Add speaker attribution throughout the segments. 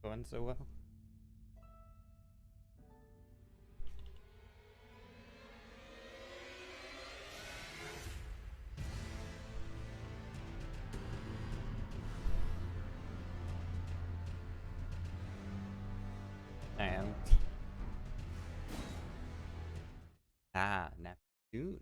Speaker 1: going so well. I am. Ah, Neptune.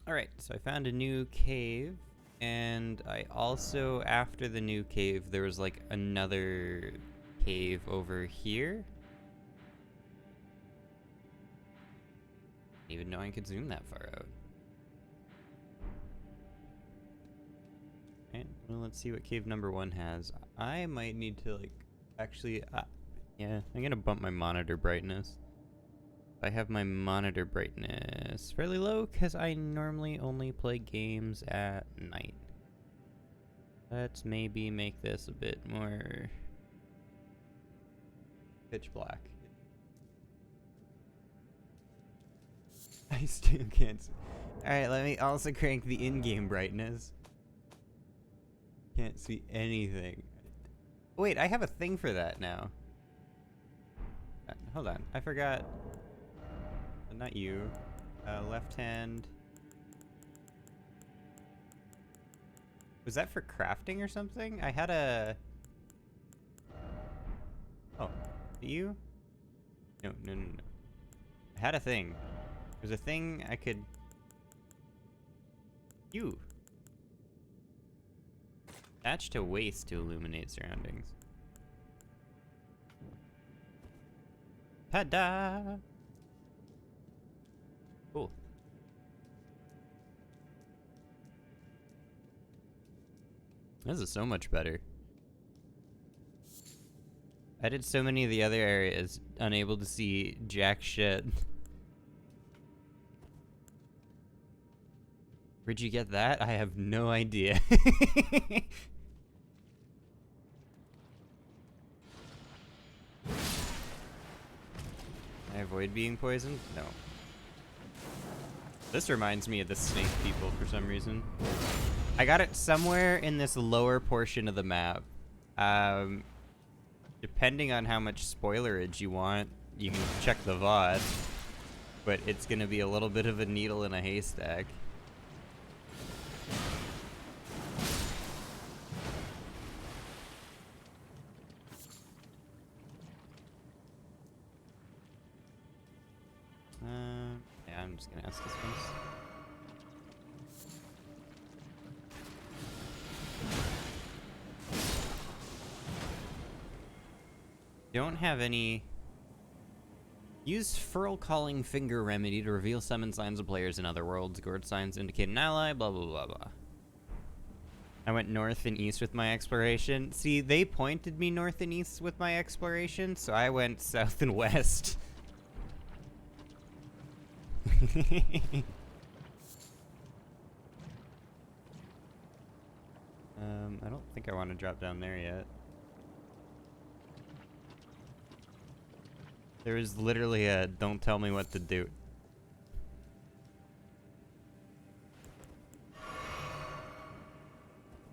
Speaker 1: Alright, so I found a new cave, and I also, after the new cave, there was like another cave over here. Didn't even know I could zoom that far out. Alright, well, let's see what cave number 1 has. I might need to, like, actually, yeah, I'm gonna bump my monitor brightness. I have my monitor brightness fairly low because I normally only play games at night. Let's maybe make this a bit more pitch black. I still can't see. Alright, let me also crank the in-game brightness. Can't see anything. Wait, I have a thing for that now. Hold on, I forgot. Not you. Left hand. Was that for crafting or something? I had a... Oh, you? No. I had a thing. There's a thing I could... You. Attach to waste to illuminate surroundings. Ta-da! Cool. This is so much better. I did so many of the other areas, unable to see jack shit. Where'd you get that? I have no idea. I avoid being poisoned? No. This reminds me of the snake people for some reason. I got it somewhere in this lower portion of the map. Depending on how much spoilerage you want, you can check the VOD. But it's gonna be a little bit of a needle in a haystack. Yeah, I'm just gonna ask this one. Don't have any. Use Furl Calling Finger Remedy to reveal summon signs of players in other worlds. Gourd signs indicate an ally, blah blah blah blah. I went north and east with my exploration. See, they pointed me north and east with my exploration, so I went south and west. I don't think I want to drop down there yet. There is literally a don't tell me what to do.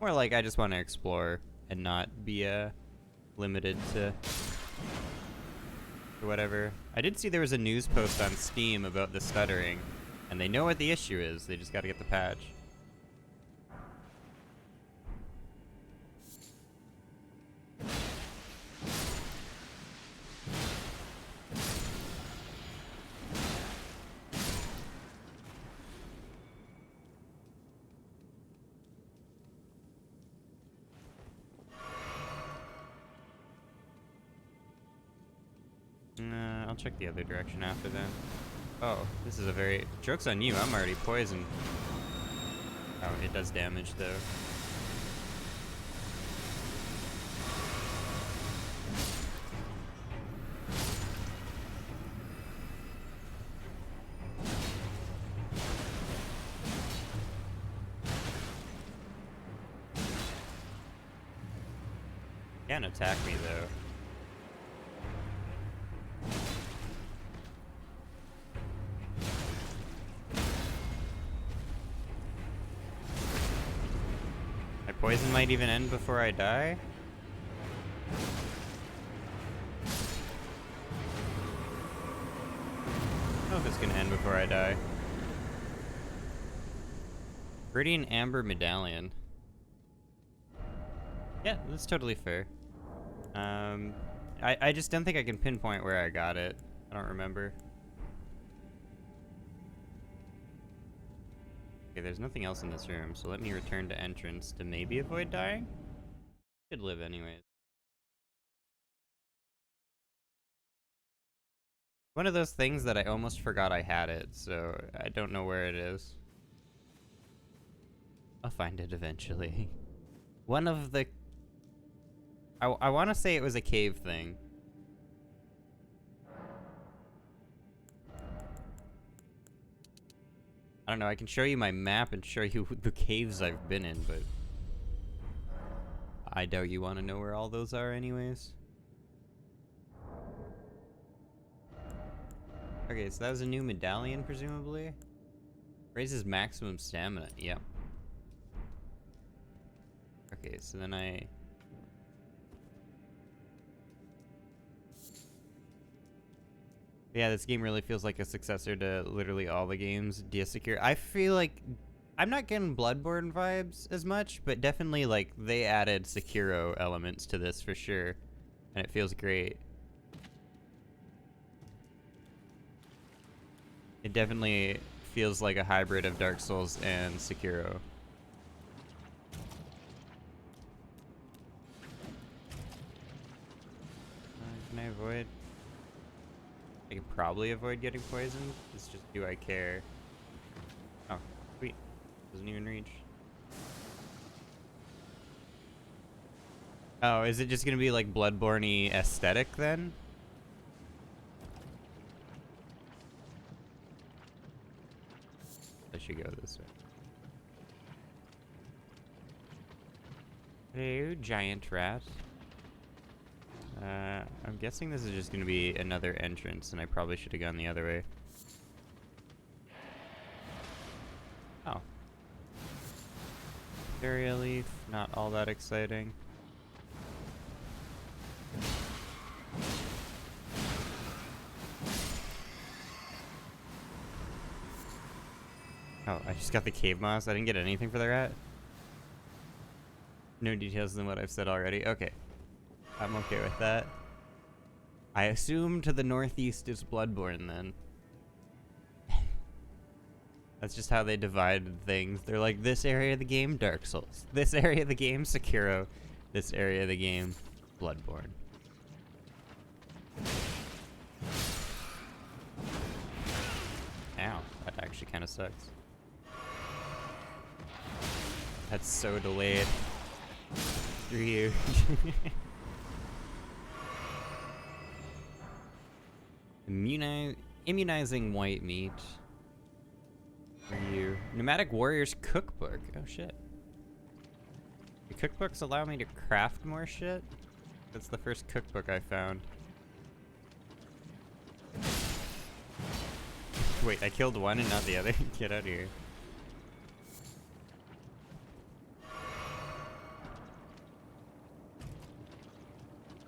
Speaker 1: More like I just want to explore and not be limited to whatever. I did see there was a news post on Steam about the stuttering, and they know what the issue is. They just got to get the patch. I'll check the other direction after that. Oh, this is a very... Joke's on you, I'm already poisoned. Oh, it does damage though. Can't attack me though. Poison might even end before I die. I don't know if it's gonna end before I die. Viridian Amber Medallion. Yeah, that's totally fair. I just don't think I can pinpoint where I got it. I don't remember. Okay, there's nothing else in this room, so let me return to entrance to maybe avoid dying. Should live anyways. One of those things that I almost forgot I had it, so I don't know where it is. I'll find it eventually. One of the... I want to say it was a cave thing. I don't know, I can show you my map and show you the caves I've been in, but... I doubt you want to know where all those are anyways. Okay, so that was a new medallion, presumably? Raises maximum stamina, yep. Okay, so then yeah, this game really feels like a successor to literally all the games Secure. I feel like I'm not getting Bloodborne vibes as much, but definitely like they added Sekiro elements to this for sure, and it feels great. It definitely feels like a hybrid of Dark Souls and Sekiro. Can I avoid? I could probably avoid getting poisoned. It's just, do I care? Oh, sweet. Doesn't even reach. Oh, is it just gonna be like Bloodborne-y aesthetic then? I should go this way. Hello, giant rat. I'm guessing this is just gonna be another entrance, and I probably should have gone the other way. Oh. Area leaf, not all that exciting. Oh, I just got the cave moss. I didn't get anything for the rat. No details than what I've said already. Okay. I'm okay with that. I assume to the northeast is Bloodborne then. That's just how they divided things. They're like, this area of the game, Dark Souls. This area of the game, Sekiro. This area of the game, Bloodborne. Ow, that actually kind of sucks. That's so delayed. Screw you. Immunizing white meat. For you. Pneumatic Warrior's Cookbook. Oh shit. Do cookbooks allow me to craft more shit? That's the first cookbook I found. Wait, I killed one and not the other? Get out of here.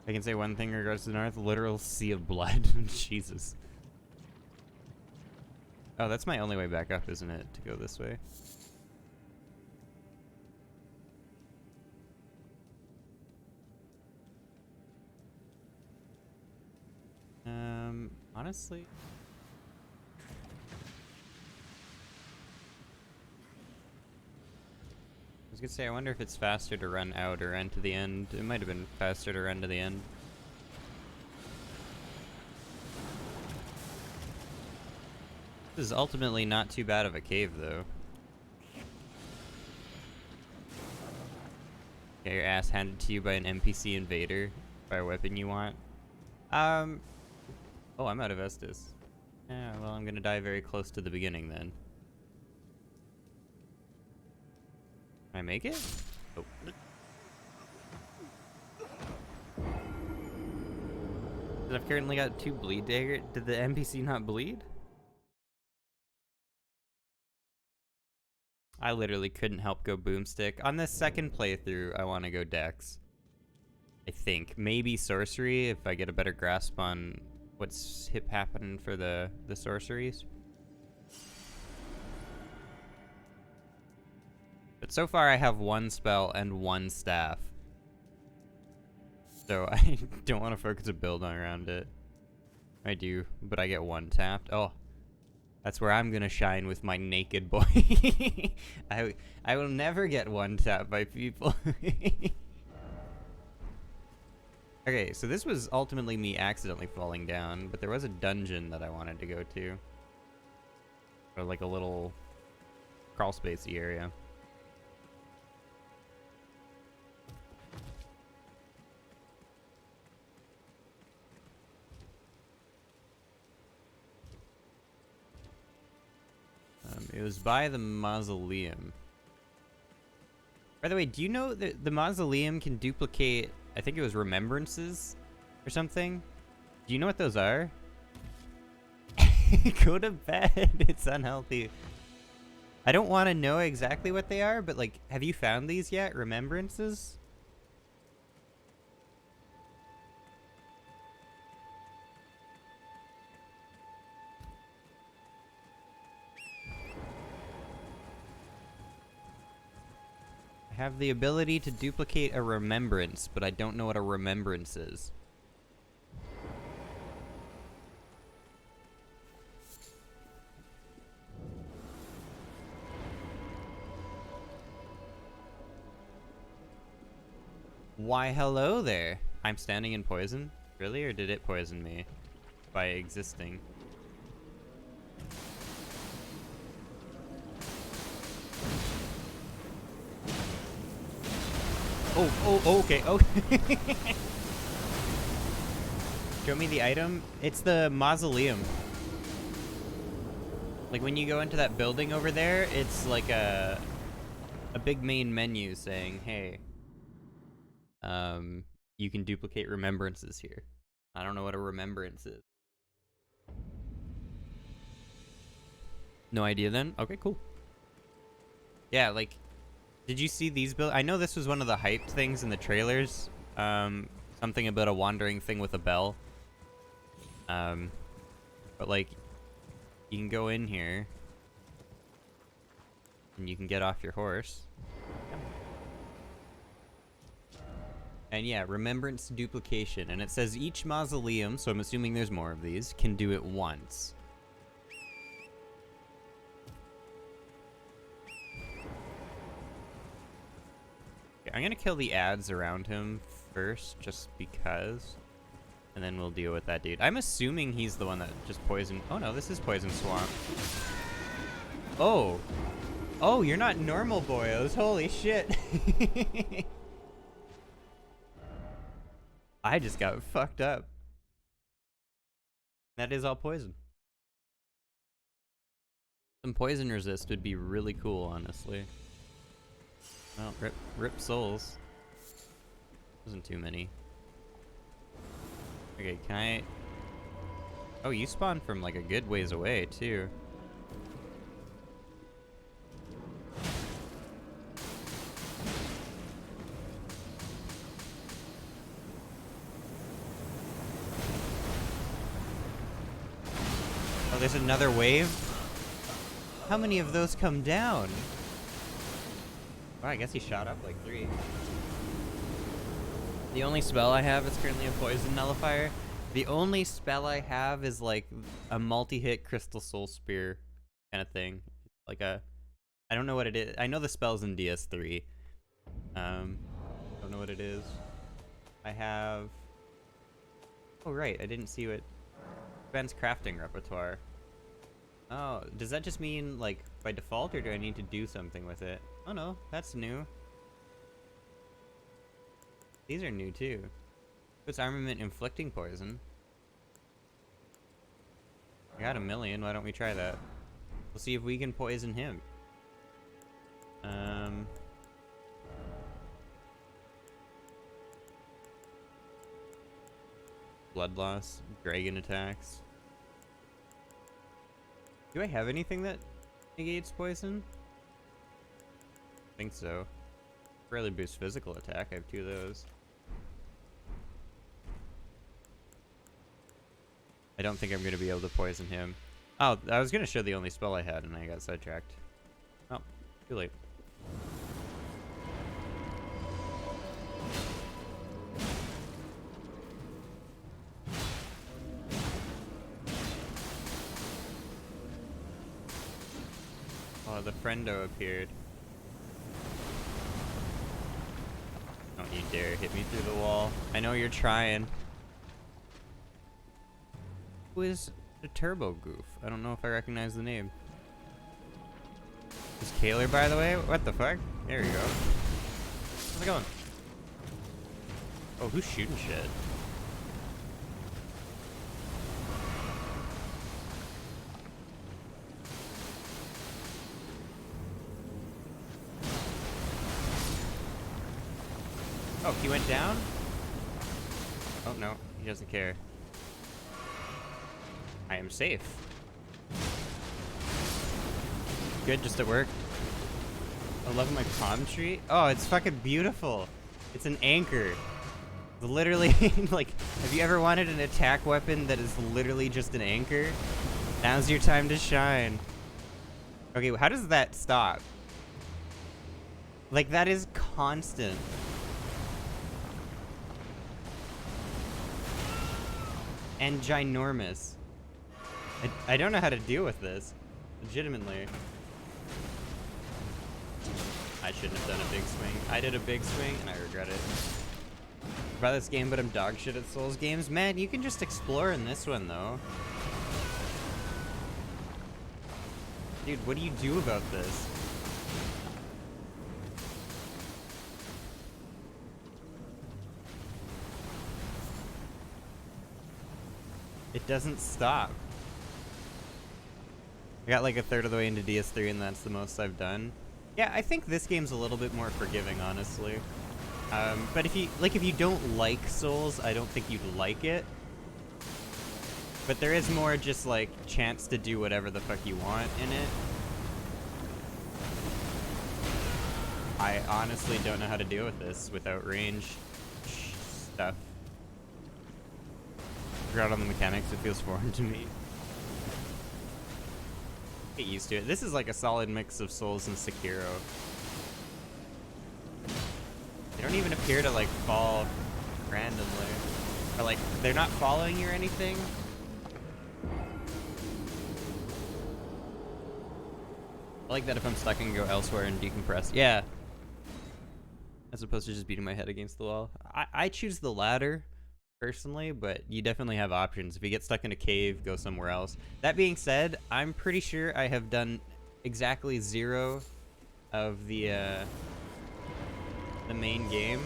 Speaker 1: I can say one thing in regards to the north, literal sea of blood. Jesus. Oh, that's my only way back up, isn't it? To go this way. Honestly. I was gonna say, I wonder if it's faster to run out or run to the end. It might have been faster to run to the end. This is ultimately not too bad of a cave, though. Get your ass handed to you by an NPC invader. By a weapon you want. Oh, I'm out of Estus. Yeah, well, I'm gonna die very close to the beginning, then. Can I make it? Oh. I've currently got 2 bleed dagger. Did the NPC not bleed? I literally couldn't help go boomstick. On this second playthrough, I want to go dex. I think. Maybe sorcery, if I get a better grasp on what's happening for the sorceries. But so far, I have one spell and one staff. So I don't want to focus a build on around it. I do, but I get one tapped. Oh, that's where I'm gonna shine with my naked boy. I will never get one tapped by people. Okay, so this was ultimately me accidentally falling down, but there was a dungeon that I wanted to go to. Or like a little crawl spacey area. It was by the Mausoleum. By the way, do you know that the Mausoleum can duplicate, I think it was remembrances or something? Do you know what those are? Go to bed. It's unhealthy. I don't want to know exactly what they are, but like, have you found these yet? Remembrances? I have the ability to duplicate a remembrance, but I don't know what a remembrance is. Why, hello there. I'm standing in poison? Really? Or did it poison me by existing? Oh, okay, okay. Show me the item. It's the Mausoleum. Like when you go into that building over there, it's like a big main menu saying, hey, you can duplicate remembrances here. I don't know what a remembrance is. No idea then? Okay, cool. Yeah, like, did you see these build? I know this was one of the hyped things in the trailers. Something about a wandering thing with a bell. But like, you can go in here and you can get off your horse. And yeah, remembrance duplication. And it says each mausoleum, so I'm assuming there's more of these, can do it once. I'm gonna kill the ads around him first, just because. And then we'll deal with that dude. I'm assuming he's the one that just poisoned. Oh no, this is Poison Swamp. Oh. Oh, you're not normal boyos. Holy shit. I just got fucked up. That is all poison. Some poison resist would be really cool, honestly. Well, rip souls. Wasn't too many. Okay, can I... Oh, you spawned from like a good ways away, too. Oh, there's another wave? How many of those come down? Well, I guess he shot up like 3. The only spell I have is currently a Poison Nullifier. The only spell I have is like a multi-hit Crystal Soul Spear kind of thing. Like a... I don't know what it is. I know the spell's in DS3. Don't know what it is. I have... Oh, right. I didn't see what... Ben's crafting repertoire. Oh, does that just mean, like, by default, or do I need to do something with it? Oh no, that's new. These are new too. Puts armament inflicting poison. I got 1,000,000, why don't we try that? We'll see if we can poison him. Blood loss, dragon attacks. Do I have anything that negates poison? think so. Really boost physical attack. I have 2 of those. I don't think I'm going to be able to poison him. Oh, I was going to show the only spell I had, and I got sidetracked. Oh, too late. Oh, the friendo appeared. Don't you dare hit me through the wall. I know you're trying. Who is the Turbo Goof? I don't know if I recognize the name. Is Kaler, by the way? What the fuck? There we go. How's it going? Oh, who's shooting shit? Oh, he went down? Oh, no. He doesn't care. I am safe. Good, just at work. I love my palm tree. Oh, it's fucking beautiful. It's an anchor. Literally, like, have you ever wanted an attack weapon that is literally just an anchor? Now's your time to shine. Okay, how does that stop? Like, that is constant. And ginormous. I don't know how to deal with this. Legitimately. I shouldn't have done a big swing. I did a big swing, and I regret it. About this game, but I'm dog shit at Souls games. Man, you can just explore in this one, though. Dude, what do you do about this? It doesn't stop. I got like a third of the way into DS3 and that's the most I've done. Yeah, I think this game's a little bit more forgiving, honestly. But if you don't like Souls, I don't think you'd like it. But there is more just like chance to do whatever the fuck you want in it. I honestly don't know how to deal with this without range stuff. Forgot on the mechanics, it feels foreign to me. Get used to it. This is like a solid mix of Souls and Sekiro. They don't even appear to like fall randomly. Or like, they're not following you or anything. I like that if I'm stuck, I can go elsewhere and decompress. Yeah. As opposed to just beating my head against the wall. I choose the latter, personally, but you definitely have options. If you get stuck in a cave, go somewhere else. That being said, I'm pretty sure I have done exactly 0 of the main game.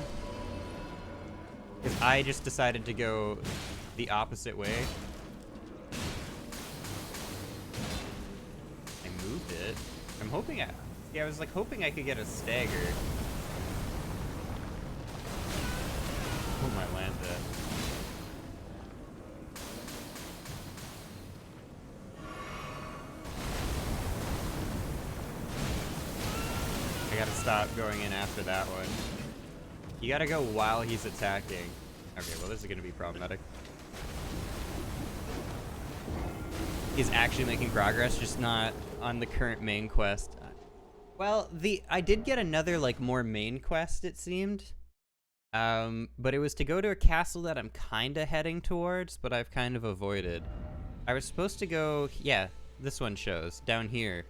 Speaker 1: Because I just decided to go the opposite way. I moved it. I'm hoping I was like hoping I could get a stagger. Oh my Lanta. I gotta stop going in after that one. You gotta go while he's attacking. Okay, well this is gonna be problematic. He's actually making progress, just not on the current main quest. Well, I did get another like more main quest, it seemed. But it was to go to a castle that I'm kinda heading towards, but I've kind of avoided. I was supposed to go, yeah, this one shows, down here.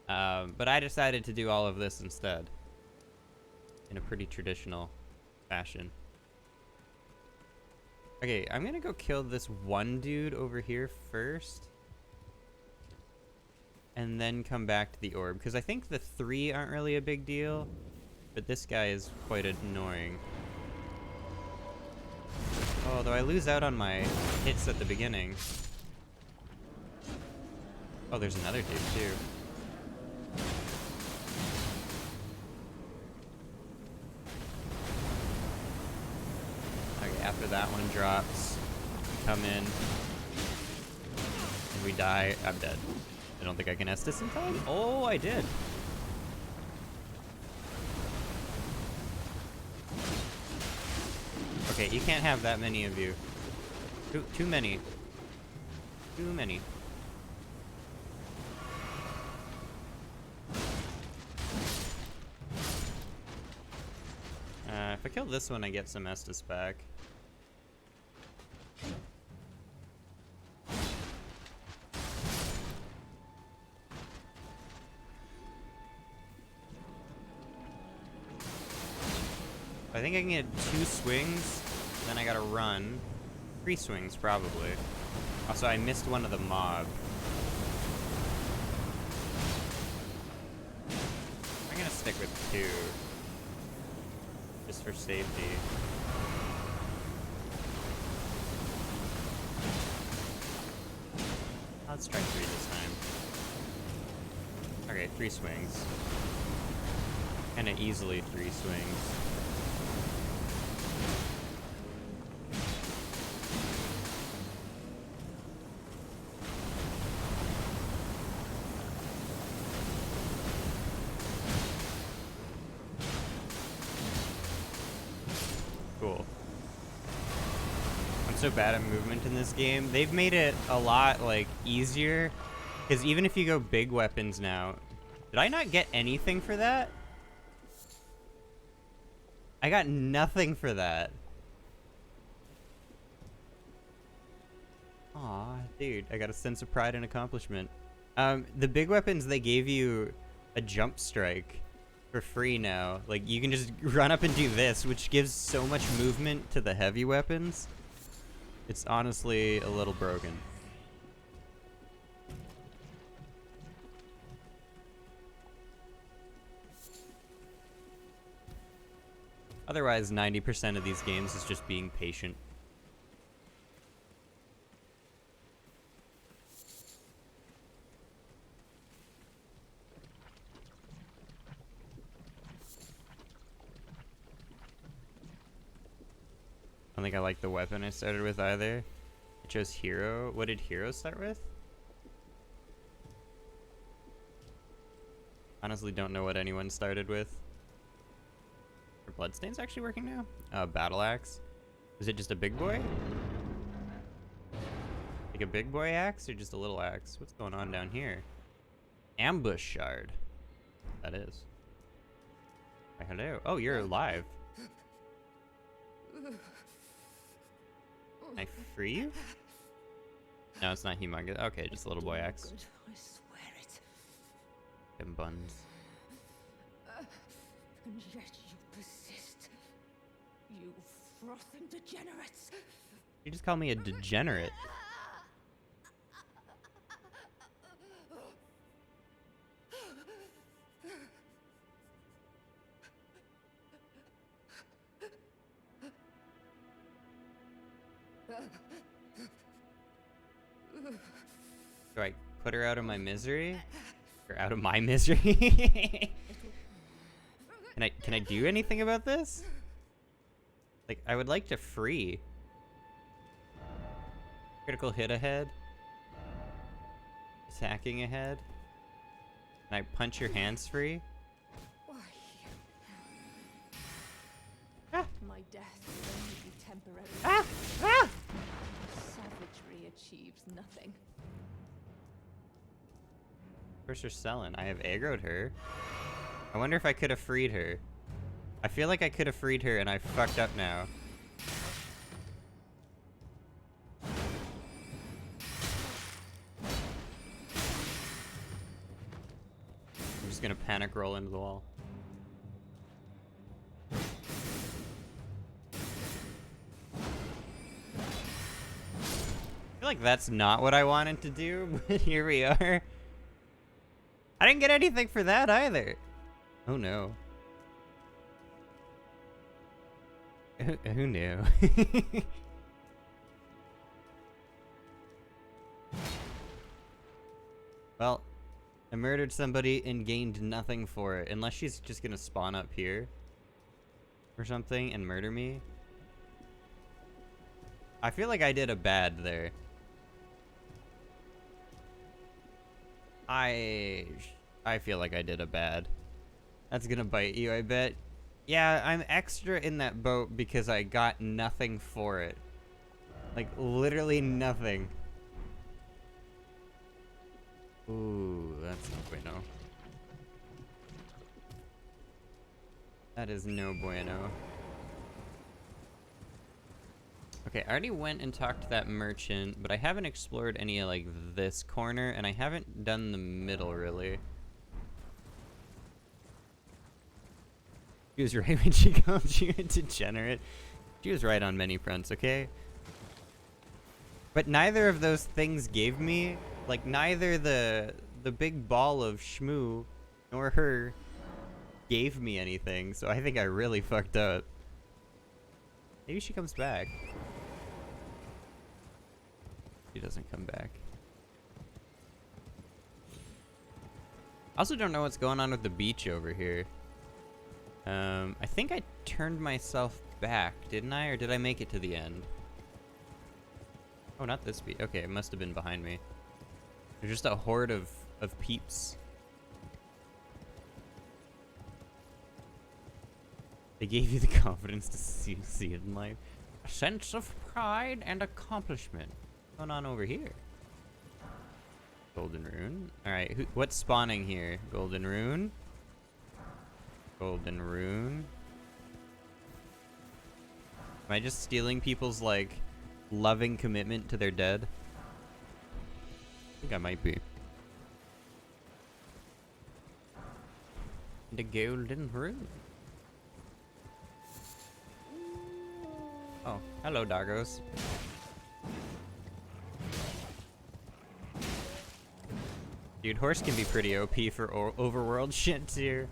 Speaker 1: But I decided to do all of this instead. In a pretty traditional fashion. Okay, I'm gonna go kill this one dude over here first. And then come back to the orb, because I think the 3 aren't really a big deal. But this guy is quite annoying. Oh, though I lose out on my hits at the beginning. Oh, there's another dude too. Okay, after that one drops, we come in, and we die. I'm dead. I don't think I can Estus in time. Oh, I did. Okay, you can't have that many of you. Too many. Too many. If I kill this one, I get some Estus back. I think I can get 2 swings, then I gotta run. 3 swings, probably. Also, I missed one of the mob. I'm gonna stick with 2. Just for safety. Let's try 3 this time. Okay, 3 swings. Kinda easily 3 swings. Cool. I'm so bad at movement in this game. They've made it a lot, like, easier. Because even if you go big weapons now... Did I not get anything for that? I got nothing for that. Aw, dude. I got a sense of pride and accomplishment. The big weapons, they gave you a jump strike for free now. Like, you can just run up and do this, which gives so much movement to the heavy weapons. It's honestly a little broken. Otherwise, 90% of these games is just being patient. I don't think I like the weapon I started with either. I chose Hero. What did Hero start with? Honestly, don't know what anyone started with. Are Bloodstains actually working now? Battle Axe. Is it just a big boy? Like a big boy axe or just a little axe? What's going on down here? Ambush Shard. That is. Why, hello. Oh, you're alive. Can I free you? No, it's not humongous. Okay, just a little boy axe.
Speaker 2: I swear it.
Speaker 1: Them buns.
Speaker 2: And yet you persist. You frothing degenerates.
Speaker 1: You just call me a degenerate. Do I put her out of my misery? Or out of my misery? Can I do anything about this? Like, I would like to free. Critical hit ahead. Is hacking ahead. Can I punch your hands free?
Speaker 2: Why?
Speaker 1: Ah.
Speaker 2: My death will only be temporary.
Speaker 1: Ah! Ah!
Speaker 2: Savagery achieves nothing.
Speaker 1: Where's her selling? I have aggroed her. I wonder if I could have freed her. I feel like I could have freed her and I fucked up now. I'm just gonna panic roll into the wall. I feel like that's not what I wanted to do, but here we are. I didn't get anything for that either. Oh no. Who knew? Well, I murdered somebody and gained nothing for it. Unless she's just gonna spawn up here or something and murder me. I feel like I did a bad there. I feel like I did a bad. That's gonna bite you, I bet. Yeah, I'm extra in that boat because I got nothing for it. Like, literally nothing. Ooh, that's no bueno. That is no bueno. Okay, I already went and talked to that merchant, but I haven't explored any of, like, this corner, and I haven't done the middle, really. She was right when she called you a degenerate. She was right on many fronts, okay? But neither of those things gave me, like, neither the big ball of shmoo nor her gave me anything, so I think I really fucked up. Maybe she comes back. She doesn't come back. I also don't know what's going on with the beach over here. I think I turned myself back, didn't I? Or did I make it to the end? Oh, not this beach. Okay, it must have been behind me. There's just a horde of peeps. They gave you the confidence to succeed in life. A sense of pride and accomplishment. What's going on over here? Golden Rune. Alright, what's spawning here? Golden Rune. Golden Rune. Am I just stealing people's, like, loving commitment to their dead? I think I might be. The Golden Rune. Oh, hello, doggos. Dude, horse can be pretty OP for overworld shit, too.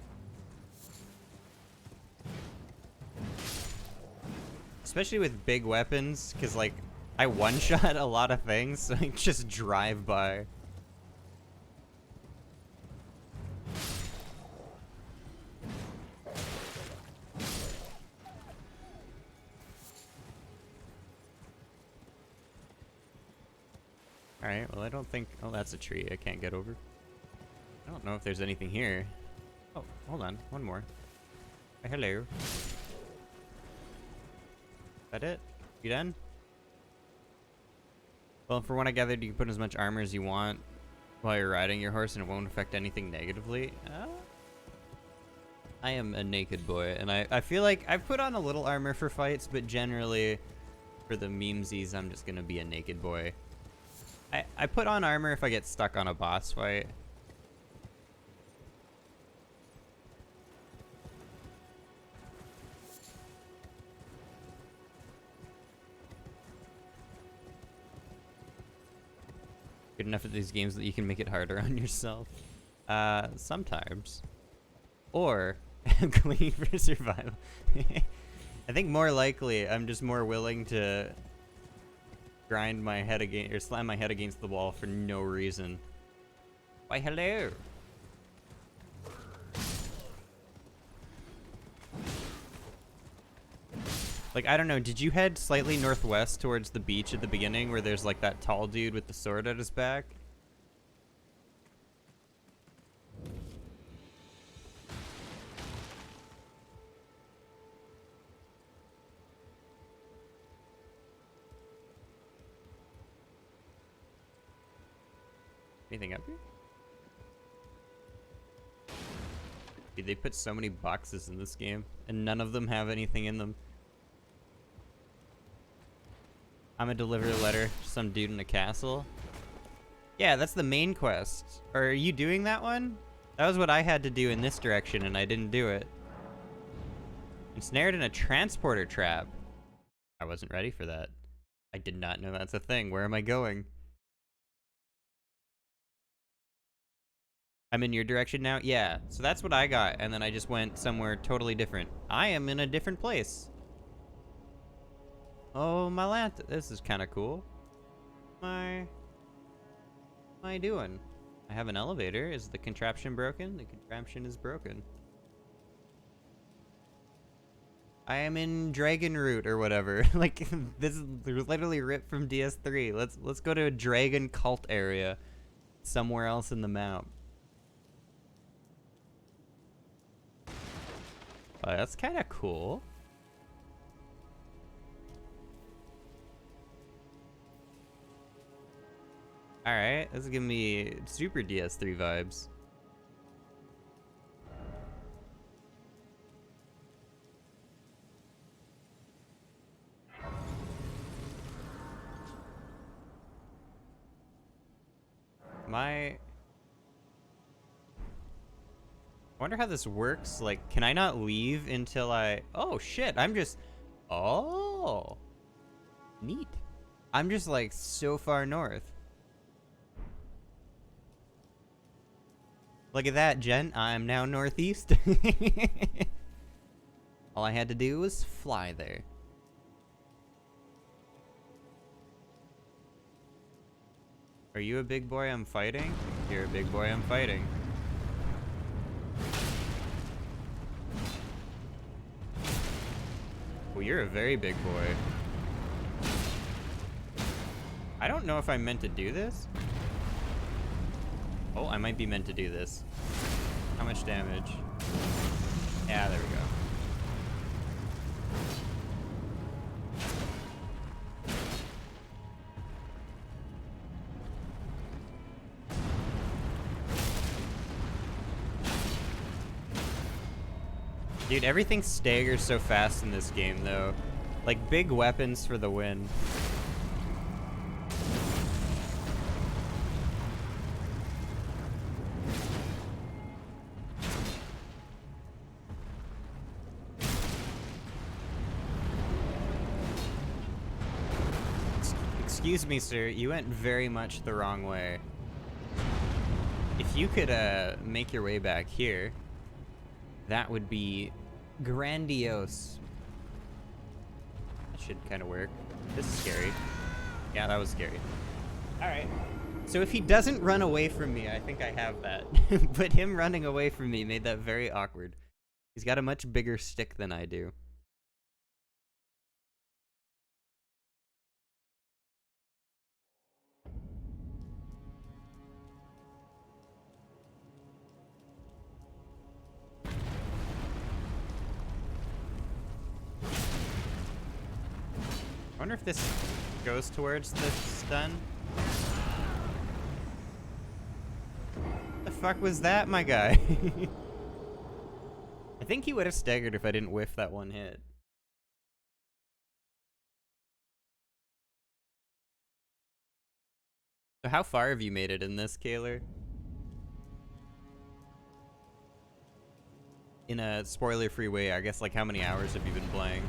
Speaker 1: Especially with big weapons, because, like, I one-shot a lot of things, so I just drive by. Alright, well, I don't think... Oh, that's a tree I can't get over. I don't know if there's anything here. Oh, hold on. One more. Hey, hello. Is that it? You done? Well, for what I gathered, you can put as much armor as you want while you're riding your horse, and it won't affect anything negatively. I am a naked boy, and I feel like I've put on a little armor for fights, but generally, for the memesies, I'm just gonna be a naked boy. I put on armor if I get stuck on a boss fight. Good enough at these games that you can make it harder on yourself. Sometimes. Or, clean for survival. I think more likely, I'm just more willing to grind my head against, or slam my head against the wall for no reason. Why, hello! Like, I don't know, did you head slightly northwest towards the beach at the beginning where there's like that tall dude with the sword at his back? Anything up here? Dude, they put so many boxes in this game, and none of them have anything in them. I'm gonna deliver a letter to some dude in a castle. Yeah, that's the main quest. Or are you doing that one? That was what I had to do in this direction, and I didn't do it. Ensnared in a transporter trap. I wasn't ready for that. I did not know that's a thing. Where am I going? I'm in your direction now? Yeah, so that's what I got, and then I just went somewhere totally different. I am in a different place. Oh, my lantern. This is kind of cool. What am I doing? I have an elevator. Is the contraption broken? The contraption is broken. I am in Dragon Route or whatever. Like, this is literally ripped from DS3. Let's go to a dragon cult area somewhere else in the map. That's kind of cool. Alright, this is giving me Super DS3 vibes. I wonder how this works. Like, can I not leave until I... Oh, shit, I'm just... Oh. Neat. I'm just, like, so far north. Look at that, gent. I'm now northeast. All I had to do was fly there. Are you a big boy I'm fighting? You're a big boy I'm fighting. Well, you're a very big boy. I don't know if I'm meant to do this. Oh, I might be meant to do this. How much damage? Yeah, there we go. Dude, everything staggers so fast in this game, though. Like, big weapons for the win. Excuse me, sir. You went very much the wrong way. If you could, make your way back here, that would be grandiose. That should kind of work. This is scary. Yeah, that was scary. Alright. So if he doesn't run away from me, I think I have that. But him running away from me made that very awkward. He's got a much bigger stick than I do. I wonder if this goes towards the stun. What the fuck was that, my guy? I think he would have staggered if I didn't whiff that one hit. So how far have you made it in this, Kaler? In a spoiler-free way, I guess, like, how many hours have you been playing?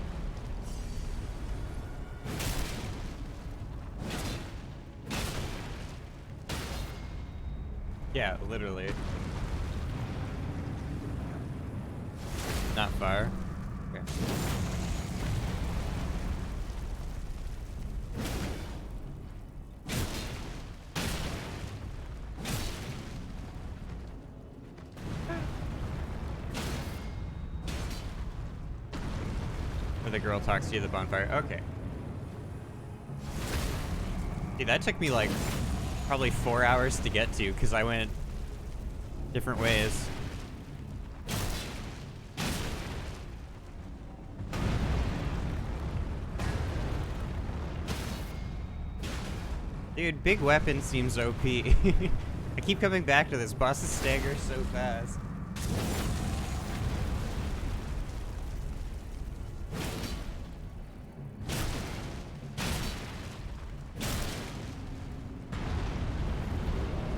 Speaker 1: Yeah, literally. Not far. Okay. Where the girl talks to you at the bonfire. Okay. Dude, that took me like probably 4 hours to get to because I went different ways. Dude, big weapon seems OP. I keep coming back to this. Bosses stagger so fast.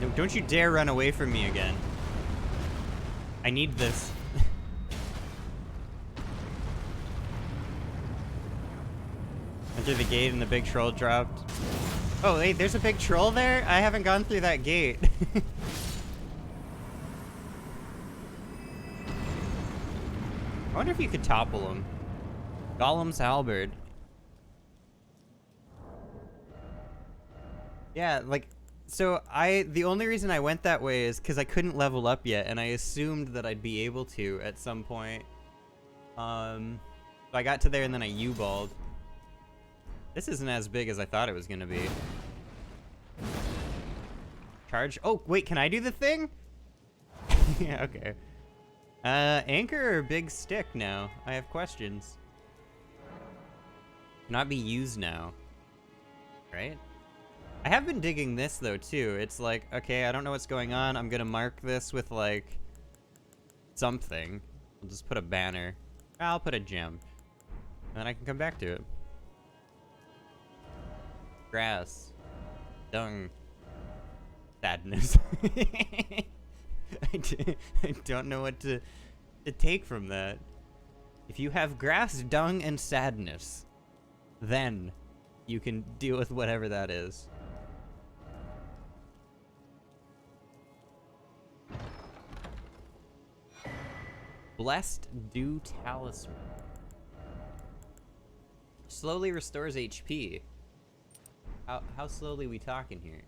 Speaker 1: No, don't you dare run away from me again. I need this. Enter the gate and the big troll dropped. Oh, wait, there's a big troll there? I haven't gone through that gate. I wonder if you could topple him. Golem's Halberd. Yeah, like, so the only reason I went that way is because I couldn't level up yet, and I assumed that I'd be able to at some point. So I got to there and then I U-balled. This isn't as big as I thought it was gonna be. Charge. Oh, wait, can I do the thing? Yeah, okay. Anchor or big stick now? I have questions. Cannot be used now. Right? I have been digging this though too. It's like, okay, I don't know what's going on. I'm gonna mark this with like something. I'll just put a banner. I'll put a gem. And then I can come back to it. Grass. Dung. Sadness. I don't know what to take from that. If you have grass, dung, and sadness, then you can deal with whatever that is. Blessed Dew Talisman. Slowly restores HP. How slowly we talking here?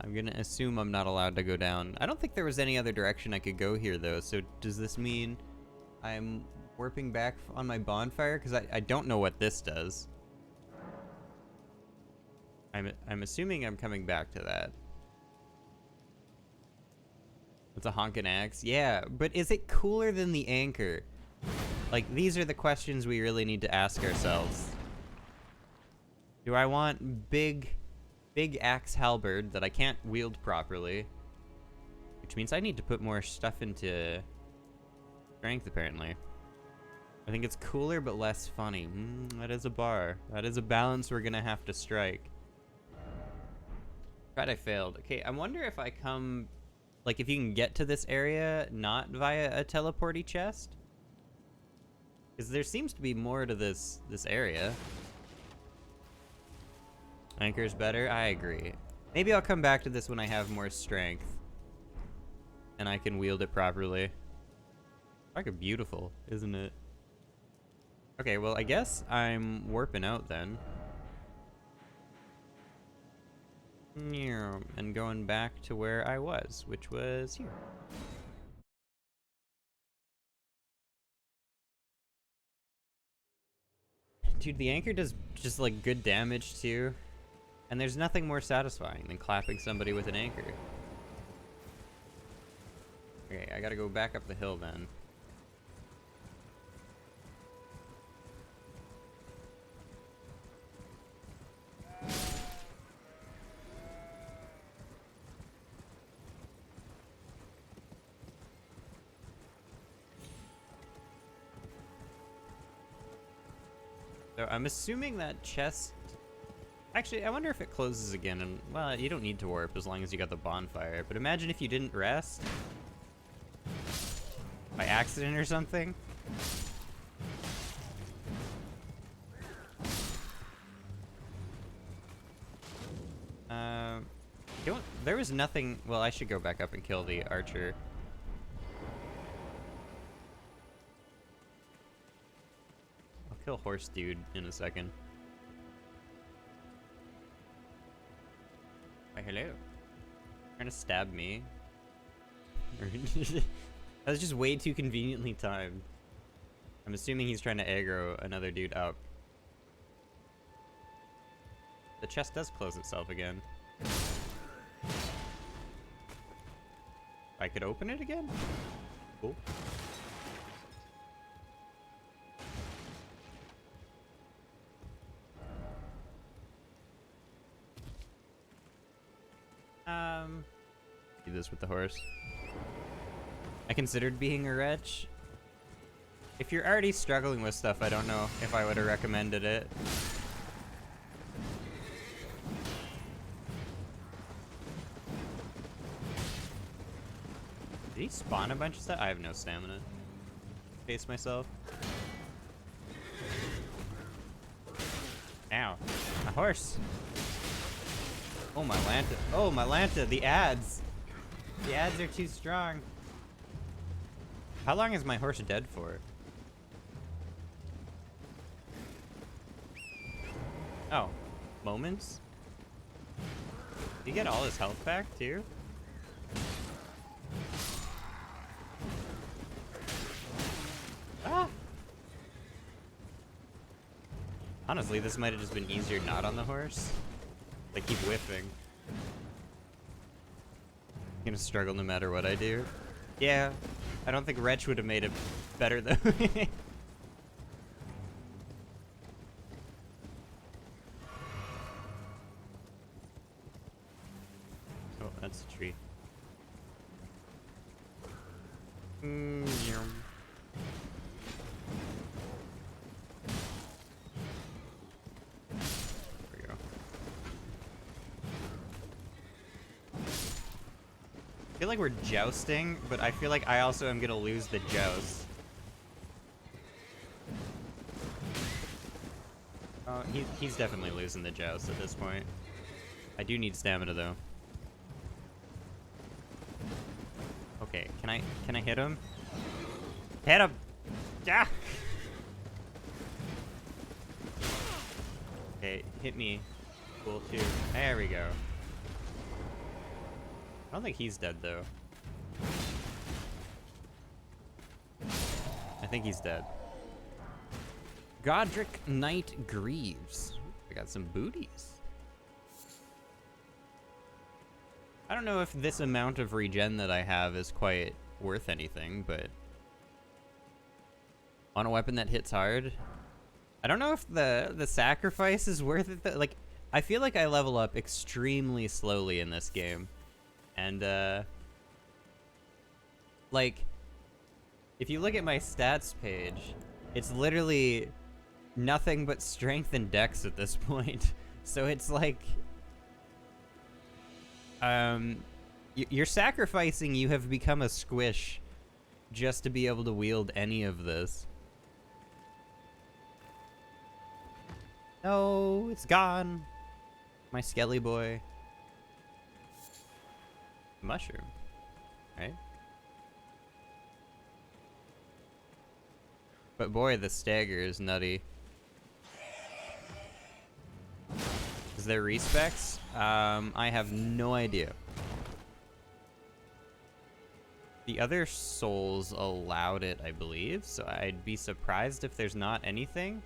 Speaker 1: I'm gonna assume I'm not allowed to go down. I don't think there was any other direction I could go here though, so does this mean I'm warping back on my bonfire? Because I don't know what this does. I'm assuming I'm coming back to that. It's a honkin' axe? Yeah, but is it cooler than the anchor? Like, these are the questions we really need to ask ourselves. Do I want big axe halberd that I can't wield properly? Which means I need to put more stuff into strength, apparently. I think it's cooler but less funny. That is a bar. That is a balance we're gonna have to strike. Right, I failed. Okay, I wonder if I come... Like, if you can get to this area not via a teleporty chest? Because there seems to be more to this area. Anchor's better? I agree. Maybe I'll come back to this when I have more strength. And I can wield it properly. Fucking beautiful, isn't it? Okay, well, I guess I'm warping out then. And going back to where I was, which was here. Dude, the anchor does just like good damage too. And there's nothing more satisfying than clapping somebody with an anchor. Okay, I gotta go back up the hill then. So I'm assuming that chest... Actually, I wonder if it closes again and... Well, you don't need to warp as long as you got the bonfire. But imagine if you didn't rest. By accident or something. There was nothing... Well, I should go back up and kill the archer. Kill horse dude in a second. Why, hello. Trying to stab me. That was just way too conveniently timed. I'm assuming he's trying to aggro another dude up. The chest does close itself again. I could open it again? Cool. Do this with the horse. I considered being a wretch. If you're already struggling with stuff, I don't know if I would have recommended it. Did he spawn a bunch of stuff? I have no stamina. Face myself. Ow. A horse. Oh, my Lanta. Oh, my Lanta. The ads. The ads are too strong. How long is my horse dead for? Oh. Moments? Did he get all his health back, too? Ah! Honestly, this might have just been easier not on the horse. They keep whiffing. Gonna struggle no matter what I do. Yeah, I don't think Wretch would have made it better though. Oh, that's a tree. Yum. There we go. I feel like we're jousting, but I feel like I also am gonna lose the joust. He's definitely losing the joust at this point. I do need stamina though. Okay, can I hit him? Hit him! Yeah! Okay, hit me. Cool too. There we go. I don't think he's dead though. I think he's dead. Godric Knight Greaves. I got some booties. I don't know if this amount of regen that I have is quite worth anything, but on a weapon that hits hard, I don't know if the sacrifice is worth it. Like, I feel like I level up extremely slowly in this game, and like, if you look at my stats page, it's literally nothing but strength and dex at this point. So it's like, you're sacrificing. You have become a squish just to be able to wield any of this. No, it's gone. My skelly boy. Mushroom, right? But boy, the stagger is nutty. Is there respecs? I have no idea. The other souls allowed it, I believe, so I'd be surprised if there's not anything.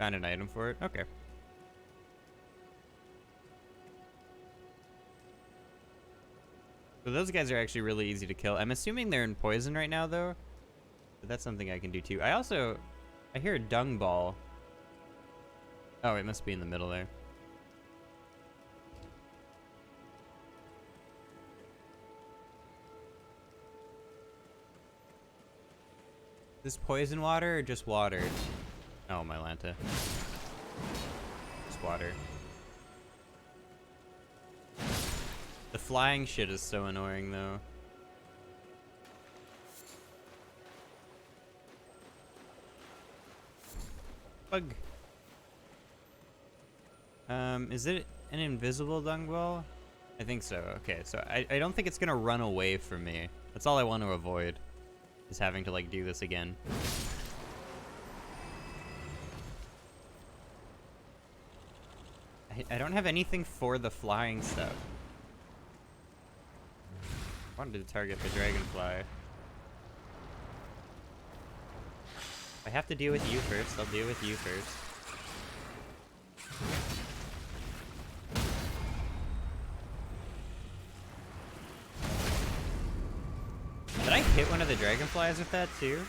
Speaker 1: Found an item for it? Okay. So those guys are actually really easy to kill. I'm assuming they're in poison right now, though. But that's something I can do, too. I hear a dung ball. Oh, it must be in the middle there. This poison water or just water? Oh, my Lanta. Just water. The flying shit is so annoying, though. Bug. Is it an invisible dung ball? I think so. Okay, so I don't think it's gonna run away from me. That's all I want to avoid, is having to, like, do this again. I don't have anything for the flying stuff. I wanted to target the dragonfly. If I have to deal with you first, I'll deal with you first. Did I hit one of the dragonflies with that too?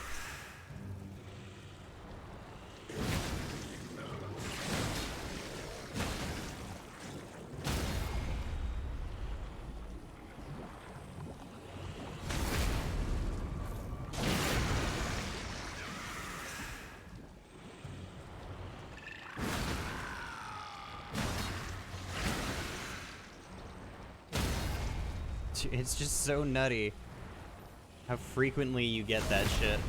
Speaker 1: It's just so nutty how frequently you get that shit.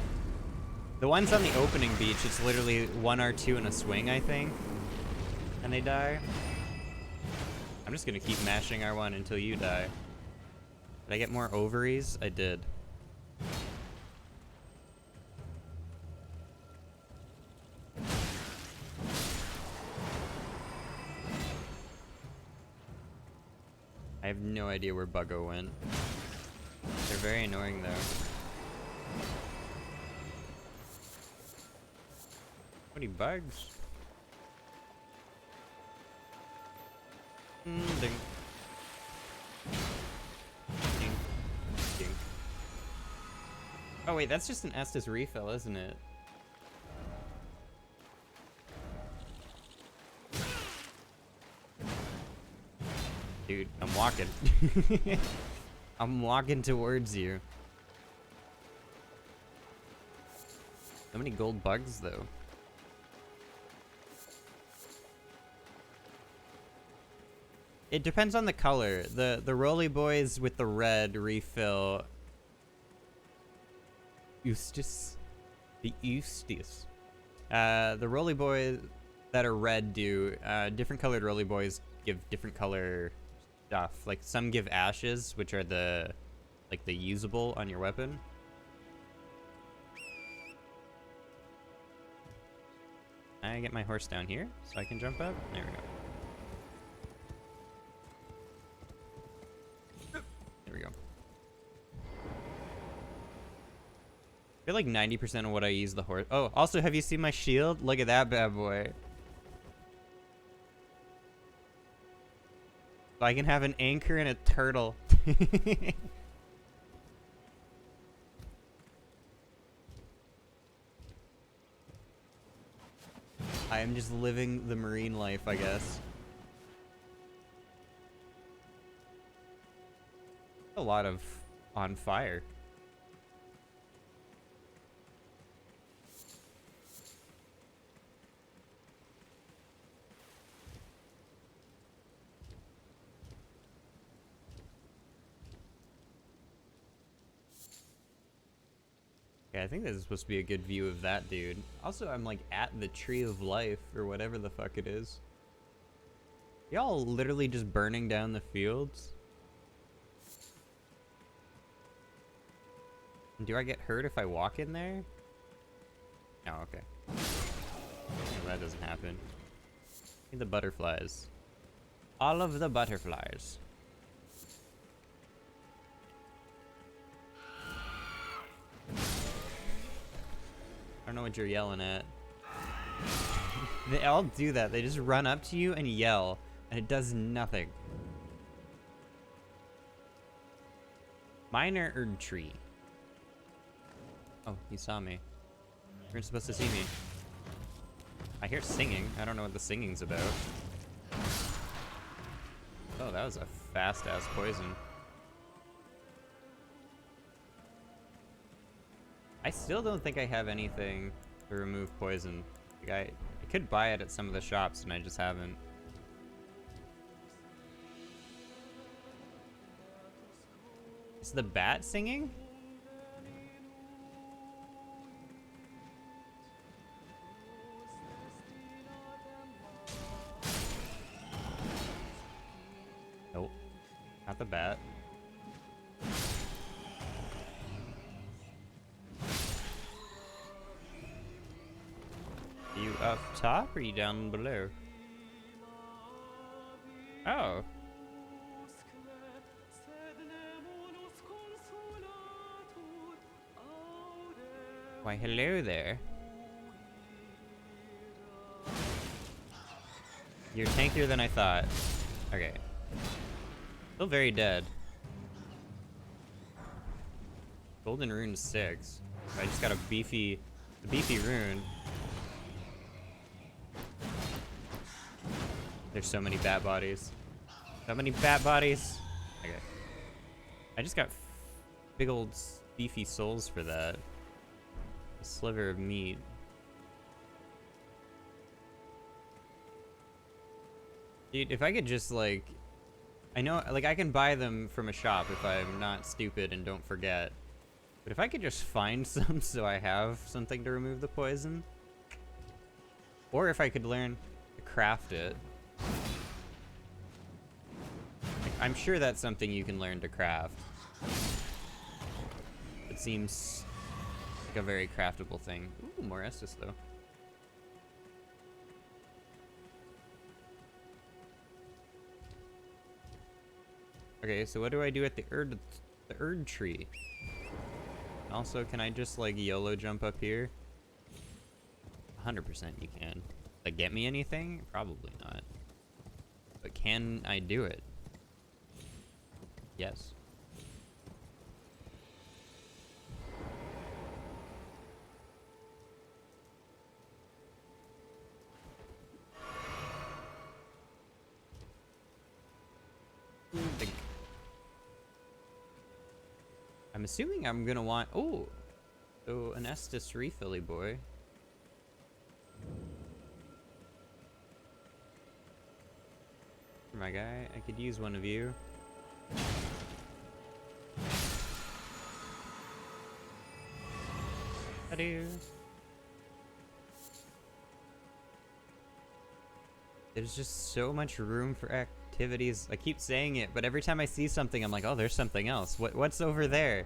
Speaker 1: The ones on the opening beach, it's literally 1 R2 in a swing, I think, and they die. I'm just gonna keep mashing R1 until you die. Did I get more ovaries? I did. I have no idea where Buggo went. They're very annoying, though. How many bugs? Ding. Ding. Ding. Oh wait, that's just an Estus refill, isn't it? Dude, I'm walking. I'm walking towards you. So many gold bugs, though. It depends on the color. The Roly Boys with the red refill. Eustace. The Eustace. The Roly Boys that are red do. Different colored Roly Boys give different color stuff. Like some give ashes, which are the usable on your weapon. I get my horse down here so I can jump up. There we go. There we go. I feel like 90% of what I use the horse. Oh, also, have you seen my shield? Look at that bad boy. So I can have an anchor and a turtle. I am just living the marine life, I guess. A lot of on fire. Yeah, I think this is supposed to be a good view of that dude. Also, I'm like at the Tree of Life or whatever the fuck it is. Y'all literally just burning down the fields? Do I get hurt if I walk in there? Oh, okay. No, that doesn't happen. Need the butterflies. All of the butterflies. I don't know what you're yelling at. They all do that. They just run up to you and yell, and it does nothing. Minor Erd Tree. Oh, he saw me. You weren't supposed to see me. I hear singing. I don't know what the singing's about. Oh, that was a fast-ass poison. I still don't think I have anything to remove poison. Like I could buy it at some of the shops, and I just haven't. Is the bat singing? Nope. Not the bat. Are you up top or are you down below? Oh. Why, hello there. You're tankier than I thought. Okay. Still very dead. Golden Rune 6. I just got a beefy rune. There's so many bat bodies. So many bat bodies. Okay. I just got big old beefy souls for that. A sliver of meat. Dude, if I could just like... I know, like I can buy them from a shop if I'm not stupid and don't forget. But if I could just find some so I have something to remove the poison. Or if I could learn to craft it. I'm sure that's something you can learn to craft. It seems like a very craftable thing. Ooh, more Estus though. Okay, so what do I do at the Erd tree? Also, can I just, like, YOLO jump up here? 100% you can. Like, get me anything? Probably not. But can I do it? Yes. I'm assuming I'm gonna want... Oh! So, an Estus refilly boy. My guy, I could use one of you. Hello. There's just so much room for activities. I keep saying it, but every time I see something, I'm like, oh, there's something else. What's over there?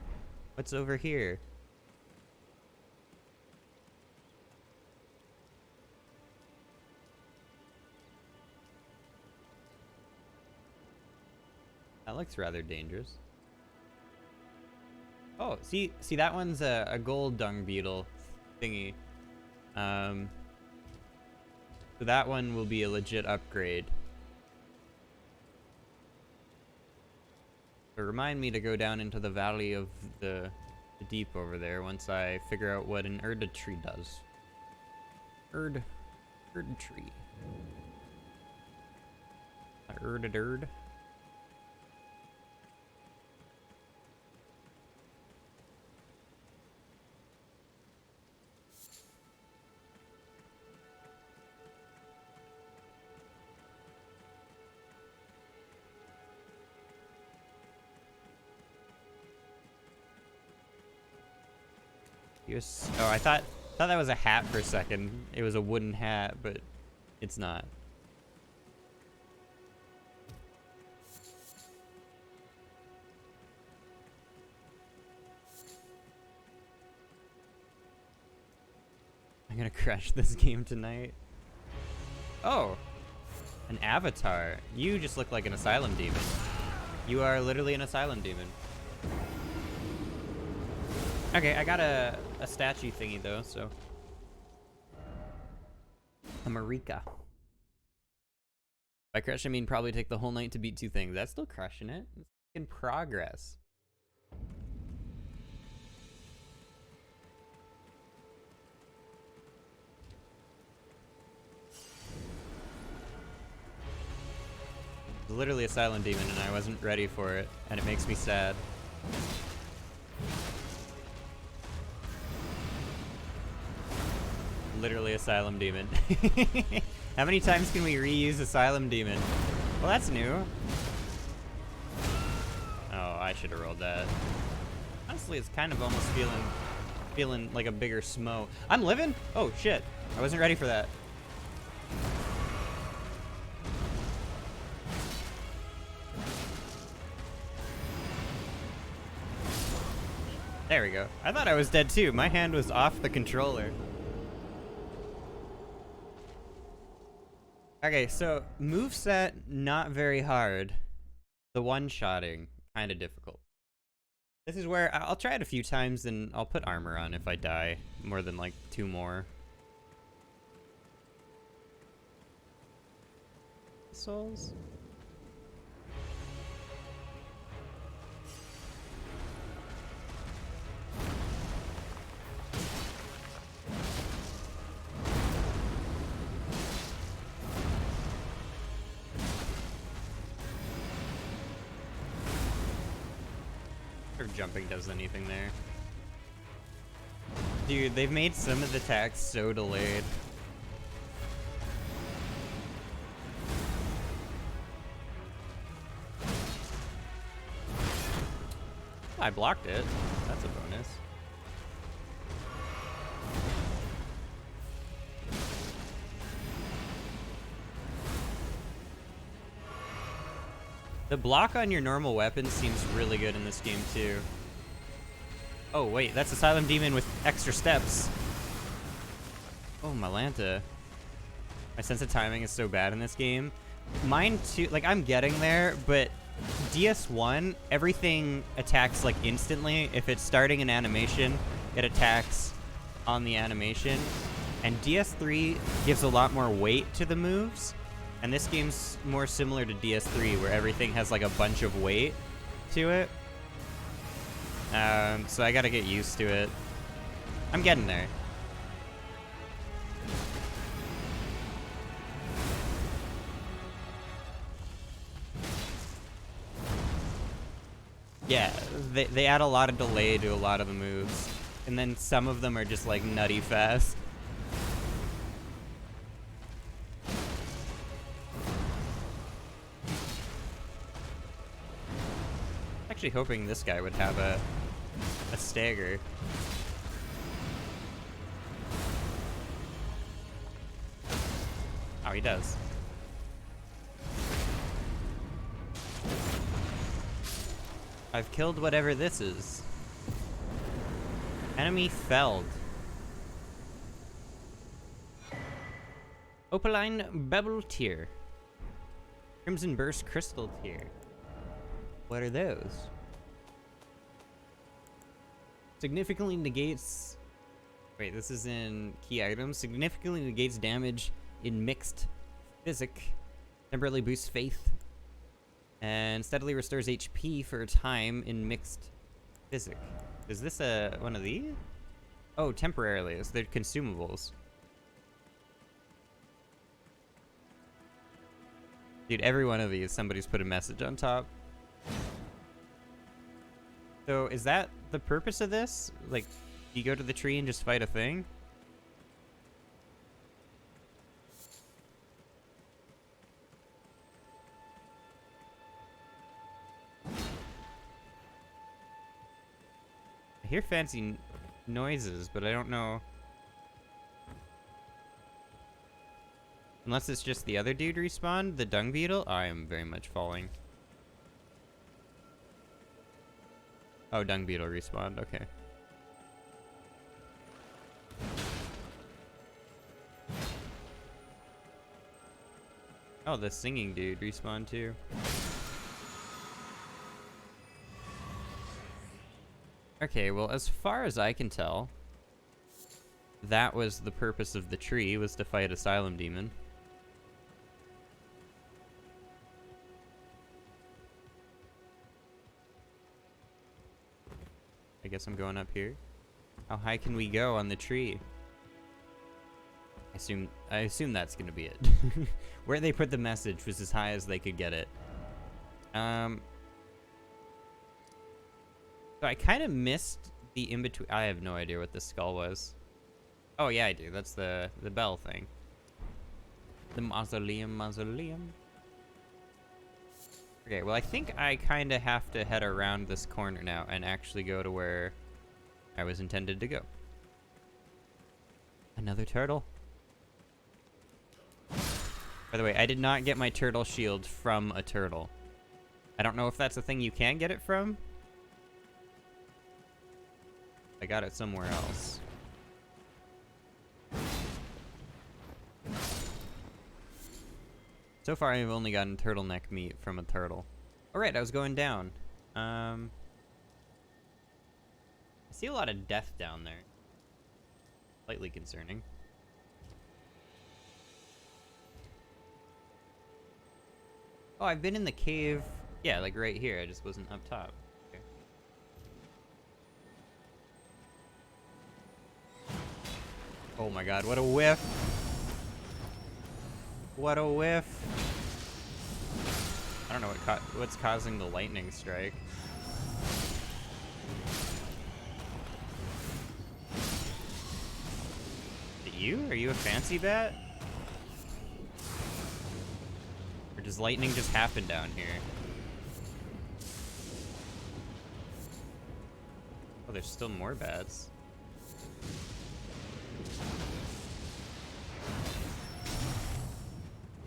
Speaker 1: What's over here? That looks rather dangerous. Oh, see that one's a gold dung beetle thingy. So that one will be a legit upgrade. So remind me to go down into the valley of the deep over there once I figure out what an Erd tree does. Erd tree. Erd. Yes. Oh, I thought that was a hat for a second. It was a wooden hat, but it's not. I'm gonna crush this game tonight. Oh, an avatar. You just look like an asylum demon. You are literally an asylum demon. Okay, I got a statue thingy though, so. A Marika. By crush, I mean probably take the whole night to beat 2 things. That's still crushing it. It's in progress. It's literally a silent demon and I wasn't ready for it, and it makes me sad. Literally Asylum Demon. How many times can we reuse Asylum Demon? Well, that's new. Oh, I should have rolled that. Honestly, it's kind of almost feeling like a bigger smo. I'm living? Oh, shit. I wasn't ready for that. There we go. I thought I was dead too. My hand was off the controller. Okay, so moveset, not very hard. The one-shotting, kind of difficult. This is where I'll try it a few times and I'll put armor on if I die more than like 2 more. Souls? Or jumping does anything there. Dude, they've made some of the attacks so delayed. I blocked it. That's a bonus. The block on your normal weapon seems really good in this game too. Oh wait, that's Asylum Demon with extra steps. Oh, Malanta. My sense of timing is so bad in this game. Mine too, like I'm getting there, but DS1, everything attacks like instantly. If it's starting an animation, it attacks on the animation. And DS3 gives a lot more weight to the moves. And this game's more similar to DS3, where everything has like a bunch of weight to it. So I gotta get used to it. I'm getting there. Yeah, they add a lot of delay to a lot of the moves. And then some of them are just like nutty fast. Actually hoping this guy would have a stagger. Oh, he does. I've killed whatever this is. Enemy felled. Opaline Bevel Tier. Crimson Burst Crystal Tier. What are those? Significantly negates... Wait, this is in key items. Significantly negates damage in mixed physic. Temporarily boosts faith. And steadily restores HP for a time in mixed physic. Is this one of these? Oh, temporarily. So they're consumables. Dude, every one of these, somebody's put a message on top. So, is that the purpose of this? Like, you go to the tree and just fight a thing? I hear fancy noises, but I don't know. Unless it's just the other dude respawned, the dung beetle? I am very much falling. Oh, dung beetle respawned, okay. Oh, the singing dude respawned too. Okay, well, as far as I can tell, that was the purpose of the tree, was to fight Asylum Demon. I guess I'm going up here. How high can we go on the tree? I assume that's gonna be it. Where they put the message was as high as they could get it. So I kind of missed the in-between. I have no idea what this skull was. Oh yeah, I do. That's the bell thing. The mausoleum. Okay, well I think I kind of have to head around this corner now and actually go to where I was intended to go. Another turtle. By the way, I did not get my turtle shield from a turtle. I don't know if that's a thing you can get it from. I got it somewhere else. So far, I've only gotten turtleneck meat from a turtle. Alright, I was going down. I see a lot of death down there. Slightly concerning. Oh, I've been in the cave. Yeah, like right here. I just wasn't up top. Okay. Oh my god, what a whiff. What a whiff. I don't know what's causing the lightning strike. Is it you? Are you a fancy bat? Or does lightning just happen down here? Oh, there's still more bats.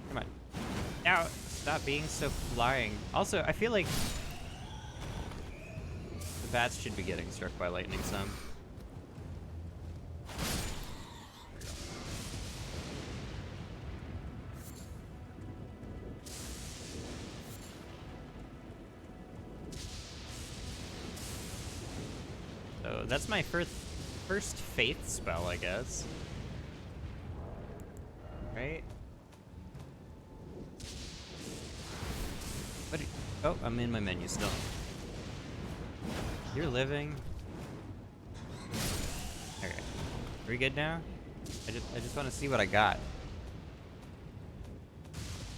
Speaker 1: Come on. Now, stop being so flying. Also, I feel like the bats should be getting struck by lightning some. that's my first faith spell, I guess. Right? What? Oh, I'm in my menu still. You're living. Okay. Are we good now? I just want to see what I got.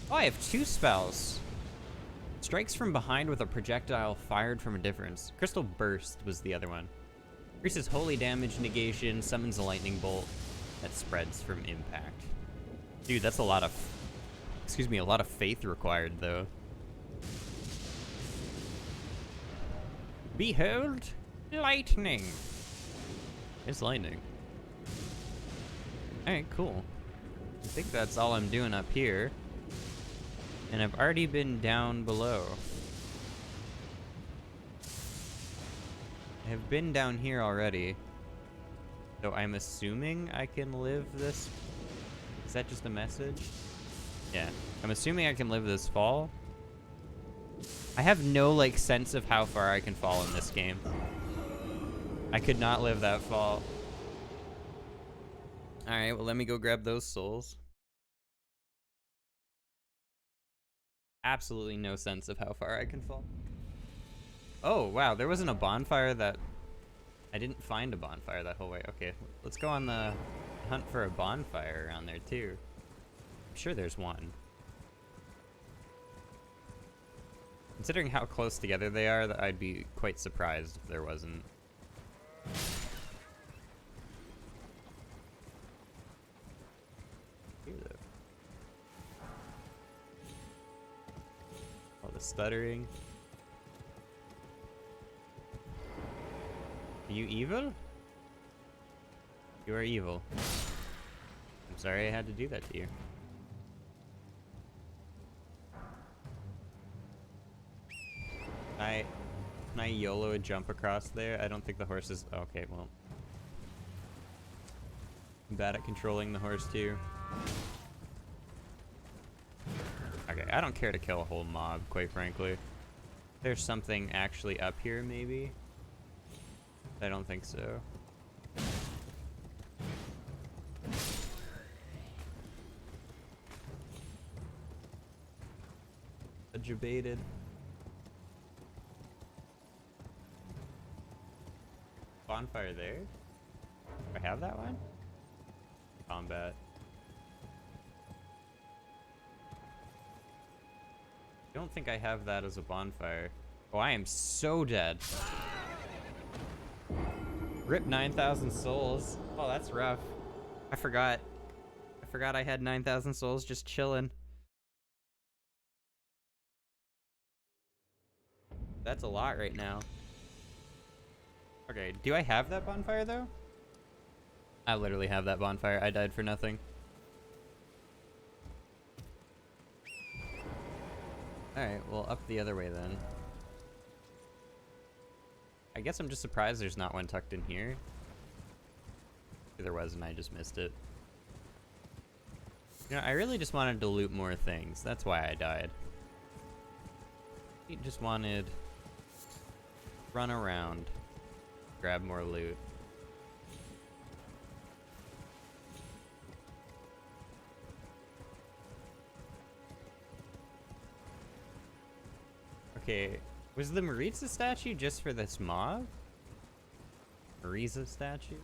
Speaker 1: Oh, I have 2 spells. Strikes from behind with a projectile fired from a distance. Crystal Burst was the other one. Increases holy damage negation, summons a lightning bolt that spreads from impact. Dude, that's a lot of, a lot of faith required, though. Behold, lightning. It's lightning. Alright, cool. I think that's all I'm doing up here. And I've already been down below. I have been down here already. So I'm assuming I can live this. Is that just a message? Yeah. I'm assuming I can live this fall. I have no, like, sense of how far I can fall in this game. I could not live that fall. Alright, well, let me go grab those souls. Absolutely no sense of how far I can fall. Oh, wow, there wasn't a bonfire that... I didn't find a bonfire that whole way. Okay, let's go on the hunt for a bonfire around there, too. I'm sure there's one. Considering how close together they are, that I'd be quite surprised if there wasn't. All the stuttering. Are you evil? You are evil. I'm sorry I had to do that to you. Can I YOLO a jump across there? I don't think the horse is... Okay, well. I'm bad at controlling the horse, too. Okay, I don't care to kill a whole mob, quite frankly. There's something actually up here, maybe? I don't think so. Debated. Bonfire there? Do I have that one? Combat. I don't think I have that as a bonfire. Oh, I am so dead. Rip 9,000 souls. Oh, that's rough. I forgot. I had 9,000 souls just chilling. That's a lot right now. Okay, do I have that bonfire, though? I literally have that bonfire. I died for nothing. Alright, well, up the other way, then. I guess I'm just surprised there's not one tucked in here. Maybe there was, and I just missed it. You know, I really just wanted to loot more things. That's why I died. I just wanted... run around. Grab more loot. Okay, was the Maritza statue just for this mob? Maritza statue?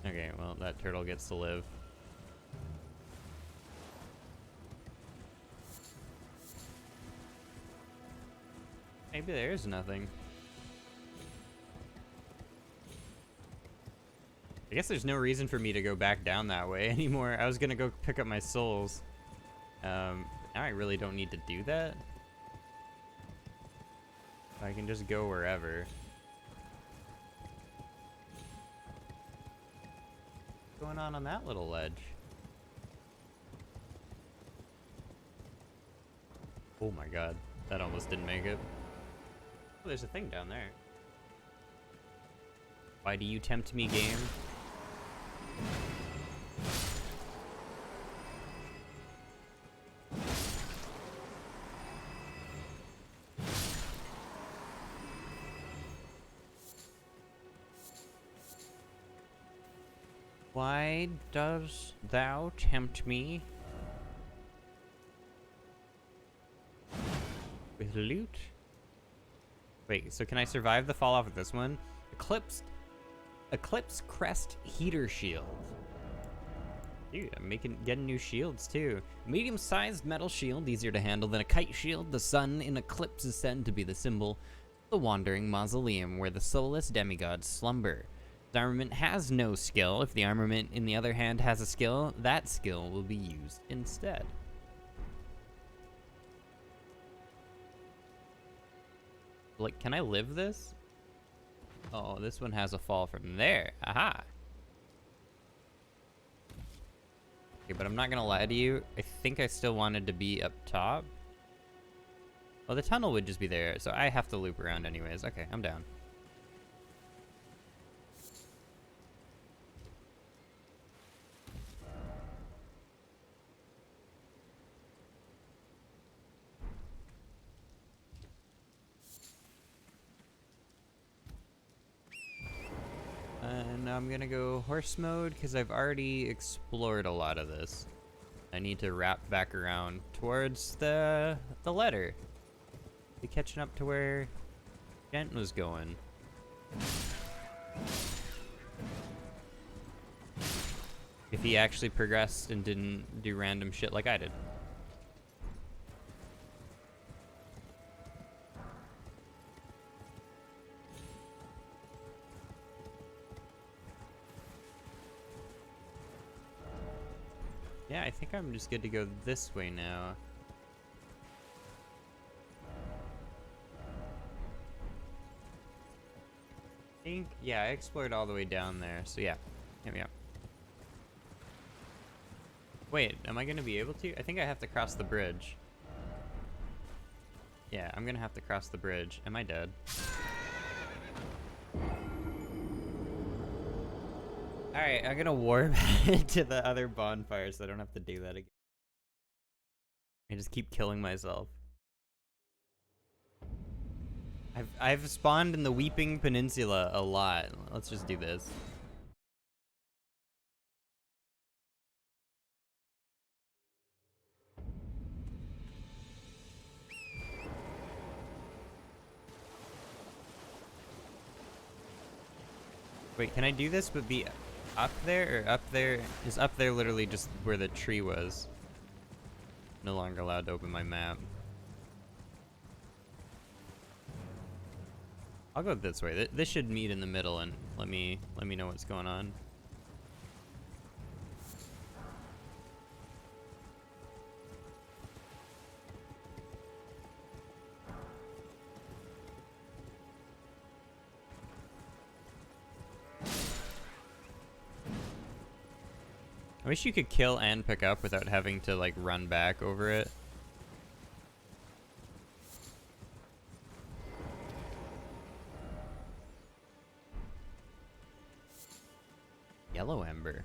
Speaker 1: Okay, well, that turtle gets to live. Maybe there's nothing. I guess there's no reason for me to go back down that way anymore. I was gonna go pick up my souls. Now I really don't need to do that. I can just go wherever. What's going on that little ledge? Oh my god, that almost didn't make it. Oh, there's a thing down there. Why do you tempt me, game? Why does thou tempt me with loot? Wait, so can I survive the fall off of this one? Eclipse Crest Heater Shield. Dude, I'm getting new shields too. Medium-sized metal shield, easier to handle than a kite shield. The sun in Eclipse is said to be the symbol of the wandering Mausoleum, where the soulless demigods slumber. The armament has no skill. If the armament, in the other hand, has a skill, that skill will be used instead. Like, can I live this? Oh, this one has a fall from there. Aha! Okay, but I'm not gonna lie to you. I think I still wanted to be up top. Well, the tunnel would just be there, so I have to loop around anyways. Okay, I'm down. And I'm gonna go horse mode because I've already explored a lot of this. I need to wrap back around towards the letter. Be catching up to where Gent was going. If he actually progressed and didn't do random shit like I did. Yeah, I think I'm just good to go this way now. Yeah, I explored all the way down there, so yeah. Here we go. Wait, am I gonna be able to? I think I have to cross the bridge. Yeah, I'm gonna have to cross the bridge. Am I dead? Alright, I'm gonna warp to the other bonfire so I don't have to do that again. I just keep killing myself. I've spawned in the Weeping Peninsula a lot. Let's just do this. Wait, can I do this but be up there or up there? Is up there literally just where the tree was? No longer allowed to open my map. I'll go this way. This should meet in the middle and let me know what's going on. I wish you could kill and pick up without having to like run back over it. Yellow ember.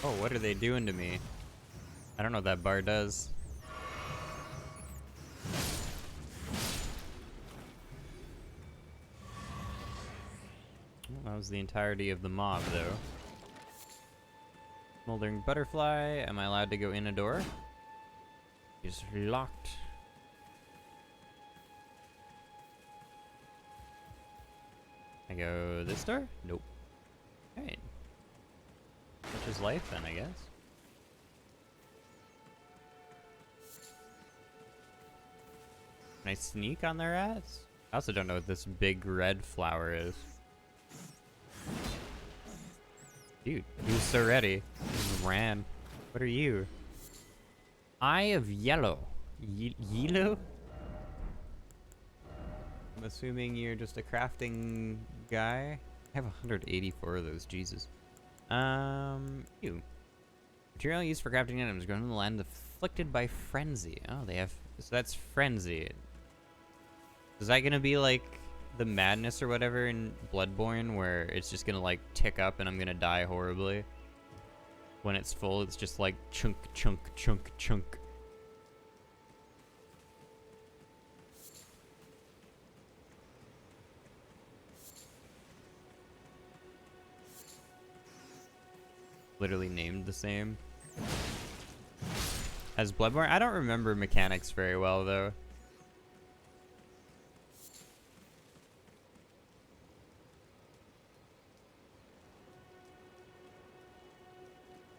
Speaker 1: Oh, what are they doing to me? I don't know what that bar does. Well, that was the entirety of the mob, though. Smoldering butterfly. Am I allowed to go in a door? It's locked. I go this door? Nope. Alright. Such is life then, I guess. Can I sneak on their ass? I also don't know what this big red flower is. Dude, he was so ready. He just ran. What are you? Eye of Yellow. Yellow? I'm assuming you're just a crafting guy. I have 184 of those, Jesus. You. Material used for crafting items grown in the land afflicted by frenzy. Oh, they have, so that's frenzy. Is that gonna be like the madness or whatever in Bloodborne where it's just gonna like tick up and I'm gonna die horribly? When it's full, it's just like chunk, chunk, chunk, chunk. literally named the same as Bloodborne. I don't remember mechanics very well, though.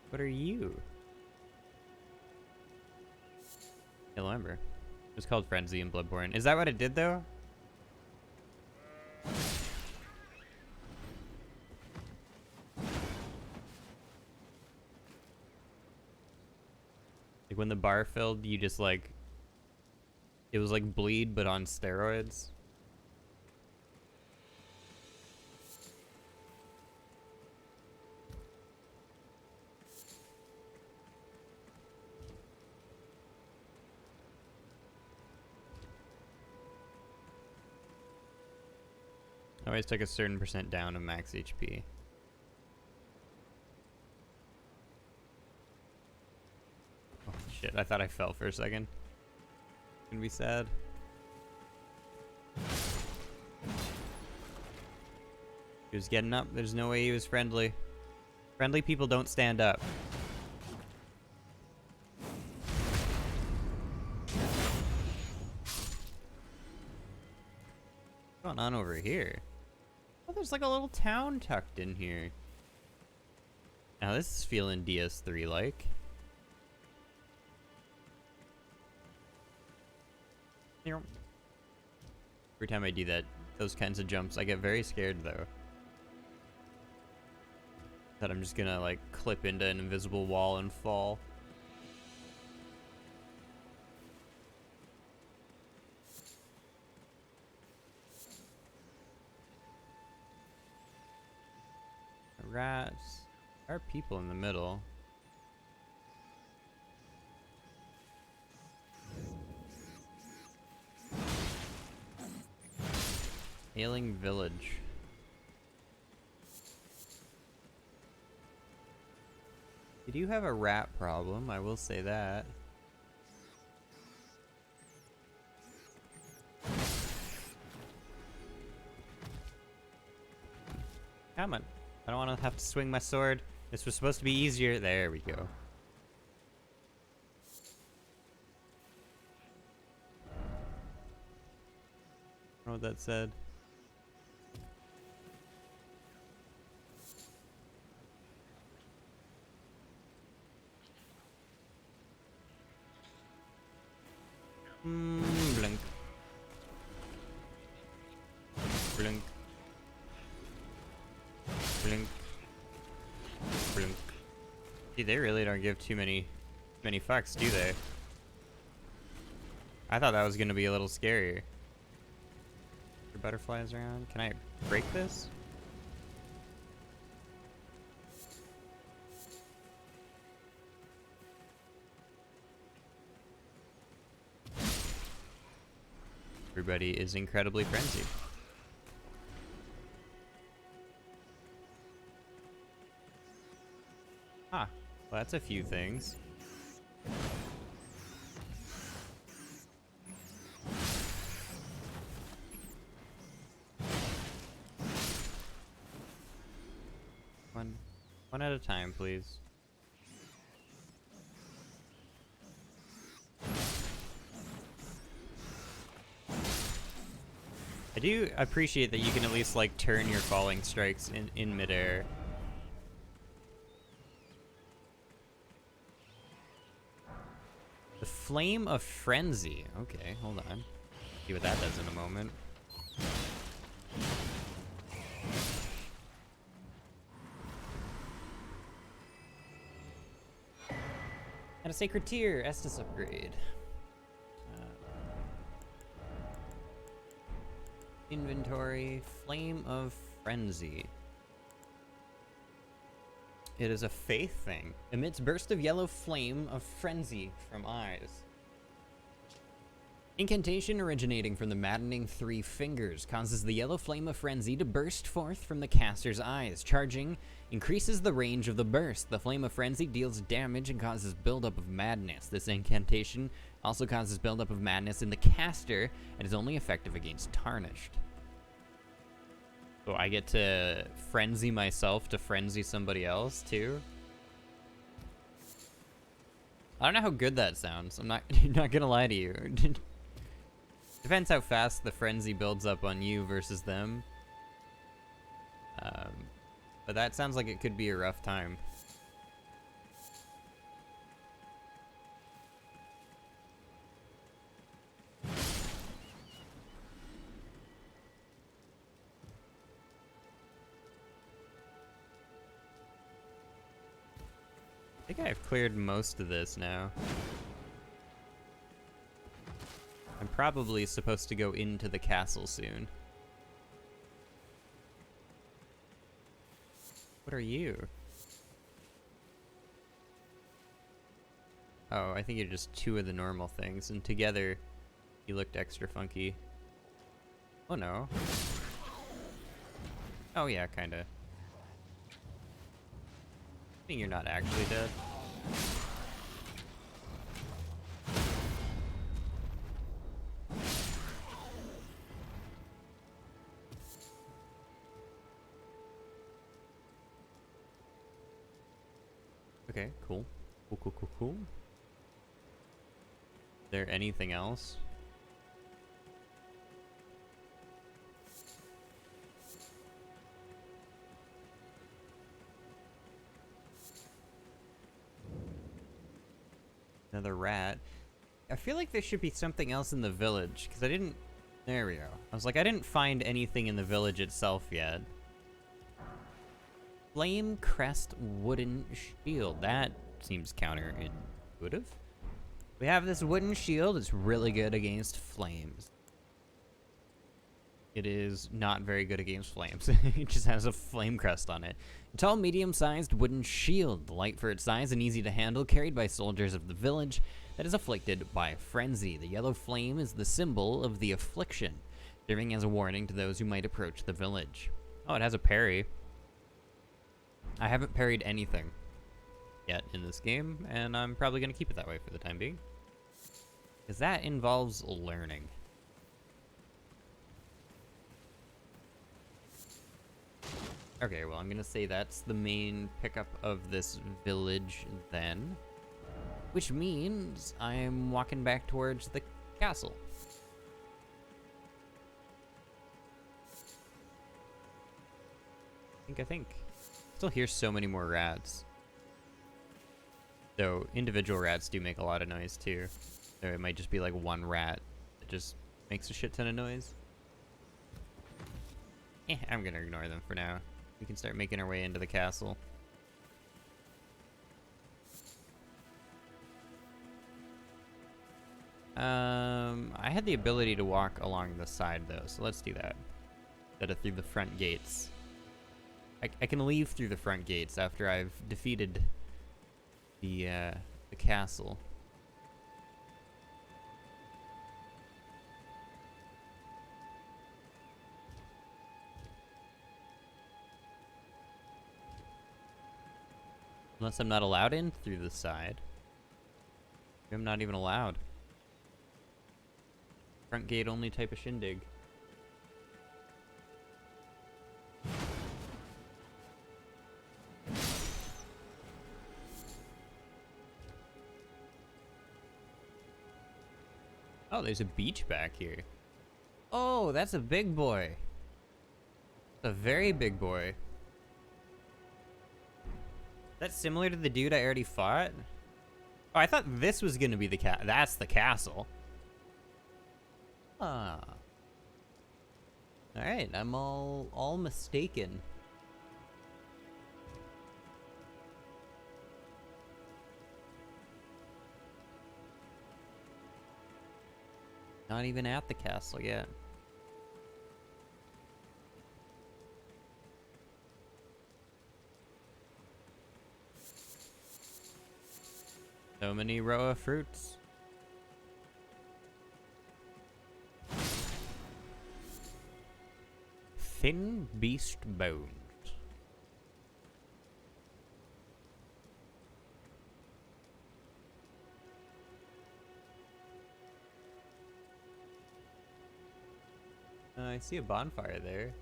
Speaker 1: What are you? Yellow Ember. It was called Frenzy in Bloodborne. Is that what it did, though? Like when the bar filled, you just like... It was like bleed, but on steroids. Always took a certain percent down of max HP. Oh shit, I thought I fell for a second. Gonna be sad. He was getting up. There's no way he was friendly. Friendly people don't stand up. What's going on over here? Oh, there's like a little town tucked in here. Now this is feeling DS3-like. Every time I do that, those kinds of jumps, I get very scared though. That I'm just gonna like clip into an invisible wall and fall. Rats. There are people in the middle. Ailing village. You do have a rat problem, I will say that. Come on. I don't want to have to swing my sword. This was supposed to be easier. There we go. I don't know what that said. Blink. Blink. Blink. Blink. See, they really don't give too many fucks, do they? I thought that was gonna be a little scarier. Are butterflies around? Can I break this? Everybody is incredibly frenzied. Ah, well, that's a few things. One at a time, please. I do appreciate that you can at least like turn your falling strikes in midair. The Flame of Frenzy. Okay, hold on. See what that does in a moment. And a Sacred Tear, Estus upgrade. Inventory, Flame of Frenzy. It is a faith thing. Emits burst of yellow flame of frenzy from eyes. Incantation originating from the maddening 3 fingers causes the yellow flame of frenzy to burst forth from the caster's eyes. Charging increases the range of the burst. The flame of frenzy deals damage and causes buildup of madness. This incantation also causes buildup of madness in the caster and is only effective against tarnished. So I get to frenzy myself to frenzy somebody else too? I don't know how good that sounds. I'm not not gonna lie to you. Depends how fast the frenzy builds up on you versus them. But that sounds like it could be a rough time. I think I've cleared most of this now. I'm probably supposed to go into the castle soon. What are you? Oh, I think you're just two of the normal things, and together you looked extra funky. Oh no. Oh yeah, kinda. I think you're not actually dead. Okay, cool. Cool. Is there anything else? Another rat. I feel like there should be something else in the village, because I didn't... There we go. I was like, I didn't find anything in the village itself yet. Flame Crest wooden shield. That seems counterintuitive. We have this wooden shield. It's really good against flames. It is not very good against flames. It just has a flame crest on it. A tall, medium-sized wooden shield, light for its size and easy to handle, carried by soldiers of the village that is afflicted by frenzy. The yellow flame is the symbol of the affliction, serving as a warning to those who might approach the village. Oh, it has a parry. I haven't parried anything yet in this game, and I'm probably going to keep it that way for the time being. Because that involves learning. Okay, well, I'm going to say that's the main pickup of this village then. Which means I'm walking back towards the castle. I think. Still hear so many more rats. Though individual rats do make a lot of noise too. So it might just be like one rat that just makes a shit ton of noise. I'm gonna ignore them for now. We can start making our way into the castle. I had the ability to walk along the side though, so let's do that. Instead of through the front gates. I can leave through the front gates after I've defeated the castle. Unless I'm not allowed in through the side. I'm not even allowed. Front gate only type of shindig. Oh, there's a beach back here. Oh, that's a big boy. A very big boy. That's similar to the dude I already fought? Oh, I thought this was gonna be the that's the castle. Ah. Alright, I'm all mistaken. Not even at the castle yet. So many row of fruits. Thin beast bones. I see a bonfire there.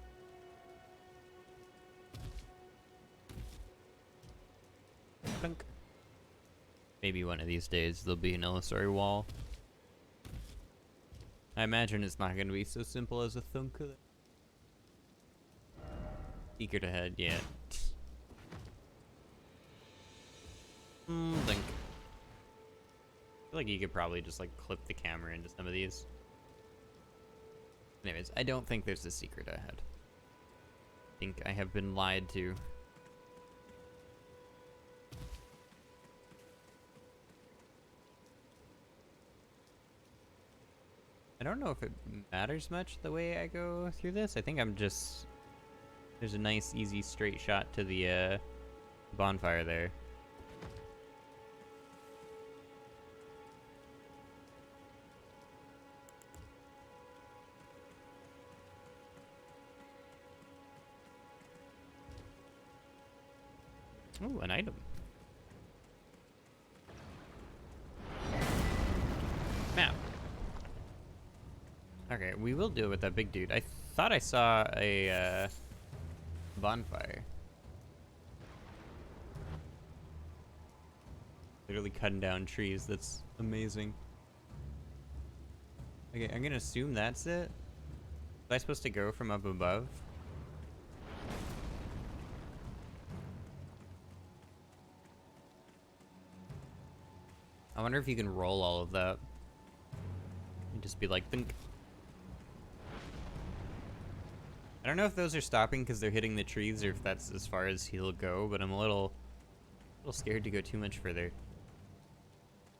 Speaker 1: Plunk. Maybe one of these days there'll be an illusory wall. I imagine it's not going to be so simple as a thunk. Secret ahead, yeah. Think. I feel like you could probably just like clip the camera into some of these. Anyways, I don't think there's a secret ahead. I think I have been lied to. I don't know if it matters much the way I go through this. I think I'm just... There's a nice, easy, straight shot to the bonfire there. Ooh, an item. Map. Okay, we will do it with that big dude. I thought I saw a bonfire. Literally cutting down trees. That's amazing. Okay, I'm gonna assume that's it. Was I supposed to go from up above? I wonder if you can roll all of that. And just be like, think. I don't know if those are stopping because they're hitting the trees or if that's as far as he'll go, but I'm a little scared to go too much further. It's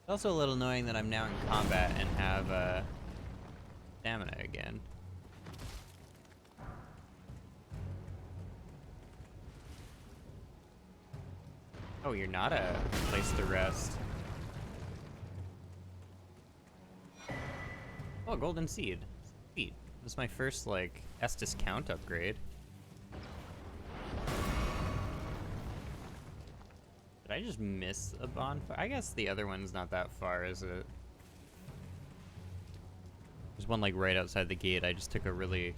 Speaker 1: also a little annoying that I'm now in combat and have stamina again. Oh, you're not a place to rest. Oh, golden seed. Sweet. This is my first, like, Estus count upgrade. Did I just miss a bonfire? I guess the other one's not that far, is it? There's one, like, right outside the gate. I just took a really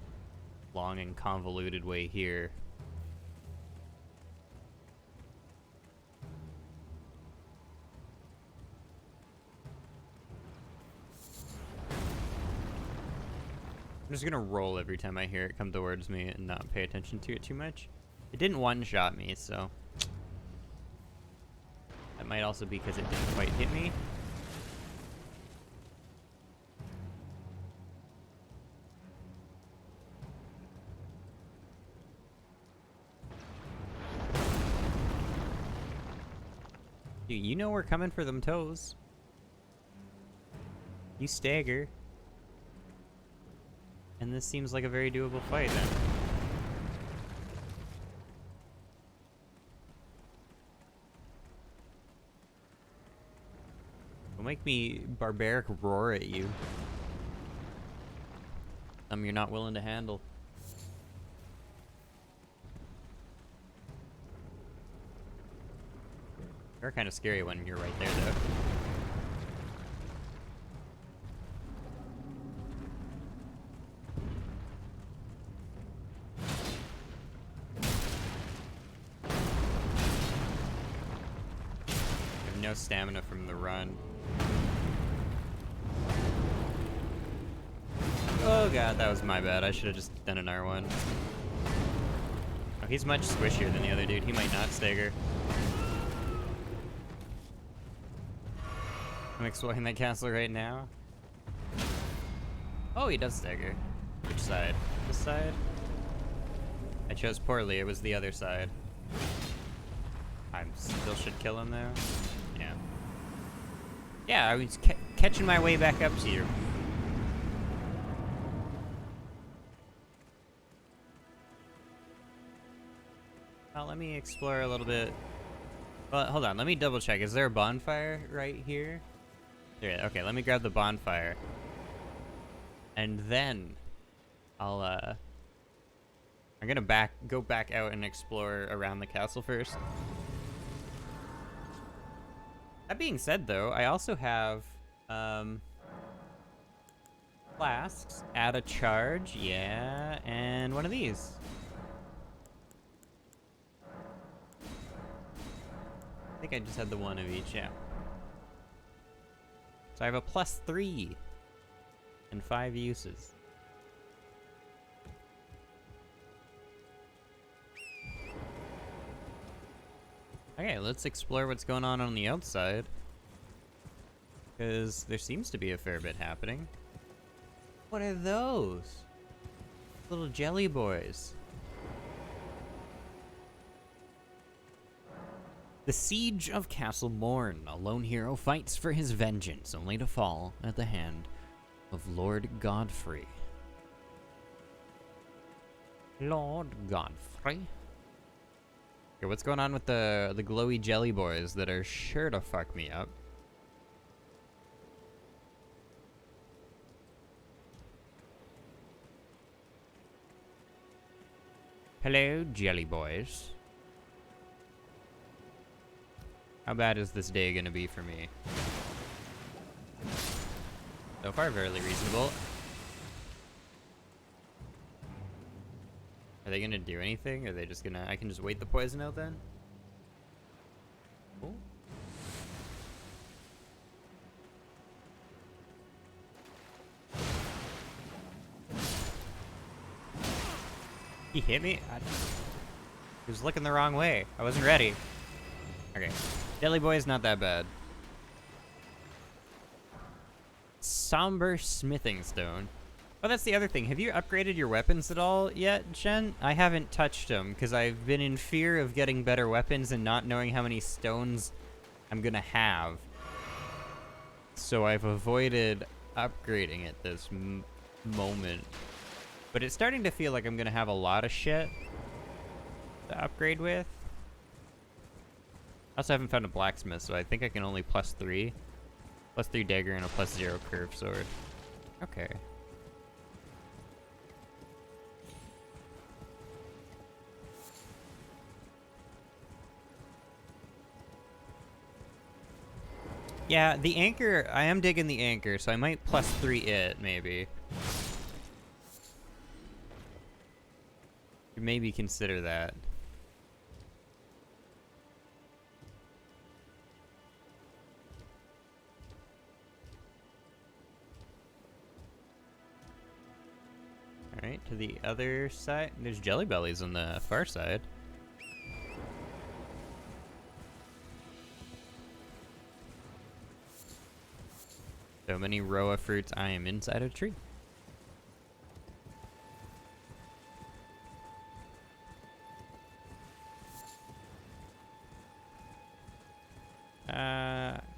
Speaker 1: long and convoluted way here. I'm just gonna roll every time I hear it come towards me and not pay attention to it too much. It didn't one-shot me, so... That might also be because it didn't quite hit me. Dude, you know we're coming for them toes. You stagger. And this seems like a very doable fight then. Don't make me barbaric roar at you. You're not willing to handle. You're kind of scary when you're right there though. No stamina from the run. Oh god, that was my bad. I should have just done an R1. Oh, he's much squishier than the other dude. He might not stagger. I'm exploring that castle right now. Oh, he does stagger. Which side? This side? I chose poorly. It was the other side. I still should kill him though. Yeah. Yeah, I was catching my way back up to you. Well, let me explore a little bit. Well, hold on. Let me double check. Is there a bonfire right here? There. Okay, let me grab the bonfire. And then I'll I'm gonna go back out and explore around the castle first. That being said, though, I also have flasks, add a charge, yeah, and one of these. I think I just had the one of each, yeah. So I have a +3 and 5 uses. Okay, let's explore what's going on the outside. Because there seems to be a fair bit happening. What are those? Little jelly boys. The Siege of Castle Morn. A lone hero fights for his vengeance, only to fall at the hand of Lord Godfrey. Lord Godfrey? Okay, what's going on with the glowy jelly boys that are sure to fuck me up? Hello, jelly boys. How bad is this day gonna be for me? So far, fairly reasonable. Are they gonna do anything? Are they just gonna... I can just wait the poison out then? Cool. He hit me? He was looking the wrong way. I wasn't ready. Okay. Jelly Boy's not that bad. Somber Smithing Stone. Oh, that's the other thing. Have you upgraded your weapons at all yet, Jen? I haven't touched them because I've been in fear of getting better weapons and not knowing how many stones I'm gonna have. So I've avoided upgrading at this moment. But it's starting to feel like I'm gonna have a lot of shit to upgrade with. I also haven't found a blacksmith, so I think I can only +3. +3 dagger and a +0 curved sword. Okay. Yeah, the anchor, I am digging the anchor, so I might +3 it, maybe. Maybe consider that. Alright, to the other side. There's jelly bellies on the far side. So many Roa fruits, I am inside a tree.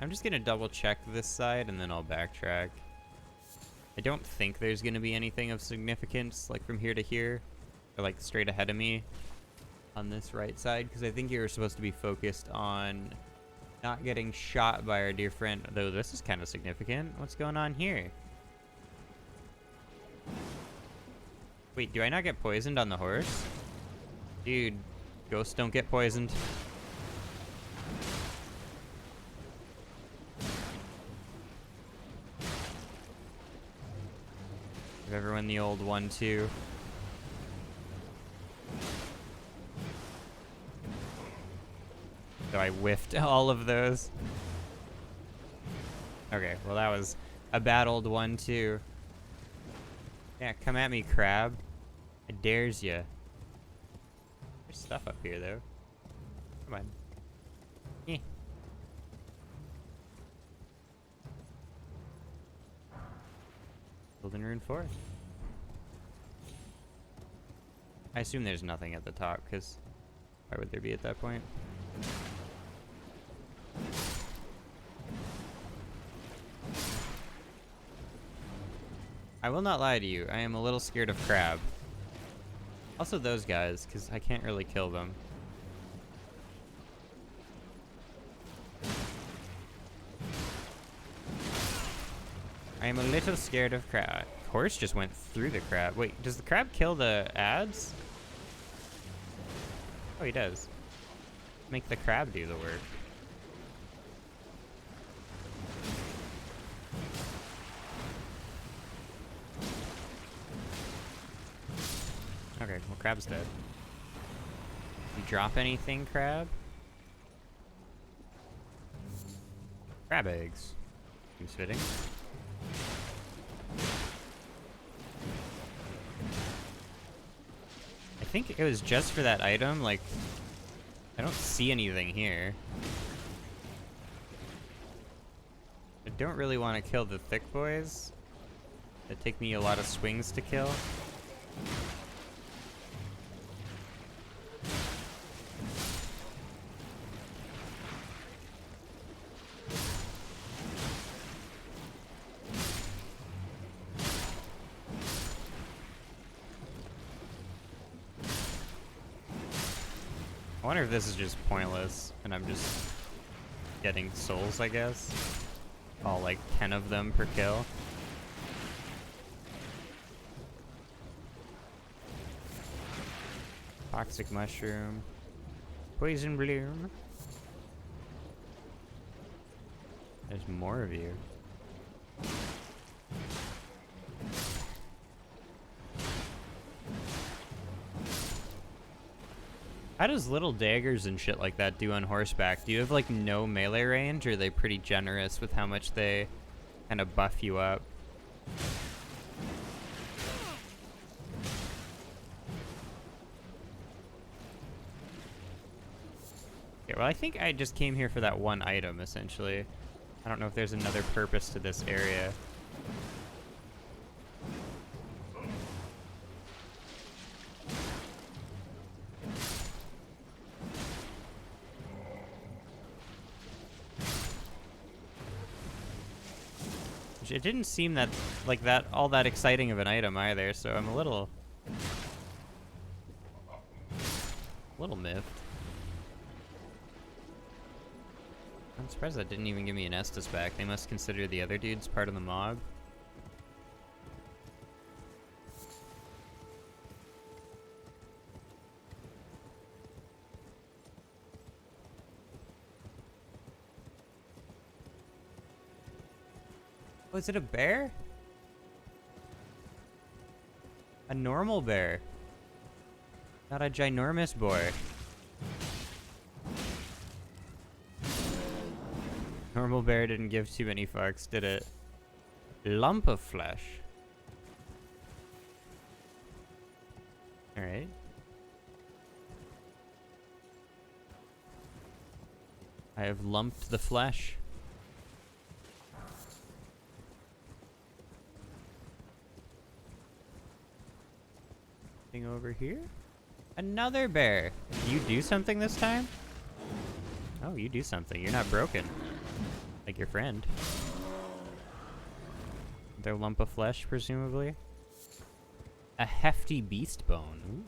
Speaker 1: I'm just gonna double check this side and then I'll backtrack. I don't think there's gonna be anything of significance, like from here to here, or like straight ahead of me on this right side, because I think you're supposed to be focused on not getting shot by our dear friend, though this is kind of significant. What's going on here? Wait, do I not get poisoned on the horse? Dude, ghosts don't get poisoned. Give everyone the old 1-2. So I whiffed all of those. Okay, well that was a bad old 1-2. Yeah, come at me, crab. I dares ya. There's stuff up here, though. Come on. Yeah. Golden Rune 4. I assume there's nothing at the top, because why would there be at that point? I will not lie to you, I am a little scared of crab. Also those guys, because I can't really kill them. I am a little scared of crab. Horse just went through the crab. Wait, does the crab kill the ads? Oh, he does. Make the crab do the work. Okay, well, crab's dead. You drop anything, crab? Crab eggs. Seems fitting. I think it was just for that item, like, I don't see anything here. I don't really want to kill the thick boys. That take me a lot of swings to kill. I wonder if this is just pointless and I'm just getting souls, I guess. All like 10 of them per kill. Toxic mushroom. Poison bloom. There's more of you. How does little daggers and shit like that do on horseback? Do you have like no melee range, or are they pretty generous with how much they kind of buff you up? Okay, well I think I just came here for that one item, essentially. I don't know if there's another purpose to this area. It didn't seem that all that exciting of an item either, so I'm a little miffed. I'm surprised that didn't even give me an Estus back. They must consider the other dudes part of the mob. Oh, is it a bear? A normal bear. Not a ginormous boy. Normal bear didn't give too many fucks, did it? Lump of flesh. Alright. I have lumped the flesh. Over here? Another bear. You do something this time? Oh, you do something. You're not broken. Like your friend. Their lump of flesh, presumably. A hefty beast bone. Ooh.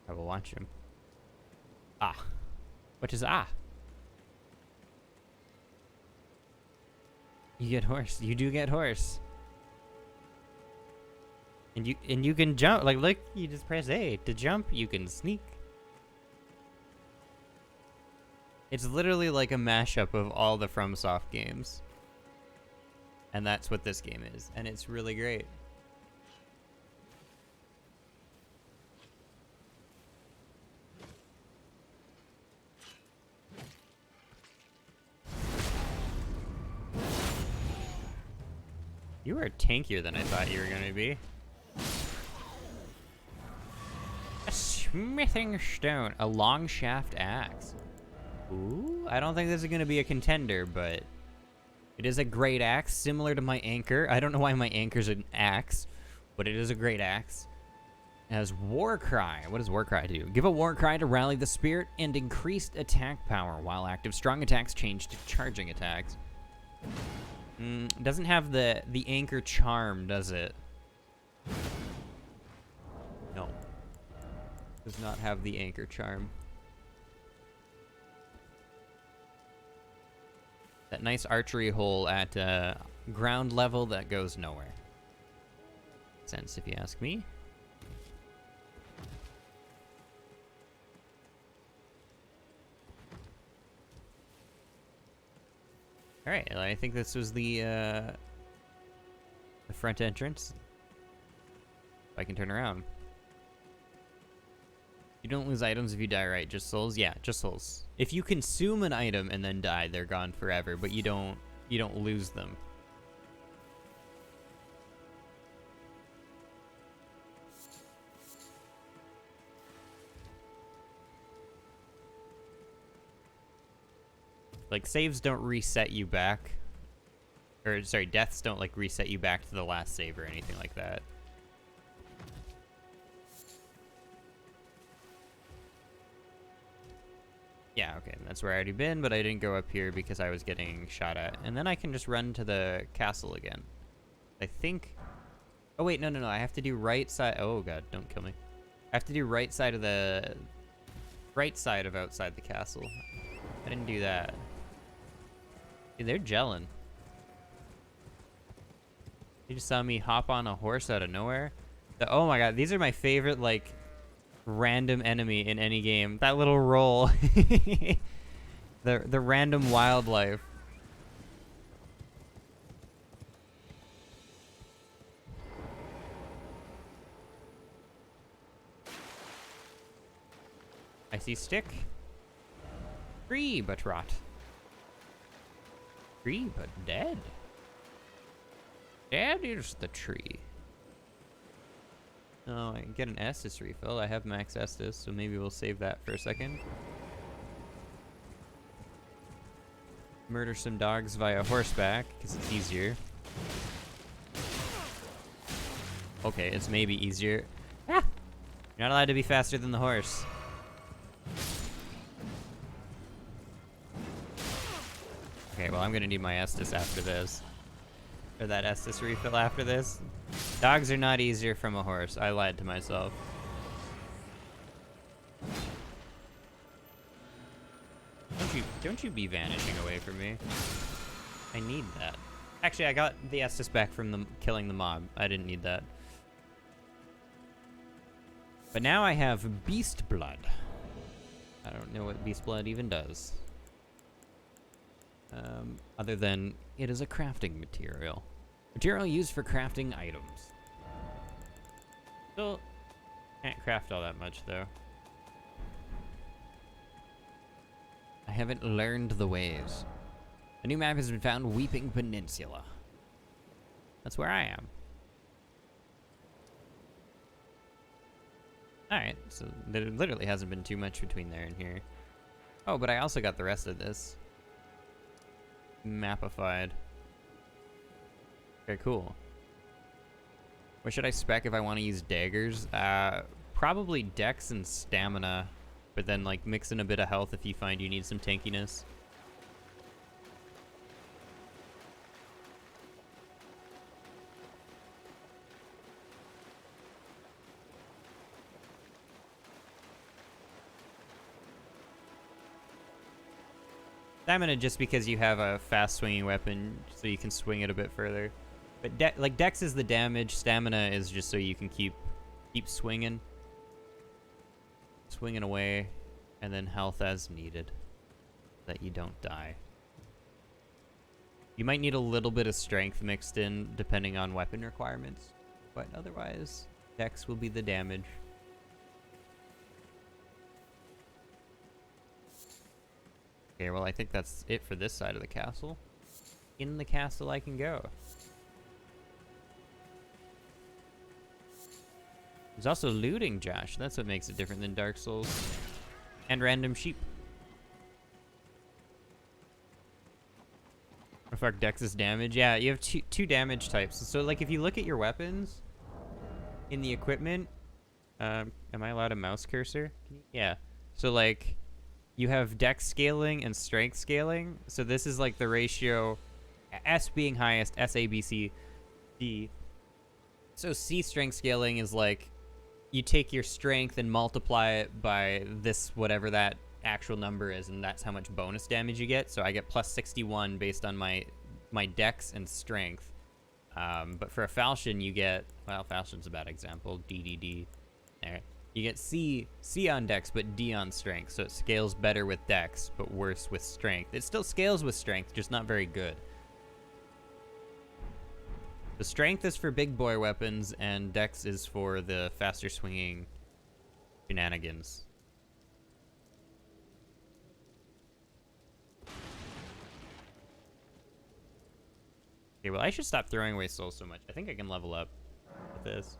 Speaker 1: I will watch him. Ah. What is ah? You get horse. You do get horse. And you can jump. Like, look, you just press A to jump. You can sneak. It's literally like a mashup of all the FromSoft games. And that's what this game is. And it's really great. You are tankier than I thought you were going to be. A smithing stone. A long shaft axe. Ooh, I don't think this is going to be a contender, but it is a great axe, similar to my anchor. I don't know why my anchor's an axe, but it is a great axe. It has war cry. What does war cry do? Give a war cry to rally the spirit and increased attack power. While active, strong attacks change to charging attacks. Doesn't have the anchor charm, does it? No. Does not have the anchor charm. That nice archery hole at ground level that goes nowhere. Sense, if you ask me. All right, I think this was the front entrance. If I can turn around. You don't lose items if you die, right? Just souls? Yeah, just souls. If you consume an item and then die, they're gone forever, but you don't lose them. Like, saves don't reset you back. Or, sorry, deaths don't, like, reset you back to the last save or anything like that. Yeah, okay, that's where I already been, but I didn't go up here because I was getting shot at. And then I can just run to the castle again. I think... Oh, wait, no, I have to do right side... Oh, God, don't kill me. I have to do right side of the... Right side of outside the castle. I didn't do that. Dude, they're gelling. You just saw me hop on a horse out of nowhere. Oh my god, these are my favorite, like, random enemy in any game. That little roll. The random wildlife. I see stick. Free but rot. Free but dead. Dead is the tree. Oh, I can get an Estus refill. I have max Estus, so maybe we'll save that for a second. Murder some dogs via horseback, because it's easier. Okay, it's maybe easier. Ah! You're not allowed to be faster than the horse. Okay, well, I'm gonna need my Estus after this. Or that Estus refill after this. Dogs are not easier from a horse. I lied to myself. Don't you be vanishing away from me. I need that. Actually, I got the Estus back from killing the mob. I didn't need that. But now I have beast blood. I don't know what beast blood even does. Other than it is a crafting material. Material used for crafting items. Still can't craft all that much though. I haven't learned the ways. A new map has been found, Weeping Peninsula. That's where I am. Alright, so there literally hasn't been too much between there and here. Oh, but I also got the rest of this. Mapified. Okay, cool. What should I spec if I want to use daggers? Probably dex and stamina, but then like mix in a bit of health if you find you need some tankiness. Stamina just because you have a fast swinging weapon, so you can swing it a bit further. But like dex is the damage, stamina is just so you can keep swinging. Swinging away, and then health as needed, that you don't die. You might need a little bit of strength mixed in, depending on weapon requirements, but otherwise, dex will be the damage. Okay, well, I think that's it for this side of the castle. In the castle I can go. There's also looting, Josh. That's what makes it different than Dark Souls. And random sheep. Fuck, Dex's damage. Yeah, you have two damage types. So, like, if you look at your weapons in the equipment, am I allowed a mouse cursor? Yeah. So, like, you have dex scaling and strength scaling. So this is like the ratio, S being highest, S, A, B, C, D. So C strength scaling is like, you take your strength and multiply it by this, whatever that actual number is, and that's how much bonus damage you get. So I get plus 61 based on my dex and strength. But for a falchion, you get, well, falchion's a bad example, DDD. There. You get C on dex, but D on strength, so it scales better with dex, but worse with strength. It still scales with strength, just not very good. The strength is for big boy weapons, and dex is for the faster swinging shenanigans. Okay, well, I should stop throwing away souls so much. I think I can level up with this.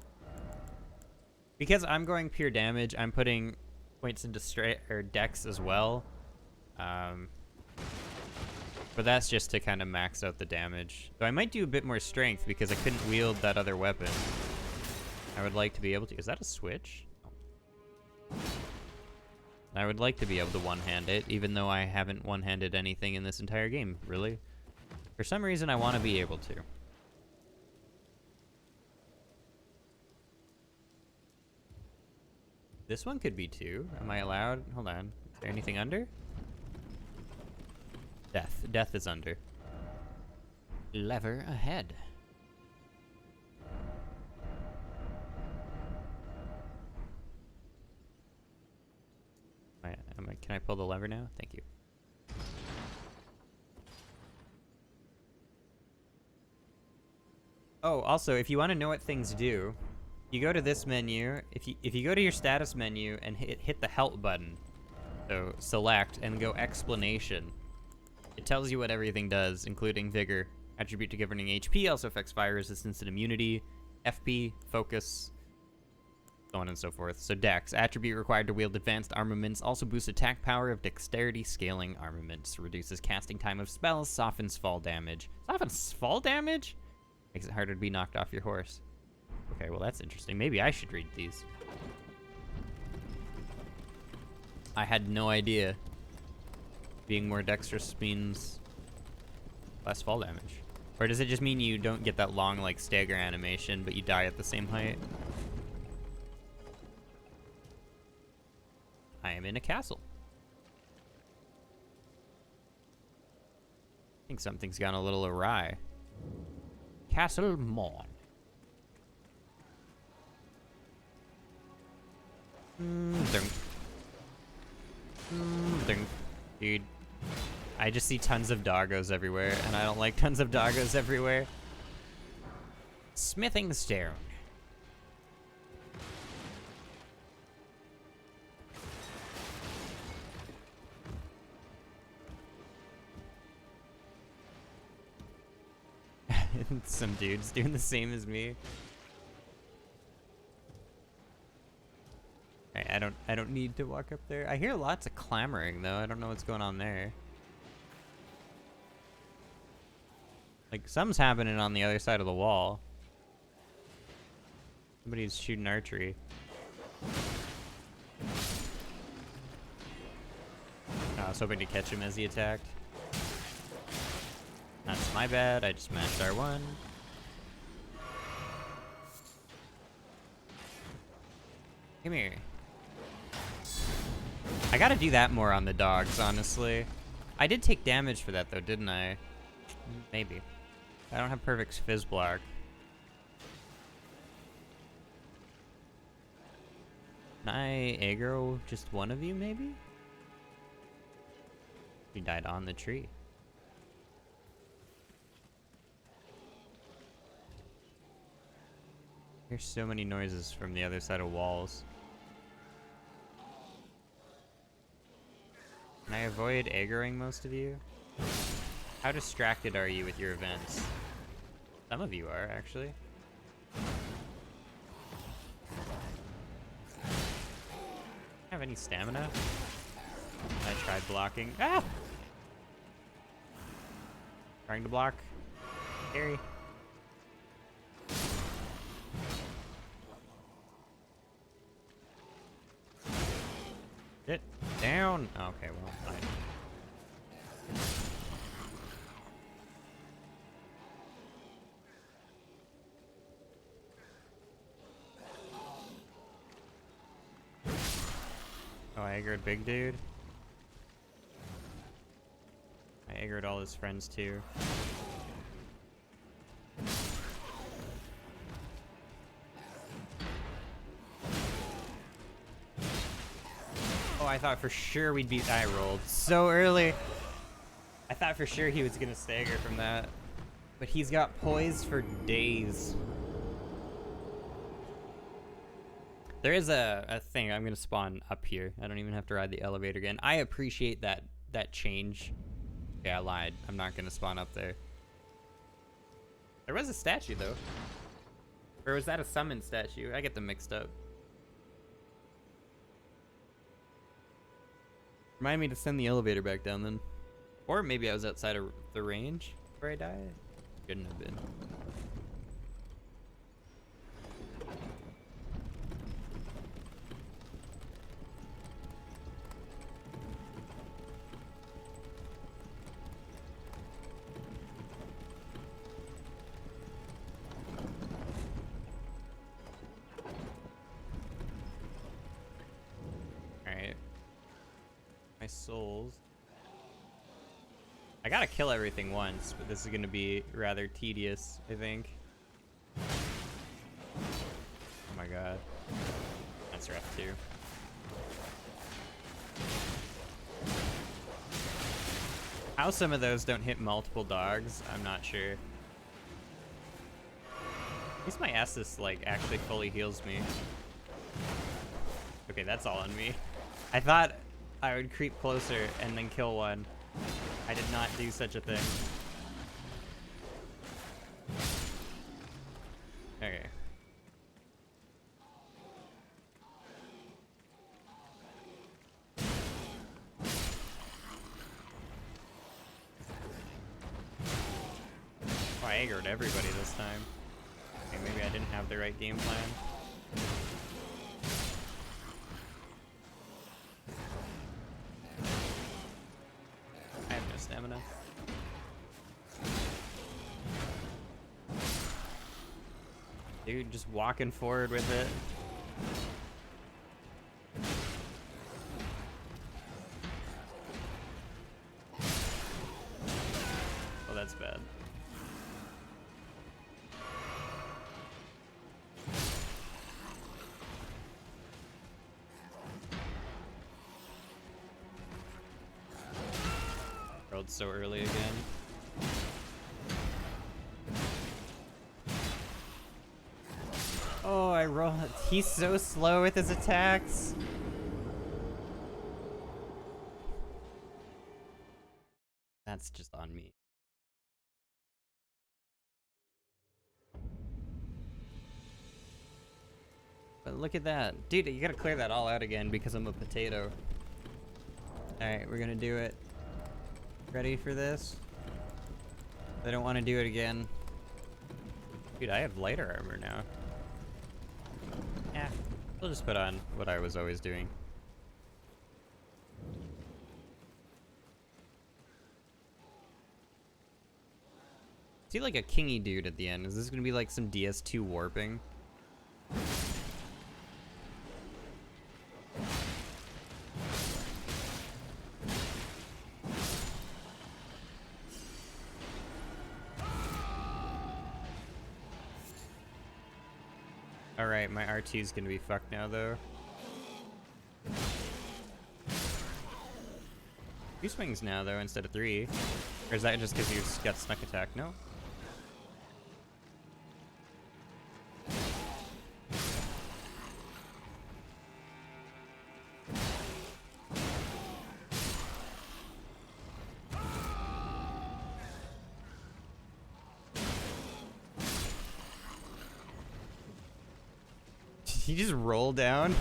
Speaker 1: Because I'm going pure damage, I'm putting points into dex as well. But that's just to kind of max out the damage. So I might do a bit more strength because I couldn't wield that other weapon. I would like to be able to. Is that a switch? I would like to be able to one-hand it, even though I haven't one-handed anything in this entire game, really. For some reason, I want to be able to. This one could be 2. Am I allowed? Hold on. Is there anything under? Death. Death is under. Lever ahead. Can I pull the lever now? Thank you. Oh, also, if you want to know what things do, you go to this menu. If you go to your status menu and hit the help button, so select and go explanation, it tells you what everything does, including vigor, attribute to governing HP, also affects fire resistance and immunity, FP, focus, so on and so forth. So dex, attribute required to wield advanced armaments, also boosts attack power of dexterity scaling armaments, reduces casting time of spells, softens fall damage. Softens fall damage? Makes it harder to be knocked off your horse. Okay, well that's interesting. Maybe I should read these. I had no idea being more dexterous means less fall damage. Or does it just mean you don't get that long, like, stagger animation, but you die at the same height? I am in a castle. I think something's gone a little awry. Castle Morn. Dunk. Dunk. Dude, I just see tons of doggos everywhere, and I don't like tons of doggos everywhere. Smithing Stone. Some dude's doing the same as me. Right, I don't need to walk up there. I hear lots of clamoring though. I don't know what's going on there. Like something's happening on the other side of the wall. Somebody's shooting archery. I was hoping to catch him as he attacked. That's my bad, I just mashed R1. Come here. I gotta do that more on the dogs, honestly. I did take damage for that though, didn't I? Maybe. I don't have perfect fizz block. Can I aggro just one of you, maybe? He died on the tree. Here's so many noises from the other side of walls. Can I avoid aggroing most of you? How distracted are you with your events? Some of you are, actually. Have any stamina? I tried blocking. Ah! Trying to block. Scary. Get down. Oh, okay, well, fine. Oh, I aggroed big dude. I aggroed all his friends too. Oh, I thought for sure we'd beat. I rolled so early. I thought for sure he was gonna stagger from that. But he's got poise for days. There is a thing. I'm gonna spawn up here. I don't even have to ride the elevator again. I appreciate that change. Yeah, I lied. I'm not gonna spawn up there. There was a statue, though. Or was that a summon statue? I get them mixed up. Remind me to send the elevator back down, then. Or maybe I was outside of the range where I died. Shouldn't have been. Alright. My souls. I gotta kill everything once, but this is gonna be rather tedious, I think. Oh my god. That's rough too. How some of those don't hit multiple dogs, I'm not sure. At least my Estus, like, actually fully heals me. Okay, that's all on me. I thought I would creep closer and then kill one. I did not do such a thing. Okay. Oh, I aggroed everybody this time. Okay, maybe I didn't have the right game plan. I have no stamina. Dude, just walking forward with it. Oh, that's bad. Rolled so early again. Oh, I roll. He's so slow with his attacks. That's just on me. But look at that. Dude, you gotta clear that all out again because I'm a potato. Alright, we're gonna do it. Ready for this? I don't want to do it again. Dude, I have lighter armor now. Yeah, I'll just put on what I was always doing. See, like a kingy dude at the end. Is this gonna be like some DS2 warping? Alright, my R2 is gonna be fucked now, though. 2 swings now, though, instead of 3. Or is that just because you got snuck attack? No? Did he just roll down?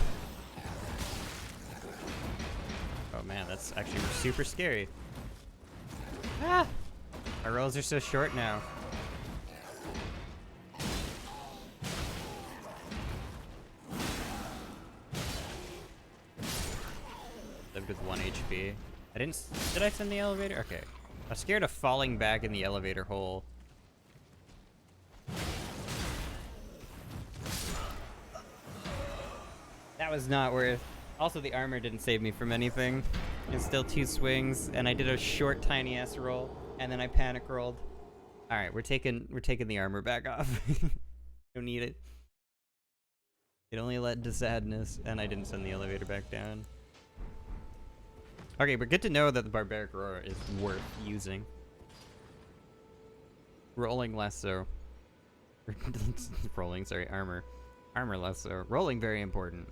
Speaker 1: Oh man, that's actually super scary. Ah! Our rolls are so short now. Lived with 1 HP. I didn't. Did I send the elevator? Okay. I was scared of falling back in the elevator hole. That was not worth. Also, the armor didn't save me from anything. It's still 2 swings, and I did a short, tiny ass roll, and then I panic rolled. All right, we're taking the armor back off. Don't need it. It only led to sadness, and I didn't send the elevator back down. Okay, but good to know that the barbaric roar is worth using. Rolling less so. Rolling, sorry, armor. Armor less so. Rolling very important.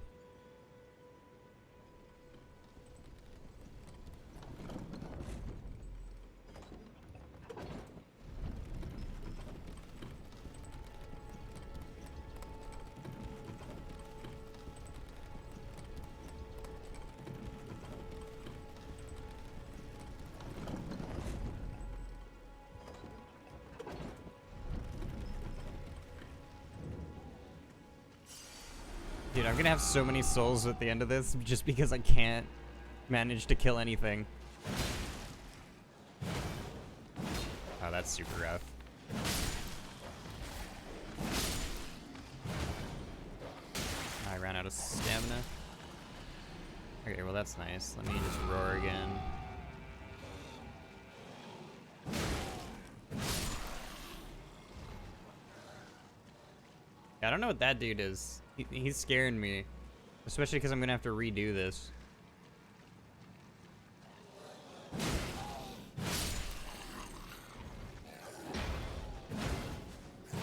Speaker 1: Dude, I'm gonna have so many souls at the end of this just because I can't manage to kill anything. Oh, that's super rough. I ran out of stamina. Okay, well that's nice. Let me just roar again. I don't know what that dude is. He's scaring me. Especially because I'm gonna have to redo this.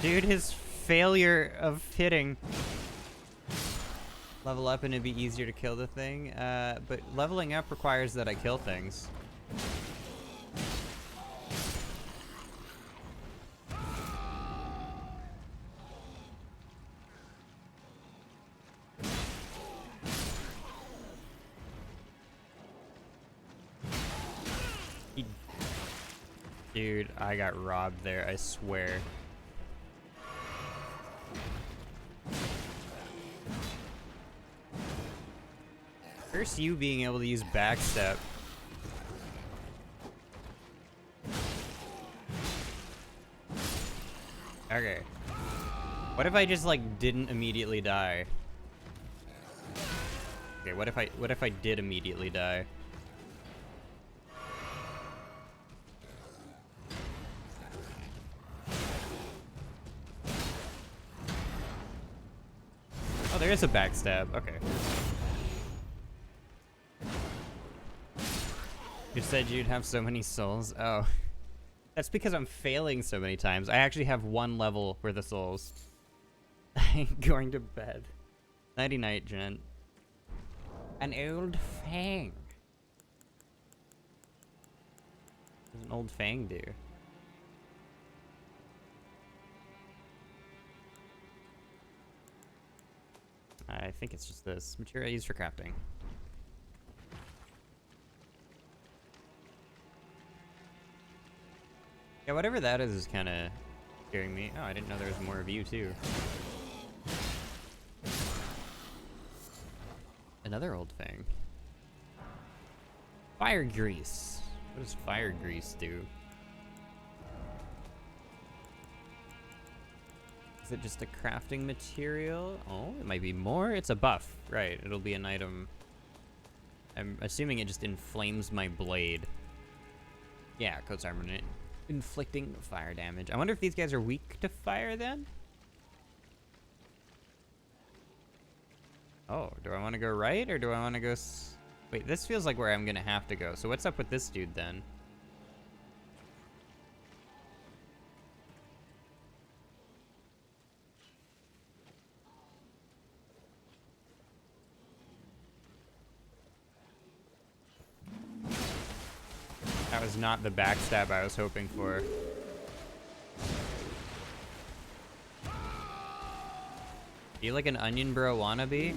Speaker 1: Dude, his failure of hitting. Level up and it'd be easier to kill the thing. But leveling up requires that I kill things. Dude, I got robbed there, I swear. First, you being able to use backstep. Okay. What if I just like didn't immediately die? Okay, what if I did immediately die? Oh, there is a backstab. Okay. You said you'd have so many souls. Oh. That's because I'm failing so many times. I actually have one level for the souls. I'm going to bed. Nighty night, gent. An old fang. What does an old fang do? I think it's just this. Material used for crafting. Yeah, whatever that is kind of scaring me. Oh, I didn't know there was more of you, too. Another old thing. Fire grease. What does fire grease do? Is it just a crafting material? Oh, it might be more. It's a buff. Right, it'll be an item. I'm assuming it just inflames my blade. Yeah, coats armament. Inflicting fire damage. I wonder if these guys are weak to fire then? Oh, do I want to go right or do I want to go wait, this feels like where I'm gonna have to go. So what's up with this dude then? That was not the backstab I was hoping for. You like an onion bro wannabe?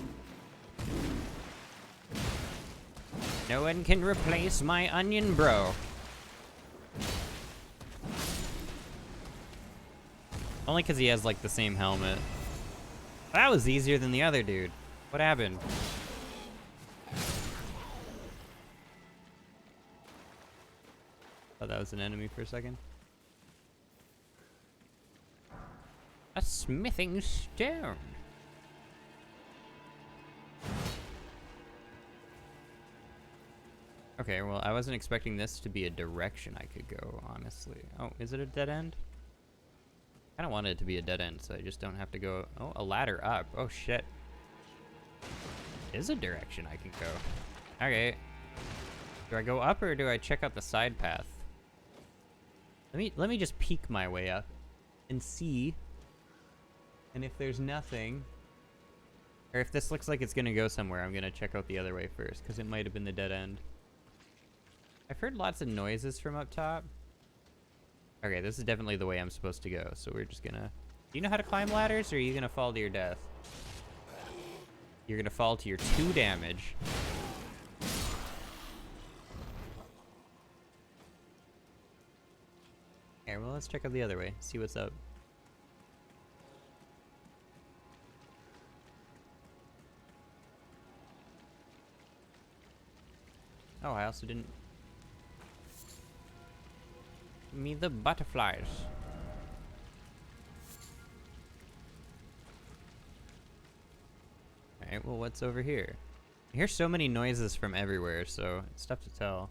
Speaker 1: No one can replace my onion bro. Only because he has like the same helmet. That was easier than the other dude. What happened? Thought that was an enemy for a second. A smithing stone. Okay, well, I wasn't expecting this to be a direction I could go, honestly. Oh, is it a dead end? I don't want it to be a dead end, so I just don't have to go... Oh, a ladder up. Oh, shit. Is a direction I can go. Okay. Do I go up or do I check out the side path? Let me just peek my way up and see. And if there's nothing, or if this looks like it's gonna go somewhere, I'm gonna check out the other way first, because it might have been the dead end. I've heard lots of noises from up top. Okay, this is definitely the way I'm supposed to go, so we're just gonna... Do you know how to climb ladders, or are you gonna fall to your death? You're gonna fall to your 2 damage. Okay, well, let's check out the other way, see what's up. Oh, I also didn't... Me the butterflies. Alright, well, what's over here? I hear so many noises from everywhere, so it's tough to tell.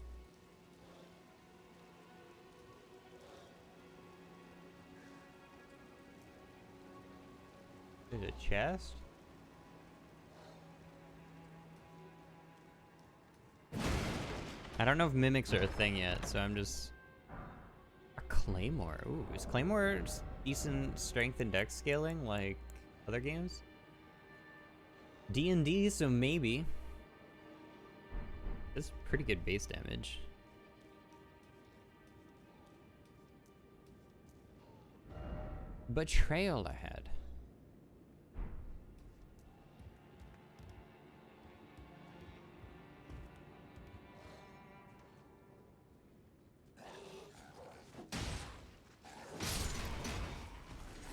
Speaker 1: There's a chest? I don't know if mimics are a thing yet, so I'm just... A claymore. Ooh, is claymore decent strength and dex scaling like other games? D&D, so maybe. This is pretty good base damage. Betrayal ahead.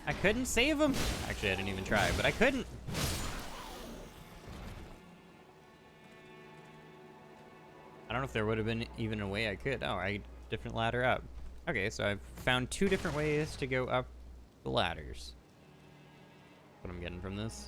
Speaker 1: I couldn't save him. Actually, I didn't even try, but I couldn't. I don't know if there would have been even a way I could. Oh, different ladder up. Okay, so I've found 2 different ways to go up the ladders. That's what I'm getting from this.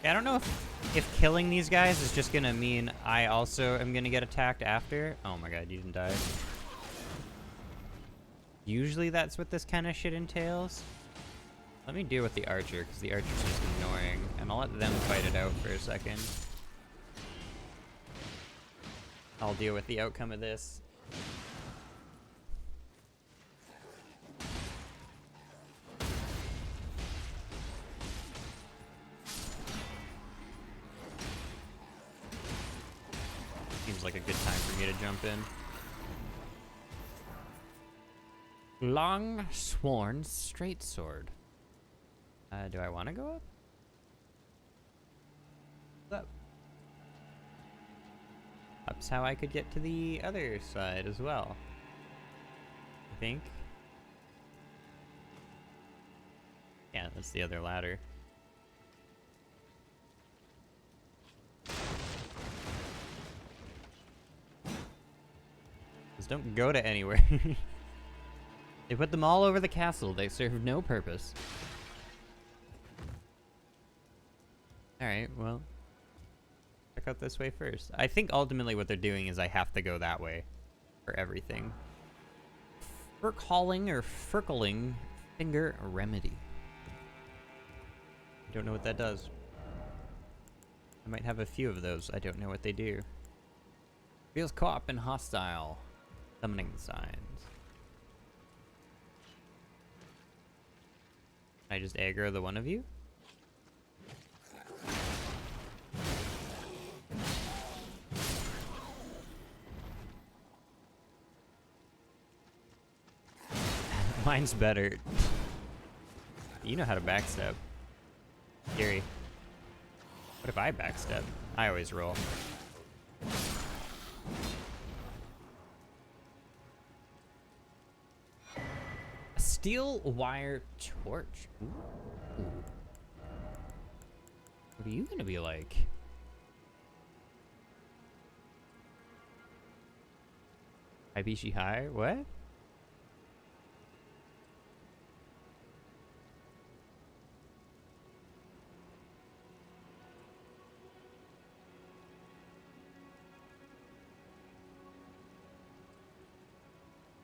Speaker 1: I don't know if killing these guys is just gonna mean I also am gonna get attacked after. Oh my god, you didn't die. Usually that's what this kind of shit entails. Let me deal with the archer, because the archer's just annoying. And I'll let them fight it out for a second. I'll deal with the outcome of this. Seems like a good time for me to jump in. Long Sworn Straight Sword. Do I want to go up? Up. Up's how I could get to the other side as well. I think. Yeah, that's the other ladder. Just don't go to anywhere. They put them all over the castle. They serve no purpose. Alright, well. Check out this way first. I think ultimately what they're doing is I have to go that way for everything. Furcalling or Furkling Finger Remedy. I don't know what that does. I might have a few of those. I don't know what they do. Feels co-op and hostile. Summoning signs. Can I just aggro the one of you? Mine's better. You know how to backstep. Scary. What if I backstep? I always roll. A steel wire torch. Ooh. What are you gonna be like? Ibishi High? What?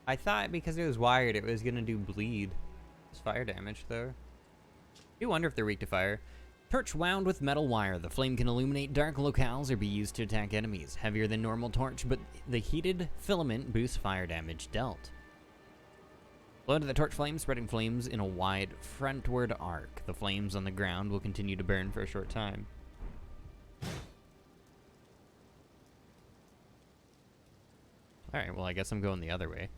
Speaker 1: I thought because it was wired, it was gonna do bleed. It's fire damage, though. You wonder if they're weak to fire. Torch wound with metal wire. The flame can illuminate dark locales or be used to attack enemies. Heavier than normal torch, but the heated filament boosts fire damage dealt. Blow to the torch flame, spreading flames in a wide frontward arc. The flames on the ground will continue to burn for a short time. Alright, well I guess I'm going the other way.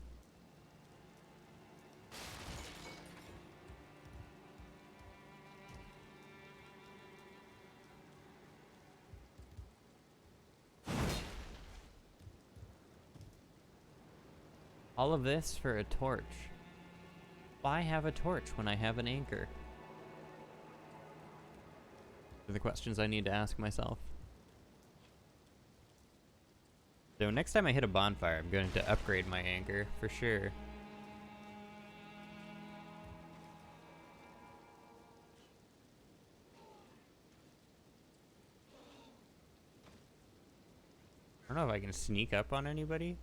Speaker 1: All of this for a torch. Why have a torch when I have an anchor? These are the questions I need to ask myself. So next time I hit a bonfire, I'm going to upgrade my anchor for sure. I don't know if I can sneak up on anybody.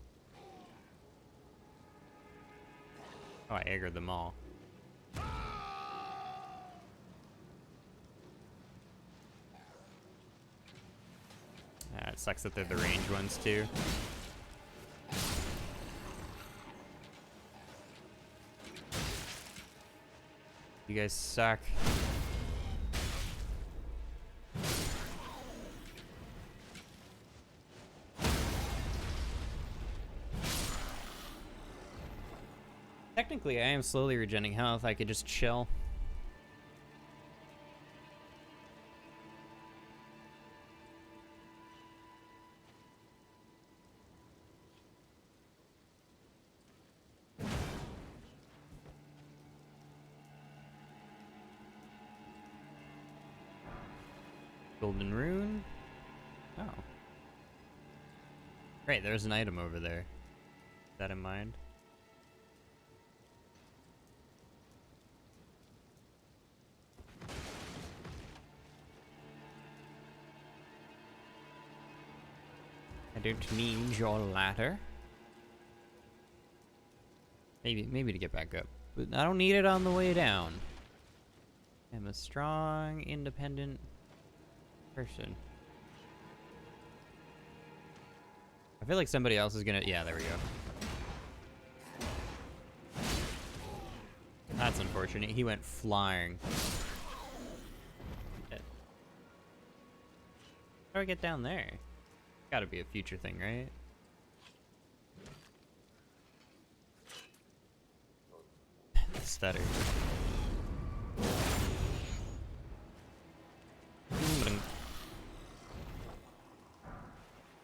Speaker 1: Oh, I aggroed them all. It sucks that they're the range ones too. You guys suck. Technically, I am slowly regenerating health. I could just chill. Golden Rune. Oh. Right, there's an item over there. Keep that in mind. I don't need your ladder. Maybe to get back up. But I don't need it on the way down. I'm a strong, independent person. I feel like somebody else is gonna... Yeah, there we go. That's unfortunate. He went flying. How do I get down there? Gotta be a future thing, right? Stutter.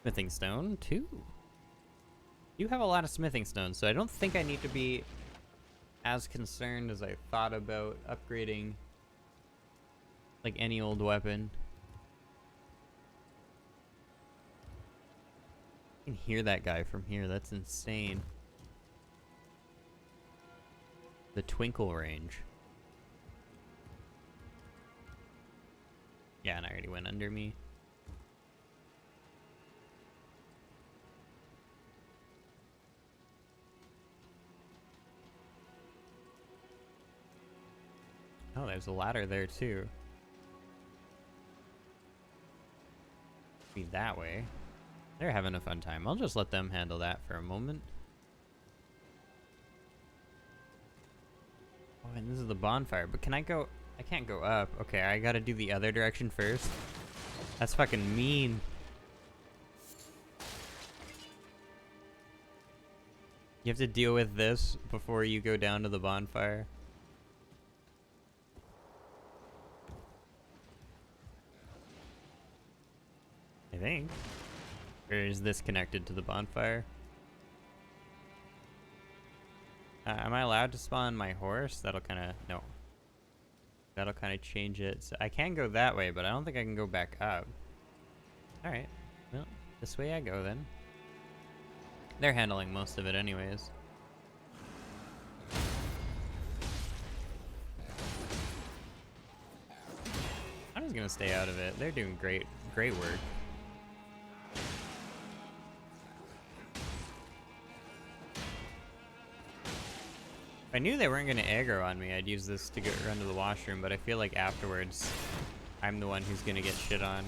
Speaker 1: Smithing stone, 2. You have a lot of smithing stones, so I don't think I need to be as concerned as I thought about upgrading like any old weapon. I can hear that guy from here, that's insane. The twinkle range. Yeah, and I already went under me. Oh, there's a ladder there too. Be that way. They're having a fun time. I'll just let them handle that for a moment. Oh, and this is the bonfire. But can I go? I can't go up. Okay, I gotta do the other direction first. That's fucking mean. You have to deal with this before you go down to the bonfire. I think. Or is this connected to the bonfire? Am I allowed to spawn my horse? That'll kind of... No. That'll kind of change it. So I can go that way, but I don't think I can go back up. Alright. Well, this way I go then. They're handling most of it anyways. I'm just gonna stay out of it. They're doing great work. If I knew they weren't gonna aggro on me, I'd use this to run to the washroom, but I feel like afterwards, I'm the one who's gonna get shit on.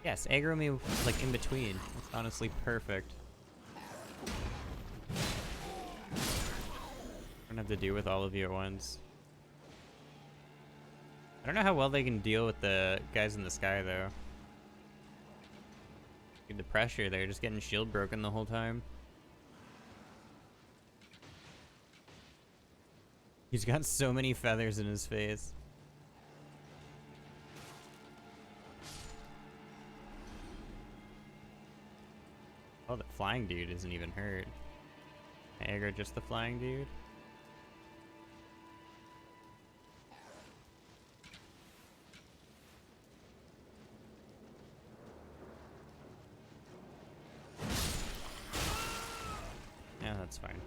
Speaker 1: Yes, aggro me like in between. It's honestly perfect. I don't have to deal with all of you at once. I don't know how well they can deal with the guys in the sky though. Dude, the pressure, they're just getting shield broken the whole time. He's got so many feathers in his face. Oh, the flying dude isn't even hurt. Aggro just the flying dude. Yeah, that's fine.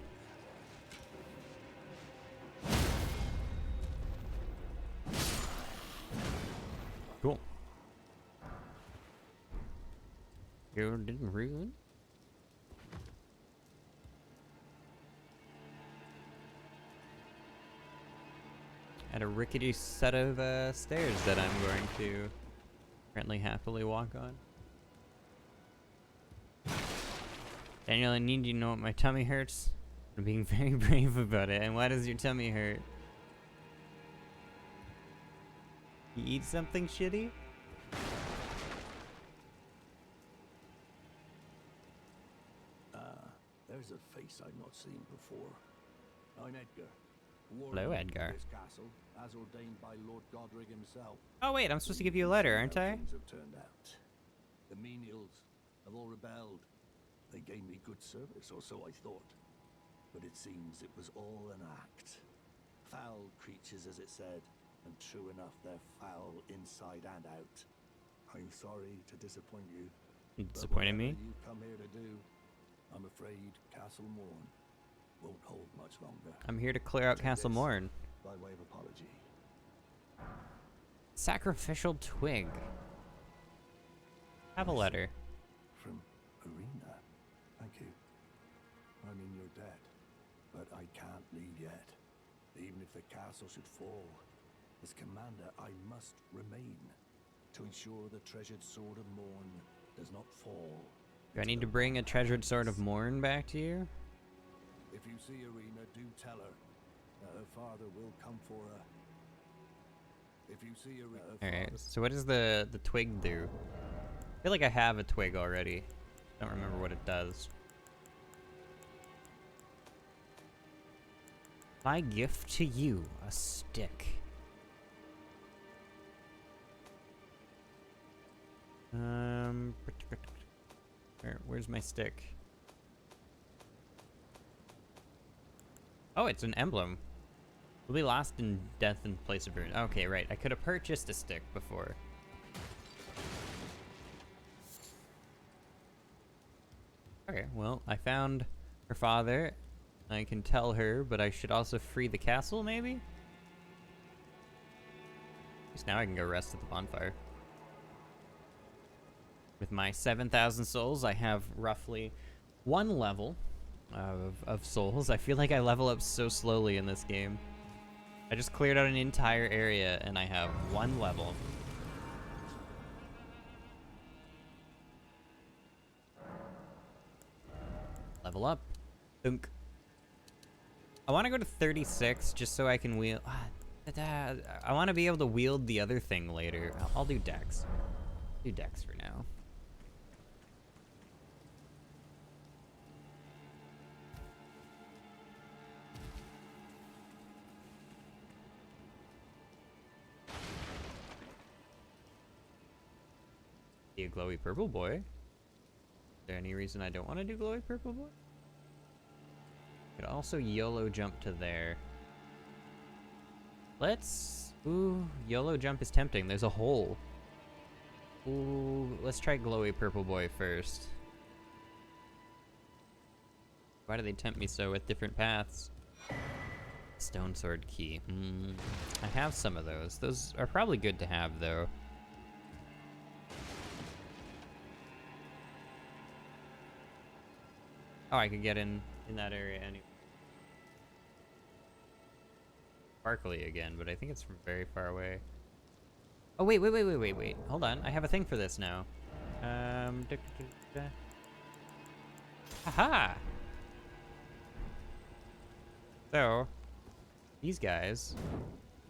Speaker 1: Cool. Golden Rune. And a rickety set of stairs that I'm going to currently happily walk on. Daniel, I need you to know what my tummy hurts. I'm being very brave about it. And why does your tummy hurt? You eat something shitty?
Speaker 3: There's a face I've not seen before. I'm Edgar.
Speaker 1: Hello, Edgar.
Speaker 3: This castle, as ordained by Lord Godric himself.
Speaker 1: Oh wait, I'm supposed to give you a letter, aren't I?
Speaker 3: Things have turned out. The menials have all rebelled. They gave me good service, or so I thought. But it seems it was all an act. Foul creatures, as it said, and true enough, they're foul inside and out. I'm sorry to disappoint you.
Speaker 1: You disappointed me?
Speaker 3: You come here to do, I'm afraid Castle Morn won't hold much longer.
Speaker 1: I'm here to clear out
Speaker 3: Take
Speaker 1: Castle
Speaker 3: this
Speaker 1: Morn.
Speaker 3: by way of apology.
Speaker 1: Sacrificial twig. Have a letter.
Speaker 3: From Arena. Thank you. I mean, you're dead, but I can't leave yet. Even if the castle should fall, as commander, I must remain to ensure the treasured sword of Morn does not fall.
Speaker 1: Do I need to bring a treasured sword of Morn back to you?
Speaker 3: If you see Arena, do tell her that her father will come for her. If you see Arena,
Speaker 1: Alright, so what does the twig do? I feel like I have a twig already. Don't remember what it does. My gift to you, a stick. Where's my stick? Oh, it's an emblem. Will be lost in death in place of Rune. Okay, right. I could have purchased a stick before. Okay, well, I found her father. I can tell her, but I should also free the castle, maybe? At least now I can go rest at the bonfire. With my 7,000 souls, I have roughly 1 level of souls. I feel like I level up so slowly in this game. I just cleared out an entire area and I have 1 level. Level up. Thunk. I want to go to 36 just so I can wield... I want to be able to wield the other thing later. I'll do Dex. Do Dex for now. A glowy purple boy. Is there any reason I don't want to do glowy purple boy? Could also YOLO jump to there. Let's... Ooh, YOLO jump is tempting. There's a hole. Ooh, let's try glowy purple boy first. Why do they tempt me so with different paths? Stone sword key. I have some of those. Those are probably good to have, though. Oh, I could get in that area anyway. Sparkly again, but I think it's from very far away. Oh, wait. Hold on. I have a thing for this now. Haha! So, these guys,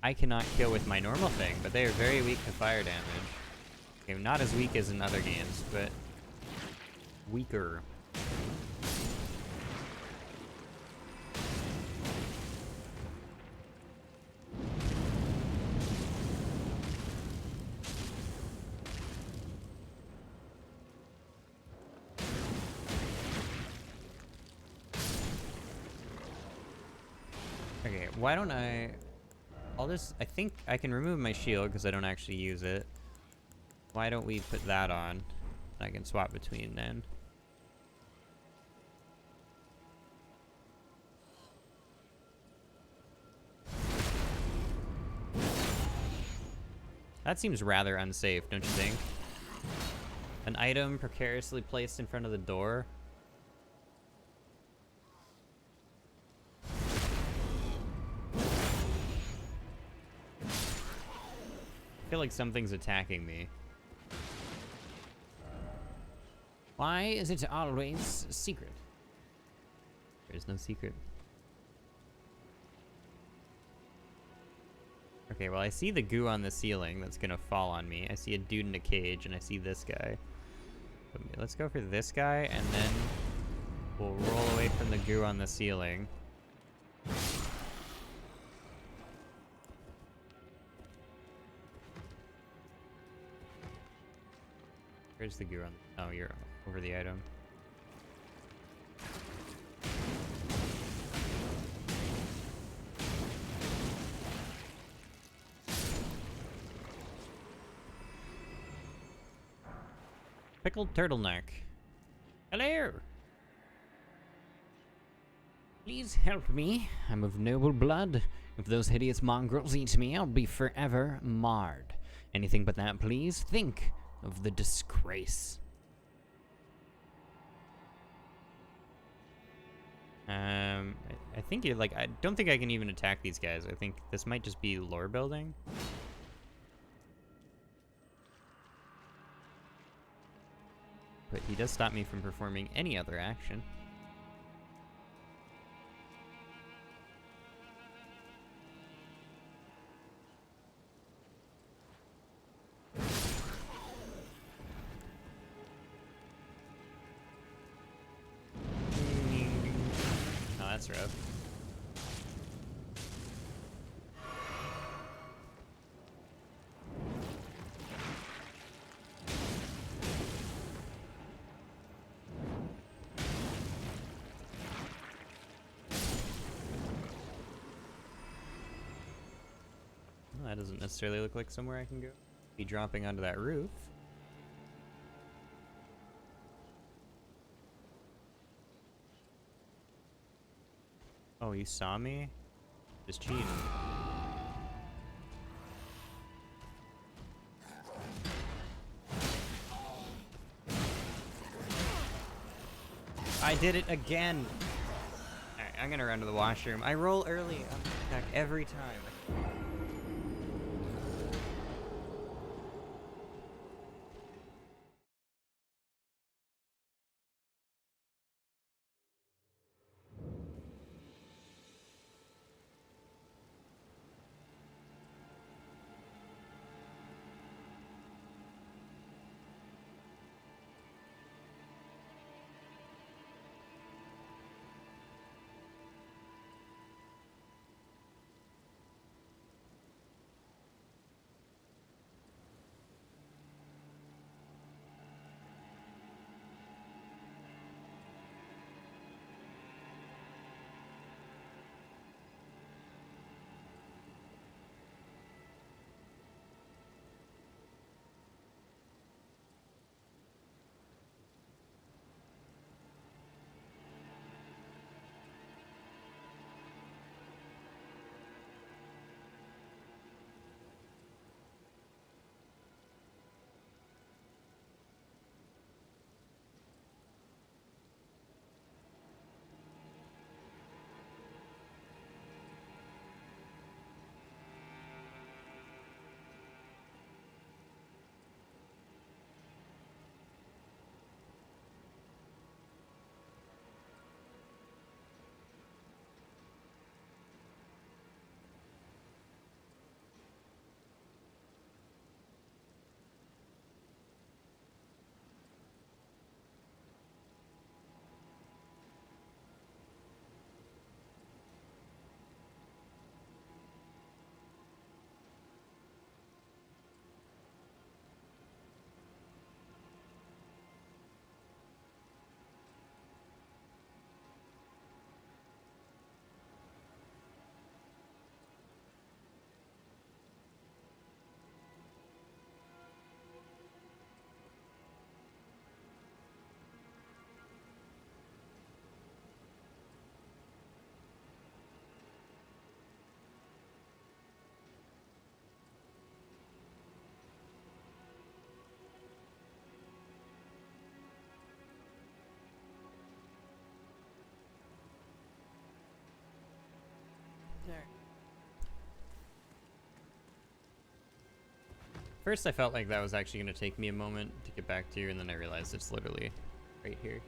Speaker 1: I cannot kill with my normal thing, but they are very weak to fire damage. Okay, not as weak as in other games, but weaker. Okay, why don't I'll just, I think I can remove my shield because I don't actually use it. Why don't we put that on? I can swap between then. That seems rather unsafe, don't you think? An item precariously placed in front of the door. I feel like something's attacking me. Why is it always a secret? There's no secret. Okay, well I see the goo on the ceiling that's gonna fall on me. I see a dude in a cage and I see this guy. Let's go for this guy and then we'll roll away from the goo on the ceiling. Where's the goo on? Oh, you're over the item. Pickled turtleneck. Hello! Please help me. I'm of noble blood. If those hideous mongrels eat me, I'll be forever marred. Anything but that, please. Think of the disgrace. I think you're like, I don't think I can even attack these guys. I think this might just be lore building. But he does stop me from performing any other action. Oh, that's rough. That doesn't necessarily look like somewhere I can go. Be dropping onto that roof. Oh, you saw me? Just cheating. I did it again! Alright, I'm gonna run to the washroom. I roll early on the attack every time. First I felt like that was actually going to take me a moment to get back to, and then I realized it's literally right here.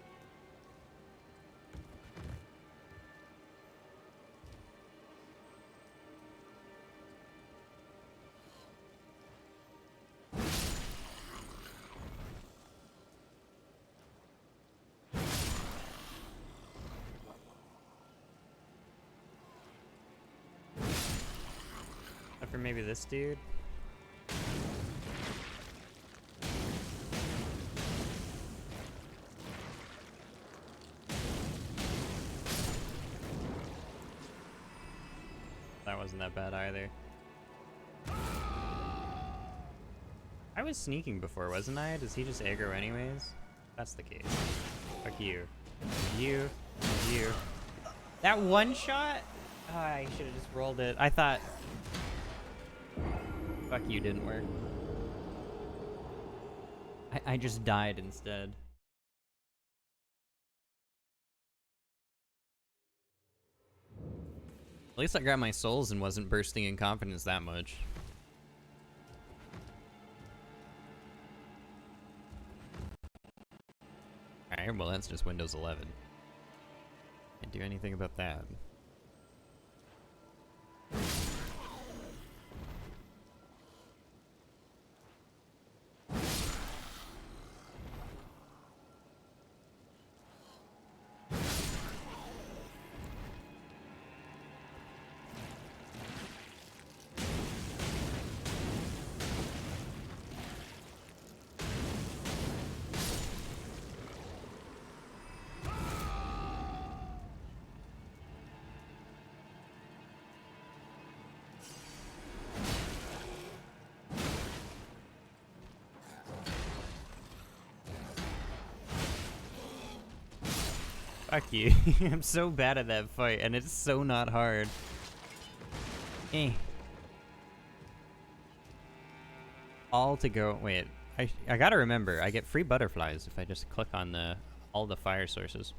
Speaker 1: Except for maybe this dude. That wasn't that bad either. I was sneaking before, wasn't I? Does he just aggro anyways? That's the case. Fuck you. You. You. That one shot? Oh, I should have just rolled it. I thought... Fuck you didn't work. I just died instead. At least I grabbed my souls and wasn't bursting in confidence that much. Alright, well that's just Windows 11. Can't do anything about that. Fuck you. I'm so bad at that fight, and it's so not hard. Eh. All to go. Wait, I gotta remember, I get free butterflies if I just click on all the fire sources.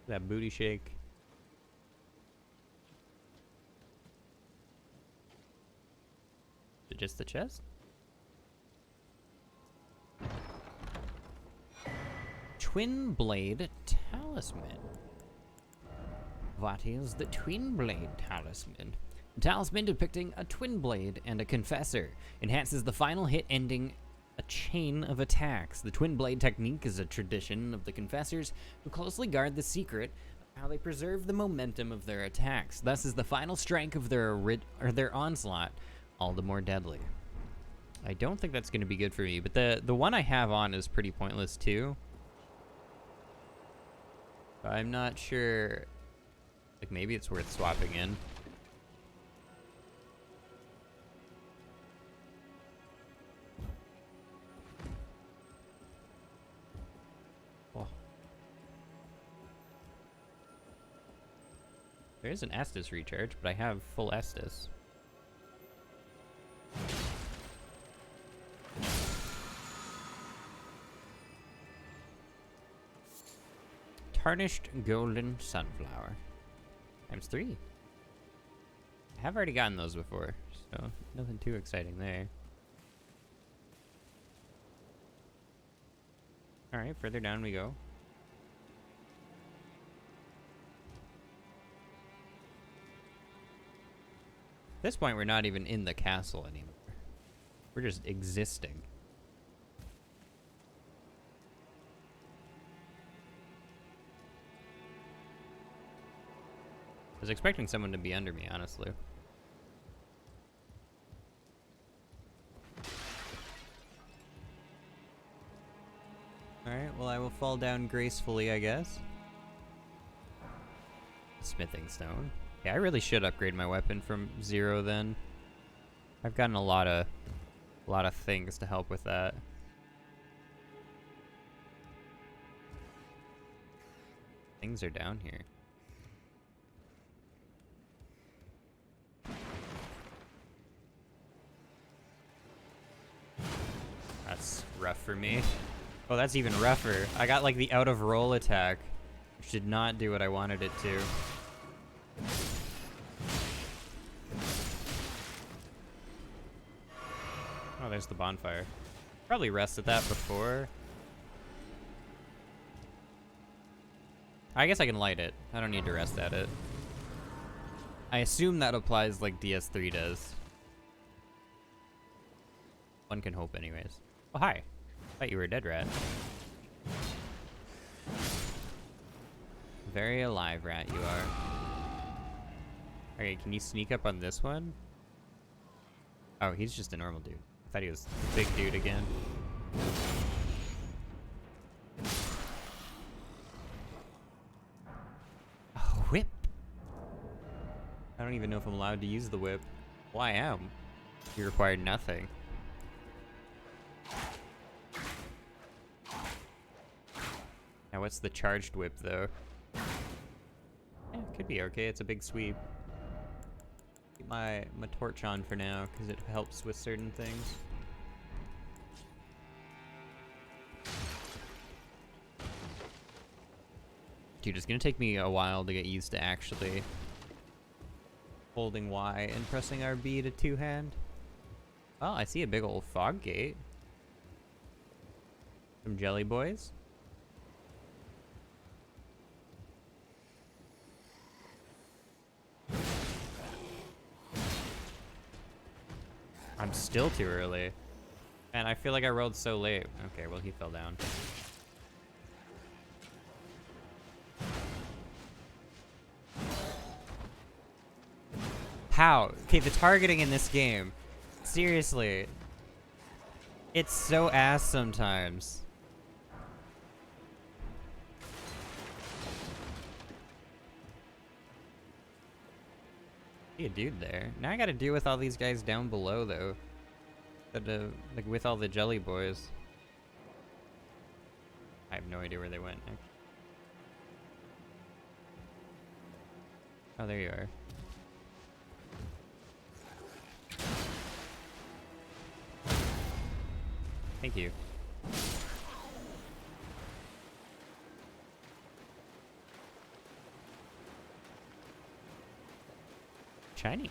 Speaker 1: That booty shake. Is it just the chest? Twin Blade Talisman. What is the Twin Blade Talisman? A talisman depicting a twin blade and a confessor. Enhances the final hit ending a chain of attacks. The twin blade technique is a tradition of the confessors who closely guard the secret of how they preserve the momentum of their attacks. Thus is the final strike of their onslaught all the more deadly. I don't think that's going to be good for me, but the one I have on is pretty pointless too. I'm not sure, like maybe it's worth swapping in. Oh. There is an Estus recharge, but I have full Estus. Tarnished Golden Sunflower. ×3. I have already gotten those before, so nothing too exciting there. Alright, further down we go. At this point, we're not even in the castle anymore. We're just existing. I was expecting someone to be under me, honestly. Alright, well I will fall down gracefully, I guess. Smithing stone. Yeah, I really should upgrade my weapon from 0 then. I've gotten a lot of things to help with that. Things are down here. That's rough for me. Oh, that's even rougher. I got like the out of roll attack, which did not do what I wanted it to. Oh, there's the bonfire. Probably rested that before. I guess I can light it. I don't need to rest at it. I assume that applies like DS3 does. One can hope anyways. Oh, hi. Thought you were a dead rat. Very alive rat you are. Okay, can you sneak up on this one? Oh, he's just a normal dude. I thought he was a big dude again. A whip? I don't even know if I'm allowed to use the whip. Well, I am. You required nothing. Now, what's the charged whip, though? Yeah, could be okay. It's a big sweep. Keep my torch on for now, because it helps with certain things. Dude, it's gonna take me a while to get used to actually holding Y and pressing RB to two-hand. Oh, I see a big old fog gate. Some jelly boys. I'm still too early. Man, I feel like I rolled so late. Okay, well, he fell down. How? Okay, the targeting in this game. Seriously. It's so ass sometimes. See a dude there. Now I gotta deal with all these guys down below, though. That, like, with all the jelly boys. I have no idea where they went. Oh, there you are. Thank you. Shiny.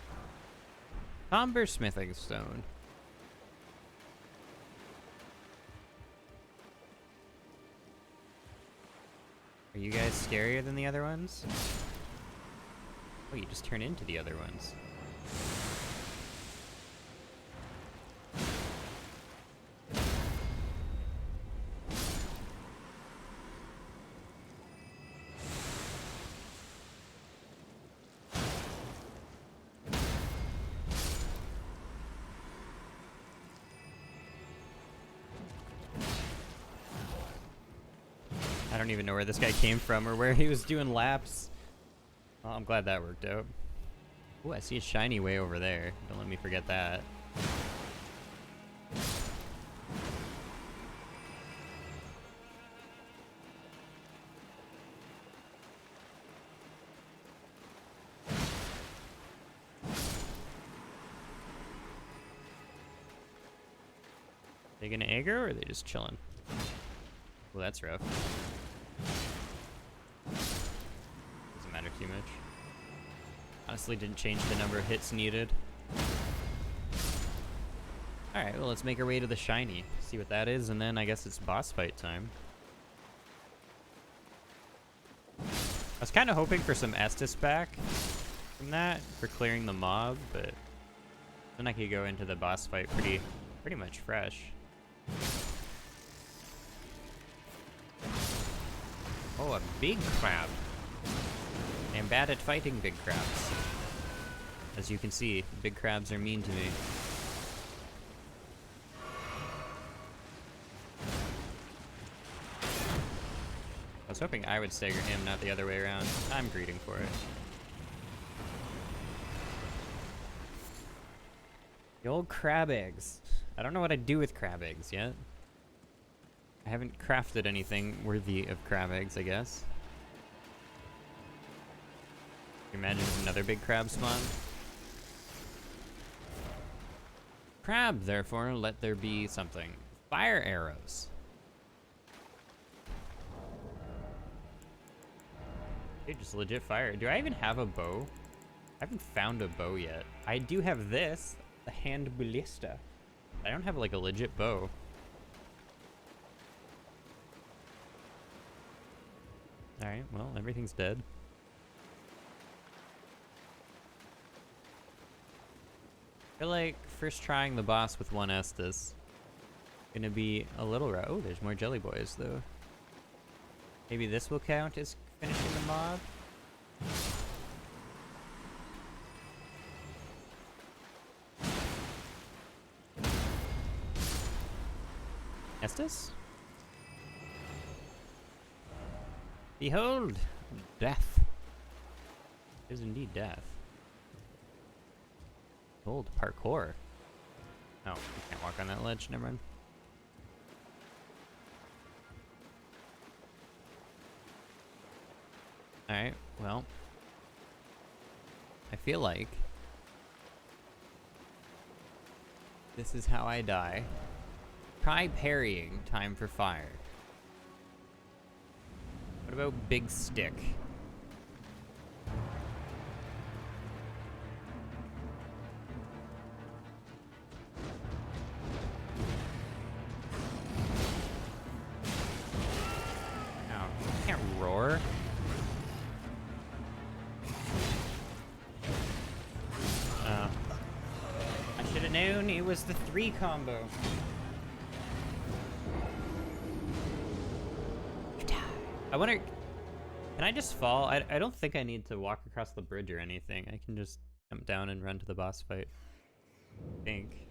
Speaker 1: Somber smithing stone. Are you guys scarier than the other ones? Oh, you just turn into the other ones. I don't even know where this guy came from or where he was doing laps. Well, I'm glad that worked out. Ooh, I see a shiny way over there. Don't let me forget that. They gonna aggro or are they just chilling? Well, that's rough. Doesn't matter too much. Honestly, didn't change the number of hits needed. Alright, well, let's make our way to the shiny. See what that is, and then I guess it's boss fight time. I was kind of hoping for some Estus back from that, for clearing the mob, but then I could go into the boss fight pretty much fresh. Oh, a big crab. I'm bad at fighting big crabs. As you can see, big crabs are mean to me. I was hoping I would stagger him, not the other way around. I'm greeting for it. The old crab eggs. I don't know what I'd do with crab eggs yet. I haven't crafted anything worthy of crab eggs, I guess. Can you imagine if another big crab spawned? Crab, therefore, let there be something. Fire arrows. Dude, just legit fire. Do I even have a bow? I haven't found a bow yet. I do have this, the hand ballista. I don't have like a legit bow. Alright, well, everything's dead. I feel like first trying the boss with one Estus gonna be a little rough. Oh, there's more jelly boys though. Maybe this will count as finishing the mob. Estus? Behold, death. It is indeed death. Behold, parkour. Oh, you can't walk on that ledge. Never mind. Alright, well. I feel like this is how I die. Try parrying time for fire. What about big stick? Ow, I can't roar. I should have known it was the 3 combo. I wonder, can I just fall? I don't think I need to walk across the bridge or anything. I can just jump down and run to the boss fight. I think.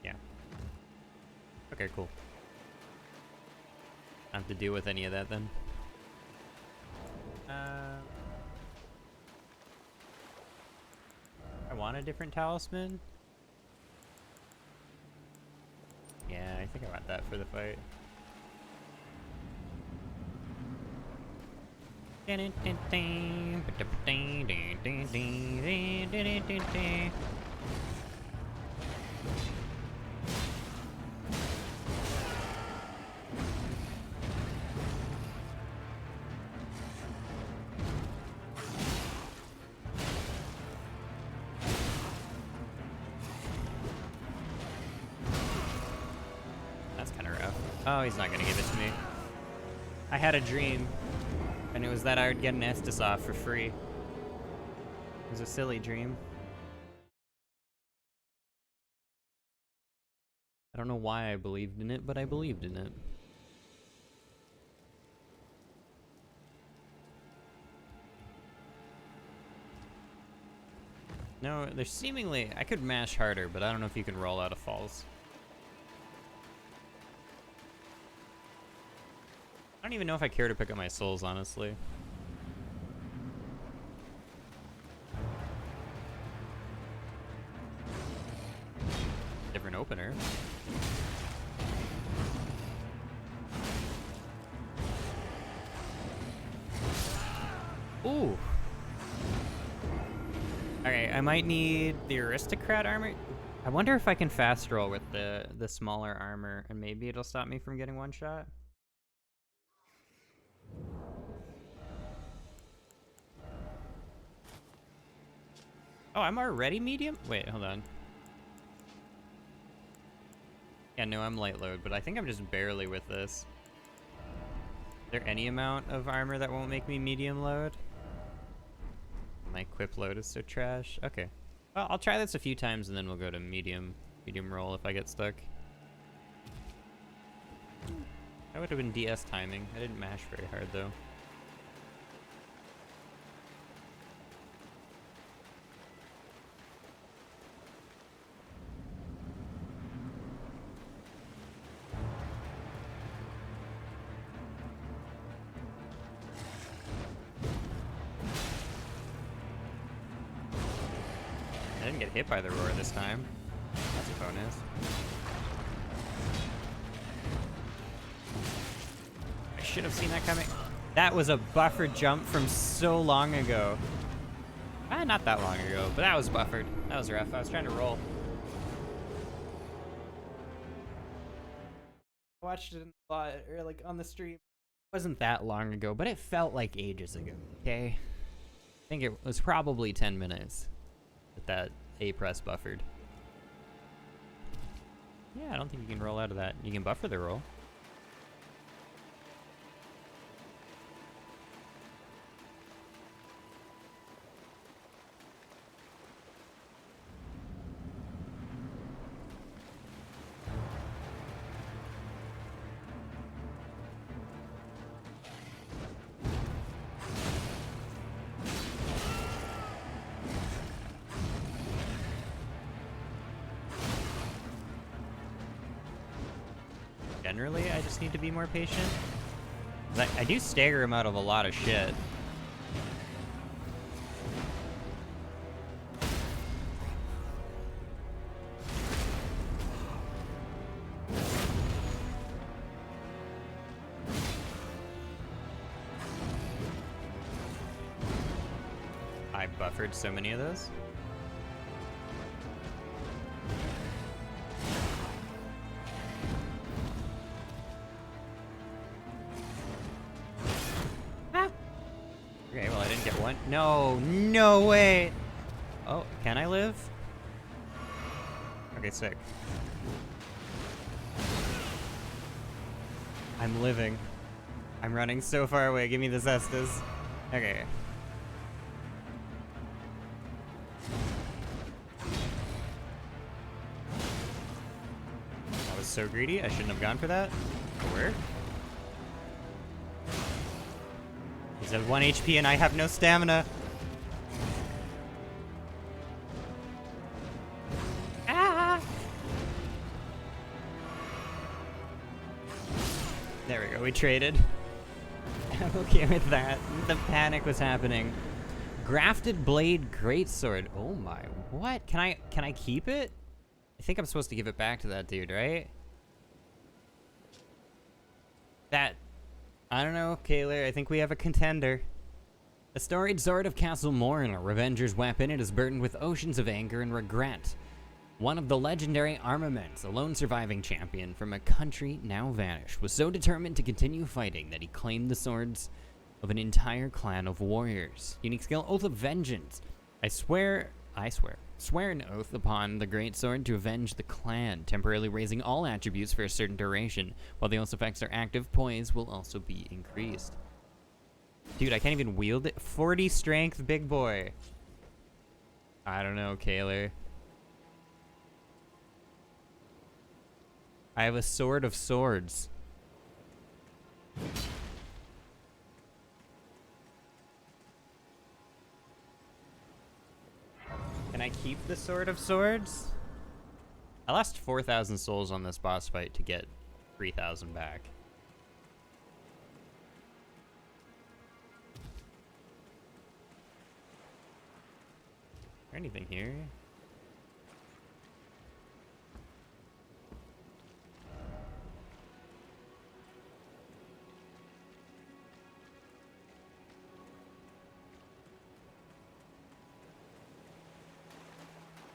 Speaker 1: Yeah. Okay, cool. I don't have to deal with any of that then. I want a different talisman. Yeah, I think I want that for the fight. Oh, he's not gonna give it to me. I had a dream, and it was that I would get an Estus off for free. It was a silly dream. I don't know why I believed in it, but I believed in it. No, there's seemingly... I could mash harder, but I don't know if you can roll out of falls. I don't even know if I care to pick up my souls, honestly. Different opener. Ooh. Okay, I might need the aristocrat armor. I wonder if I can fast roll with the smaller armor, and maybe it'll stop me from getting one shot. Oh, I'm already medium? Wait, hold on. Yeah, no, I'm light load, but I think I'm just barely with this. Is there any amount of armor that won't make me medium load? My equip load is so trash. Okay. Well, I'll try this a few times and then we'll go to medium roll if I get stuck. That would have been DS timing. I didn't mash very hard though. I didn't get hit by the roar this time. That's a bonus. I should have seen that coming. That was a buffered jump from so long ago. Not that long ago, but that was buffered. That was rough. I was trying to roll. I watched it a lot, or like on the stream. It wasn't that long ago, but it felt like ages ago, okay? think it was probably 10 minutes with that A press buffered. Yeah, I don't think you can roll out of that. You can buffer the roll. Generally, I just need to be more patient. I do stagger him out of a lot of shit. I buffered so many of those. Okay, well, I didn't get one. No, no way. Oh, can I live? Okay, sick. I'm living. I'm running so far away. Give me the Cestus. Okay. That was so greedy. I shouldn't have gone for that. Where? He's at 1 HP and I have no stamina. Ah! There we go, we traded. I'm okay with that. The panic was happening. Grafted Blade Greatsword. Oh my, what? Can I keep it? I think I'm supposed to give it back to that dude, right? That... I don't know, Kaler. I think we have a contender. The storied sword of Castle Morn, a revenger's weapon, it is burdened with oceans of anger and regret. One of the legendary armaments, a lone surviving champion from a country now vanished, was so determined to continue fighting that he claimed the swords of an entire clan of warriors. Unique skill, Oath of Vengeance. I swear an oath upon the great sword to avenge the clan, temporarily raising all attributes for a certain duration. While the oath's effects are active, poise will also be increased. Dude, I can't even wield it. 40 strength, big boy. I don't know, Kaler. I have a sword of swords. Can I keep the Sword of Swords? I lost 4,000 souls on this boss fight to get 3,000 back. Is there anything here?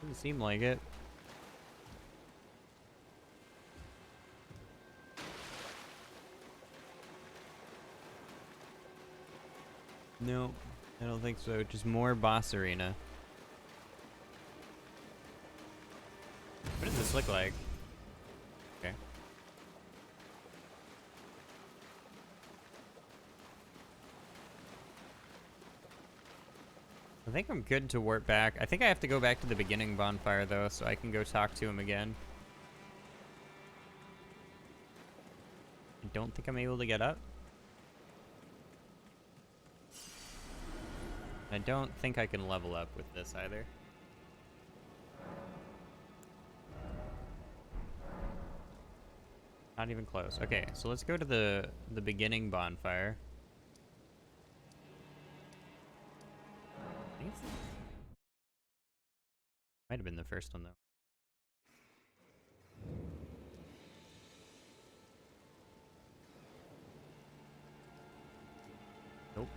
Speaker 1: Doesn't seem like it. No, I don't think so. Just more boss arena. What does this look like? Okay. I think I'm good to warp back. I think I have to go back to the beginning bonfire, though, so I can go talk to him again. I don't think I'm able to get up. I don't think I can level up with this either. Not even close. Okay, so let's go to the beginning bonfire. I think it's... Might have been the first one, though. Nope.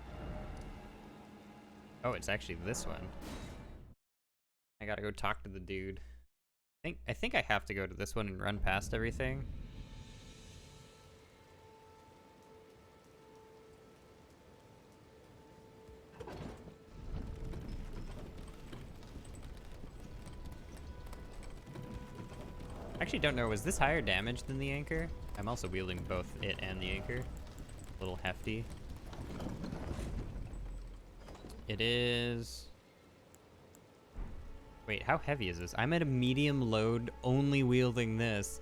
Speaker 1: Oh, it's actually this one. I gotta go talk to the dude. I think I have to go to this one and run past everything. Actually, don't know. Was this higher damage than the anchor? I'm also wielding both it and the anchor. A little hefty. It is... Wait, how heavy is this? I'm at a medium load, only wielding this.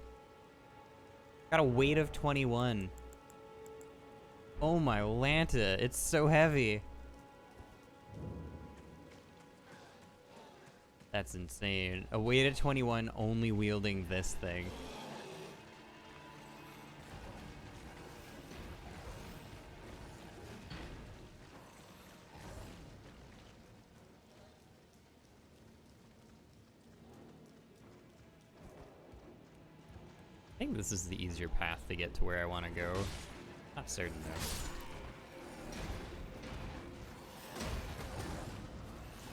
Speaker 1: Got a weight of 21. Oh my Lanta, it's so heavy. That's insane. A weight of 21, only wielding this thing. I think this is the easier path to get to where I want to go. Not certain though.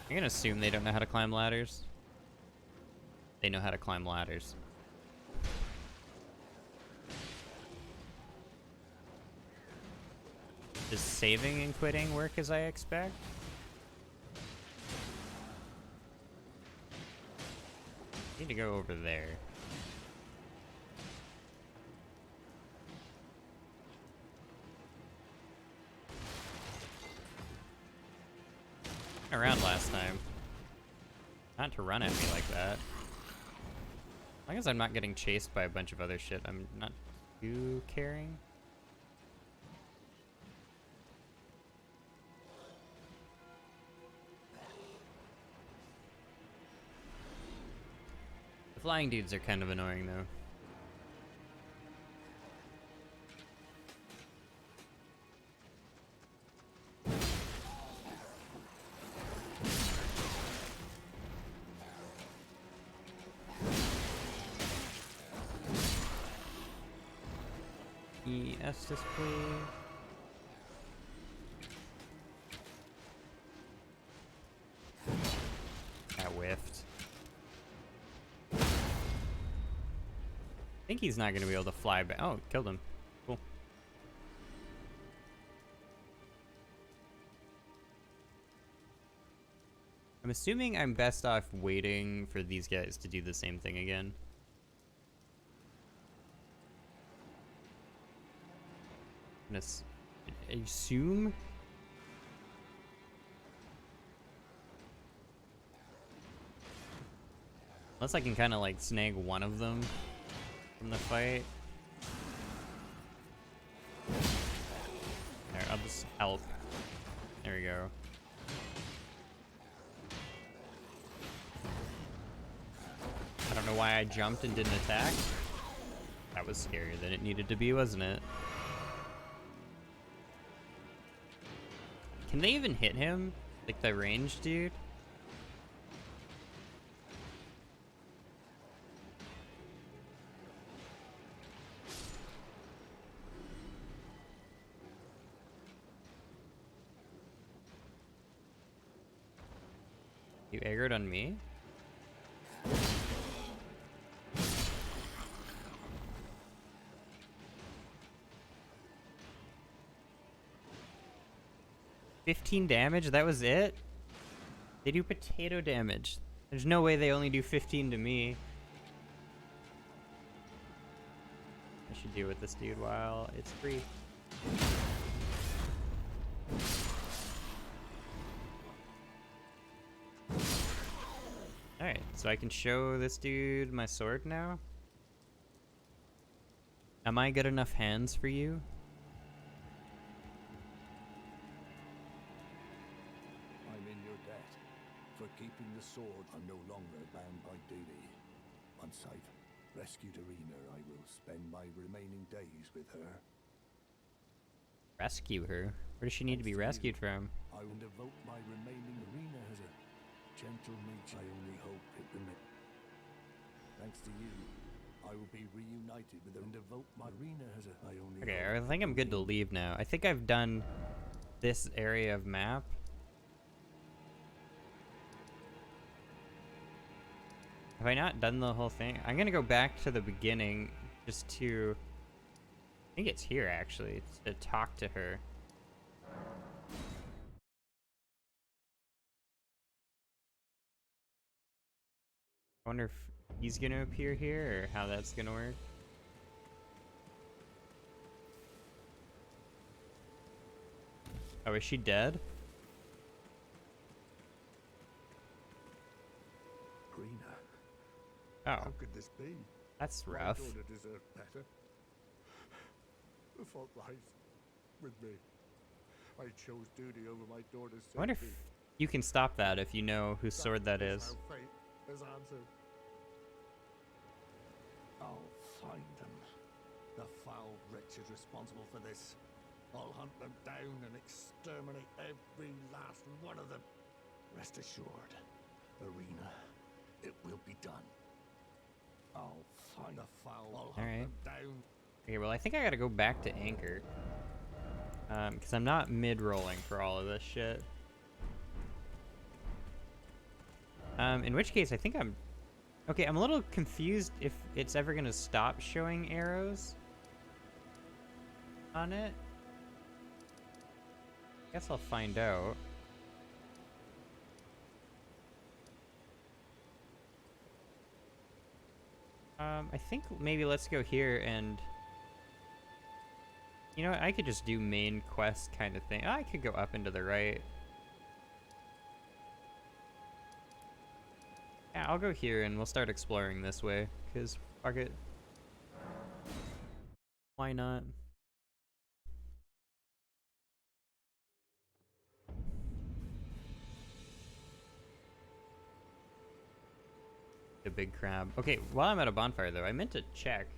Speaker 1: I'm gonna assume they don't know how to climb ladders. They know how to climb ladders. Does saving and quitting work as I expect? Need to go over there. Around last time. Not to run at me like that. As long as I'm not getting chased by a bunch of other shit, I'm not too caring. The flying dudes are kind of annoying though. Estes, please. That whiffed. I think he's not going to be able to fly back. Oh, killed him. Cool. I'm assuming I'm best off waiting for these guys to do the same thing again. I assume? Unless I can kind of like snag one of them from the fight. There, I'll just help. There we go. I don't know why I jumped and didn't attack. That was scarier than it needed to be, wasn't it? Can they even hit him? Like the ranged dude? You aggroed on me? $15 damage? That was it? They do potato damage. There's no way they only do 15 to me. I should deal with this dude while it's free. Alright, so I can show this dude my sword now? Am I good enough hands for you?
Speaker 3: For keeping the sword, I'm no longer bound by duty. Once I've rescued Arena, I will spend my remaining days with her.
Speaker 1: Rescue her? Where does she need to be rescued from?
Speaker 3: I will devote my remaining Arena as a gentle nature. I only hope it will. Thanks to you, I will be reunited with her and devote my Arena as a.
Speaker 1: Okay, I think I'm good to leave now. I think I've done this area of map. Have I not done the whole thing? I'm gonna go back to the beginning just to... I think it's here actually, to talk to her. I wonder if he's gonna appear here, or how that's gonna work. Oh, is she dead?
Speaker 3: Rena,
Speaker 1: Oh,
Speaker 3: how could this be?
Speaker 1: that's
Speaker 3: My
Speaker 1: rough.
Speaker 3: daughter deserved better. The fault lies with me. I chose duty over my daughter's safety.
Speaker 1: I wonder if you can stop that if you know whose sword that is.
Speaker 3: How fate has answered. I'll find them. The foul wretches responsible for this. I'll hunt them down and exterminate every last one of them. Rest assured, Arena, it will be done. I'll find the foul. I'll hunt them down.
Speaker 1: Okay, well, I think I gotta go back to Anchor. Because I'm not mid-rolling for all of this shit. In which case, I think I'm... Okay, I'm a little confused if it's ever gonna stop showing arrows on it. Guess I'll find out. I think maybe let's go here and... You know what, I could just do main quest kind of thing. I could go up and to the right. Yeah, I'll go here and we'll start exploring this way, because fuck it. Why not? The big crab. Okay, while I'm at a bonfire though, I meant to check.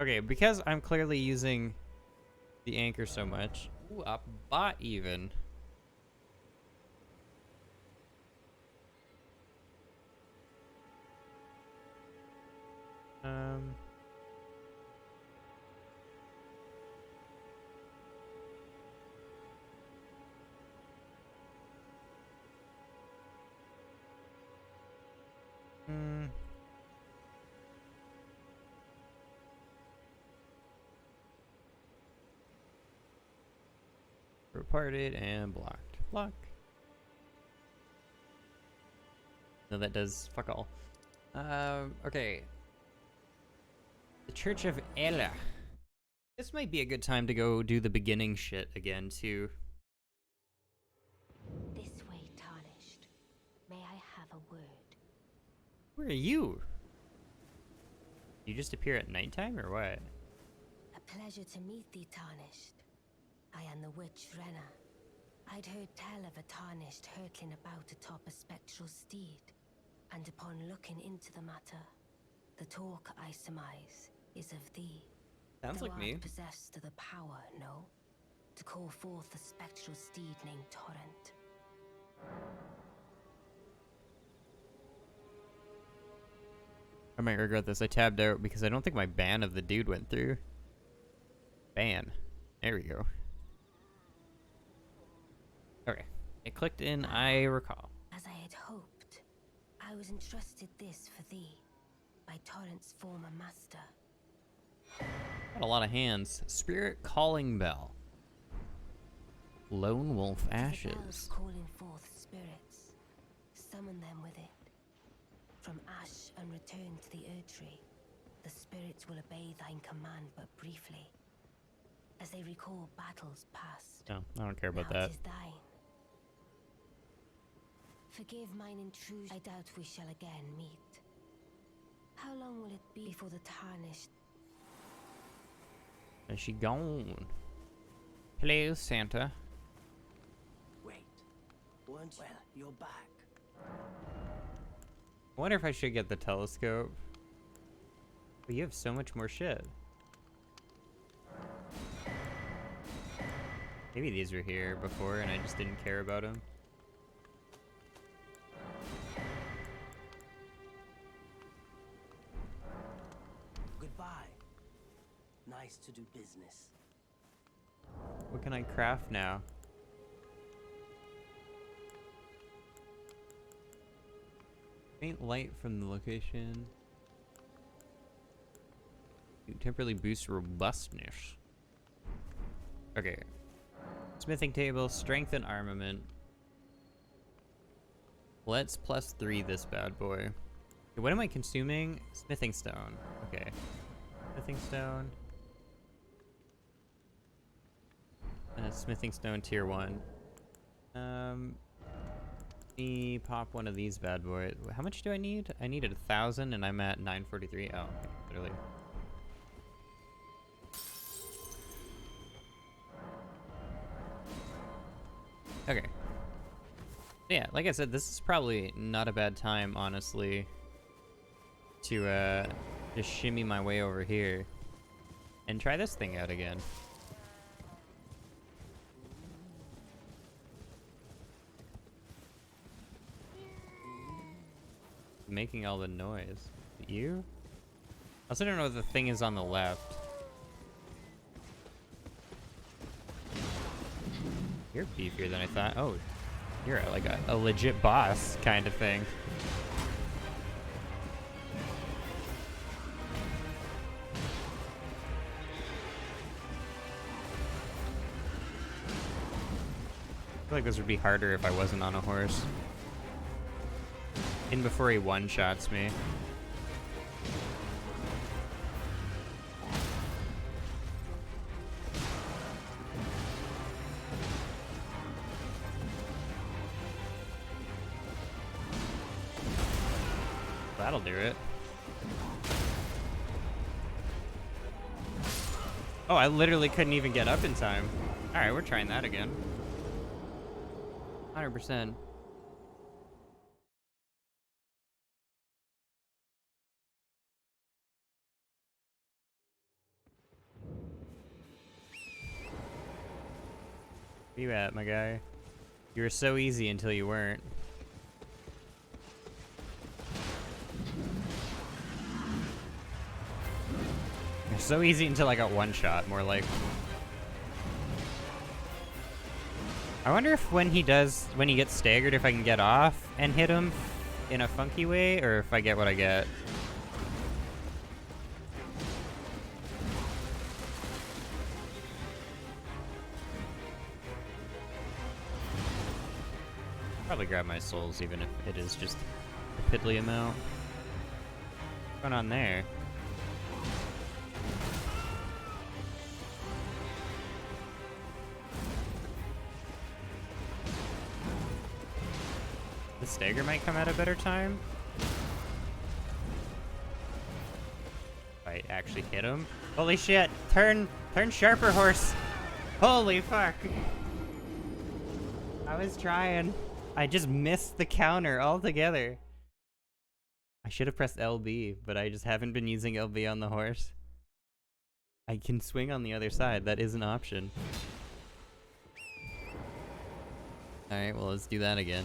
Speaker 1: Okay, because I'm clearly using the anchor so much. Ooh, a bot even. Reported and blocked. Block. No, that does fuck all. Okay. The Church of Ella. This might be a good time to go do the beginning shit again, too.
Speaker 4: This way, Tarnished. May I have a word?
Speaker 1: Where are you? You just appear at nighttime, or what?
Speaker 4: A pleasure to meet thee, Tarnished. I am the witch Rena. I'd heard tell of a Tarnished hurtling about atop a spectral steed, and upon looking into the matter, the talk I surmise is of thee.
Speaker 1: Sounds like me.
Speaker 4: Possessed of the power, no? To call forth a spectral steed named Torrent.
Speaker 1: I might regret this. I tabbed out because I don't think my ban of the dude went through. Ban. There we go. Okay. It clicked in, I recall.
Speaker 4: As I had hoped, I was entrusted this for thee by Torrent's former master.
Speaker 1: Got a lot of hands. Spirit Calling Bell. Lone Wolf
Speaker 4: The bells
Speaker 1: Ashes.
Speaker 4: calling forth spirits. Summon them with it. From ash and return to the Erdtree, the spirits will obey thine command but briefly, as they recall battles past.
Speaker 1: No, I don't care about
Speaker 4: Now
Speaker 1: that.
Speaker 4: it is thine. Forgive mine intrusion. I doubt we shall again meet. How long will it be before the Tarnished?
Speaker 1: Is she gone? Hello, Santa.
Speaker 5: Wait. Once well, you're back.
Speaker 1: I wonder if I should get the telescope. But you have so much more shit. Maybe these were here before and I just didn't care about them.
Speaker 5: Goodbye. Nice to do business.
Speaker 1: What can I craft now? Faint light from the location. You temporarily boost robustness. Okay. Smithing table, strength and armament. Let's +3 this bad boy. Okay, what am I consuming? Smithing stone. Okay. Smithing stone. Smithing stone tier 1. Me pop one of these bad boys. How much do I need? I needed 1,000 and I'm at 943. Oh, okay, literally. Okay. Yeah, like I said, this is probably not a bad time, honestly, to just shimmy my way over here and try this thing out again. Making all the noise. You? I also don't know if the thing is on the left. You're beefier than I thought. Oh, you're like a legit boss kind of thing. I feel like this would be harder if I wasn't on a horse. In before he one-shots me. That'll do it. Oh, I literally couldn't even get up in time. Alright, we're trying that again. 100%. Where you at, my guy? You were so easy until you weren't. You're so easy until I got one shot, more like. I wonder if when he gets staggered, if I can get off and hit him in a funky way, or if I get what I get. Probably grab my souls, even if it is just a piddly amount. What's going on there? The stagger might come at a better time. If I actually hit him. Holy shit! Turn sharper, horse! Holy fuck! I was trying. I just missed the counter altogether. I should have pressed LB, but I just haven't been using LB on the horse. I can swing on the other side. That is an option. Alright, well, let's do that again.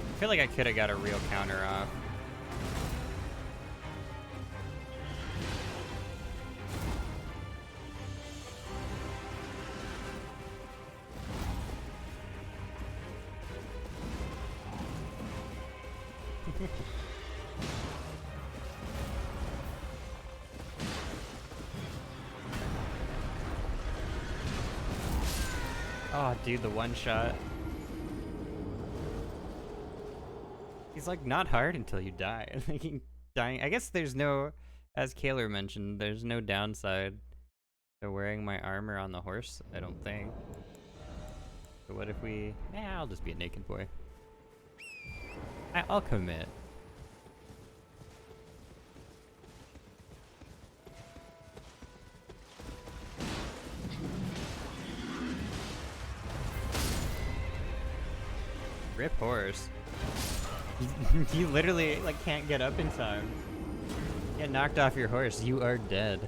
Speaker 1: I feel like I could have got a real counter off. Oh, dude, the one shot. He's like not hard until you die. Dying. I guess there's no, as Kaylor mentioned, there's no downside to wearing my armor on the horse, I don't think. So what if we... I'll just be a naked boy. I'll commit. Rip horse. You literally like can't get up in time. Get knocked off your horse, you are dead.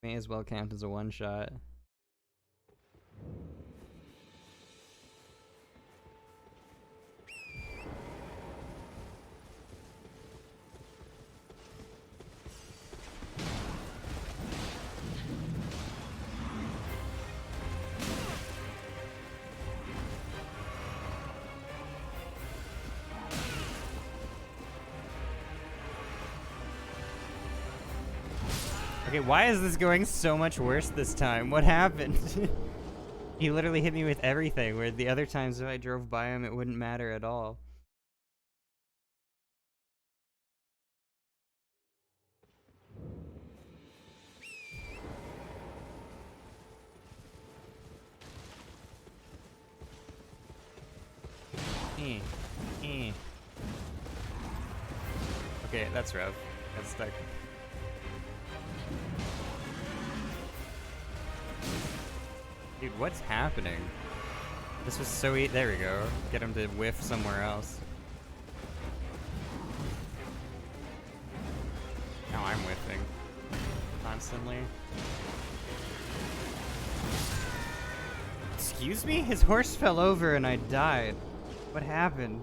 Speaker 1: May as well count as a one-shot. Okay, why is this going so much worse this time? What happened? He literally hit me with everything, where the other times if I drove by him, it wouldn't matter at all. Okay, that's rough. That's stuck. Dude, what's happening? This was so easy. There we go. Get him to whiff somewhere else. Now I'm whiffing. Constantly. Excuse me? His horse fell over and I died. What happened?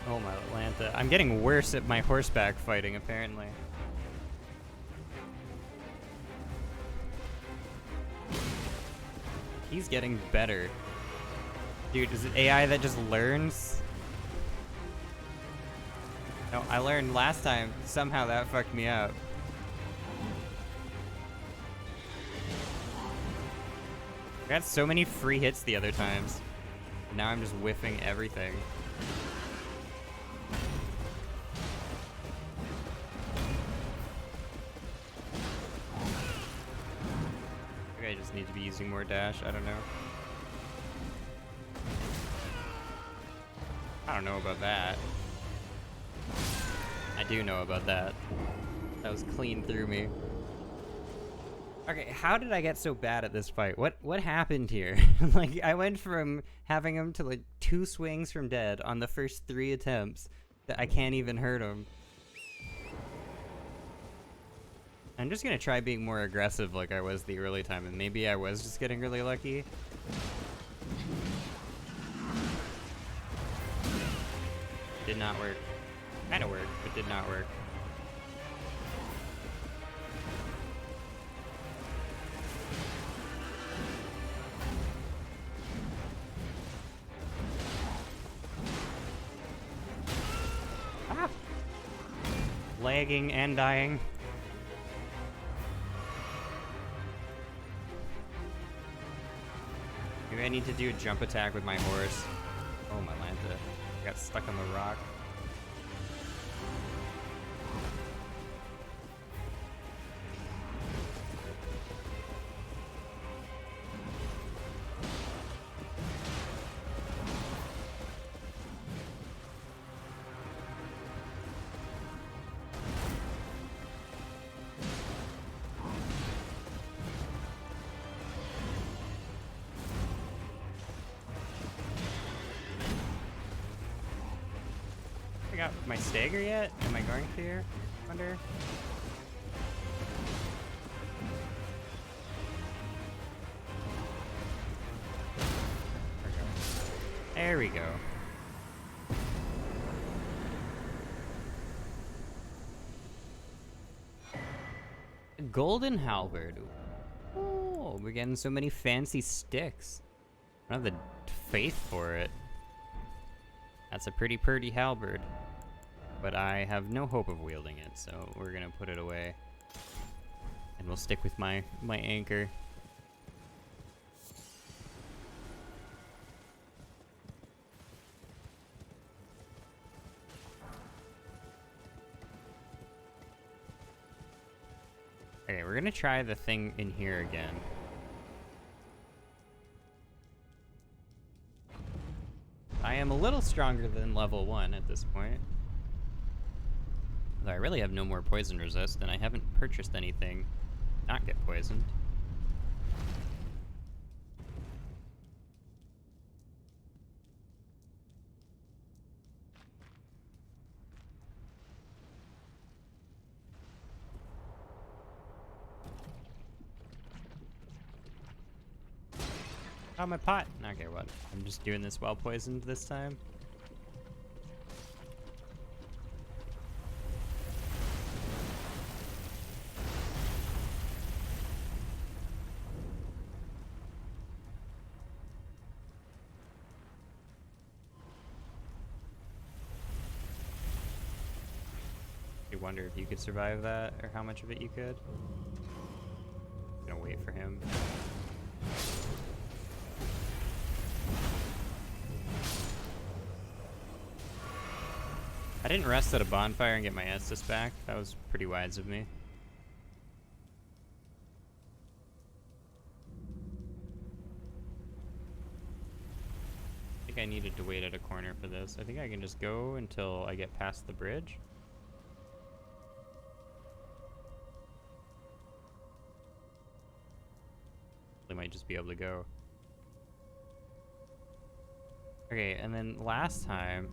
Speaker 1: Oh my Atlanta. I'm getting worse at my horseback fighting, apparently. He's getting better. Dude, is it AI that just learns? No, I learned last time. Somehow that fucked me up. I got so many free hits the other times. Now I'm just whiffing everything. I just need to be using more dash, I don't know. I don't know about that. I do know about that. That was clean through me. Okay, how did I get so bad at this fight? What happened here? Like, I went from having him to like 2 swings from dead on the first 3 attempts that I can't even hurt him. I'm just gonna try being more aggressive like I was the early time, and maybe I was just getting really lucky. Did not work. Kinda worked, but did not work. Ah! Lagging and dying. Maybe I need to do a jump attack with my horse. Oh, my Lanta. I got stuck on the rock. I got my stagger yet? Am I going to here? I wonder. There we go. Golden Halberd. Oh, we're getting so many fancy sticks. I don't have the faith for it. That's a pretty halberd. But I have no hope of wielding it, so we're gonna put it away. And we'll stick with my anchor. Okay, we're gonna try the thing in here again. I am a little stronger than level 1 at this point. Though I really have no more poison resist, and I haven't purchased anything not get poisoned. Oh, my pot! Okay, what? I'm just doing this while poisoned this time? I wonder if you could survive that, or how much of it you could. I'm gonna wait for him. I didn't rest at a bonfire and get my Estus back. That was pretty wise of me. I think I needed to wait at a corner for this. I think I can just go until I get past the bridge. They might just be able to go. Okay, and then last time,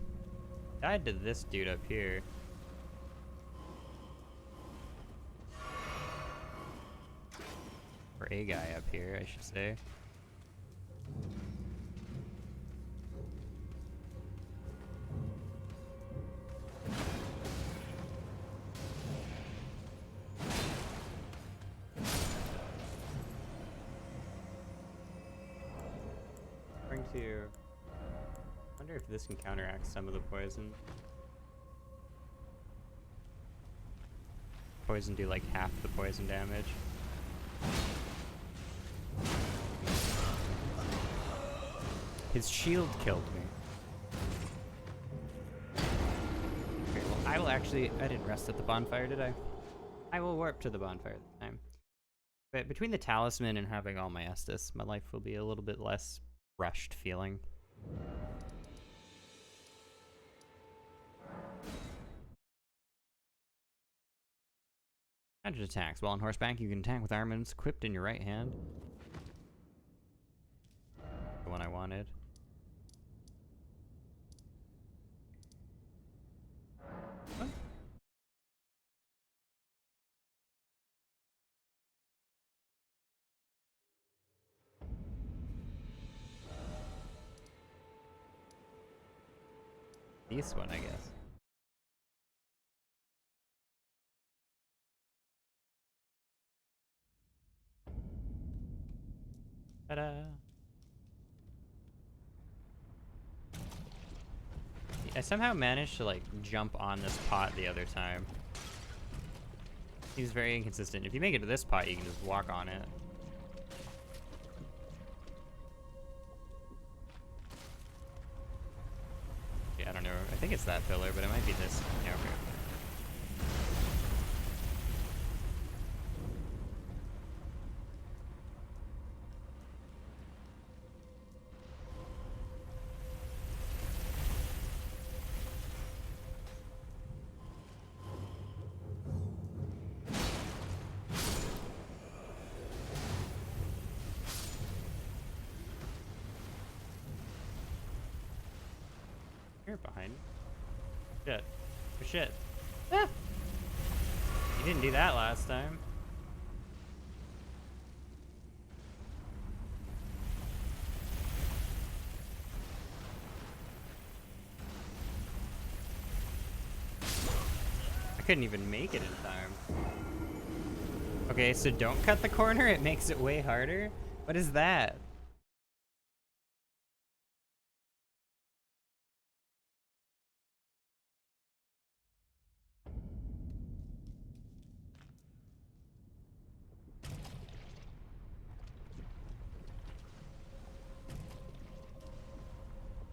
Speaker 1: I died to this dude up here. Or a guy up here, I should say. I wonder if this can counteract some of the poison. Poison do like half the poison damage. His shield killed me. Okay, well I will actually, I didn't rest at the bonfire, did I? I will warp to the bonfire this time. But between the talisman and having all my Estus, my life will be a little bit less rushed feeling. Magic attacks. While on horseback, you can attack with armaments equipped in your right hand. The one I wanted. What? This one, I guess. Ta-da! I somehow managed to like jump on this pot the other time. He's very inconsistent. If you make it to this pot, you can just walk on it. Yeah, I don't know. I think it's that pillar, but it might be this. Yeah, okay. You're behind. Shit. Oh, shit. Ah! You didn't do that last time. I couldn't even make it in time. Okay, so don't cut the corner, it makes it way harder? What is that?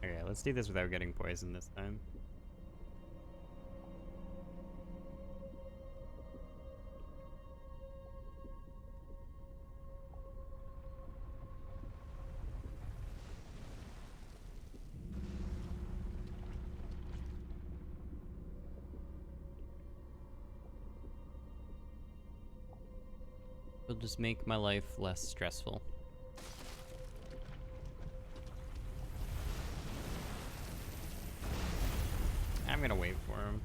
Speaker 1: Okay, let's do this without getting poisoned this time. It'll just make my life less stressful. I'm gonna wait for him.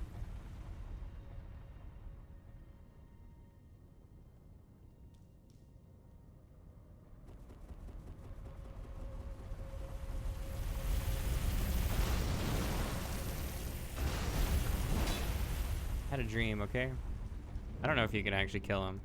Speaker 1: Had a dream, okay? I don't know if you can actually kill him.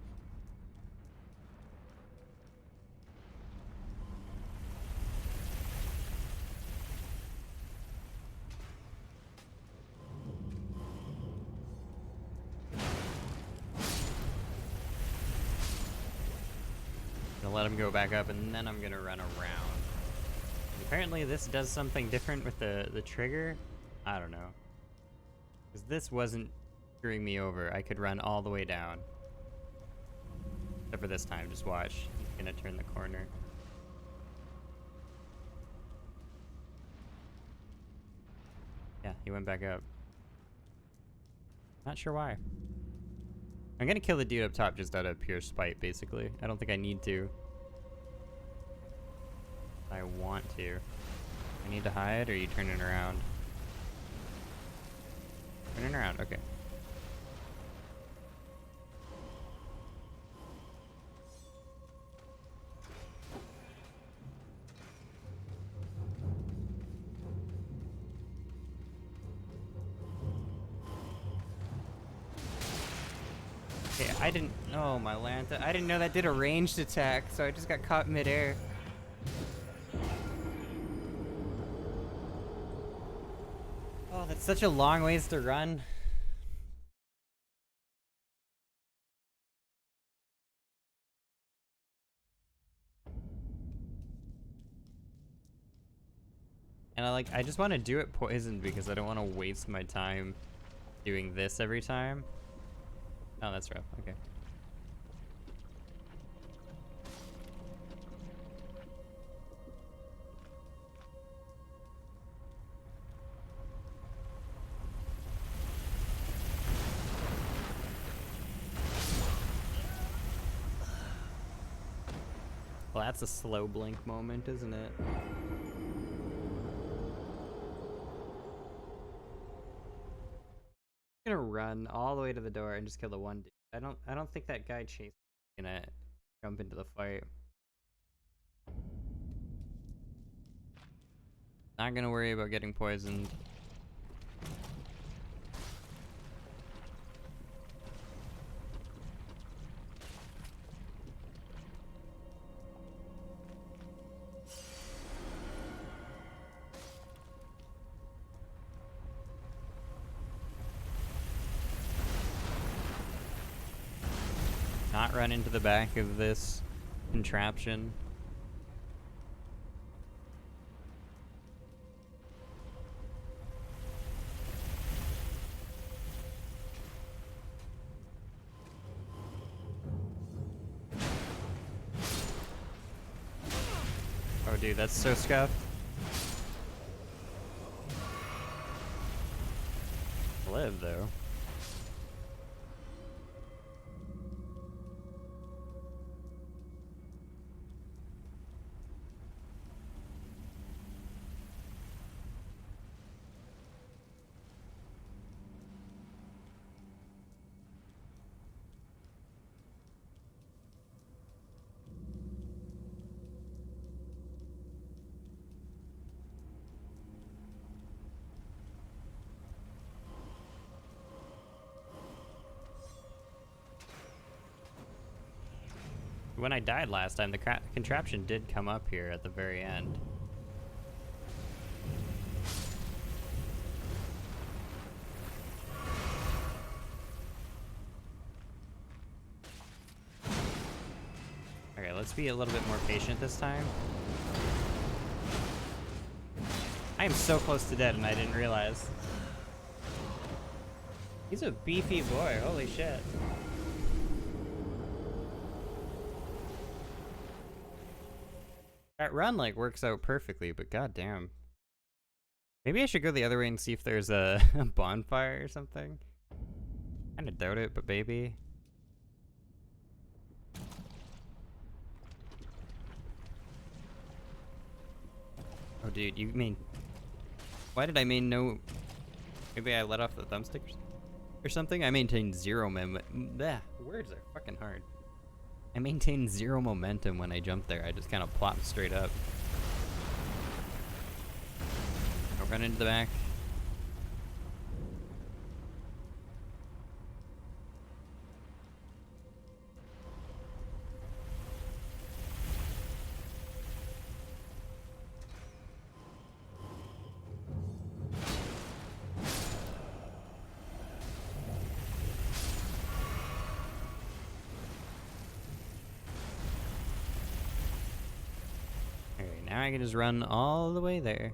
Speaker 1: Gonna let him go back up, and then I'm gonna run around. Apparently this does something different with the trigger. I don't know. Because this wasn't screwing me over. I could run all the way down. Except for this time, just watch. He's gonna turn the corner. Yeah, he went back up. Not sure why. I'm gonna kill the dude up top just out of pure spite, basically. I don't think I need to. I want to. I need to hide, or are you turning around? Turning around, okay. Okay, I didn't. Oh, my Lanta. I didn't know that did a ranged attack, so I just got caught midair. Oh, that's such a long ways to run. And I just want to do it poisoned because I don't want to waste my time doing this every time. Oh, that's rough. Okay. Well, that's a slow blink moment, isn't it? I'm gonna run all the way to the door and just kill the one dude. I don't think that guy chased me gonna jump into the fight. Not gonna worry about getting poisoned. Not run into the back of this contraption. Oh, dude, that's so scuffed. Live, though. When I died last time, the contraption did come up here at the very end. Okay, let's be a little bit more patient this time. I am so close to dead and I didn't realize. He's a beefy boy, holy shit. That run like works out perfectly, but goddamn. Maybe I should go the other way and see if there's a bonfire or something. Kinda doubt it, but maybe. Oh, dude, you mean... Why did I mean no... Maybe I let off the thumbsticks or something? I maintained zero words are fucking hard. I maintained zero momentum when I jumped there. I just kind of plopped straight up. I'll run into the back. Now I can just run all the way there.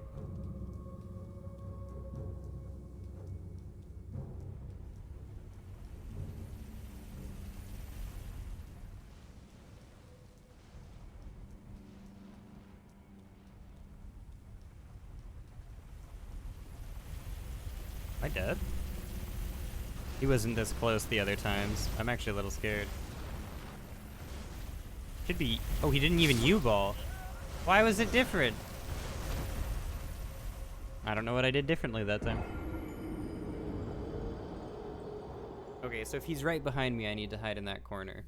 Speaker 1: Am I dead? He wasn't this close the other times. I'm actually a little scared. Should be... Oh, he didn't even U-ball. Why was it different? I don't know what I did differently that time. Okay, so if he's right behind me, I need to hide in that corner.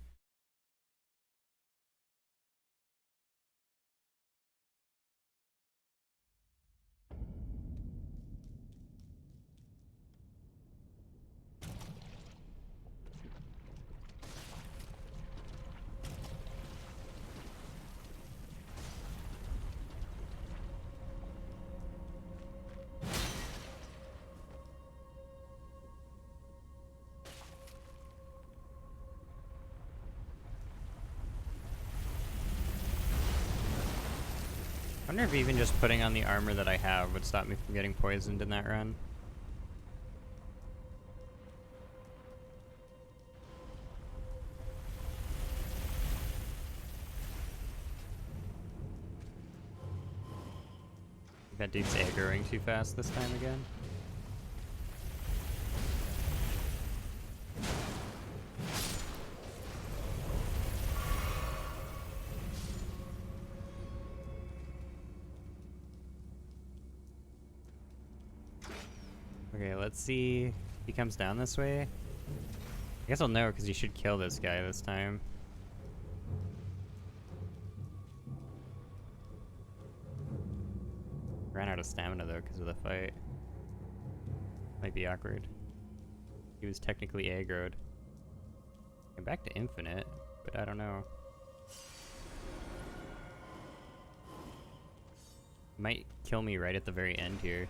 Speaker 1: I wonder if even just putting on the armor that I have would stop me from getting poisoned in that run. That dude's aggroing too fast this time again. Okay, let's see if he comes down this way. I guess I'll know because he should kill this guy this time. Ran out of stamina though because of the fight. Might be awkward. He was technically aggroed. I'm back to infinite, but I don't know. Might kill me right at the very end here.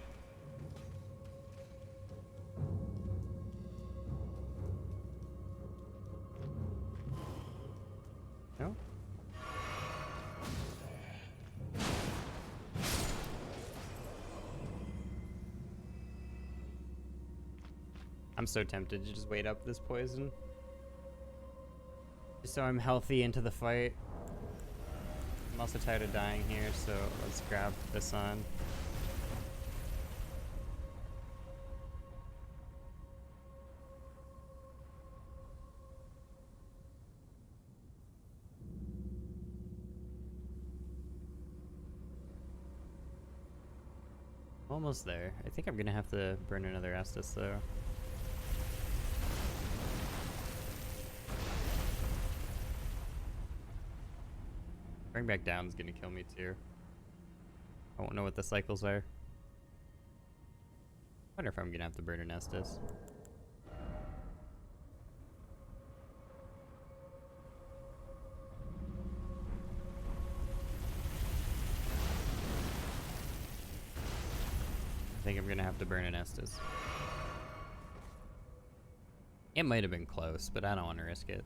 Speaker 1: No? I'm so tempted to just wait up this poison. Just so I'm healthy into the fight. I'm also tired of dying here, so let's grab this on. Almost there. I think I'm gonna have to burn another Estus though. Bring back down is gonna kill me too. I won't know what the cycles are. I wonder if I'm gonna have to burn an Estus. I think I'm gonna have to burn an Estus. It might have been close, but I don't want to risk it.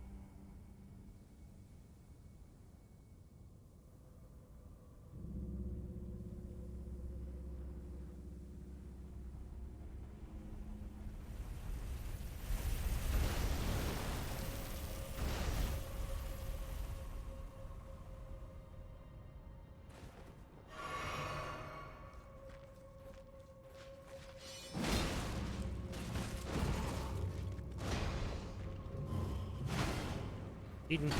Speaker 1: Eden.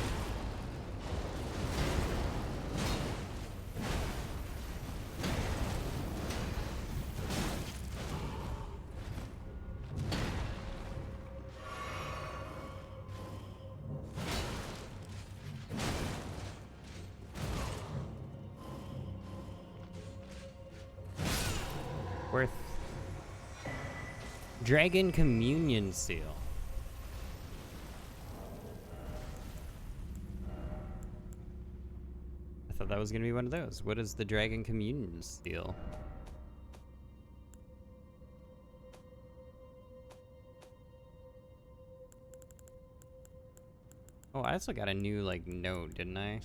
Speaker 1: Worth. Dragon Communion Seal. I thought that was gonna be one of those. What is the Dragon Communion Seal? Oh, I also got a new, like, note, didn't I?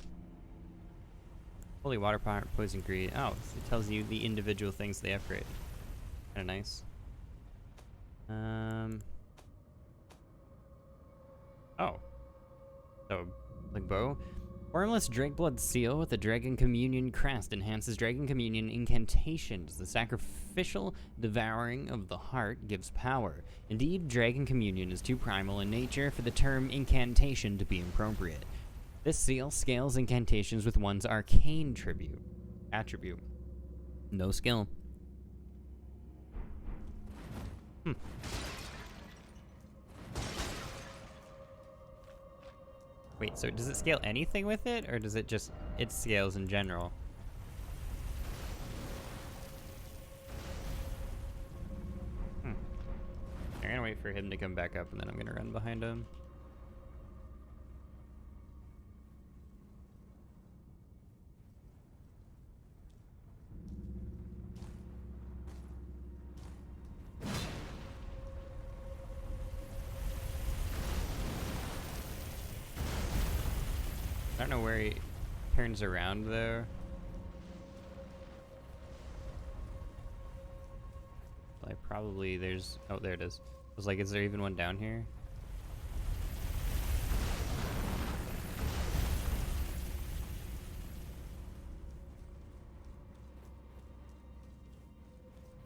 Speaker 1: Holy water pot, poison greed. Oh, it tells you the individual things they upgrade. Kinda nice. Oh. So, like bow. Formless Drakeblood Seal with the Dragon Communion Crest enhances Dragon Communion incantations. The sacrificial devouring of the heart gives power. Indeed, Dragon Communion is too primal in nature for the term incantation to be appropriate. This seal scales incantations with one's arcane attribute. No skill. Wait, so does it scale anything with it, or does it just, it scales in general? I'm gonna wait for him to come back up, and then I'm gonna run behind him. I don't know where he turns around though. Like probably there's, oh there it is. I was like, is there even one down here?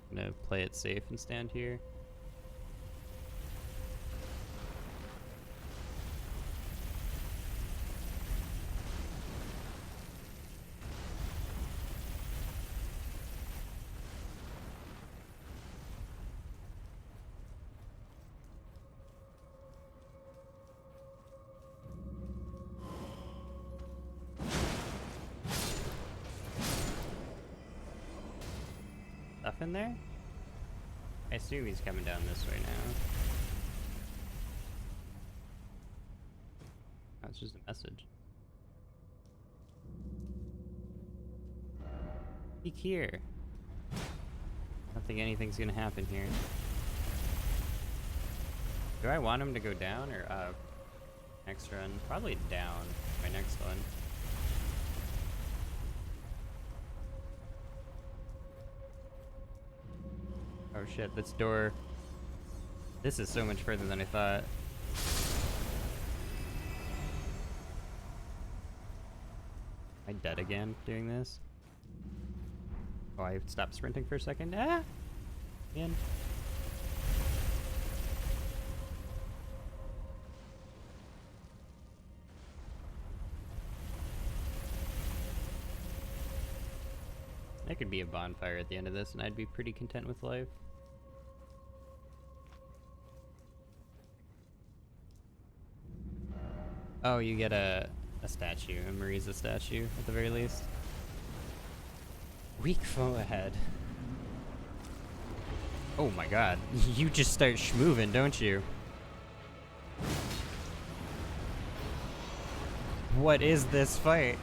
Speaker 1: I'm gonna play it safe and stand here. Stuff in there? I assume he's coming down this way now. Oh, it's just a message. Peek here. I don't think anything's gonna happen here. Do I want him to go down or up? Next run? Probably down. My next one. Oh shit, this door. This is so much further than I thought. Am I dead again doing this? Oh, I stopped sprinting for a second. Ah! In. There could be a bonfire at the end of this, and I'd be pretty content with life. Oh, you get a statue, a Marisa statue, at the very least. Weak foe ahead. Oh my god, you just start schmoovin', don't you? What is this fight?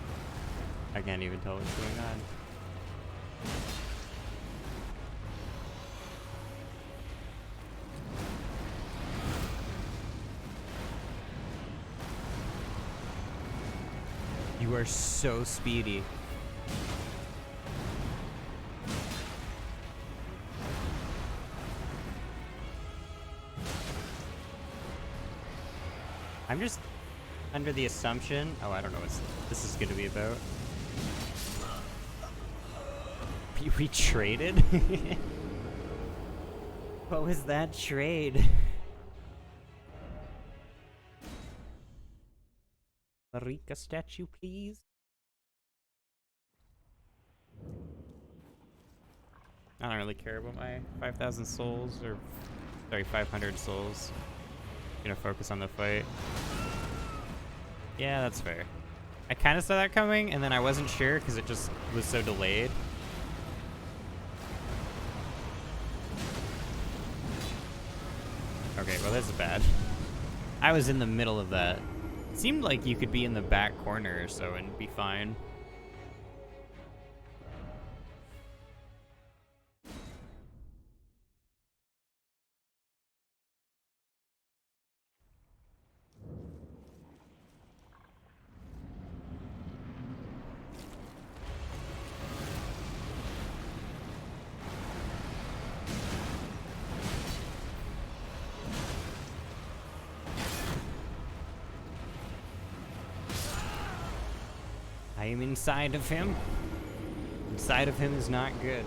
Speaker 1: I can't even tell what's going on. You are so speedy. I'm just under the assumption. Oh, I don't know what this is gonna be about. We traded? What was that trade? Marika statue, please. I don't really care about my 5,000 souls, or sorry, 500 souls. I'm gonna focus on the fight. Yeah, that's fair. I kind of saw that coming, and then I wasn't sure because it just was so delayed. Okay, well that's bad. I was in the middle of that. It seemed like you could be in the back corner or so and be fine. I am inside of him. Inside of him is not good.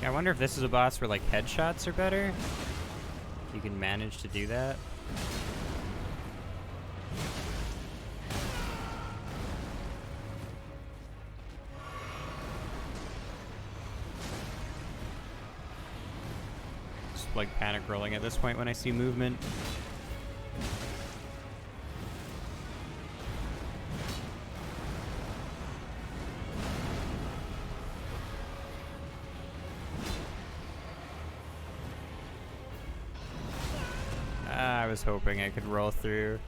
Speaker 1: I wonder if this is a boss where like headshots are better. You can manage to do that. Just like panic rolling at this point when I see movement. I was hoping I could roll through.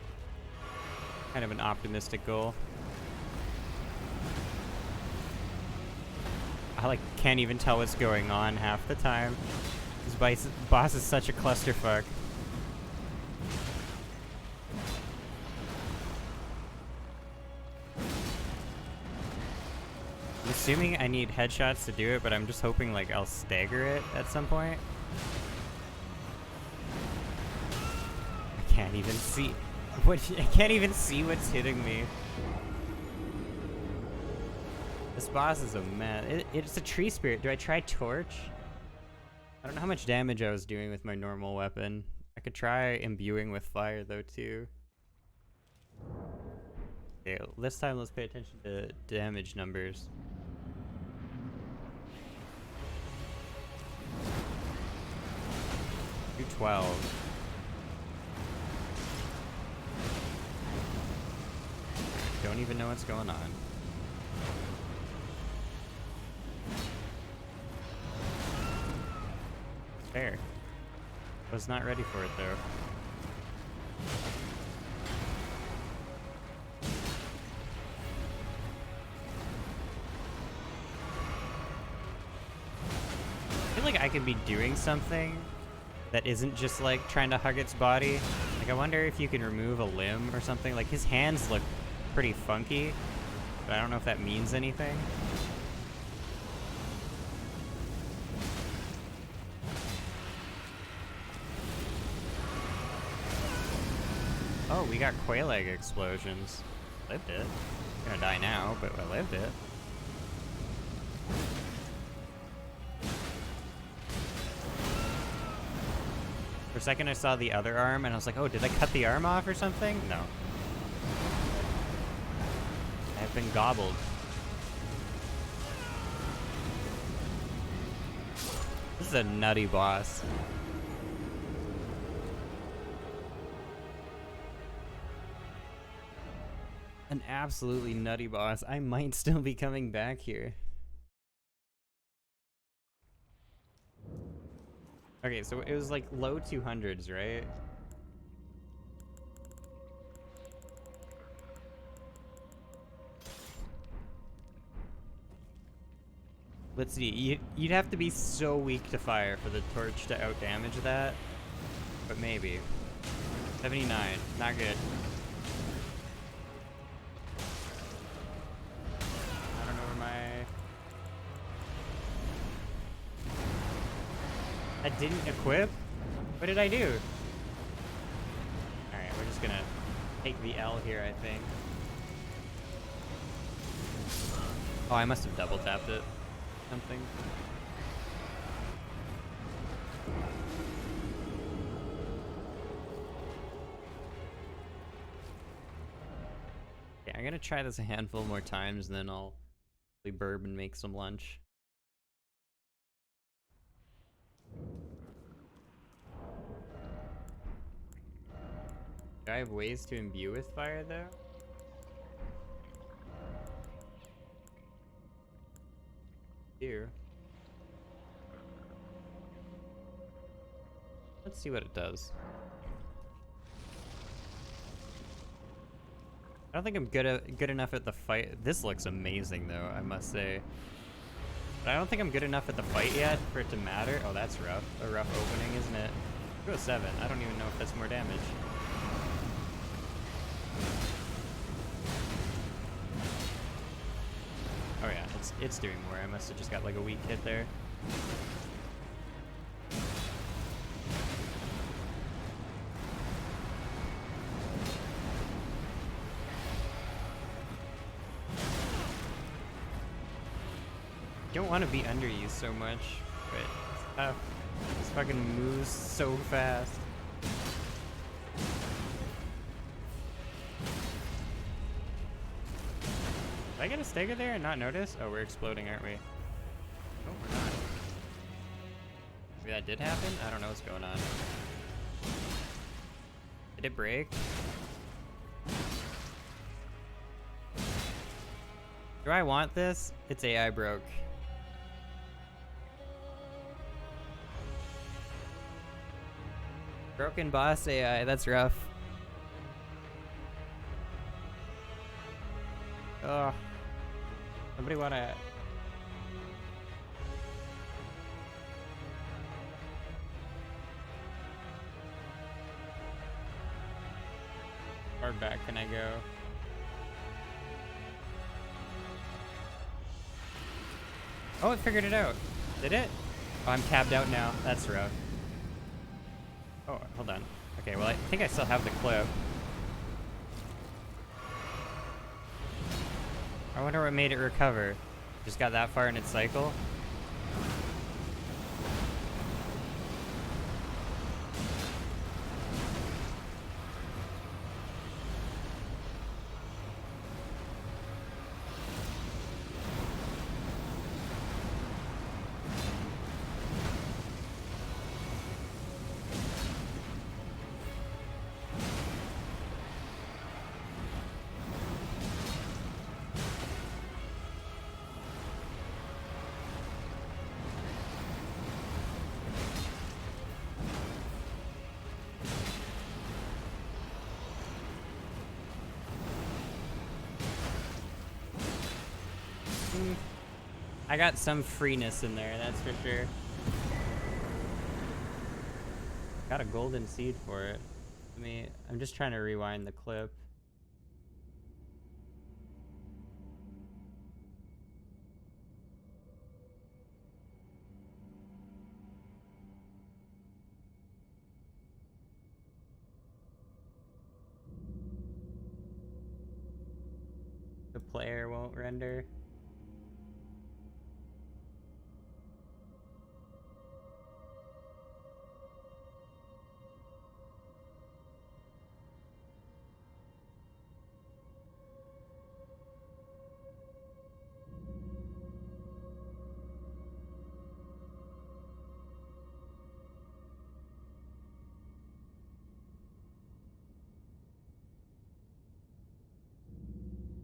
Speaker 1: Kind of an optimistic goal. I like can't even tell what's going on half the time. This boss is such a clusterfuck. I'm assuming I need headshots to do it, but I'm just hoping like I'll stagger it at some point. I can't even see what I can't even see what's hitting me. This boss is a mess. It's a tree spirit. Do I try torch? I don't know how much damage I was doing with my normal weapon. I could try imbuing with fire though too. Okay, this time let's pay attention to damage numbers. 212. Don't even know what's going on. Fair. Was not ready for it though. I feel like I could be doing something that isn't just like trying to hug its body. Like I wonder if you can remove a limb or something. Like his hands look pretty funky, but I don't know if that means anything. Oh, we got quail egg explosions. Lived it. Gonna die now, but I lived it. For a second I saw the other arm and I was like, oh, did I cut the arm off or something? No. I've been gobbled. This is a nutty boss. An absolutely nutty boss. I might still be coming back here. Okay, so it was like low 200s, right? Let's see. You'd have to be so weak to fire for the torch to outdamage that. But maybe. 79. Not good. I don't know where my... I didn't equip? What did I do? Alright, we're just gonna take the L here, I think. Oh, I must have double tapped it. Something. Okay, I'm gonna try this a handful more times and then I'll burb and make some lunch. Do I have ways to imbue with fire, though? Here. Let's see what it does. I don't think I'm good enough at the fight. This looks amazing, though, I must say. But I don't think I'm good enough at the fight yet for it to matter. Oh, that's rough. A rough opening, isn't it? Go 7. I don't even know if that's more damage. Oh yeah, it's doing more. I must have just got like a weak hit there. You don't want to be underused so much, but it's tough. This fucking moves so fast. Did I get a stagger there and not notice? Oh, we're exploding, aren't we? Oh, we're not. Maybe that did happen? I don't know what's going on. Did it break? Do I want this? It's AI broke. Broken boss AI, that's rough. Oh. Somebody wanna... How far back can I go? Oh, it figured it out. Did it? Oh, I'm tabbed out now. That's rough. Oh, hold on. Okay, well, I think I still have the clip. I wonder what made it recover. Just got that far in its cycle? I got some freeness in there, that's for sure. Got a golden seed for it. I'm just trying to rewind the clip. The player won't render.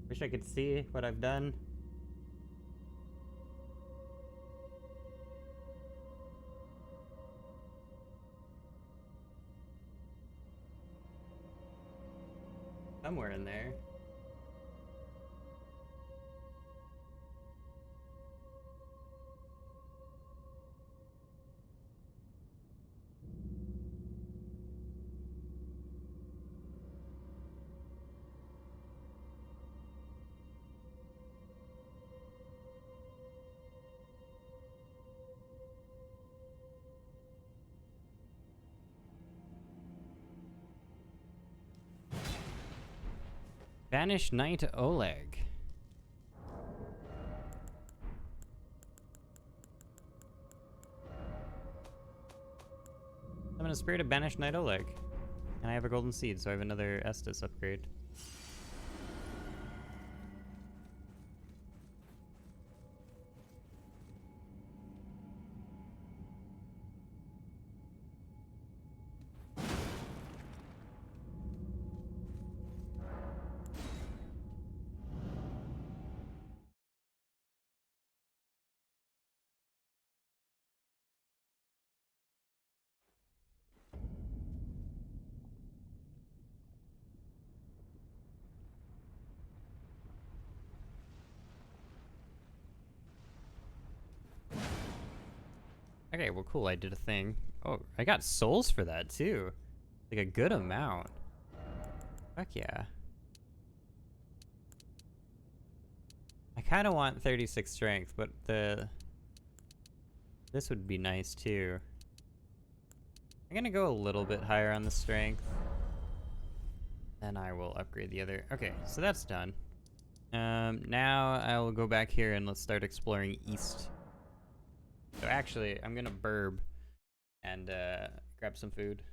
Speaker 1: Wish I could see what I've done. Somewhere in there. Banished Knight Oleg. Summon a spirit of Banished Knight Oleg. And I have a golden seed, so I have another Estus upgrade. Okay, well, cool. I did a thing. Oh, I got souls for that too. Like a good amount. Fuck yeah. I kind of want 36 strength, but this would be nice too. I'm gonna go a little bit higher on the strength. Then I will upgrade the other. Okay, so that's done. Now I'll go back here and let's start exploring east. So actually, I'm gonna burb and grab some food.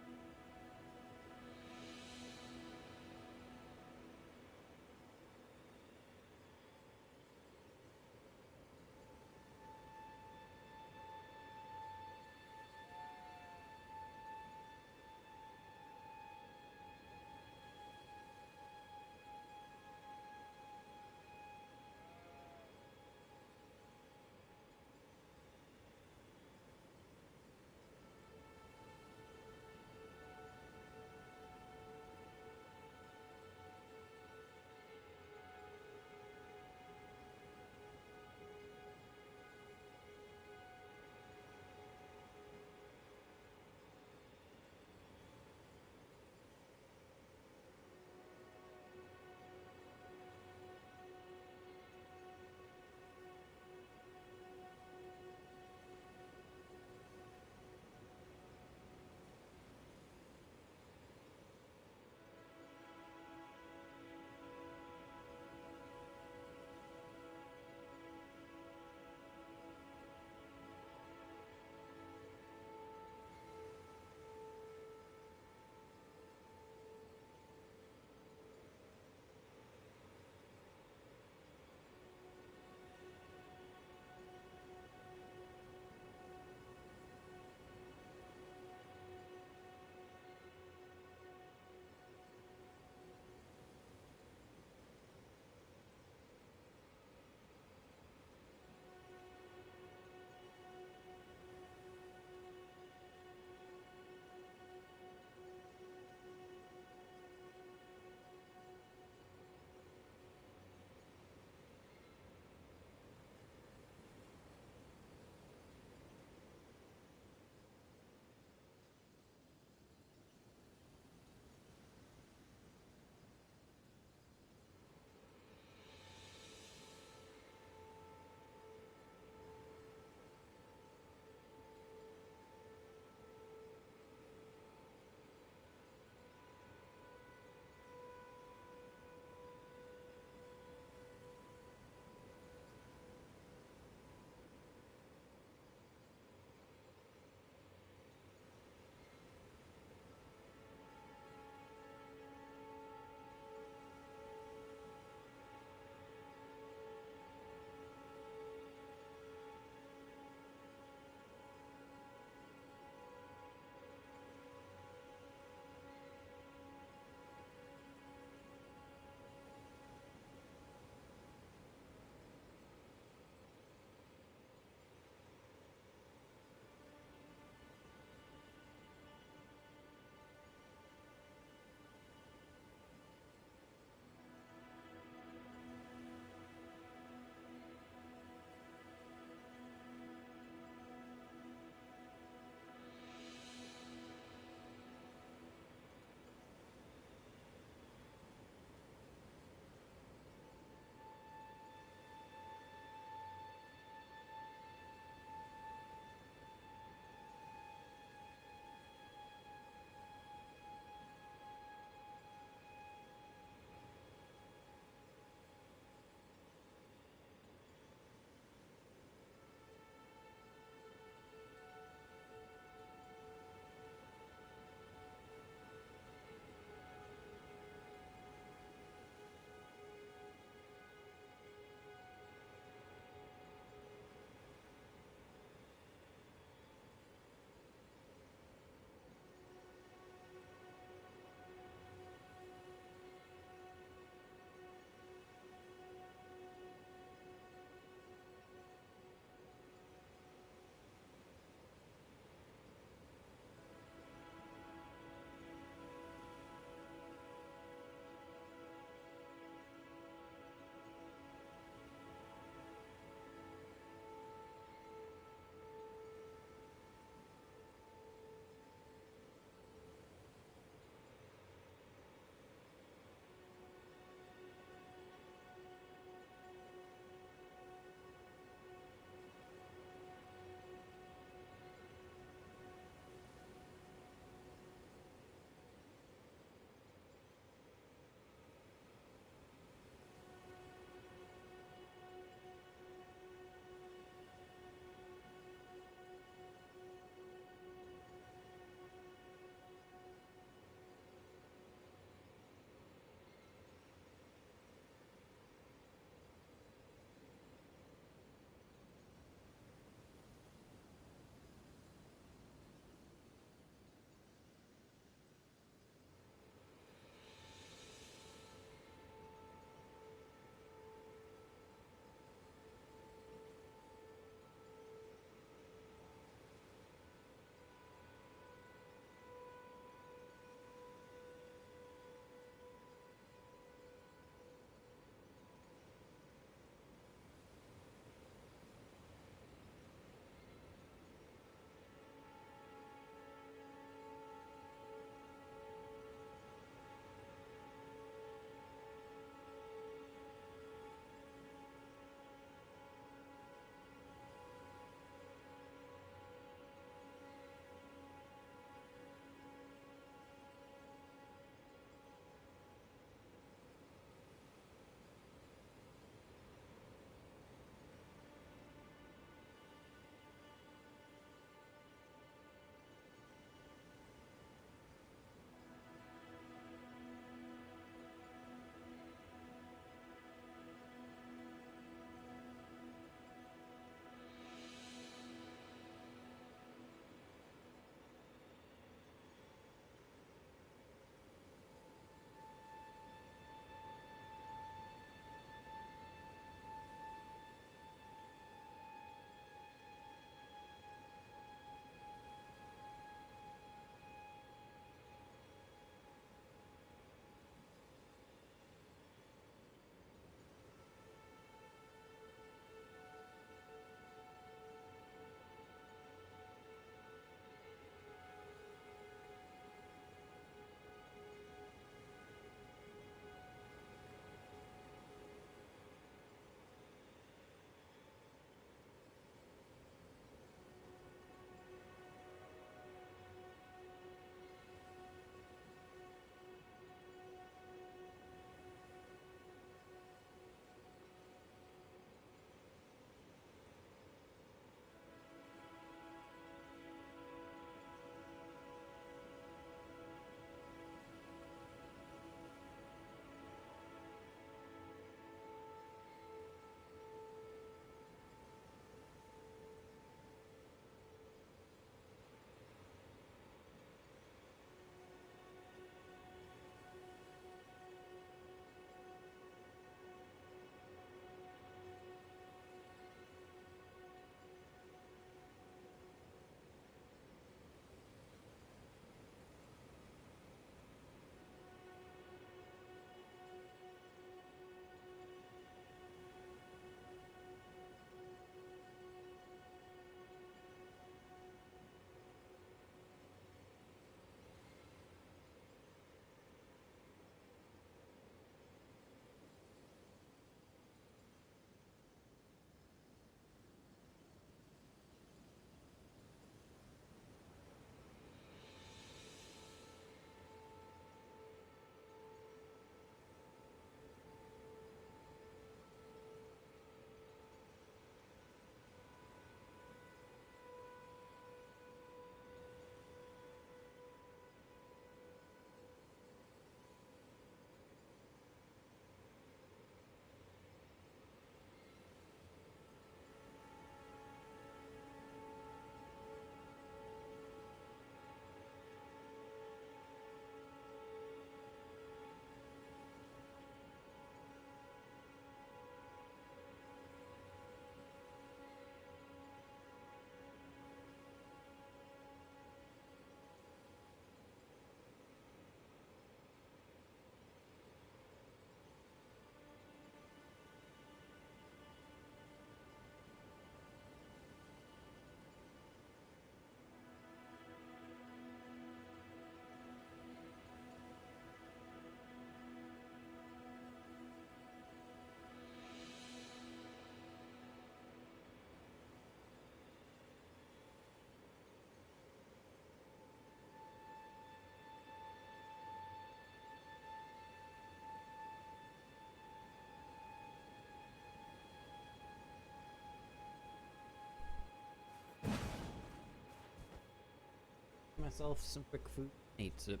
Speaker 1: myself some quick food. Eats it.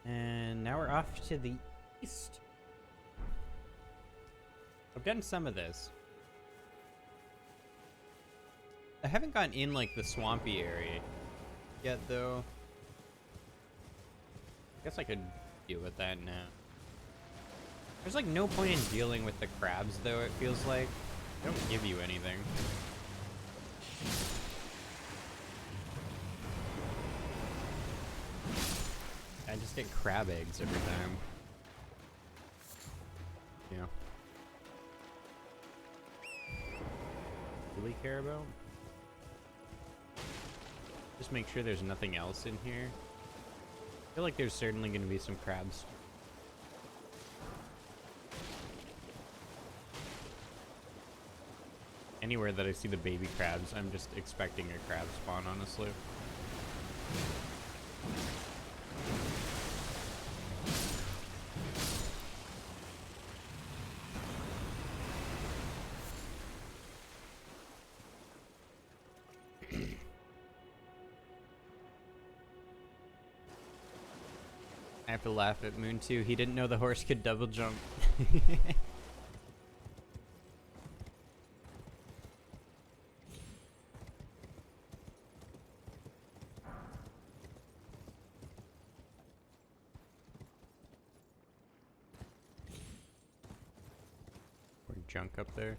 Speaker 1: And now we're off to the east. I've done some of this. I haven't gotten in, like, the swampy area yet, though. I guess I could deal with that now. There's, like, no point in dealing with the crabs, though, it feels like. They don't give you anything. I just get crab eggs every time. Yeah. Really care about? Just make sure there's nothing else in here. I feel like there's certainly going to be some crabs. Anywhere that I see the baby crabs, I'm just expecting a crab spawn, honestly. I have to laugh at Moon too. He didn't know the horse could double jump. Or junk up there.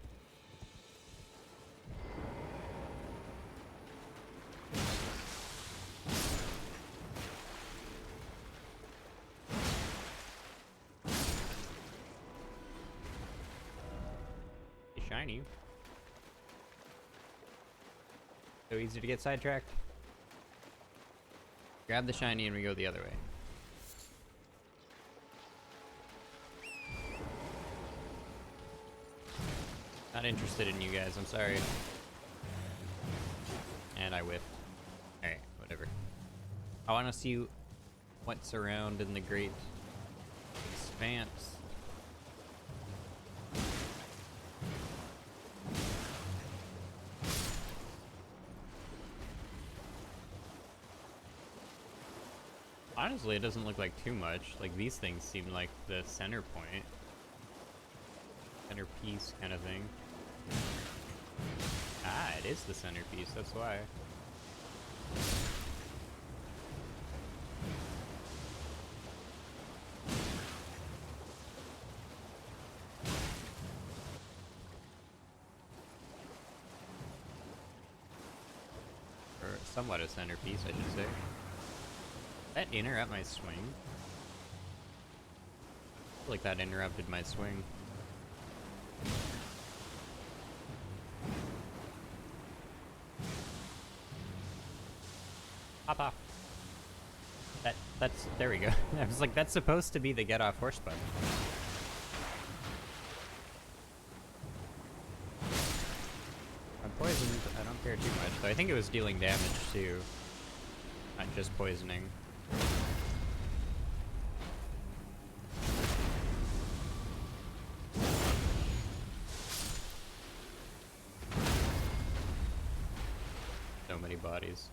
Speaker 1: Shiny. So easy to get sidetracked. Grab the shiny and we go the other way. Not interested in you guys, I'm sorry. And I whiffed. Alright, whatever. I want to see what's around in the great expanse. Honestly, it doesn't look like too much. Like, these things seem like the center point. Centerpiece kind of thing. Ah, it is the centerpiece, that's why. Or somewhat a centerpiece, I should say. Did that interrupt my swing? I feel like that interrupted my swing. Hop off. That's, there we go. I was like, that's supposed to be the get off horse button. I'm poisoned, I don't care too much, but I think it was dealing damage too. Not just poisoning. So many bodies.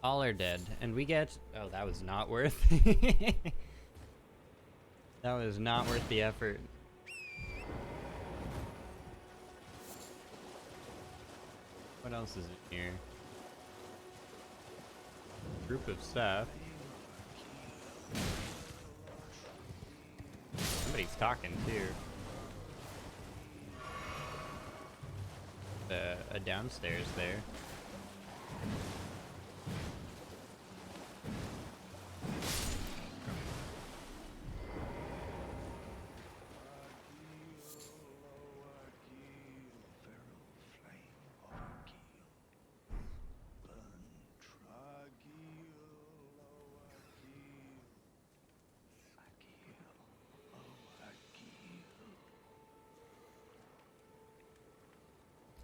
Speaker 1: All are dead, and we get... Oh, that was not worth... That was not worth the effort. What else is in here? Group of stuff. Somebody's talking, too. A downstairs there.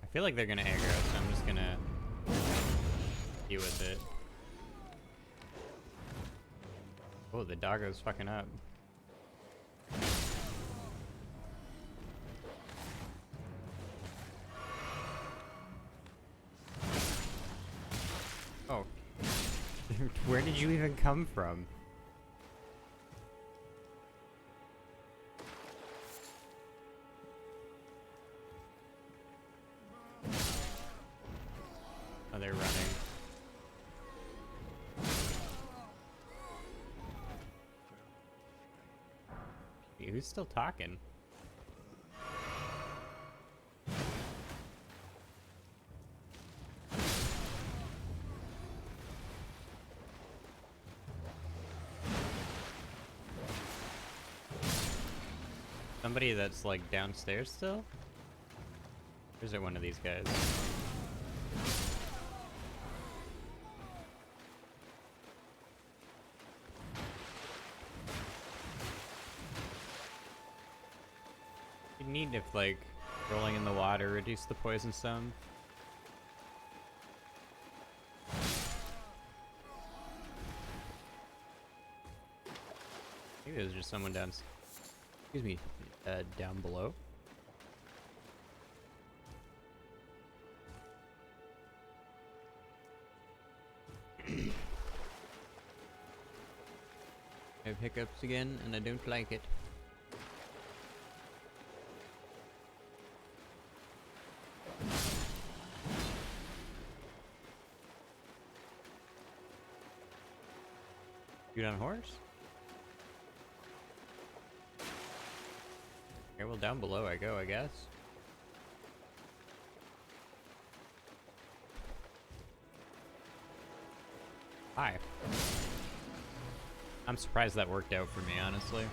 Speaker 1: I feel like they're gonna aggro, so I'm just gonna deal with it. Oh, the doggo's fucking up. Oh. Where did you even come from? Oh, they're running. Hey, who's still talking? Somebody that's like downstairs still? Or is it one of these guys? You need if like rolling in the water reduce the poison some. Maybe there's just someone down. Excuse me, down below. I have hiccups again, and I don't like it. Shoot on horse? Okay, well, down below I go, I guess. Hi. I'm surprised that worked out for me, honestly.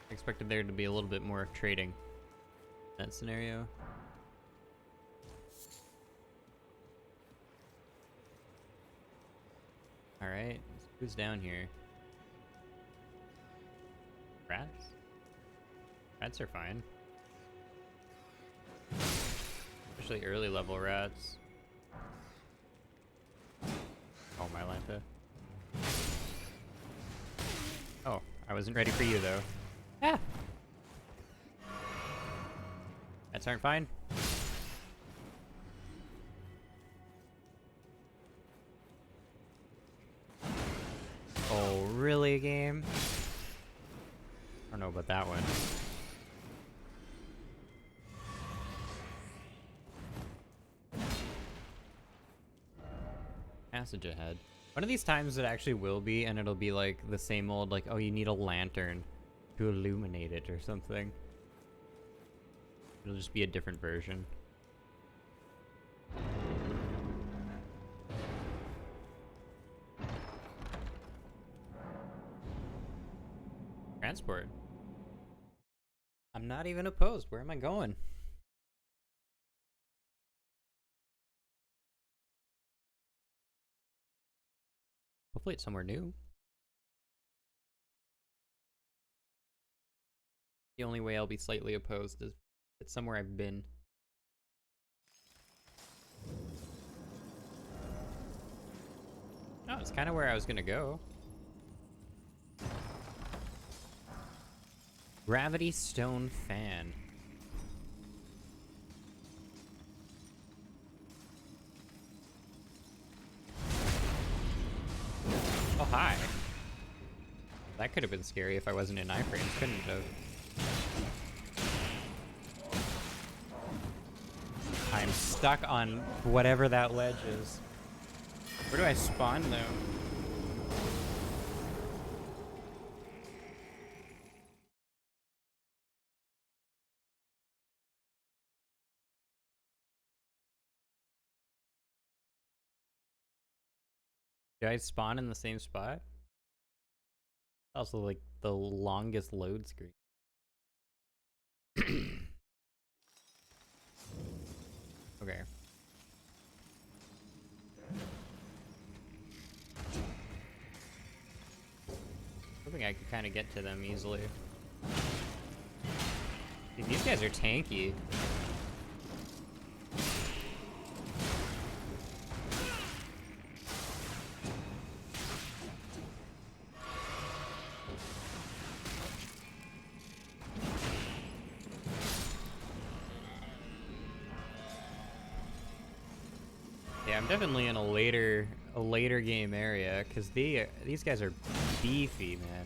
Speaker 1: I expected there to be a little bit more trading in that scenario. Alright, who's down here? Rats? Rats are fine. Especially early level rats. Oh, my Lanta. Oh, I wasn't ready for you though. Ah! Rats aren't fine. Oh, really, game? I don't know about that one. Passage ahead. One of these times it actually will be, and it'll be like the same old, like, oh, you need a lantern to illuminate it or something. It'll just be a different version. Transport. I'm not even opposed. Where am I going? Hopefully it's somewhere new. The only way I'll be slightly opposed is it's somewhere I've been. Oh, it's kind of where I was gonna go. Gravity Stone Fan. Oh, hi. That could have been scary if I wasn't in iframes, couldn't it have? I'm stuck on whatever that ledge is. Where do I spawn, though? Do I spawn in the same spot? Also, like, the longest load screen. Okay. I think I could kind of get to them easily. Dude, these guys are tanky. Yeah, I'm definitely in a later game area because these guys are beefy, man.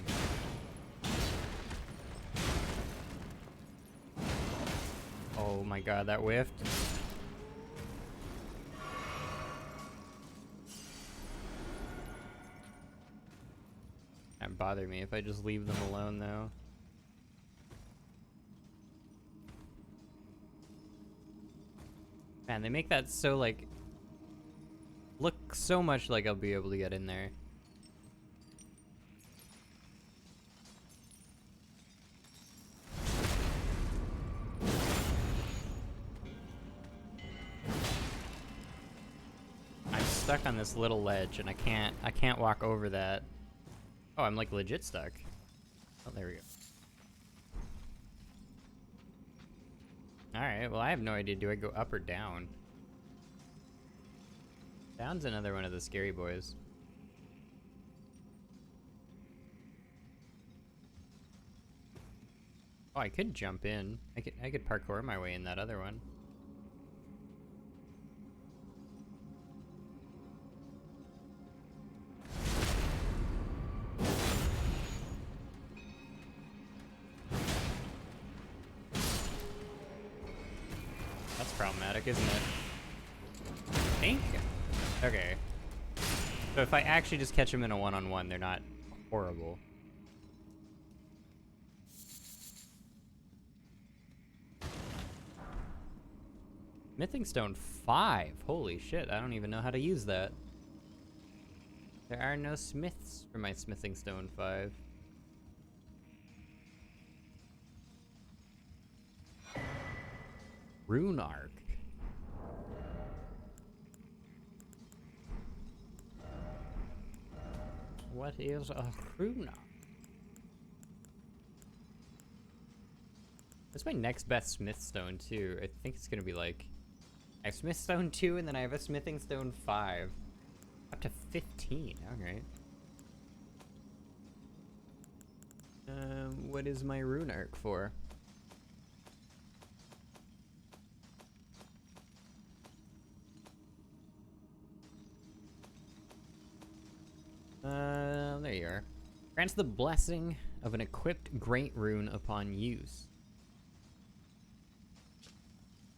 Speaker 1: Oh my god, that whiffed. Can't bother me if I just leave them alone though. Man, they make that so like look so much like I'll be able to get in there. I'm stuck on this little ledge and I can't walk over that. Oh, I'm like legit stuck. Oh, there we go. Alright, well I have no idea. Do I go up or down? Down's another one of the scary boys. Oh, I could jump in. I could parkour my way in that other one. That's problematic, isn't it? I think. Okay. So if I actually just catch them in a one-on-one, they're not horrible. Smithing Stone 5. Holy shit, I don't even know how to use that. There are no smiths for my Smithing Stone 5. Rune Arc. What is a Rune Arc? That's my next best Smith Stone too. I think it's gonna be like I have Smith Stone 2 and then I have a Smithing Stone 5. Up to 15, alright. What is my Rune Arc for? There you are. Grants the blessing of an equipped great rune upon use.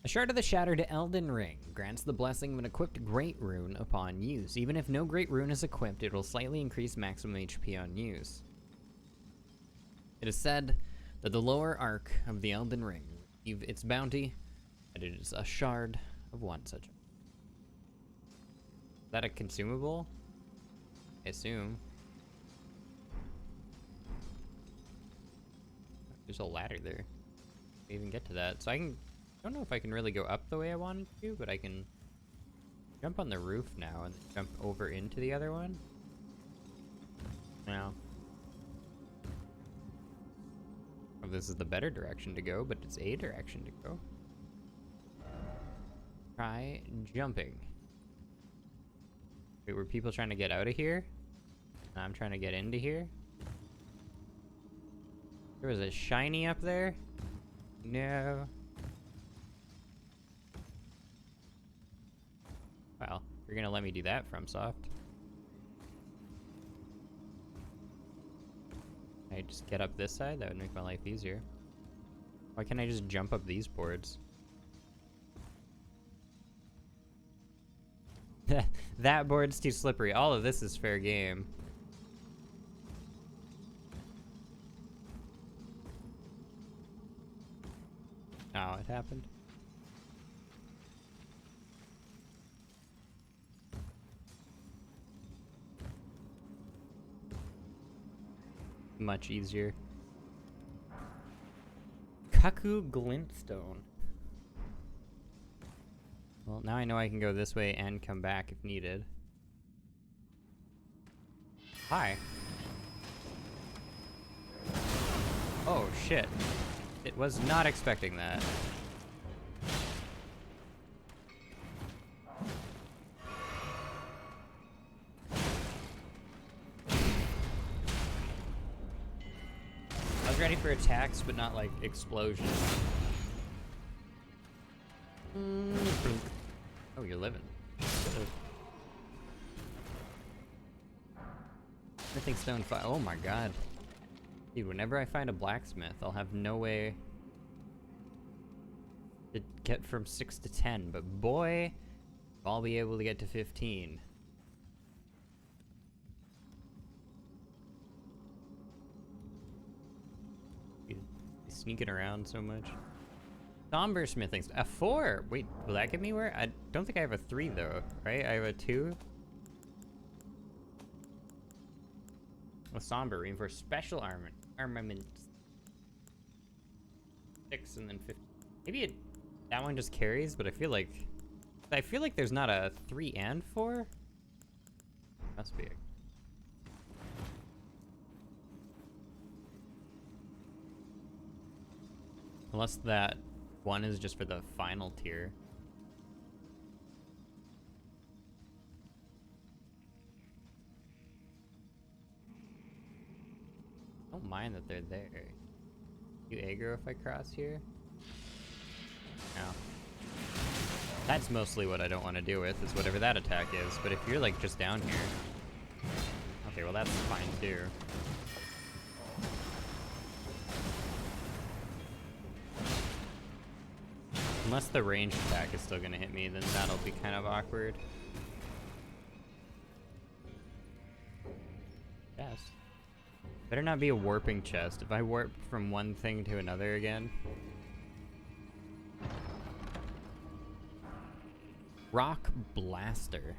Speaker 1: A shard of the shattered Elden ring grants the blessing of an equipped great rune upon use. Even if no great rune is equipped, it will slightly increase maximum HP on use. It is said that the lower arc of the Elden ring will receive its bounty, and it is a shard of one such. Is that a consumable? I assume. There's a ladder there. I even get to that. So I don't know if I can really go up the way I wanted to, but I can jump on the roof now and jump over into the other one. Now, well, this is the better direction to go, but it's a direction to go. Try jumping. Wait, were people trying to get out of here? I'm trying to get into here. There was a shiny up there? No. Well, you're gonna let me do that, FromSoft. Can I just get up this side? That would make my life easier. Why can't I just jump up these boards? That board's too slippery. All of this is fair game. Oh, it happened. Much easier. Kaku Glintstone. Well, now I know I can go this way and come back if needed. Hi. Oh, shit. It was not expecting that. I was ready for attacks, but not like explosions. Oh, you're living. Smithing stone fire. Oh my god. Dude, whenever I find a blacksmith, I'll have no way to get from 6 to 10, but boy, I'll be able to get to 15. He's sneaking around so much. Somber smithing. A 4! Wait, will that get me where? I don't think I have a 3 though, right? I have a 2? A somber reinforced special armament. 6 and then 50. Maybe that one just carries, but I feel like there's not a 3 and 4. Must be. Unless that one is just for the final tier. I don't mind that they're there. You aggro if I cross here? No. That's mostly what I don't want to deal with, is whatever that attack is. But if you're like just down here... Okay, well that's fine too. Unless the ranged attack is still gonna hit me, then that'll be kind of awkward. Yes. Better not be a warping chest. If I warp from one thing to another again. Rock Blaster.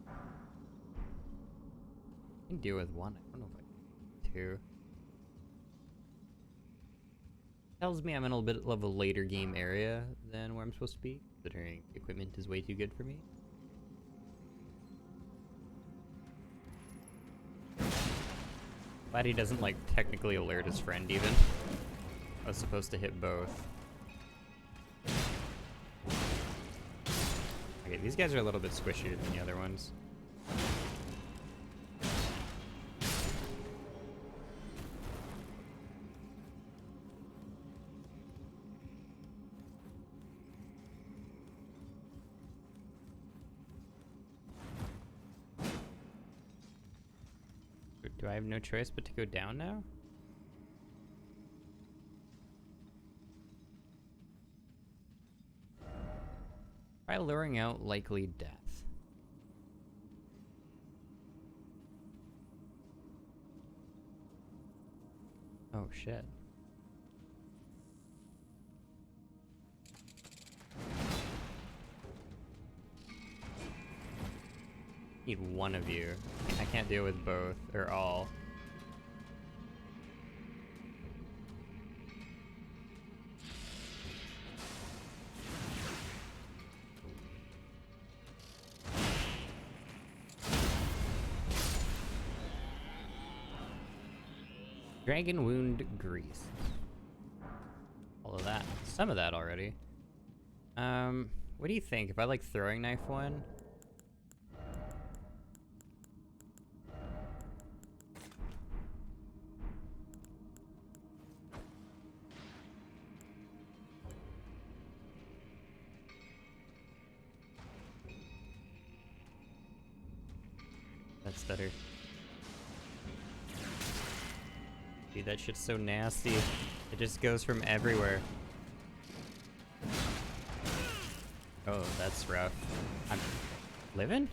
Speaker 1: I can deal with one. I don't know if I can two. Tells me I'm in a little bit of a later game area than where I'm supposed to be, considering equipment is way too good for me. Glad he doesn't like technically alert his friend even. I was supposed to hit both. Okay, these guys are a little bit squishier than the other ones. Do I have no choice but to go down now? Try luring out likely death. Oh shit. Need one of you. I can't deal with both or all. Dragon Wound Grease. All of that. Some of that already. What do you think? If I like throwing knife one? That's better. Dude, that shit's so nasty. It just goes from everywhere. Oh, that's rough. I'm living?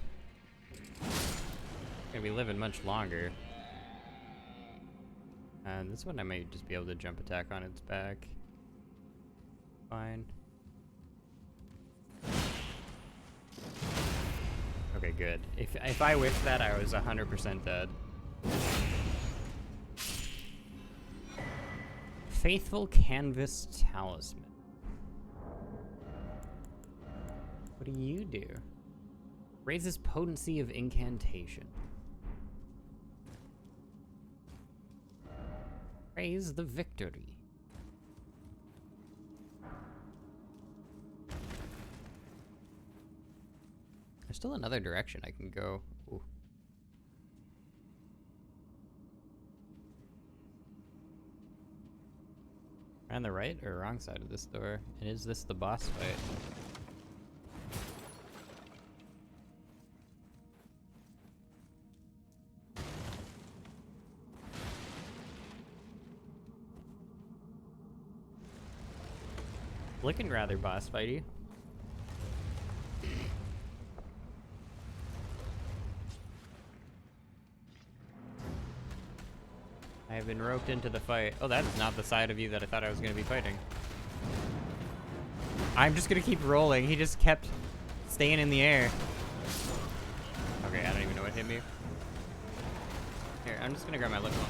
Speaker 1: Gonna be living much longer. This one I might just be able to jump attack on its back. Fine. Okay, good. If I whiffed that, I was 100% dead. Faithful Canvas Talisman. What do you do? Raises potency of incantation. Praise the victory. There's still another direction I can go. Ooh. On the right or wrong side of this door? And is this the boss fight? Looking rather boss fighty. I have been roped into the fight. Oh, that is not the side of you that I thought I was going to be fighting. I'm just going to keep rolling. He just kept staying in the air. Okay, I don't even know what hit me. Here, I'm just going to grab my lip balm.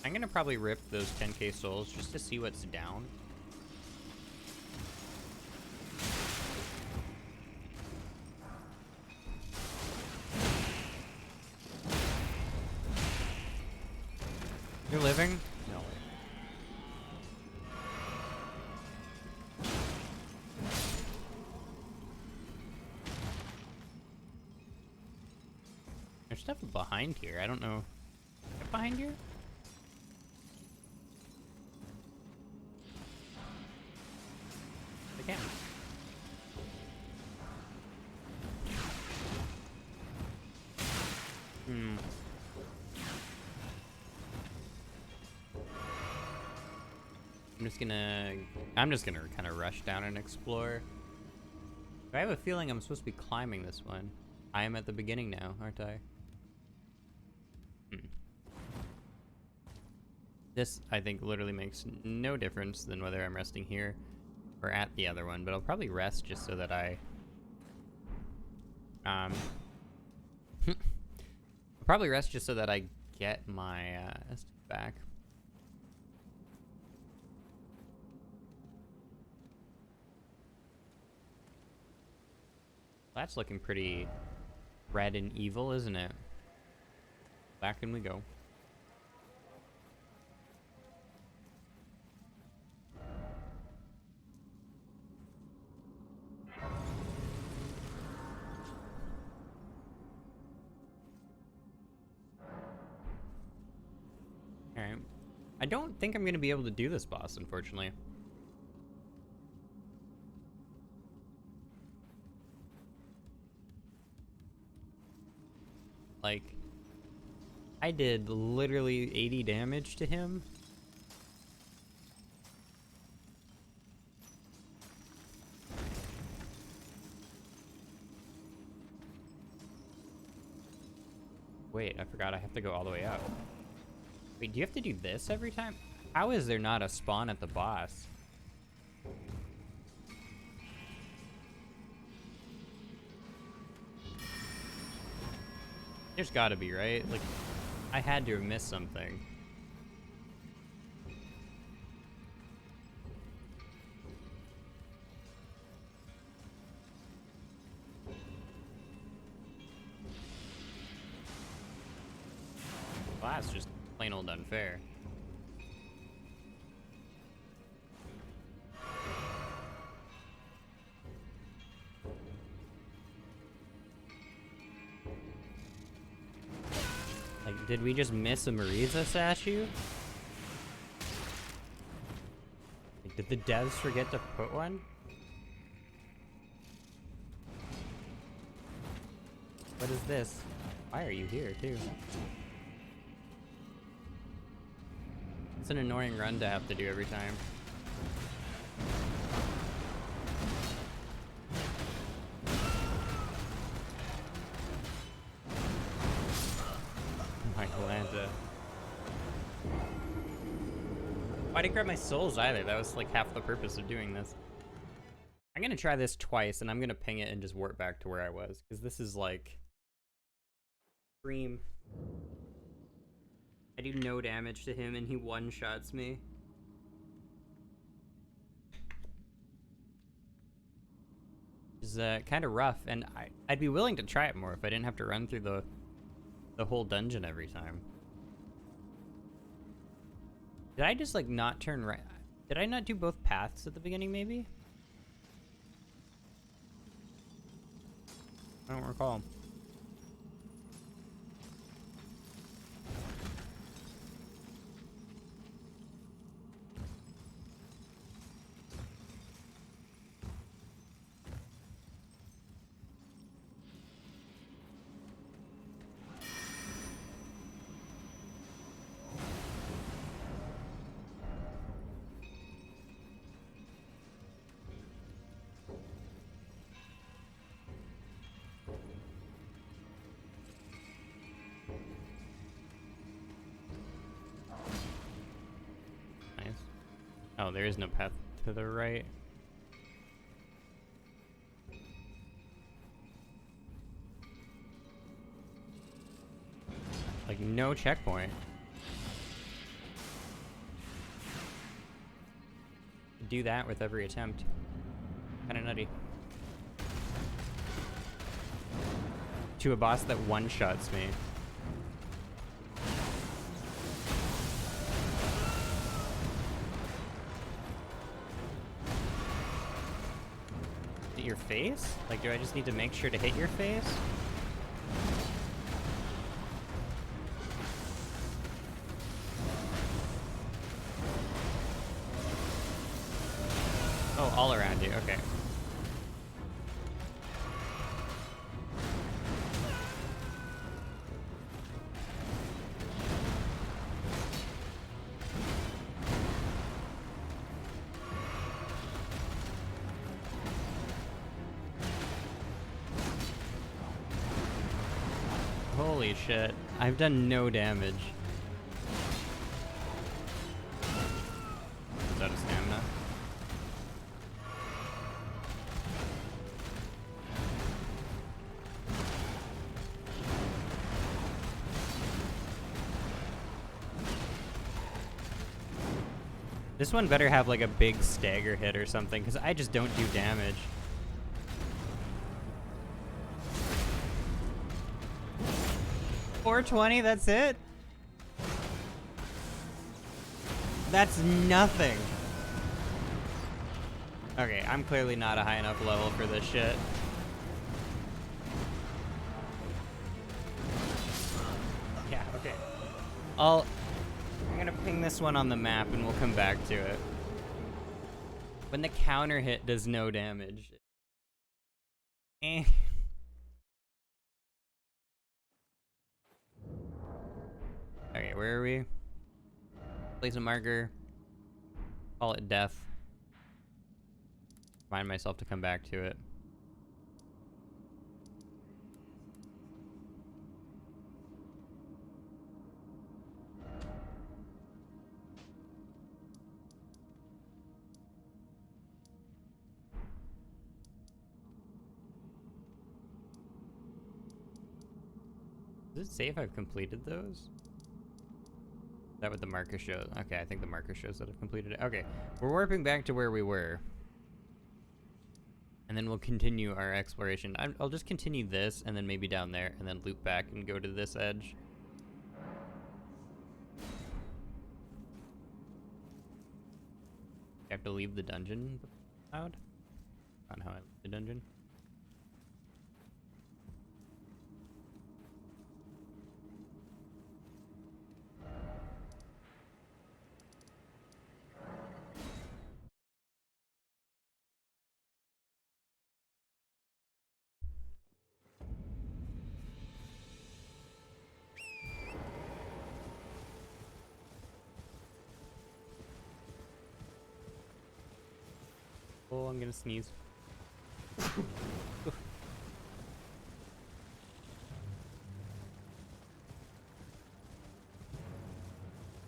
Speaker 1: I'm gonna probably rip those 10k souls just to see what's down. You're living? No way. There's stuff behind here. I don't know. Behind here? I can't. I'm just gonna kind of rush down and explore. I have a feeling I'm supposed to be climbing this one. I am at the beginning now, aren't I? This, I think, literally makes no difference than whether I'm resting here or at the other one, but I'll probably rest just so that I... I'll probably rest just so that I get my stuff back. That's looking pretty red and evil, isn't it? Back in we go. Alright. I don't think I'm going to be able to do this boss, unfortunately. Like, I did literally 80 damage to him. Wait, I forgot I have to go all the way up. Wait, do you have to do this every time? How is there not a spawn at the boss? There's gotta be, right? Like, I had to have missed something. Well, that's just plain old unfair. Like, did we just miss a Marisa statue? Like, did the devs forget to put one? What is this? Why are you here, too? It's an annoying run to have to do every time. My Galanta. I didn't grab my souls either. That was like half the purpose of doing this. I'm gonna try this twice, and I'm gonna ping it and just warp back to where I was, because this is like extreme. I do no damage to him, and he one-shots me. It's kind of rough, and I'd be willing to try it more if I didn't have to run through the whole dungeon every time. Did I just like not turn right? Did I not do both paths at the beginning, maybe? I don't recall. Oh, there is no path to the right. Like, no checkpoint. Do that with every attempt. Kinda nutty. To a boss that one-shots me. Your face? Like, do I just need to make sure to hit your face? Oh, all around you, okay. Holy shit. I've done no damage. Is that a stamina? This one better have like a big stagger hit or something, because I just don't do damage. $420, that's it? That's nothing. Okay, I'm clearly not a high enough level for this shit. Yeah, okay. I'm gonna ping this one on the map and we'll come back to it. When the counter hit does no damage. Eh. Okay, where are we? Place a marker. Call it death. Remind myself to come back to it. Does it say if I've completed those? Is that what the marker shows? Okay, I think the marker shows that I've completed it. Okay, we're warping back to where we were. And then we'll continue our exploration. I'll just continue this, and then maybe down there, and then loop back and go to this edge. I have to leave the dungeon out? Not how I leave the dungeon. Oh, I'm gonna sneeze.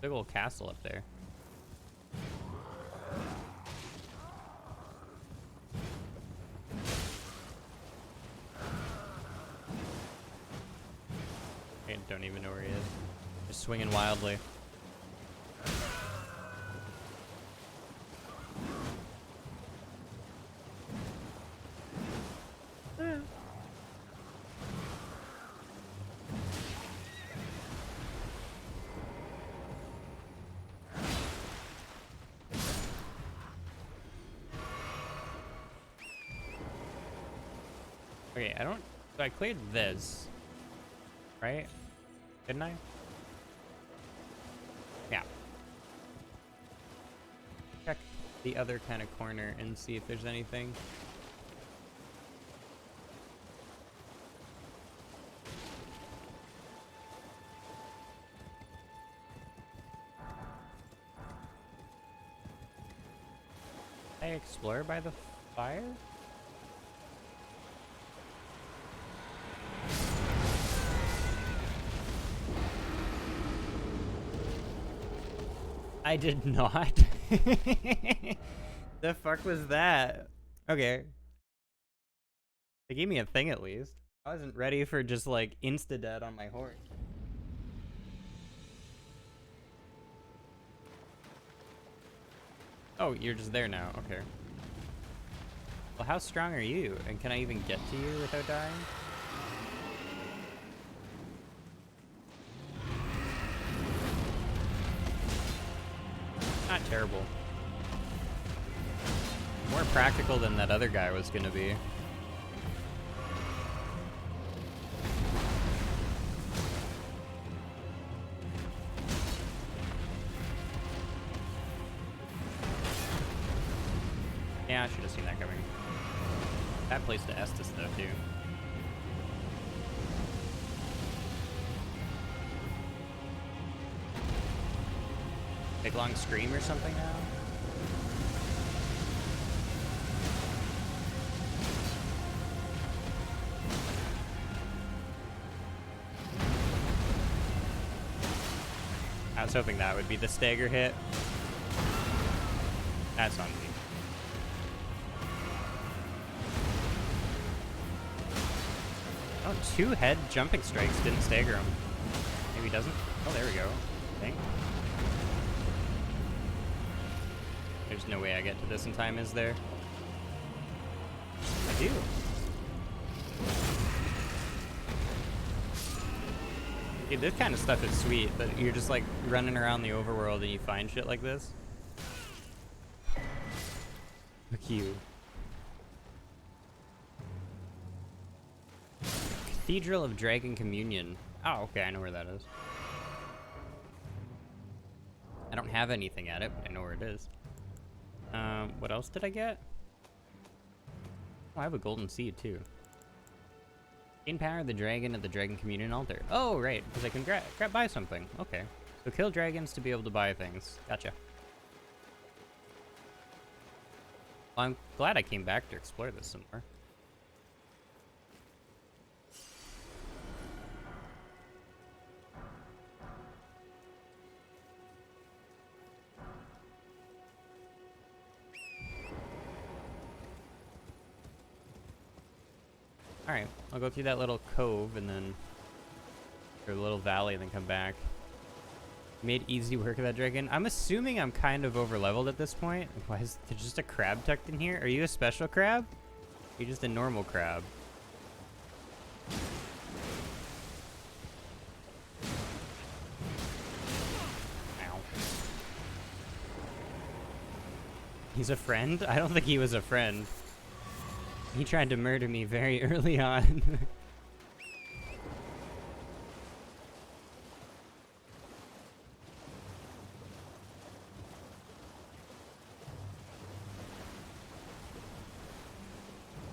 Speaker 1: Big old castle up there. I don't even know where he is. Just swinging wildly. Okay, I don't... So I cleared this. Right? Didn't I? Yeah. Check the other kind of corner and see if there's anything. Did I explore by the fire? I did not. The fuck was that? Okay. They gave me a thing at least. I wasn't ready for just like insta-dead on my horse. Oh, you're just there now. Okay. Well, how strong are you? And can I even get to you without dying? Not terrible. More practical than that other guy was gonna be. Yeah, I should have seen that coming. Bad place to Estus though, too. Big long scream or something now? I was hoping that would be the stagger hit. That's on me. Oh, 2 head jumping strikes didn't stagger him. Maybe he doesn't? Oh, there we go. Dang. There's no way I get to this in time, is there? I do. Dude, this kind of stuff is sweet, but you're just like running around the overworld and you find shit like this. Look you. Cathedral of Dragon Communion. Oh, okay, I know where that is. I don't have anything at it, but I know where it is. What else did I get? Oh, I have a golden seed too. Gain power of the dragon at the Dragon Communion altar. Oh, right, because I can buy something. Okay. So kill dragons to be able to buy things. Gotcha. Well, I'm glad I came back to explore this some more. Alright, I'll go through that little cove and then, or the little valley and then come back. Made easy work of that dragon. I'm assuming I'm kind of over leveled at this point. Why is there just a crab tucked in here? Are you a special crab? You're just a normal crab. Ow. He's a friend? I don't think he was a friend. He tried to murder me very early on.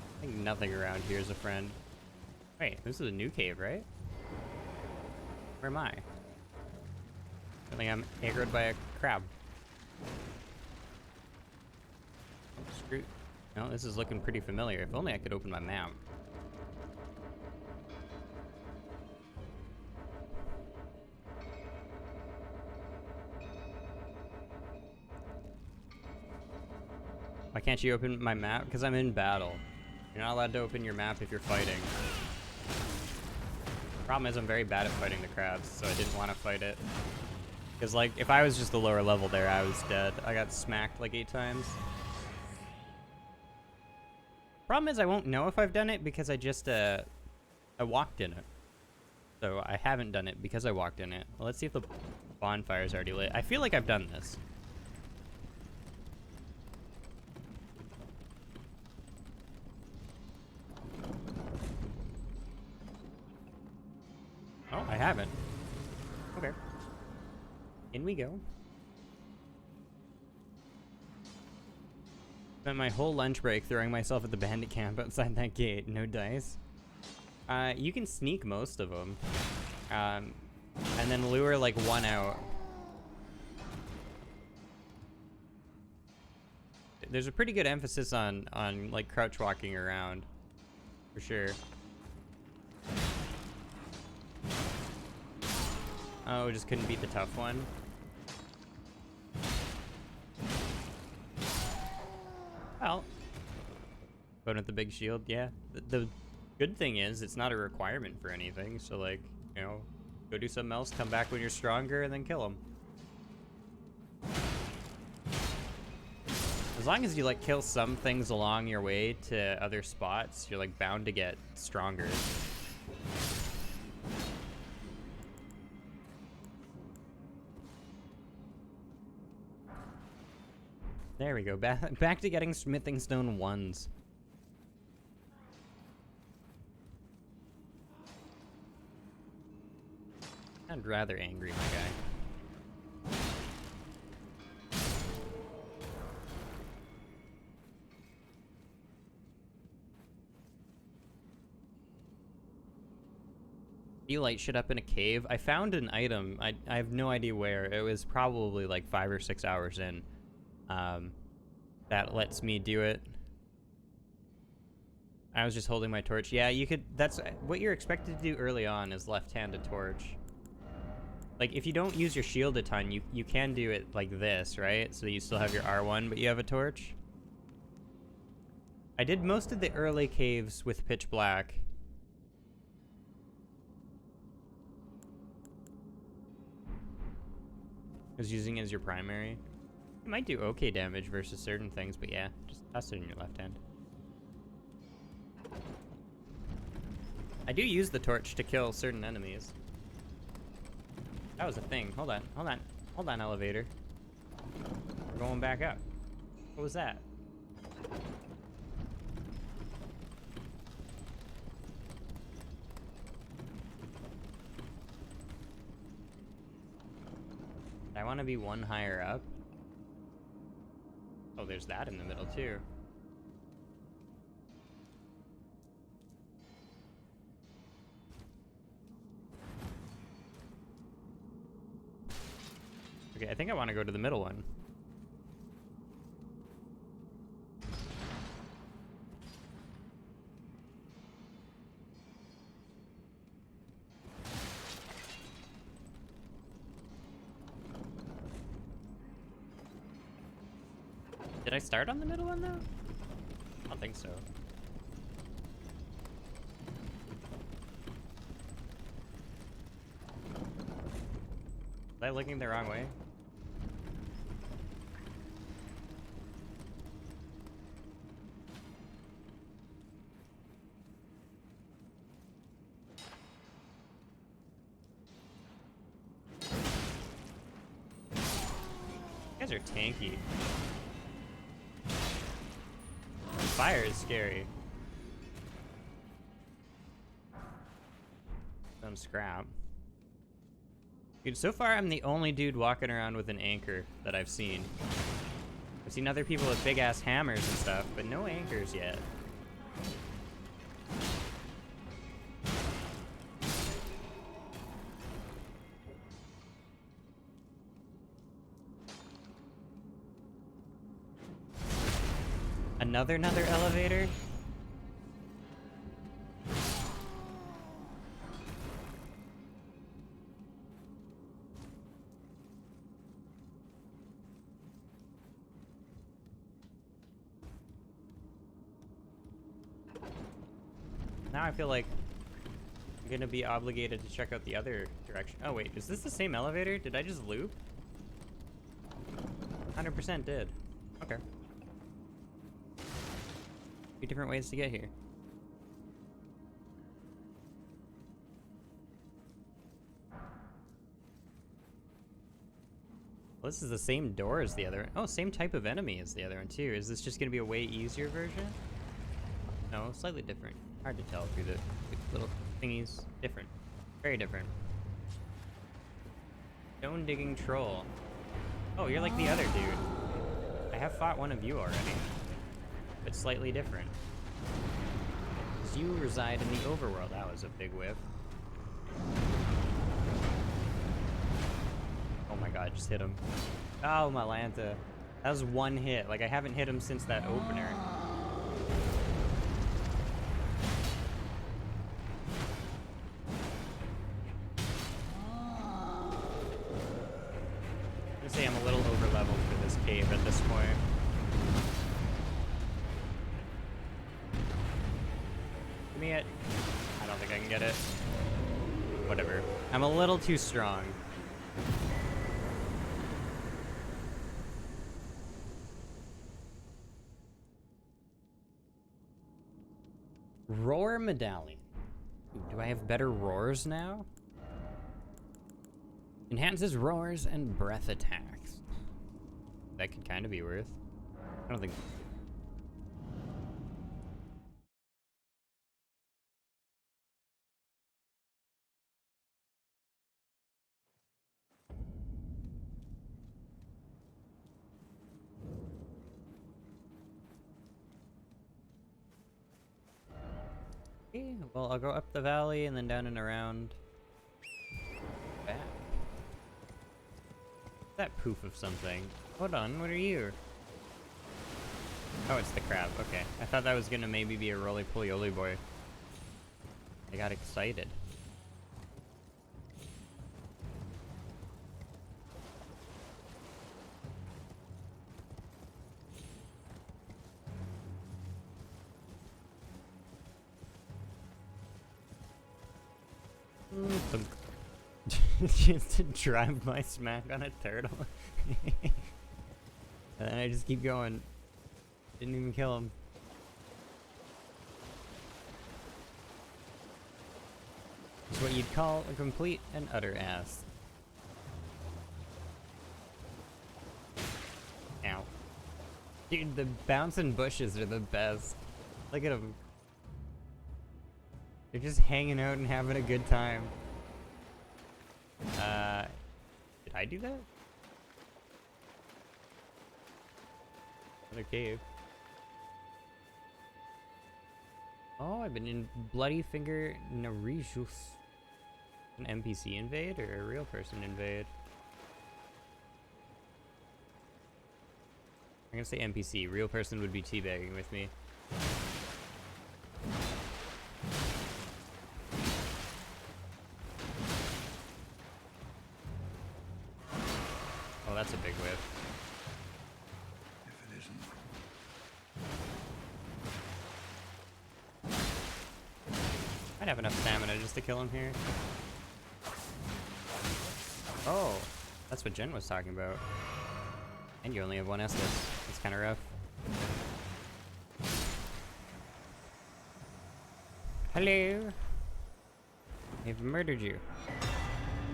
Speaker 1: I think nothing around here is a friend. Wait, this is a new cave, right? Where am I? I think I'm aggroed by a crab. Oh, screw. Well, this is looking pretty familiar. If only I could open my map. Why can't you open my map? Because I'm in battle. You're not allowed to open your map if you're fighting. Problem is I'm very bad at fighting the crabs, so I didn't want to fight it. Because, like, if I was just the lower level there, I was dead. I got smacked like 8 times. Problem is I won't know if I've done it because I just, I walked in it. So I haven't done it because I walked in it. Well, let's see if the bonfire's already lit. I feel like I've done this. Oh, I haven't. Okay. In we go. Spent my whole lunch break throwing myself at the bandit camp outside that gate. No dice. You can sneak most of them. And then lure like one out. There's a pretty good emphasis on like crouch walking around. For sure. Oh, just couldn't beat the tough one. Well, going with the big shield, yeah. The good thing is it's not a requirement for anything. So like, you know, go do something else, come back when you're stronger, and then kill them. As long as you like kill some things along your way to other spots, you're like bound to get stronger. There we go. Back to getting smithing stone 1s. I'm rather angry, my guy. Light shit up in a cave. I found an item. I have no idea where. It was probably like 5 or 6 hours in. That lets me do it. I was just holding my torch. Yeah, you could. That's what you're expected to do early on is left-handed torch. Like if you don't use your shield a ton, you can do it like this, right? So you still have your R1, but you have a torch. I did most of the early caves with pitch black. I was using it as your primary. It might do okay damage versus certain things, but yeah, just toss it in your left hand. I do use the torch to kill certain enemies. That was a thing. Hold on, hold on. Hold on, elevator. We're going back up. What was that? I want to be one higher up. Oh, there's that in the middle too. Okay, I think I want to go to the middle one. Did I start on the middle one, though? I don't think so. Was I looking the wrong way? You guys are tanky. Fire is scary. Some scrap. Dude, so far I'm the only dude walking around with an anchor that I've seen. I've seen other people with big ass hammers and stuff, but no anchors yet. Another elevator? Now I feel like I'm gonna be obligated to check out the other direction. Oh wait, is this the same elevator? Did I just loop? 100% did. Okay. Two different ways to get here. Well, this is the same door as the other one. Oh, same type of enemy as the other one too. Is this just gonna be a way easier version? No, slightly different. Hard to tell through the little thingies. Different. Very different. Stone digging troll. Oh, you're like the other dude. I have fought one of you already. But slightly different. Because you reside in the overworld. That was a big whiff. Oh my god, just hit him. Oh, Malanta. That was one hit. Like, I haven't hit him since that opener. I'm gonna say I'm a little over leveled for this cave at this point. Give me it. I don't think I can get it. Whatever. I'm a little too strong. Roar Medallion. Ooh, do I have better roars now? Enhances roars and breath attacks. That could kind of be worth. I don't think. Okay, well, I'll go up the valley and then down and around. Back. That poof of something. Hold on, what are you? Oh, it's the crab. Okay. I thought that was gonna maybe be a roly-poly boy. I got excited. Just to drive my smack on a turtle. And then I just keep going. Didn't even kill him. It's what you'd call a complete and utter ass. Ow. Dude, the bouncing bushes are the best. Look at them. They're just hanging out and having a good time. Did I do that? Another cave. Oh, I've been in Bloody Finger Narijus. An NPC invade or a real person invade? I'm gonna say NPC. Real person would be teabagging with me. Oh, that's a big whip.
Speaker 3: If it isn't.
Speaker 1: I'd have enough stamina just to kill him here. Oh, that's what Jen was talking about. And you only have one Estus. That's kind of rough. Hello. They've murdered you.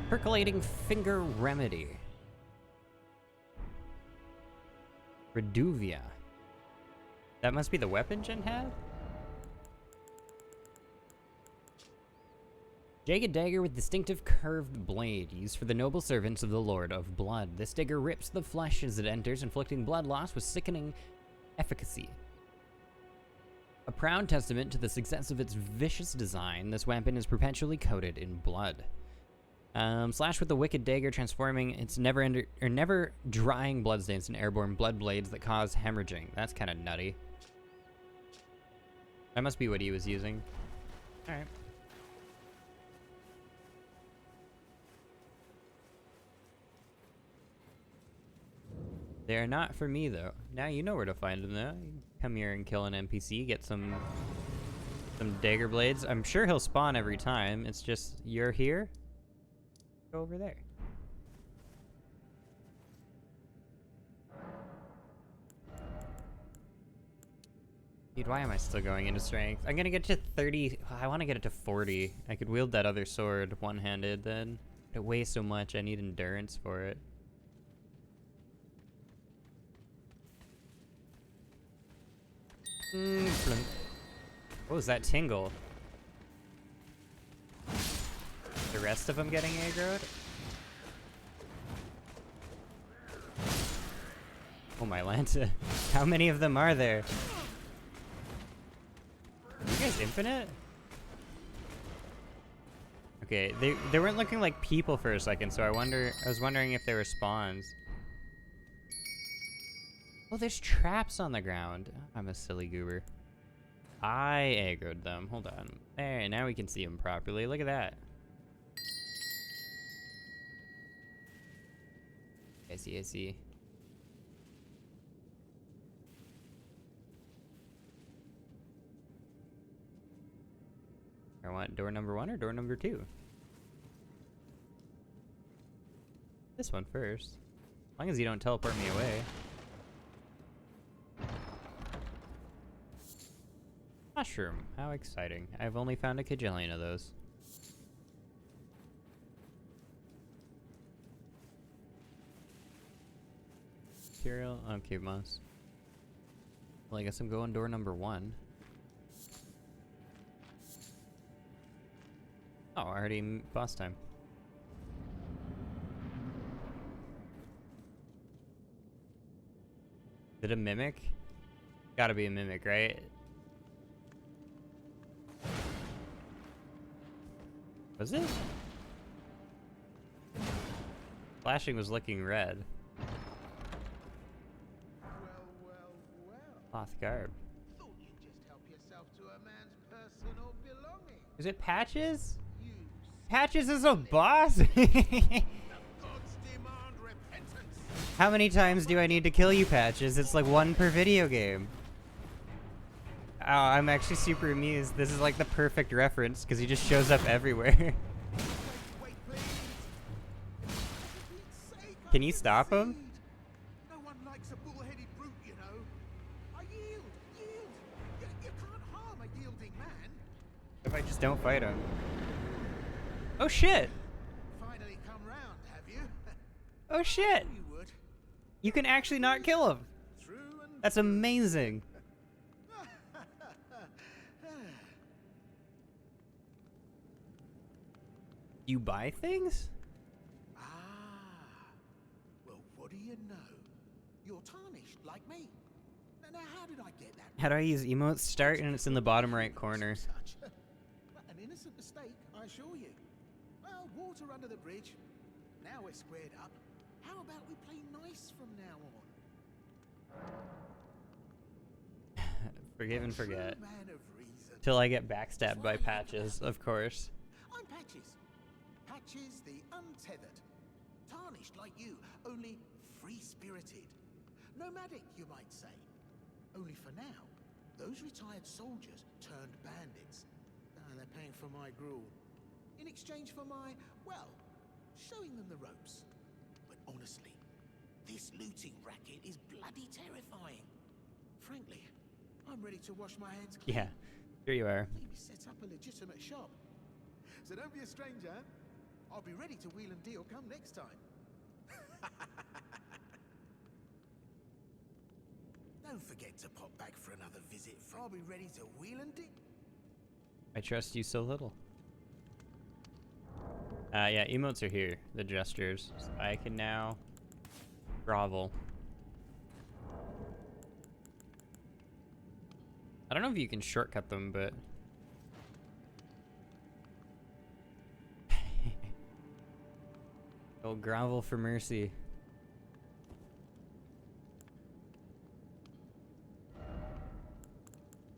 Speaker 1: Percolating Finger Remedy. Reduvia. That must be the weapon Jen had? Jagged dagger with distinctive curved blade, used for the noble servants of the Lord of Blood. This dagger rips the flesh as it enters, inflicting blood loss with sickening efficacy. A proud testament to the success of its vicious design, this weapon is perpetually coated in blood. Slash with the wicked dagger, transforming its never drying bloodstains into airborne blood blades that cause hemorrhaging. That's kind of nutty. That must be what he was using. Alright. They're not for me, though. Now you know where to find them, though. You can come here and kill an NPC, get some dagger blades. I'm sure he'll spawn every time. It's just, you're here? Go over there. Dude, why am I still going into strength? I'm gonna get to 30. I want to get it to 40. I could wield that other sword one-handed then. It weighs so much, I need endurance for it. What was that tingle? The rest of them getting aggroed? Oh my Lanta. How many of them are there? Are you guys infinite? Okay, they weren't looking like people for a second, so I was wondering if they were spawns. Oh, there's traps on the ground. I'm a silly goober. I aggroed them. Hold on. There, now we can see them properly. Look at that. I see, I see. I want door number 1 or door number 2? This one first. As long as you don't teleport me away. Mushroom. How exciting. I've only found a kajillion of those. Material. Okay, moss. Well, I guess I'm going door number 1. Oh, already boss time. Is it a mimic? Gotta be a mimic, right? Was it? Flashing was looking red. Cloth garb.
Speaker 6: Thought you'd just help yourself to a man's personal belongings.
Speaker 1: Is it Patches?
Speaker 6: You
Speaker 1: Patches is a boss?
Speaker 6: the gods demand repentance.
Speaker 1: How many times do I need to kill you, Patches? It's like 1 per video game. Oh, I'm actually super amused. This is like the perfect reference because he just shows up everywhere.
Speaker 6: Wait, please. For Pete's sake,
Speaker 1: Can
Speaker 6: I
Speaker 1: you stop him?
Speaker 6: concede. No one likes a bull-headed brute, you know. I yield. You can't harm a yielding man.
Speaker 1: If I just don't fight him. Oh shit!
Speaker 6: Finally come round, have you?
Speaker 1: Oh shit!
Speaker 6: You would.
Speaker 1: You can actually not kill him.
Speaker 6: True and
Speaker 1: That's amazing. You buy things?
Speaker 6: Ah. Well, what do you know? You're tarnished like me. Now how did I get that?
Speaker 1: How do I use emotes? Start and it's in the bottom right corner.
Speaker 6: Such an innocent mistake, I assure you. Well, water under the bridge. Now we're squared up. How about we play nice from now on?
Speaker 1: Forgive and forget.
Speaker 6: True man of reason.
Speaker 1: Till I get backstabbed by Patches, of course.
Speaker 6: I'm Patches. Patches the untethered. Tarnished like you, only free-spirited. Nomadic, you might say. Only for now, those retired soldiers turned bandits. They're paying for my gruel. In exchange for my, well, showing them the ropes. But honestly, this looting racket is bloody terrifying. Frankly, I'm ready to wash my hands clean.
Speaker 1: Yeah, here you are.
Speaker 6: Maybe set up a legitimate shop. So don't be a stranger. I'll be ready to wheel and deal come next time. Don't forget to pop back for another visit, for I'll be ready to wheel and deal.
Speaker 1: I trust you so little. Yeah, emotes are here. The gestures. So I can now grovel. I don't know if you can shortcut them, but... Oh, grovel for mercy.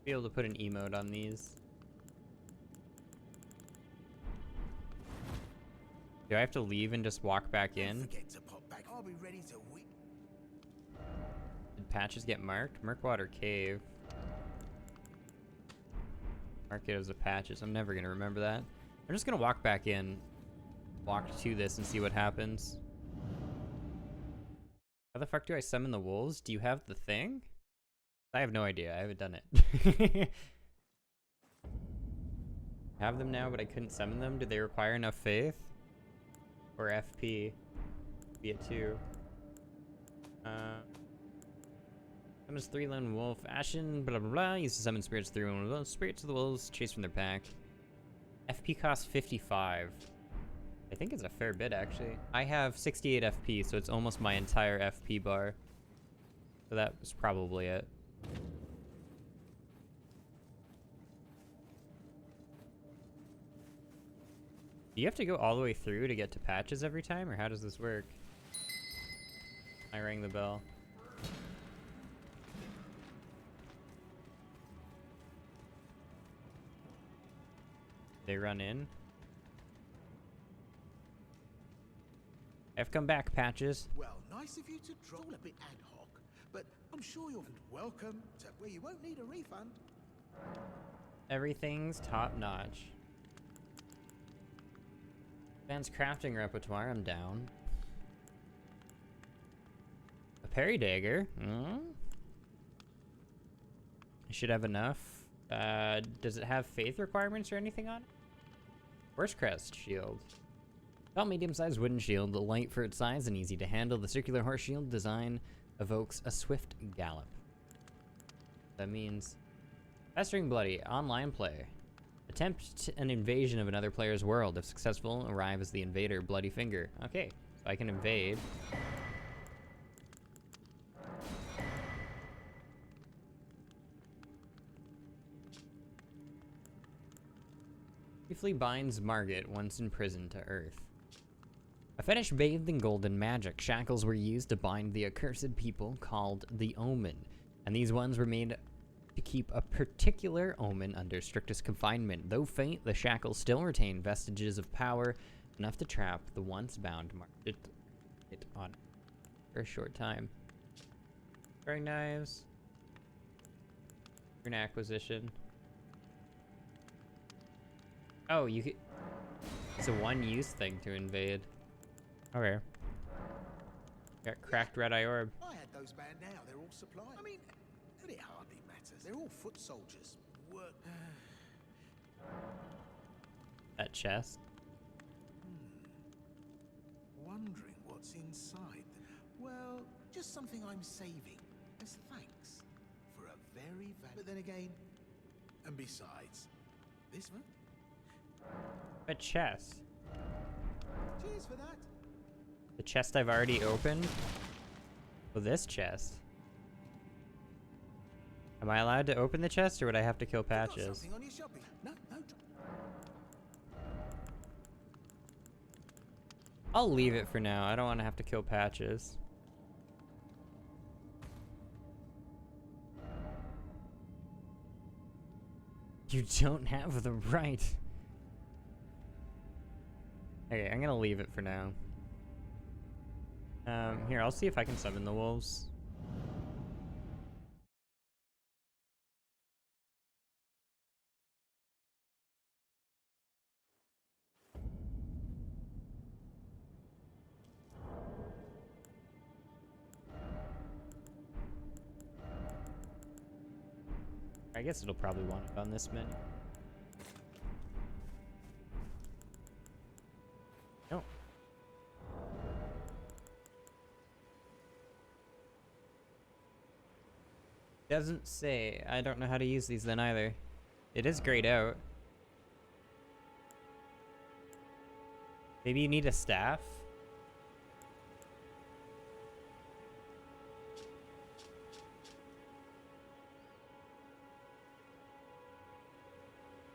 Speaker 1: Be able to put an emote on these. Do I have to leave and just walk back in?
Speaker 6: Forget to pop back. I'll be ready to weep.
Speaker 1: Did patches get marked? Murkwater Cave. Mark it as a patches. I'm never gonna remember that. I'm just gonna walk back in, walk to this and see what happens. How the fuck do I summon the wolves? Do you have the thing? I have no idea. I haven't done it. Have them now, but I couldn't summon them. Did they require enough faith? Or FP? Be it 2. Summons 3 lone wolf. Ashen, blah blah blah. Uses to summon spirits through one of those. Spirits of the wolves chase from their pack. FP costs 55. I think it's a fair bit, actually. I have 68 FP, so it's almost my entire FP bar. So that was probably it. Do you have to go all the way through to get to patches every time, or how does this work? I rang the bell. They run in. I've come back, patches.
Speaker 6: Well, nice of you to droll a bit ad hoc, but I'm sure you're welcome to where you won't need a refund.
Speaker 1: Everything's top notch. Advanced crafting repertoire, I'm down. A parry dagger. I should have enough. Does it have faith requirements or anything on it? Where's Crest shield? About medium-sized wooden shield, light for its size and easy to handle. The circular horse shield design evokes a swift gallop. That means Festering Bloody, online play. Attempt an invasion of another player's world. If successful, arrive as the invader, Bloody Finger. Okay, so I can invade. Briefly binds Margit, once in prison, to Earth. A fetish bathed in golden magic, shackles were used to bind the accursed people called the Omen, and these ones were made to keep a particular omen under strictest confinement. Though faint, the shackles still retain vestiges of power, enough to trap the once bound Margit on for a short time. Throwing knives. Rune acquisition. Oh, you could... It's a one-use thing to invade. Okay. Got cracked red eye orb.
Speaker 6: I had those banned now. They're all supplied. I mean, it hardly matters. They're all foot soldiers. Work.
Speaker 1: That chest.
Speaker 6: Wondering what's inside. Well, just something I'm saving as thanks for a very But then again, and besides, this one.
Speaker 1: A chest.
Speaker 6: Cheers for that.
Speaker 1: The chest I've already opened? Oh, this chest. Am I allowed to open the chest, or would I have to kill patches?
Speaker 6: Something on your shopping. No.
Speaker 1: I'll leave it for now. I don't want to have to kill patches. You don't have the right. Okay, I'm gonna leave it for now. Here, I'll see if I can summon the wolves. I guess it'll probably want it on this menu. No. Doesn't say. I don't know how to use these then either. It is grayed out. Maybe you need a staff?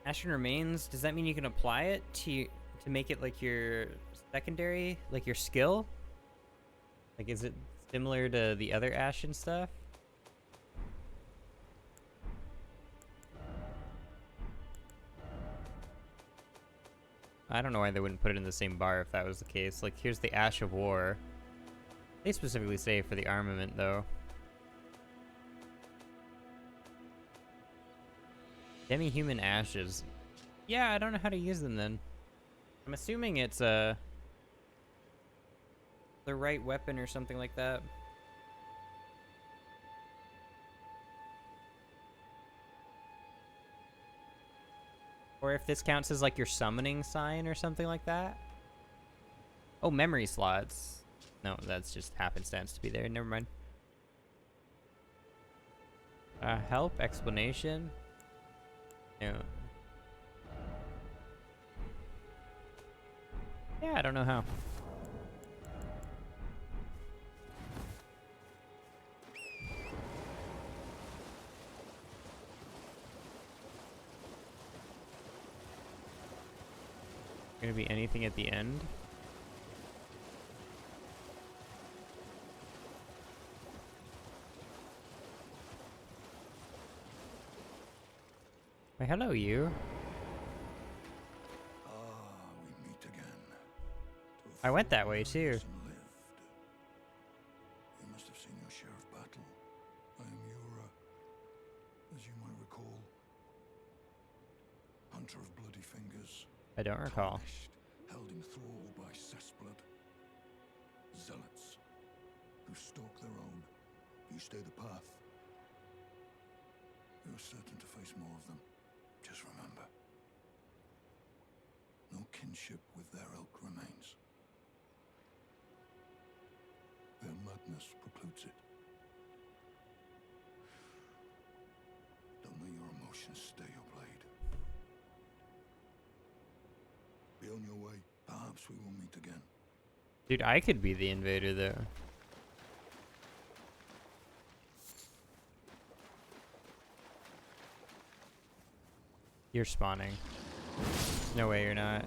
Speaker 1: Ashen Remains, does that mean you can apply it to make it like your secondary, like your skill? Like, is it similar to the other Ashen stuff? I don't know why they wouldn't put it in the same bar if that was the case. Like, here's the Ash of War. They specifically say for the armament, though. Demi-human ashes. Yeah, I don't know how to use them then. I'm assuming it's the right weapon or something like that. Or if this counts as like your summoning sign or something like that. Oh, memory slots. No, that's just happenstance to be there. Never mind. Help, explanation. No. Yeah, I don't know how. Gonna be anything at the end? Why, hello, you.
Speaker 3: We meet again.
Speaker 1: I went that way, too.
Speaker 3: You must have seen your share of battle. I am your, as you might recall, hunter of bloody fingers.
Speaker 1: I don't recall.
Speaker 3: Tarnished, held in thrall by cessblood. Zealots who stalk their own. You stay the path. You're certain to face more of them. Just remember, no kinship with their ilk remains. Their madness precludes it. Don't let your emotions stay your blade. Be on your way. Perhaps we will meet again.
Speaker 1: Dude, I could be the invader, though. You're spawning. No way you're not.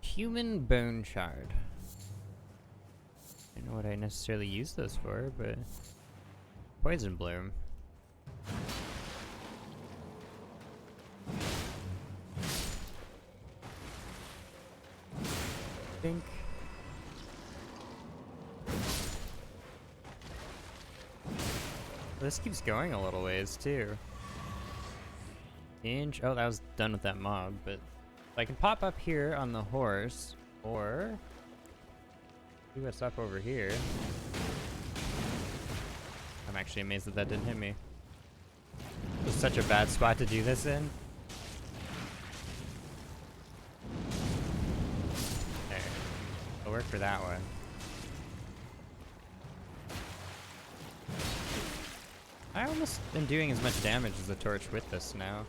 Speaker 1: Human bone shard. I don't know what I necessarily use those for, but poison bloom. Think. This keeps going a little ways too. Inch. Oh, that was done with that mob, but I can pop up here on the horse, or see what's up over here. I'm actually amazed that that didn't hit me. It was such a bad spot to do this in. There. It'll work for that one. I almost am doing as much damage as the torch with this now.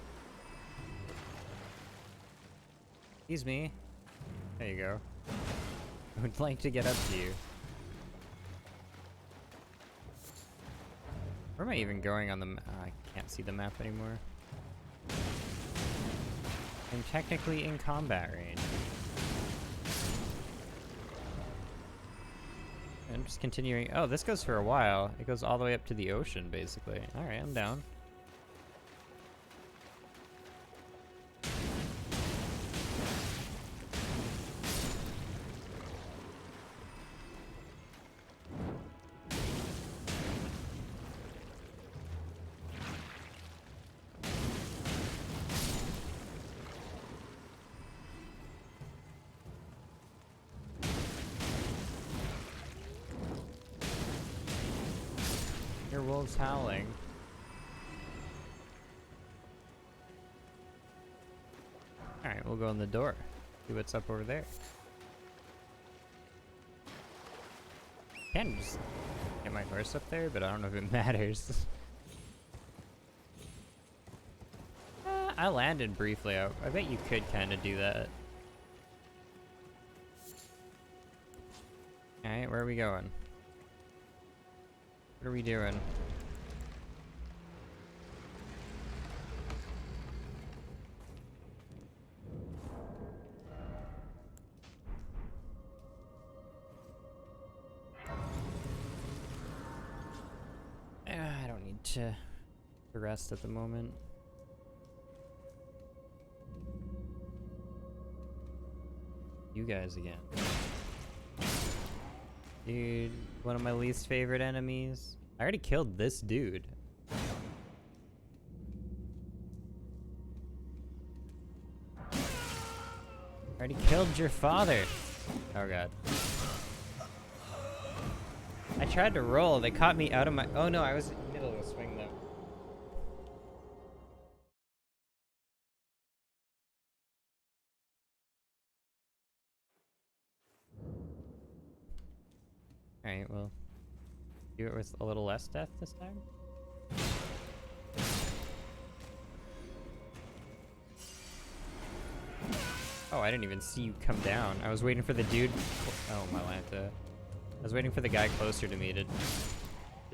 Speaker 1: Excuse me. There you go. I would like to get up to you. Where am I even going on the map? I can't see the map anymore. I'm technically in combat range. I'm just continuing. Oh, this goes for a while. It goes all the way up to the ocean, basically. Alright, I'm down. Your wolves howling. Alright, we'll go in the door. See what's up over there. Can just get my horse up there, but I don't know if it matters. I landed briefly. I bet you could kind of do that. Alright, where are we going? What are we doing? I don't need to rest at the moment. You guys again. Dude, one of my least favorite enemies. I already killed this dude. I already killed your father. Oh god. I tried to roll. They caught me out of my... Oh no, I was in the middle of a swing though. Alright, well. Do it with a little less death this time? Oh, I didn't even see you come down. I was waiting for the dude... Oh, my Lanta. I was waiting for the guy closer to me to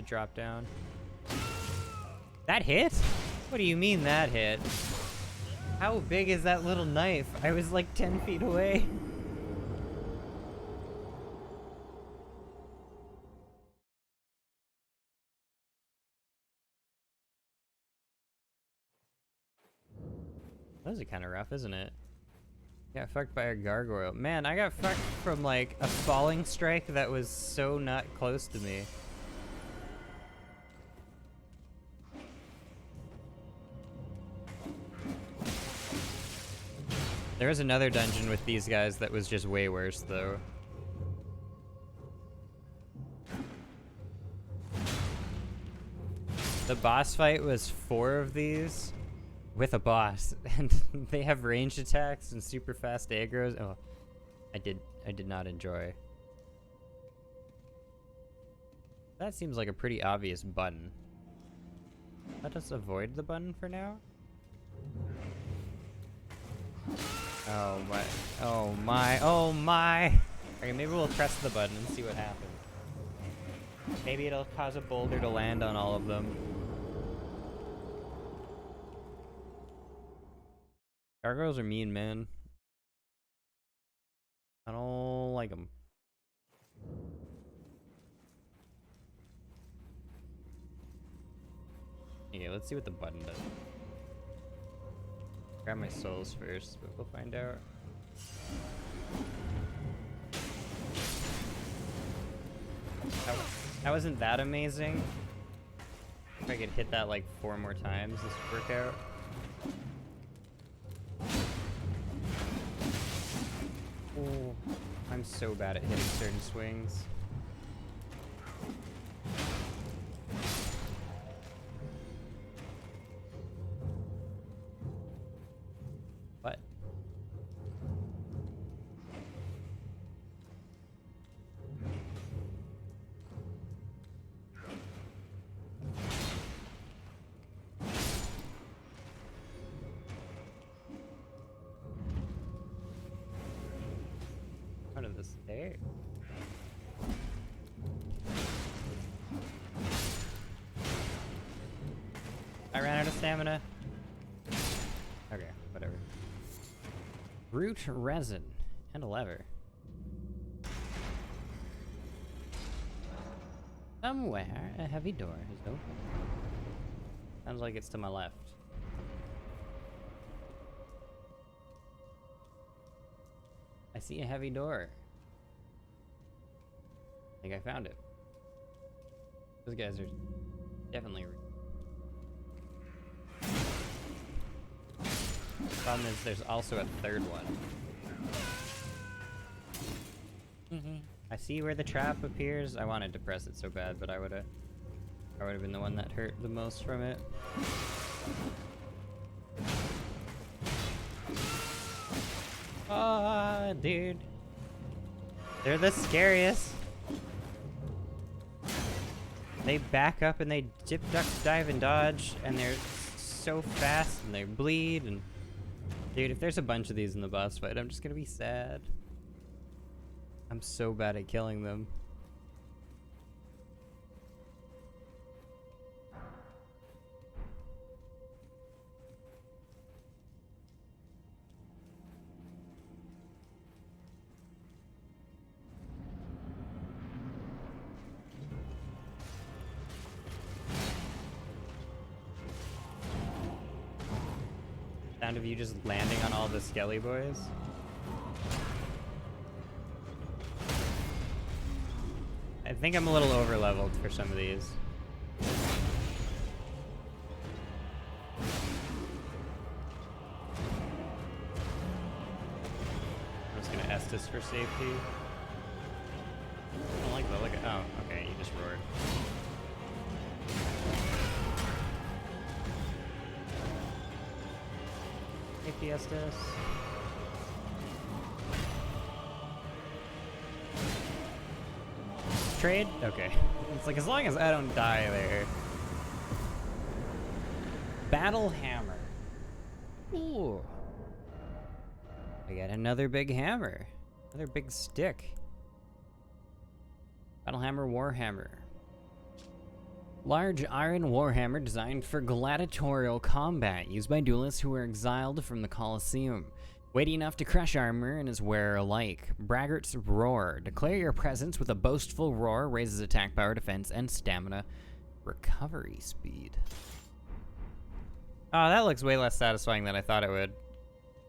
Speaker 1: drop down. That hit? What do you mean that hit? How big is that little knife? I was like 10 feet away. That was kind of rough, isn't it? Got fucked by a gargoyle. Man, I got fucked from like a falling strike that was so not close to me. There was another dungeon with these guys that was just way worse though. The boss fight was 4 of these. With a boss, and they have ranged attacks and super fast aggros. Oh, I did not enjoy. That seems like a pretty obvious button. Let us avoid the button for now. Oh my, oh my, oh my. Okay, maybe we'll press the button and see what happens. Maybe it'll cause a boulder to land on all of them. Gargoyles are mean, man. I don't like them. Okay, let's see what the button does. Grab my souls first, but we'll find out. That wasn't that amazing. If I could hit that like 4 more times, this would work out. Oh, I'm so bad at hitting certain swings. What? Out of the stairs. I ran out of stamina. Okay, whatever. Root resin and a lever. Somewhere a heavy door is open. Sounds like it's to my left. I see a heavy door. I think I found it. Those guys are definitely... Problem is, there's also a third one. I see where the trap appears. I wanted to press it so bad, but I would have been the one that hurt the most from it. Ah, dude. They're the scariest. They back up and they dip, duck, dive, and dodge, and they're so fast and they bleed and... Dude, if there's a bunch of these in the boss fight, I'm just gonna be sad. I'm so bad at killing them. Sound of you just landing on all the skelly boys. I think I'm a little over leveled for some of these. I'm just gonna Estus for safety. I don't like that. Look at, oh, okay, you just roared. Safety Estus. Trade? Okay. It's like, as long as I don't die there. Battle Hammer. Ooh. I got another big hammer. Another big stick. Battle Hammer Warhammer. Large iron warhammer designed for gladiatorial combat, used by duelists who were exiled from the Colosseum. Weighty enough to crush armor and is wearer alike. Braggart's Roar. Declare your presence with a boastful roar, raises attack power, defense, and stamina recovery speed. Oh, that looks way less satisfying than I thought it would.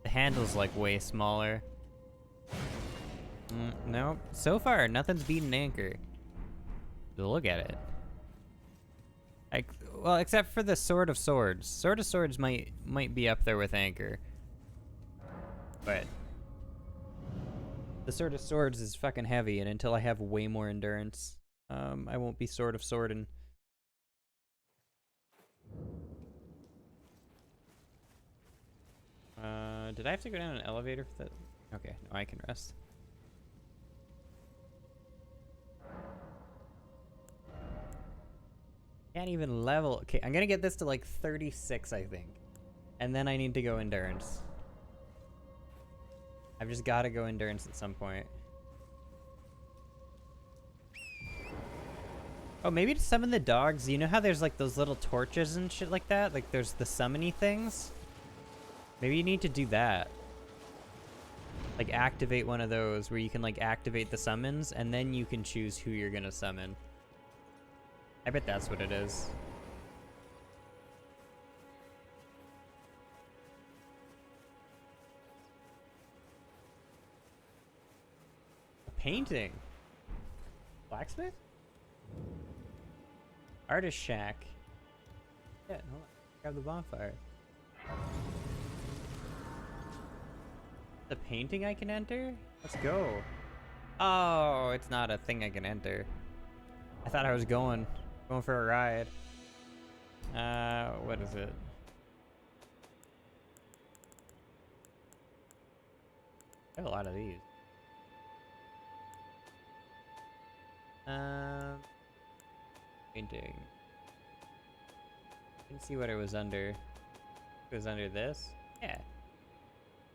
Speaker 1: The handle's like way smaller. Nope. So far, nothing's beaten Anchor. So look at it. Well, except for the Sword of Swords. Sword of Swords might be up there with Anchor. But the Sword of Swords is fucking heavy, and until I have way more endurance, I won't be Sword of Swordin'. Did I have to go down an elevator for that? Okay, no, I can rest. Can't even level. Okay, I'm gonna get this to like 36, I think. And then I need to go endurance. I've just gotta go endurance at some point. Oh, maybe to summon the dogs. You know how there's like those little torches and shit like that? Like there's the summony things? Maybe you need to do that. Like activate one of those where you can like activate the summons and then you can choose who you're gonna summon. I bet that's what it is. A painting? Blacksmith? Artist shack. Yeah, hold on. Grab the bonfire. The painting I can enter? Let's go. Oh, it's not a thing I can enter. I thought I was going for a ride. What is it? I have a lot of these. Painting. Didn't see what it was under. It was under this? Yeah.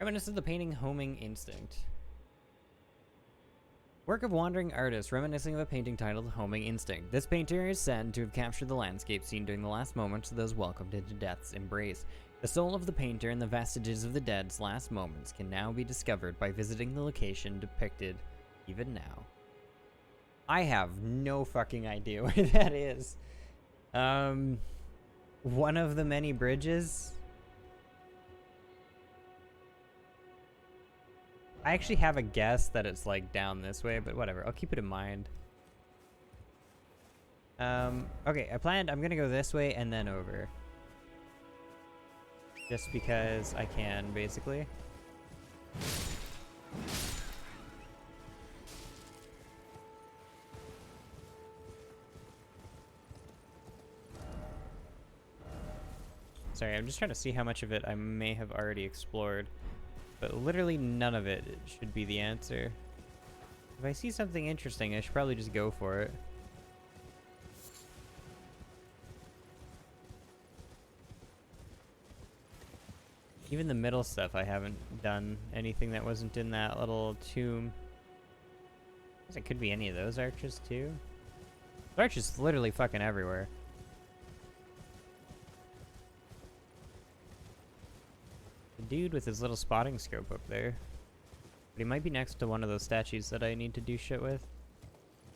Speaker 1: Reminiscent of the painting Homing Instinct. Work of wandering artist, reminiscing of a painting titled Homing Instinct. This painter is said to have captured the landscape scene during the last moments of those welcomed into death's embrace. The soul of the painter and the vestiges of the dead's last moments can now be discovered by visiting the location depicted even now. I have no fucking idea where that is. One of the many bridges? I actually have a guess that it's like down this way, but whatever. I'll keep it in mind. Okay, I'm gonna go this way and then over. Just because I can, basically. Sorry, I'm just trying to see how much of it I may have already explored. But literally none of it should be the answer. If I see something interesting, I should probably just go for it. Even the middle stuff, I haven't done anything that wasn't in that little tomb. I guess it could be any of those arches too. The arch is literally fucking everywhere. The dude with his little spotting scope up there. But he might be next to one of those statues that I need to do shit with.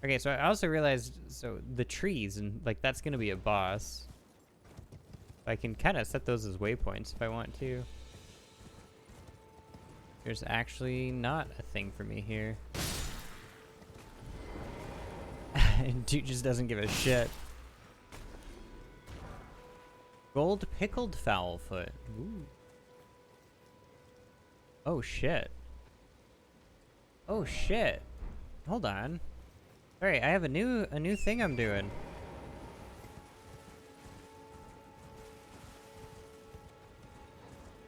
Speaker 1: Okay, so I also realized, so the trees, and like that's gonna be a boss. I can kind of set those as waypoints if I want to. There's actually not a thing for me here. And dude just doesn't give a shit. Gold pickled fowl foot. Ooh. Oh shit. Oh shit. Hold on. Alright, I have a new thing I'm doing.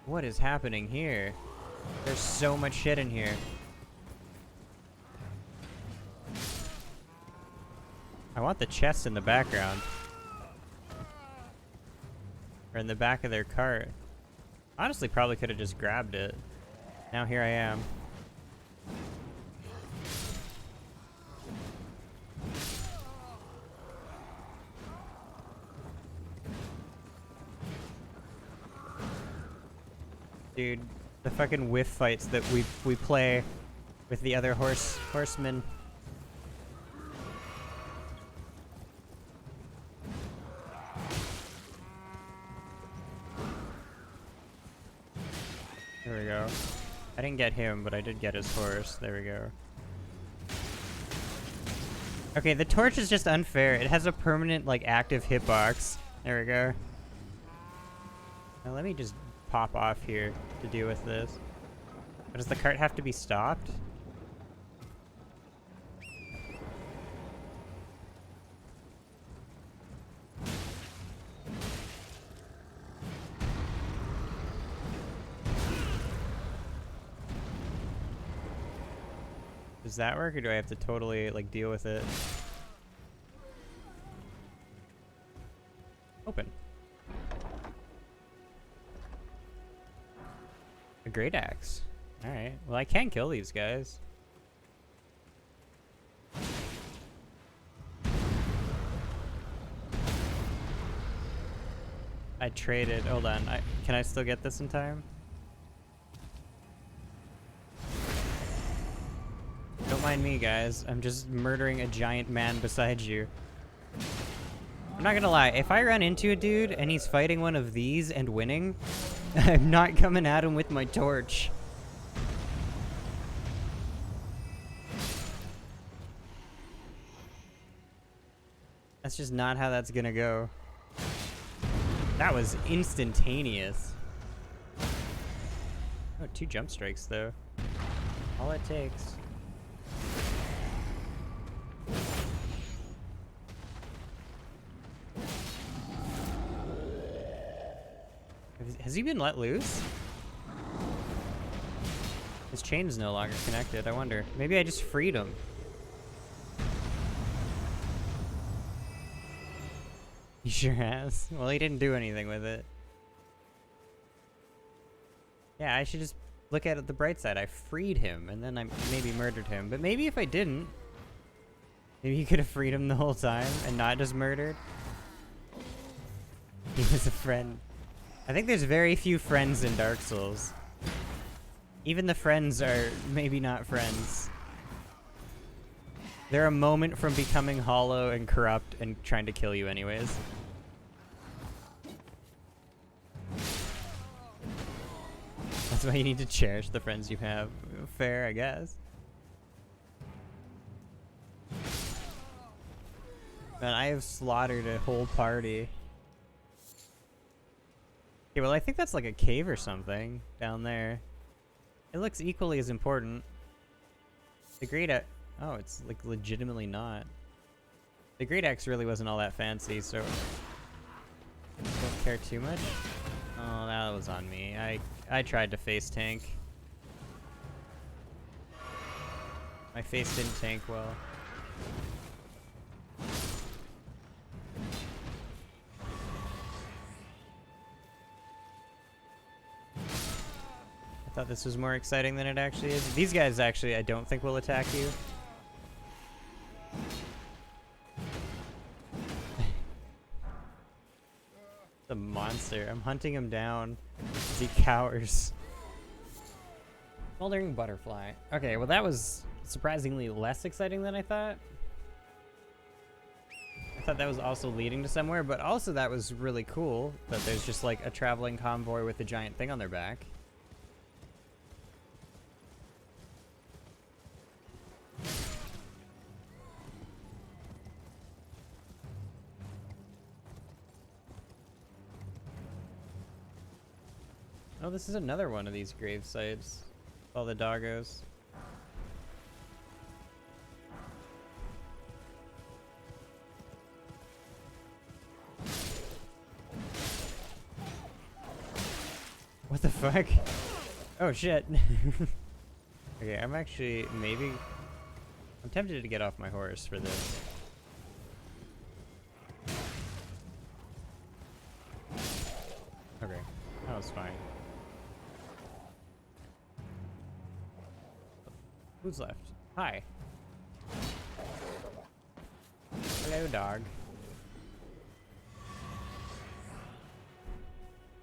Speaker 1: What is happening here? There's so much shit in here. I want the chest in the background. Or in the back of their cart. Honestly, probably could have just grabbed it. Now here I am. Dude, the fucking whiff fights that we play with the other horsemen. There we go. I didn't get him, but I did get his horse. There we go. Okay, the torch is just unfair. It has a permanent, like, active hitbox. There we go. Now let me just pop off here to deal with this. But does the cart have to be stopped? Does that work, or do I have to totally, like, deal with it? Open. A great axe. Alright. Well, I can kill these guys. I traded. Hold on. Can I still get this in time? Don't mind me, guys. I'm just murdering a giant man beside you. I'm not gonna lie. If I run into a dude and he's fighting one of these and winning, I'm not coming at him with my torch. That's just not how that's gonna go. That was instantaneous. Oh, 2 jump strikes, though. All it takes. Has he been let loose? His chain is no longer connected. I wonder. Maybe I just freed him. He sure has. Well, he didn't do anything with it. Yeah, I should just look at it the bright side. I freed him, and then I maybe murdered him. But maybe if I didn't, maybe he could have freed him the whole time and not just murdered. He was a friend. I think there's very few friends in Dark Souls. Even the friends are maybe not friends. They're a moment from becoming hollow and corrupt and trying to kill you anyways. That's why you need to cherish the friends you have. Fair, I guess. Man, I have slaughtered a whole party. Okay, well, I think that's like a cave or something down there. It looks equally as important. The great oh, it's like legitimately not. The great axe really wasn't all that fancy, so don't care too much. Oh, that was on me. I tried to face tank. My face didn't tank well. Thought this was more exciting than it actually is. These guys actually, I don't think will attack you. The monster. I'm hunting him down as he cowers. Smoldering butterfly. Okay, well that was surprisingly less exciting than I thought. I thought that was also leading to somewhere, but also that was really cool that there's just like a traveling convoy with a giant thing on their back. Oh, this is another one of these grave sites. All the doggos. What the fuck? Oh shit. Okay, I'm actually maybe... I'm tempted to get off my horse for this. Okay, that was fine. Who's left? Hi. Hello, dog.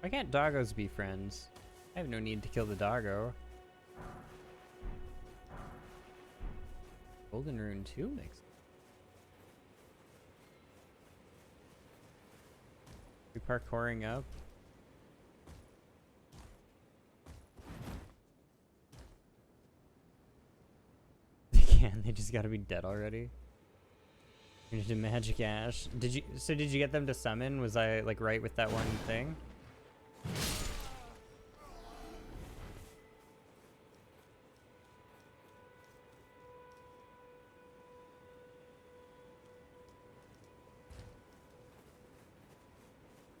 Speaker 1: Why can't doggos be friends? I have no need to kill the doggo. Golden Rune 2 makes... We parkouring up. They just gotta be dead already. You need to magic ash. Did you get them to summon? Was I like right with that one thing?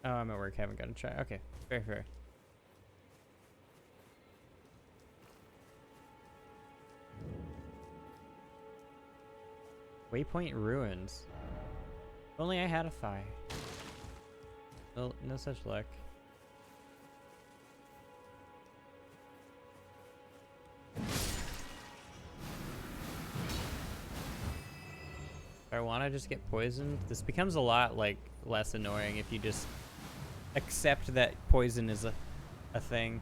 Speaker 1: Oh, I'm at work, haven't got to try. Okay, very fair. Waypoint Ruins. If only I had a thigh. Well, no such luck. If I want to just get poisoned, this becomes a lot like less annoying if you just accept that poison is a thing.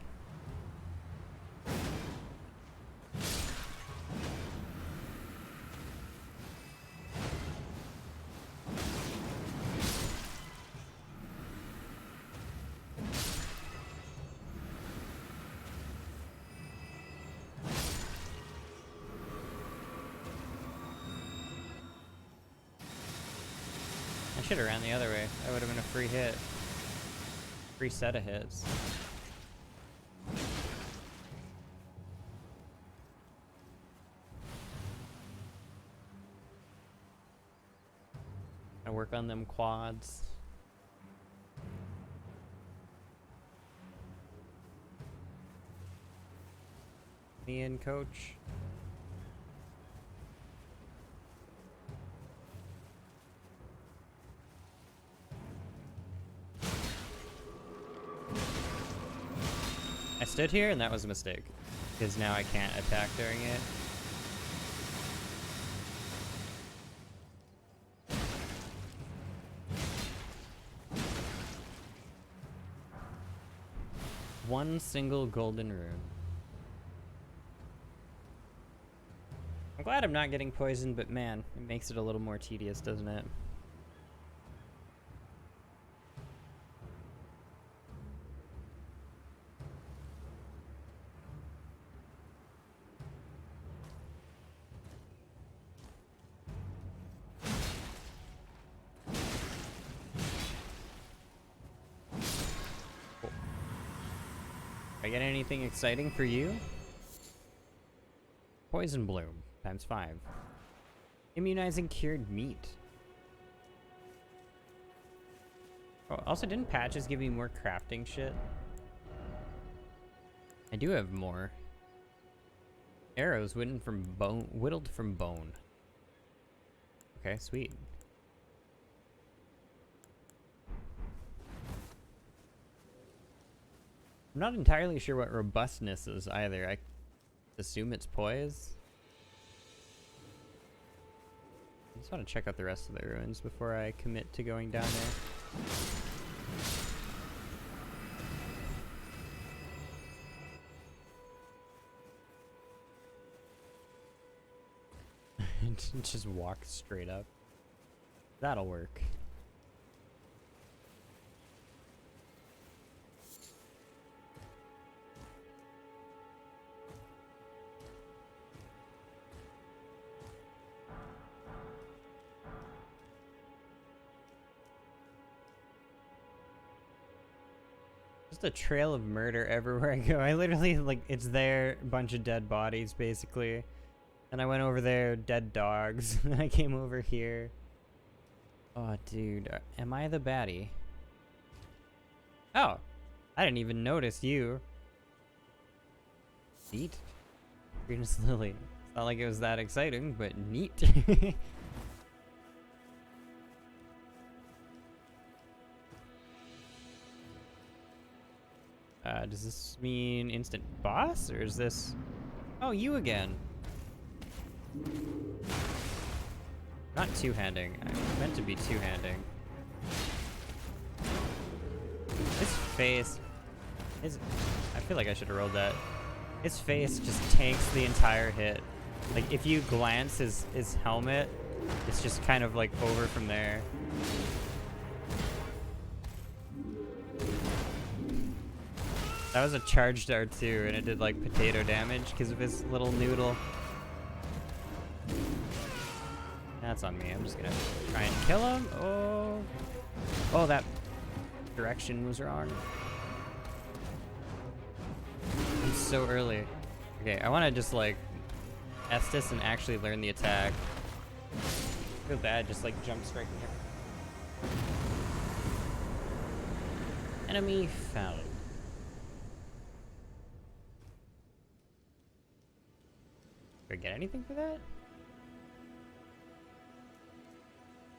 Speaker 1: I should have ran the other way. That would have been a free hit. Free set of hits. I work on them quads. Me in, coach. I stood here and that was a mistake, because now I can't attack during it. One single golden rune. I'm glad I'm not getting poisoned, but man, it makes it a little more tedious, doesn't it? I get anything exciting for you? Poison Bloom, ×5. Immunizing cured meat. Oh, also, didn't patches give me more crafting shit? I do have more. Arrows whittled from bone. Okay, sweet. I'm not entirely sure what robustness is either. I assume it's poise. I just want to check out the rest of the ruins before I commit to going down there. Just walk straight up. That'll work. Just a trail of murder everywhere I go. I literally, like, it's there, a bunch of dead bodies, basically. And I went over there, dead dogs. And I came over here. Oh, dude. Am I the baddie? Oh. I didn't even notice you. Neat. Greenest Lily. It's not like it was that exciting, but neat. Does this mean instant boss, or is this... Oh, you again. Not two-handing. I meant to be two-handing. His face... I feel like I should have rolled that. His face just tanks the entire hit. Like, if you glance his helmet, it's just kind of, like, over from there. That was a charged R2, and it did, like, potato damage because of his little noodle. That's on me. I'm just gonna try and kill him. Oh. Oh, that direction was wrong. I'm so early. Okay, I want to just, like, Estus and actually learn the attack. I feel bad just, like, jump striking here. Enemy found. Do I get anything for that?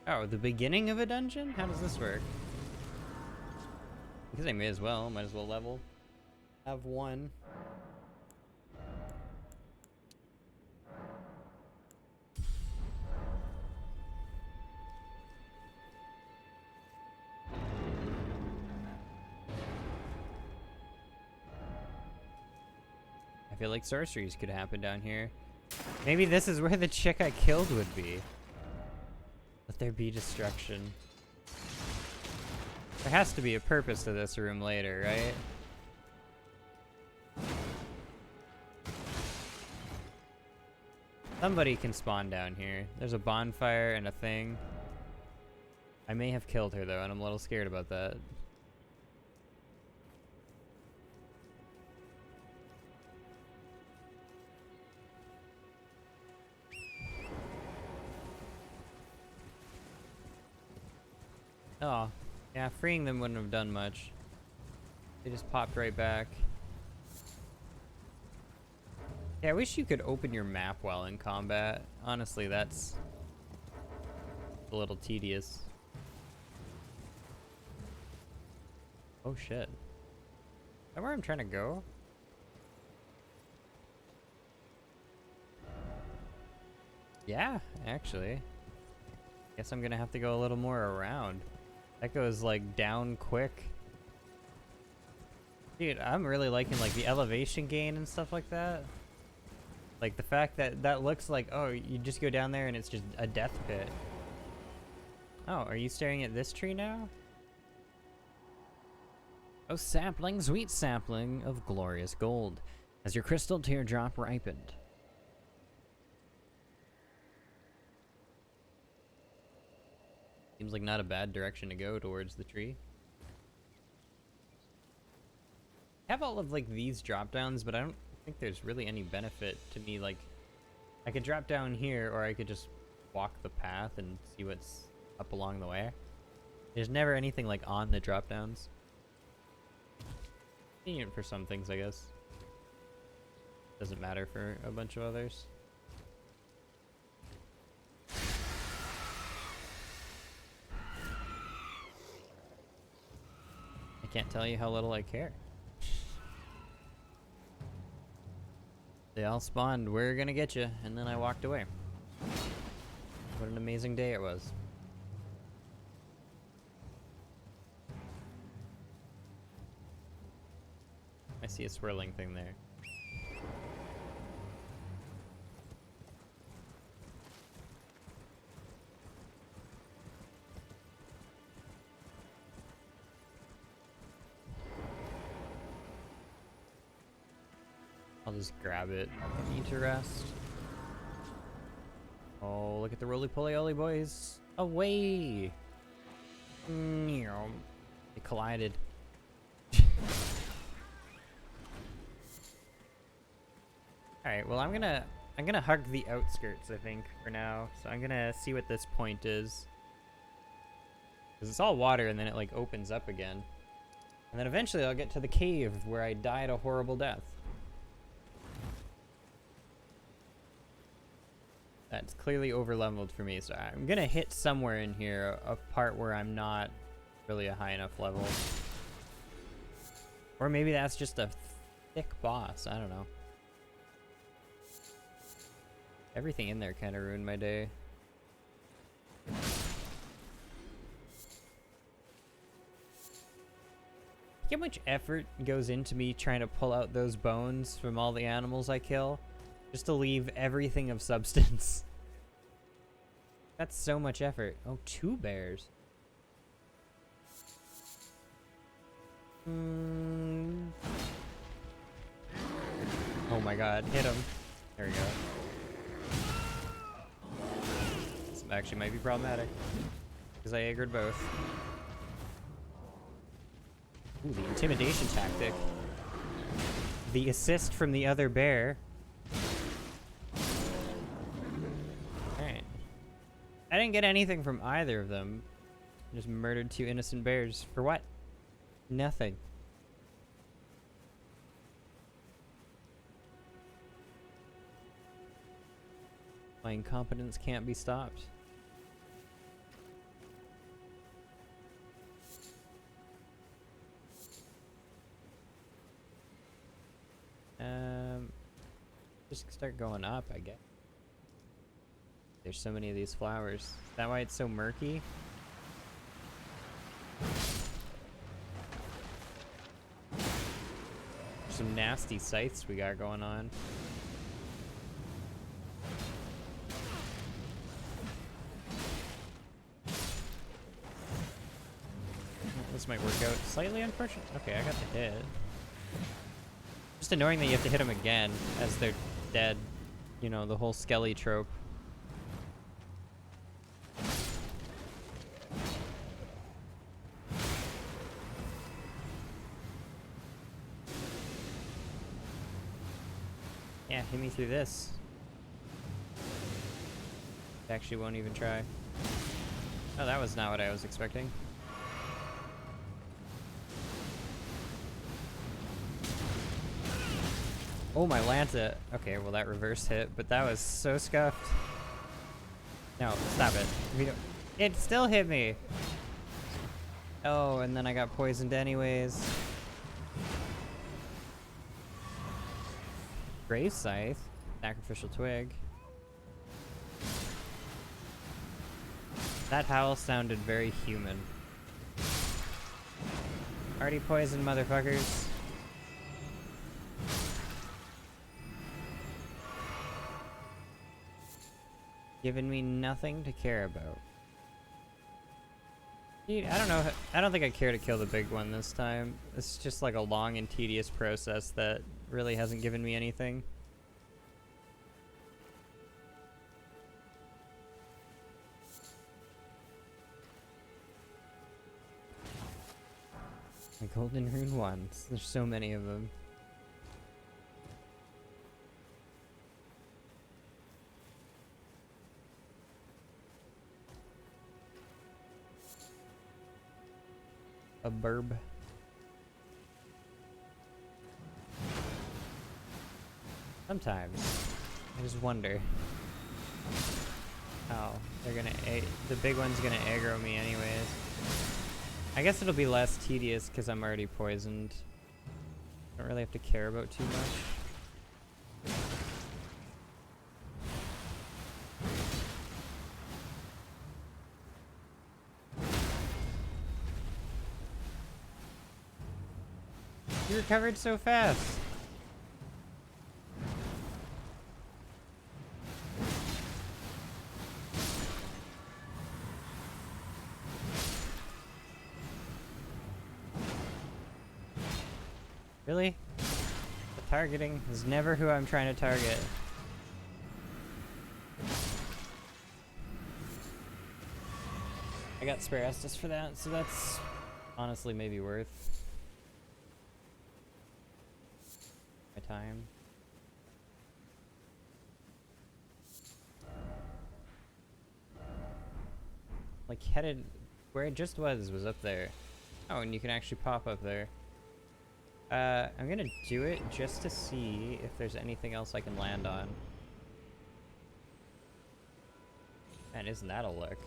Speaker 1: Oh, the beginning of a dungeon? How does this work? Because I might as well level. Have one. I feel like sorceries could happen down here. Maybe this is where the chick I killed would be. Let there be destruction. There has to be a purpose to this room later, right? Somebody can spawn down here. There's a bonfire and a thing. I may have killed her though, and I'm a little scared about that. Oh, yeah, freeing them wouldn't have done much. They just popped right back. Yeah, I wish you could open your map while in combat. Honestly, that's a little tedious. Oh shit. Is that where I'm trying to go? Yeah, actually. Guess I'm gonna have to go a little more around. That goes, like, down quick. Dude, I'm really liking, like, the elevation gain and stuff like that. Like, the fact that that looks like, oh, you just go down there and it's just a death pit. Oh, are you staring at this tree now? Oh, sapling, sweet sapling of glorious gold, as your crystal teardrop ripened. Seems like not a bad direction to go towards the tree. I have all of, like, these drop downs, but I don't think there's really any benefit to me. Like, I could drop down here, or I could just walk the path and see what's up along the way. There's never anything, like, on the drop downs. Convenient for some things, I guess. Doesn't matter for a bunch of others. I can't tell you how little I care. They all spawned, we're gonna get you, and then I walked away. What an amazing day it was. I see a swirling thing there. I'll just grab it. I need to rest. Oh, look at the roly-poly-oly boys. Away! They collided. Alright, well I'm gonna hug the outskirts, I think, for now. So I'm gonna see what this point is. Because it's all water and then it like opens up again. And then eventually I'll get to the cave where I died a horrible death. That's clearly over-leveled for me, so I'm gonna hit somewhere in here, a part where I'm not really a high enough level. Or maybe that's just a thick boss, I don't know. Everything in there kind of ruined my day. Look how much effort goes into me trying to pull out those bones from all the animals I kill. Just to leave everything of substance. That's so much effort. Oh, 2 bears. Oh my god, hit him. There we go. This actually might be problematic. Because I aggroed both. Ooh, the intimidation tactic. The assist from the other bear. I didn't get anything from either of them. Just murdered 2 innocent bears. For what? Nothing. My incompetence can't be stopped. Just start going up, I guess. There's so many of these flowers. Is that why it's so murky? Some nasty scythes we got going on. This might work out slightly unfortunate. Okay, I got the hit. Just annoying that you have to hit them again as they're dead. You know, the whole skelly trope. Yeah, hit me through this. Actually won't even try. Oh, that was not what I was expecting. Oh, my Lancet. Okay, well that reverse hit, but that was so scuffed. No, stop it. We don't. It still hit me. Oh, and then I got poisoned anyways. Grave Scythe. Sacrificial Twig. That howl sounded very human. Already poisoned, motherfuckers. Giving me nothing to care about. Dude, I don't know. I don't think I care to kill the big one this time. It's just like a long and tedious process that really hasn't given me anything. The golden rune ones. There's so many of them. A burb. Sometimes I just wonder how they're gonna the big one's gonna aggro me anyways. I guess it'll be less tedious because I'm already poisoned. Don't really have to care about too much. You recovered so fast. Really? The targeting is never who I'm trying to target. I got Spare Estus for that, so that's honestly maybe worth my time. Like headed where it just was up there. Oh, and you can actually pop up there. I'm gonna do it just to see if there's anything else I can land on. Man, isn't that a look?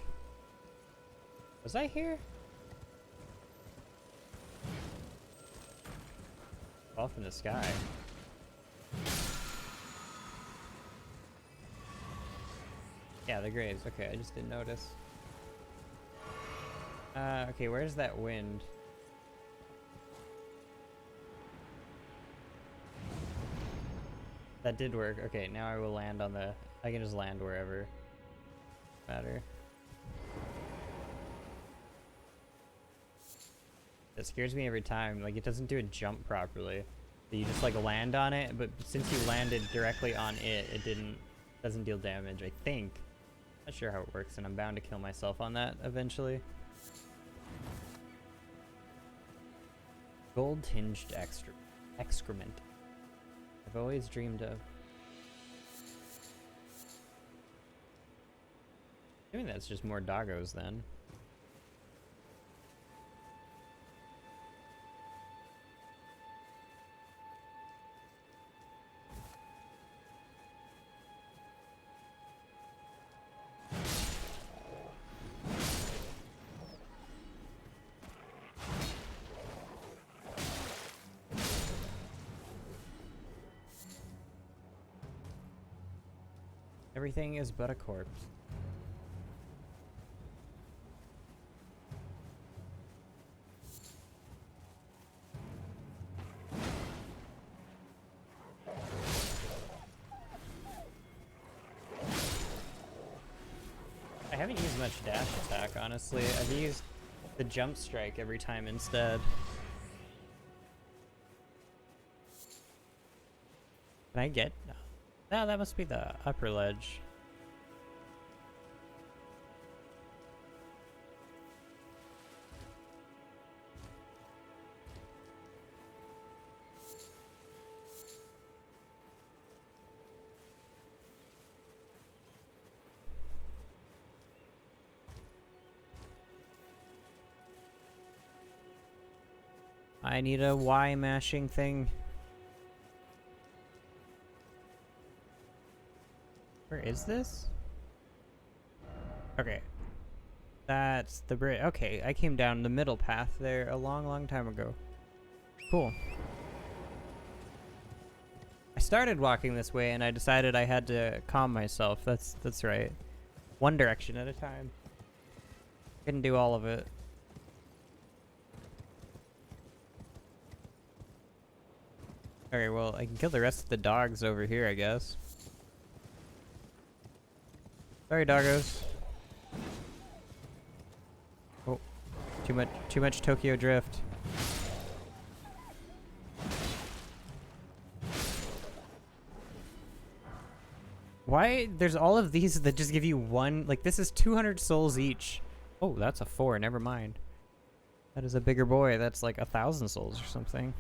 Speaker 1: Was I here? Off in the sky. Yeah, the graves. Okay, I just didn't notice. Okay, where's that wind? That did work. Okay, now I will land on the... I can just land wherever. Matter. It scares me every time. Like, it doesn't do a jump properly. So you just, like, land on it, but since you landed directly on it, it doesn't deal damage, I think. Not sure how it works, and I'm bound to kill myself on that eventually. Gold-tinged excrement. I've always dreamed of. I mean, that's just more doggos then. Everything is but a corpse. I haven't used much dash attack, honestly. I've used the jump strike every time instead. Can I get... No, that must be the upper ledge. I need a Y mashing thing. Where is this? Okay. That's the bridge. Okay, I came down the middle path there a long time ago. Cool. I started walking this way and I decided I had to calm myself. That's right. One direction at a time. Couldn't do all of it. Okay, well, I can kill the rest of the dogs over here, I guess. Sorry, doggos. Oh, too much Tokyo Drift. Why? There's all of these that just give you one. Like, this is 200 souls each. Oh, that's a 4. Never mind. That is a bigger boy. That's like 1,000 souls or something.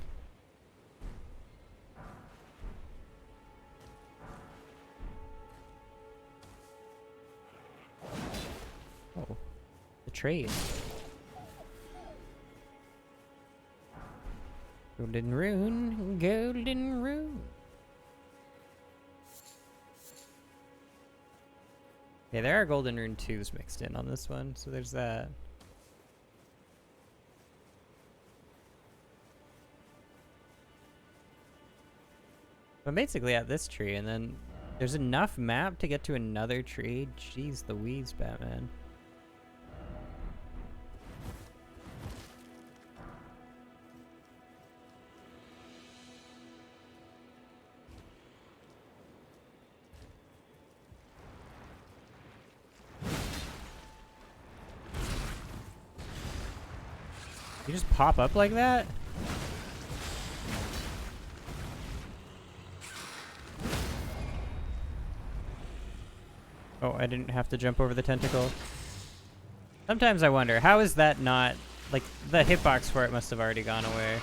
Speaker 1: Oh, the trade. Golden Rune, Golden Rune. Okay, there are Golden Rune 2s mixed in on this one, so there's that. I'm basically at this tree, and then there's enough map to get to another tree. Jeez Louise, Batman. You just pop up like that? Oh, I didn't have to jump over the tentacle. Sometimes I wonder, how is that not... Like, the hitbox for it must have already gone away.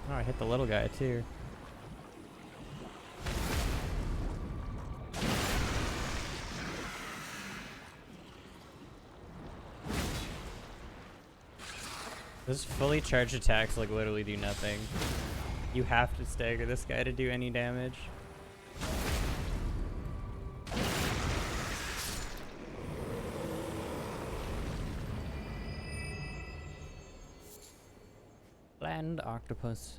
Speaker 1: Oh, I hit the little guy, too. Those fully charged attacks, like, literally do nothing. You have to stagger this guy to do any damage. Land octopus.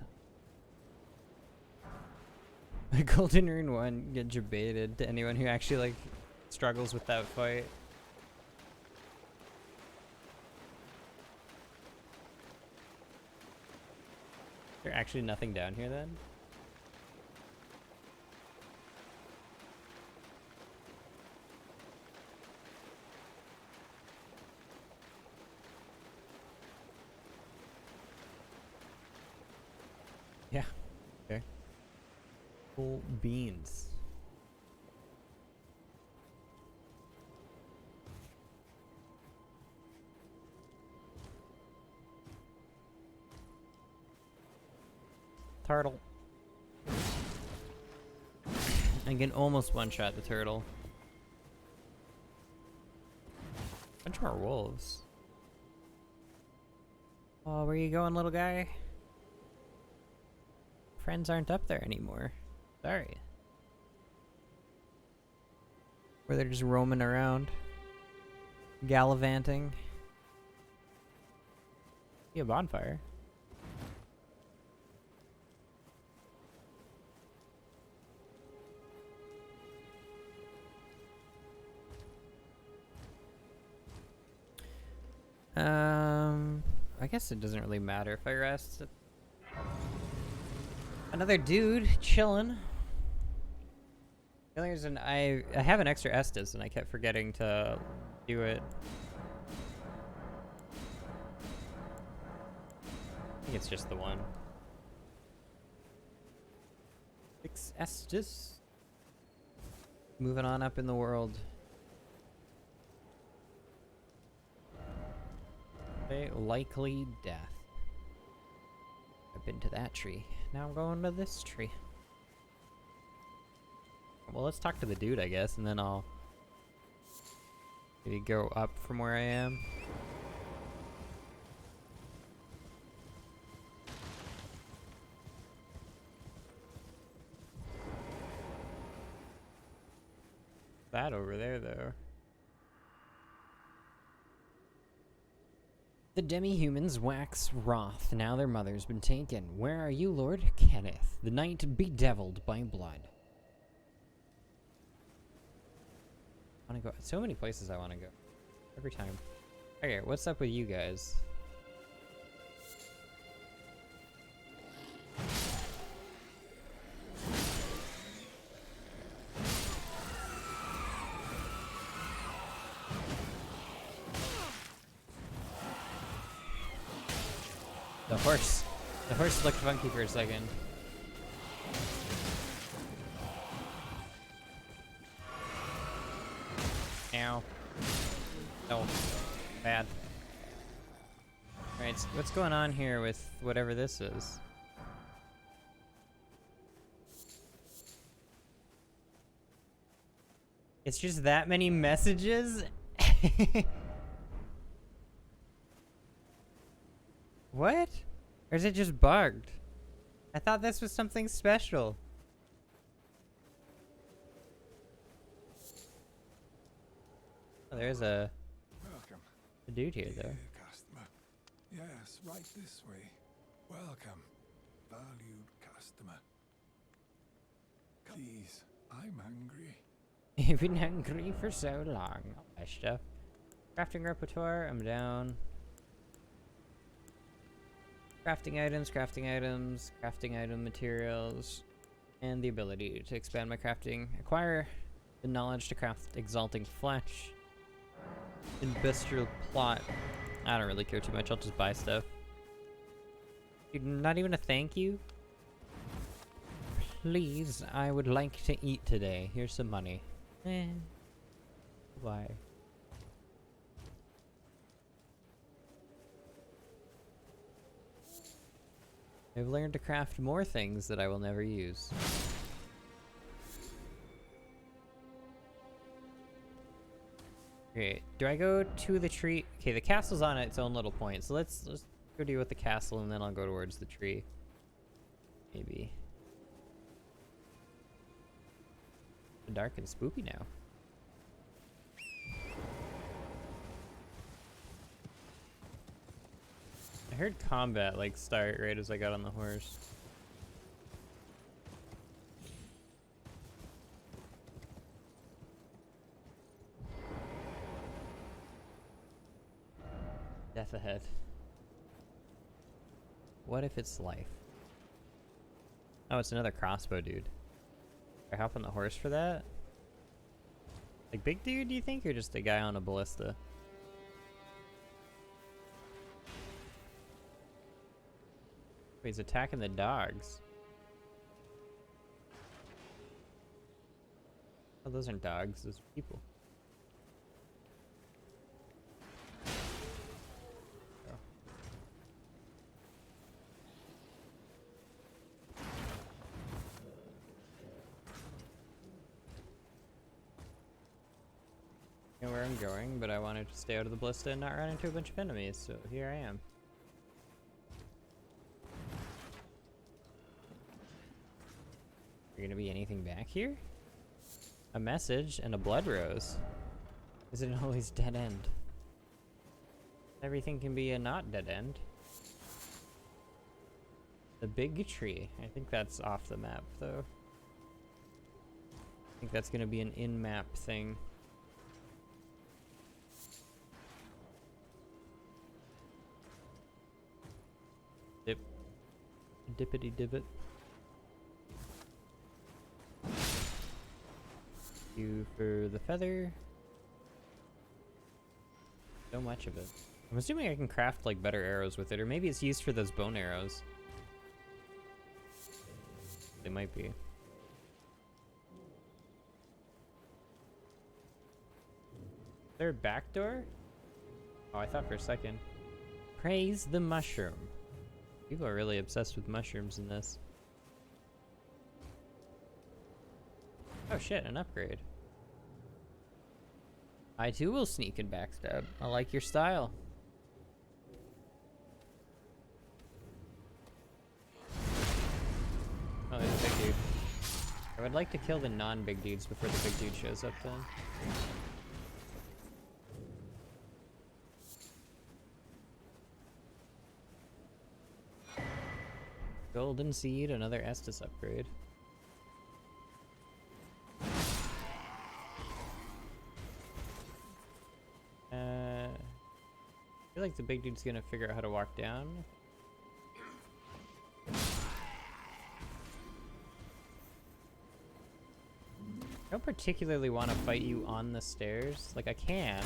Speaker 1: The Golden Rune 1 get debated to anyone who actually, like, struggles with that fight. Is there actually nothing down here then? Yeah. Okay. Full beans. Turtle. I can almost one-shot the turtle. Bunch more wolves. Oh, where you going, little guy? Friends aren't up there anymore. Sorry. Where they're just roaming around. Gallivanting. See a bonfire. I guess it doesn't really matter if I rest. Another dude chilling. The only reason I have an extra Estus and I kept forgetting to do it. I think it's just the one. 6 Estus. Moving on up in the world. A likely death. I've been to that tree. Now I'm going to this tree. Well, let's talk to the dude, I guess, and then I'll maybe go up from where I am. That over there, though. The demi-humans wax wroth, now their mother's been taken. Where are you, Lord Kenneth? The night bedeviled by blood. I wanna go so many places I wanna go. Every time. Okay, what's up with you guys? The horse. The horse looked funky for a second. Ow. No. Bad. Alright, so what's going on here with whatever this is? It's just that many messages? What? Or is it just bugged? I thought this was something special. Oh, there's a dude here, though.
Speaker 7: Customer. Yes, right this way. Welcome, valued customer. Please, I'm hungry.
Speaker 1: You've been hungry for so long. I'll buy stuff. Crafting repertoire, I'm down. Crafting items, crafting item materials, and the ability to expand my crafting. Acquire the knowledge to craft exalting flesh. industrial plot. I don't really care too much. I'll just buy stuff. Dude, not even a thank you? Please, I would like to eat today. Here's some money. Why? I've learned to craft more things that I will never use. Okay, do I go to the tree? Okay, the castle's on its own little point, so let's go deal with the castle and then I'll go towards the tree. Maybe. It's dark and spooky now. I heard combat like start right as I got on the horse. Death ahead. What if it's life? Oh, it's another crossbow dude. I hop on the horse for that? Like big dude, do you think? Or just a guy on a ballista? Wait, he's attacking the dogs. Oh, those aren't dogs, those are people. Know where I'm going, but I wanted to stay out of the ballista and not run into a bunch of enemies, so here I am. Is there gonna be anything back here? A message and a blood rose. Is it always dead end? Everything can be a not dead end. The big tree. I think that's off the map though. I think that's gonna be an in-map thing. Dip. Dippity divot. You for the feather. So much of it. I'm assuming I can craft like better arrows with it, or maybe it's used for those bone arrows. They might be. Is there a back door? Oh, I thought for a second. Praise the mushroom. People are really obsessed with mushrooms in this. Oh shit, an upgrade. I too will sneak and backstab. I like your style. Oh, there's a big dude. I would like to kill the non-big dudes before the big dude shows up then. Golden seed, another Estus upgrade. I feel like the big dude's gonna figure out how to walk down. I don't particularly want to fight you on the stairs. Like, I can.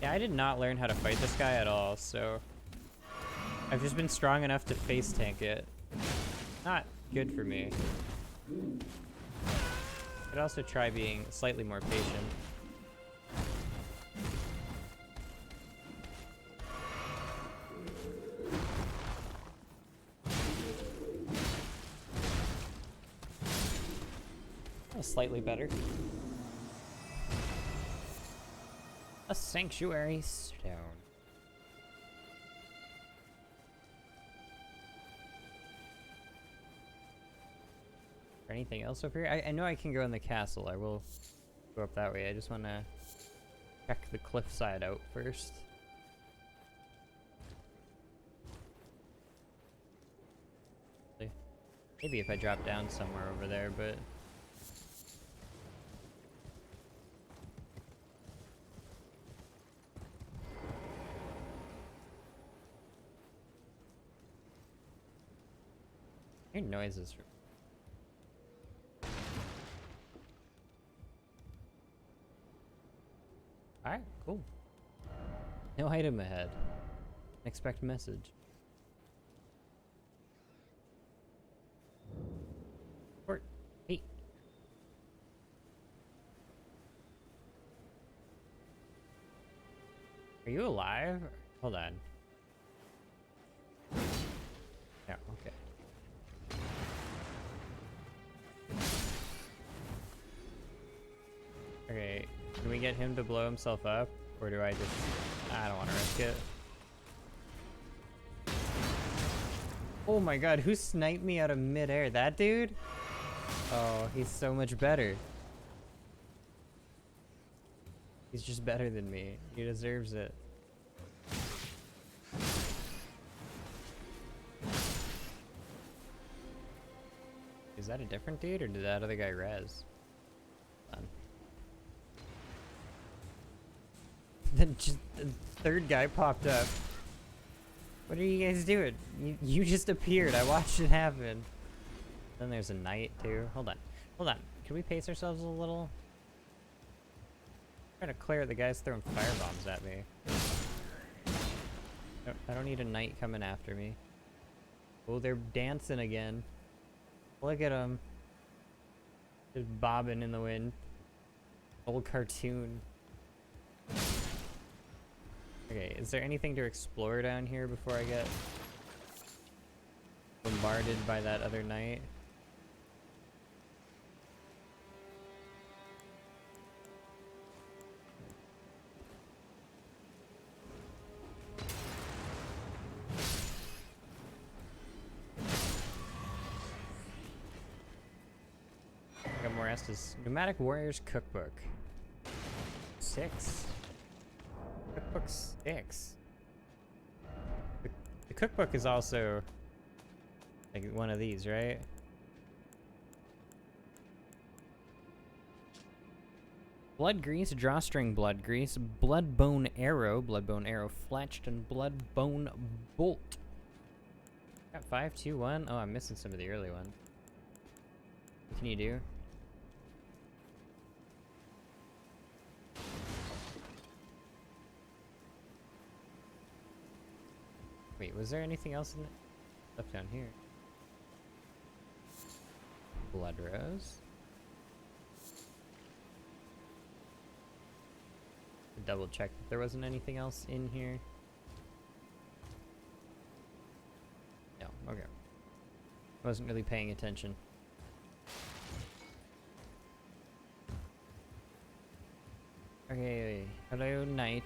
Speaker 1: Yeah, I did not learn how to fight this guy at all, so I've just been strong enough to face tank it. Not good for me. I'd also try being slightly more patient. Slightly better. A sanctuary stone. Anything else over here? I know I can go in the castle. I will go up that way. I just want to check the cliffside out first. Maybe if I drop down somewhere over there, but I hear noises from. Alright, cool. No item ahead. Expect message. Port. Hey. Are you alive? Hold on. Yeah, okay. Okay, can we get him to blow himself up? Or do I just... I don't want to risk it. Oh my god, who sniped me out of midair? That dude? Oh, he's so much better. He's just better than me. He deserves it. Is that a different dude, or did that other guy res? Then just the third guy popped up. What are you guys doing? You just appeared. I watched it happen. Then there's a knight too. Hold on. Hold on. Can we pace ourselves a little? I'm trying to clear the guys throwing firebombs at me. I don't need a knight coming after me. Oh, they're dancing again. Look at them. Just bobbing in the wind. Old cartoon. Okay, is there anything to explore down here before I get bombarded by that other knight? I got more Estes. Pneumatic Warriors Cookbook. 6. Cookbook 6. The cookbook is also like one of these, right? Blood grease, drawstring blood grease, bloodbone arrow fletched, and bloodbone bolt. Got 5, 2, 1. Oh, I'm missing some of the early ones. What can you do? Wait, was there anything else in it? Stuff down here. Blood rose. Double check that there wasn't anything else in here. No, okay. Wasn't really paying attention. Okay, hello knight.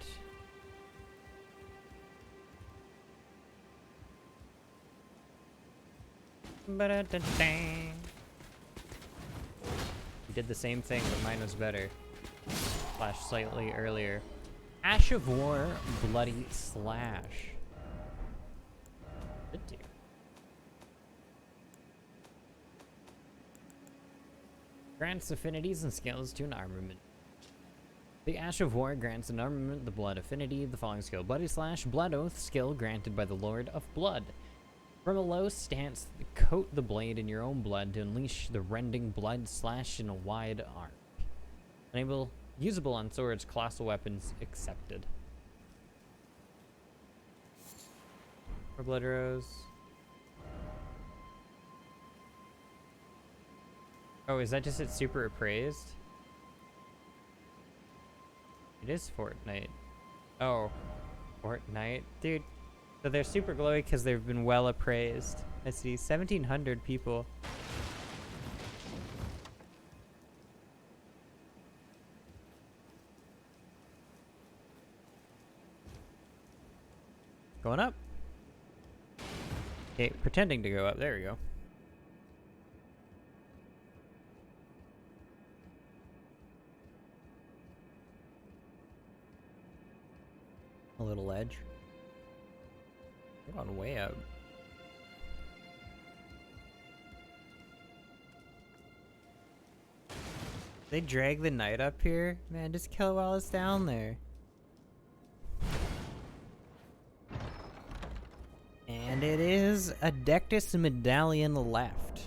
Speaker 1: He did the same thing, but mine was better. Slash slightly earlier. Ash of War, Bloody Slash. Good dude. Grants affinities and skills to an armament. The Ash of War grants an armament the Blood affinity. The following skill: Bloody Slash, Blood Oath, skill granted by the Lord of Blood. From a low stance, coat the blade in your own blood to unleash the rending blood slash in a wide arc. Usable on swords, colossal weapons accepted. More blood rose. Oh, is that just it super appraised? It is Fortnite. Oh, Fortnite, dude. So they're super glowy because they've been well appraised. I see 1,700 people. Going up. Okay, pretending to go up. There we go. A little edge. We're going way up. They drag the knight up here? Man, just kill it while it's down there. And And it is a Dectus Medallion left.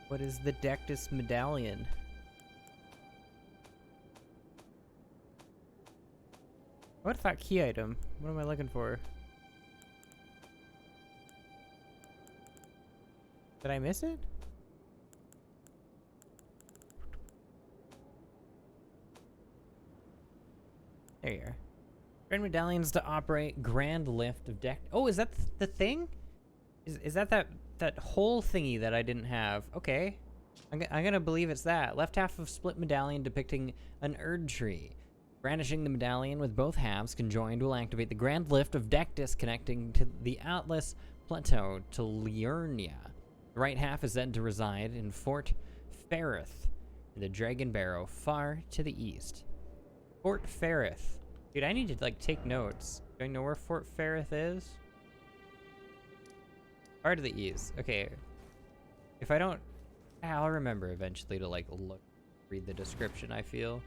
Speaker 1: What is the Dectus Medallion? What thought key item? What am I looking for? Did I miss it? There you are. Grand medallions to operate Grand Lift of Deck. Oh, is that the thing? Is that whole thingy that I didn't have? Okay. I'm gonna believe it's that. Left half of split medallion depicting an Erd tree. Brandishing the medallion with both halves conjoined will activate the Grand Lift of Dectus connecting to the Atlas Plateau to Liurnia. The right half is then to reside in Fort Ferrith, in the Dragon Barrow, far to the east. Fort Ferrith. Dude, I need to, like, take notes. Do I know where Fort Ferrith is? Far to the east. Okay. If I don't... I'll remember eventually to, like, read the description, I feel.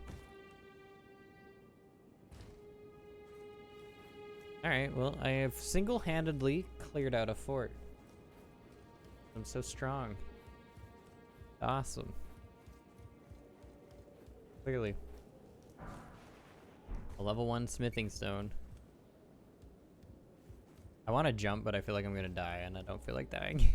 Speaker 1: Alright, well, I have single-handedly cleared out a fort. I'm so strong. Awesome. Clearly. A level 1 smithing stone. I want to jump, but I feel like I'm gonna die, and I don't feel like dying.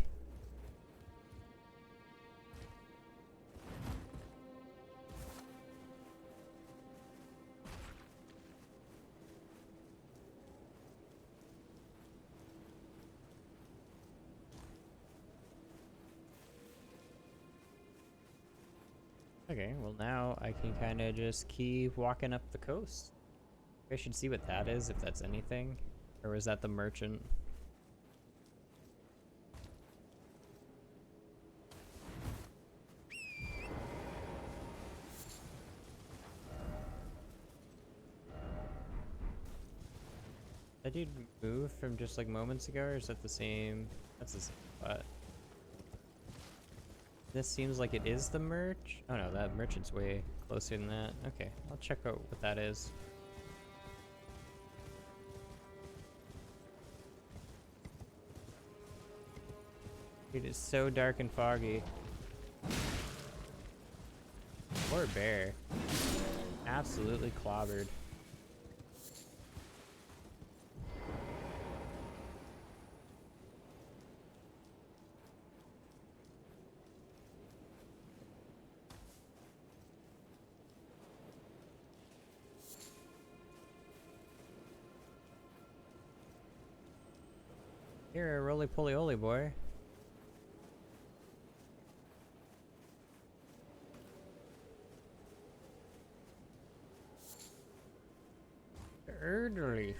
Speaker 1: Okay, well now I can kind of just keep walking up the coast. I should see what that is, if that's anything. Or was that the merchant? That dude move from just like moments ago, or is that the same? That's the same spot. This seems like it is the merch. Oh no, that merchant's way closer than that. Okay, I'll check out what that is. Dude, it's so dark and foggy. Poor bear. Absolutely clobbered. You're a roly-poly-oly, boy. Erd leaf.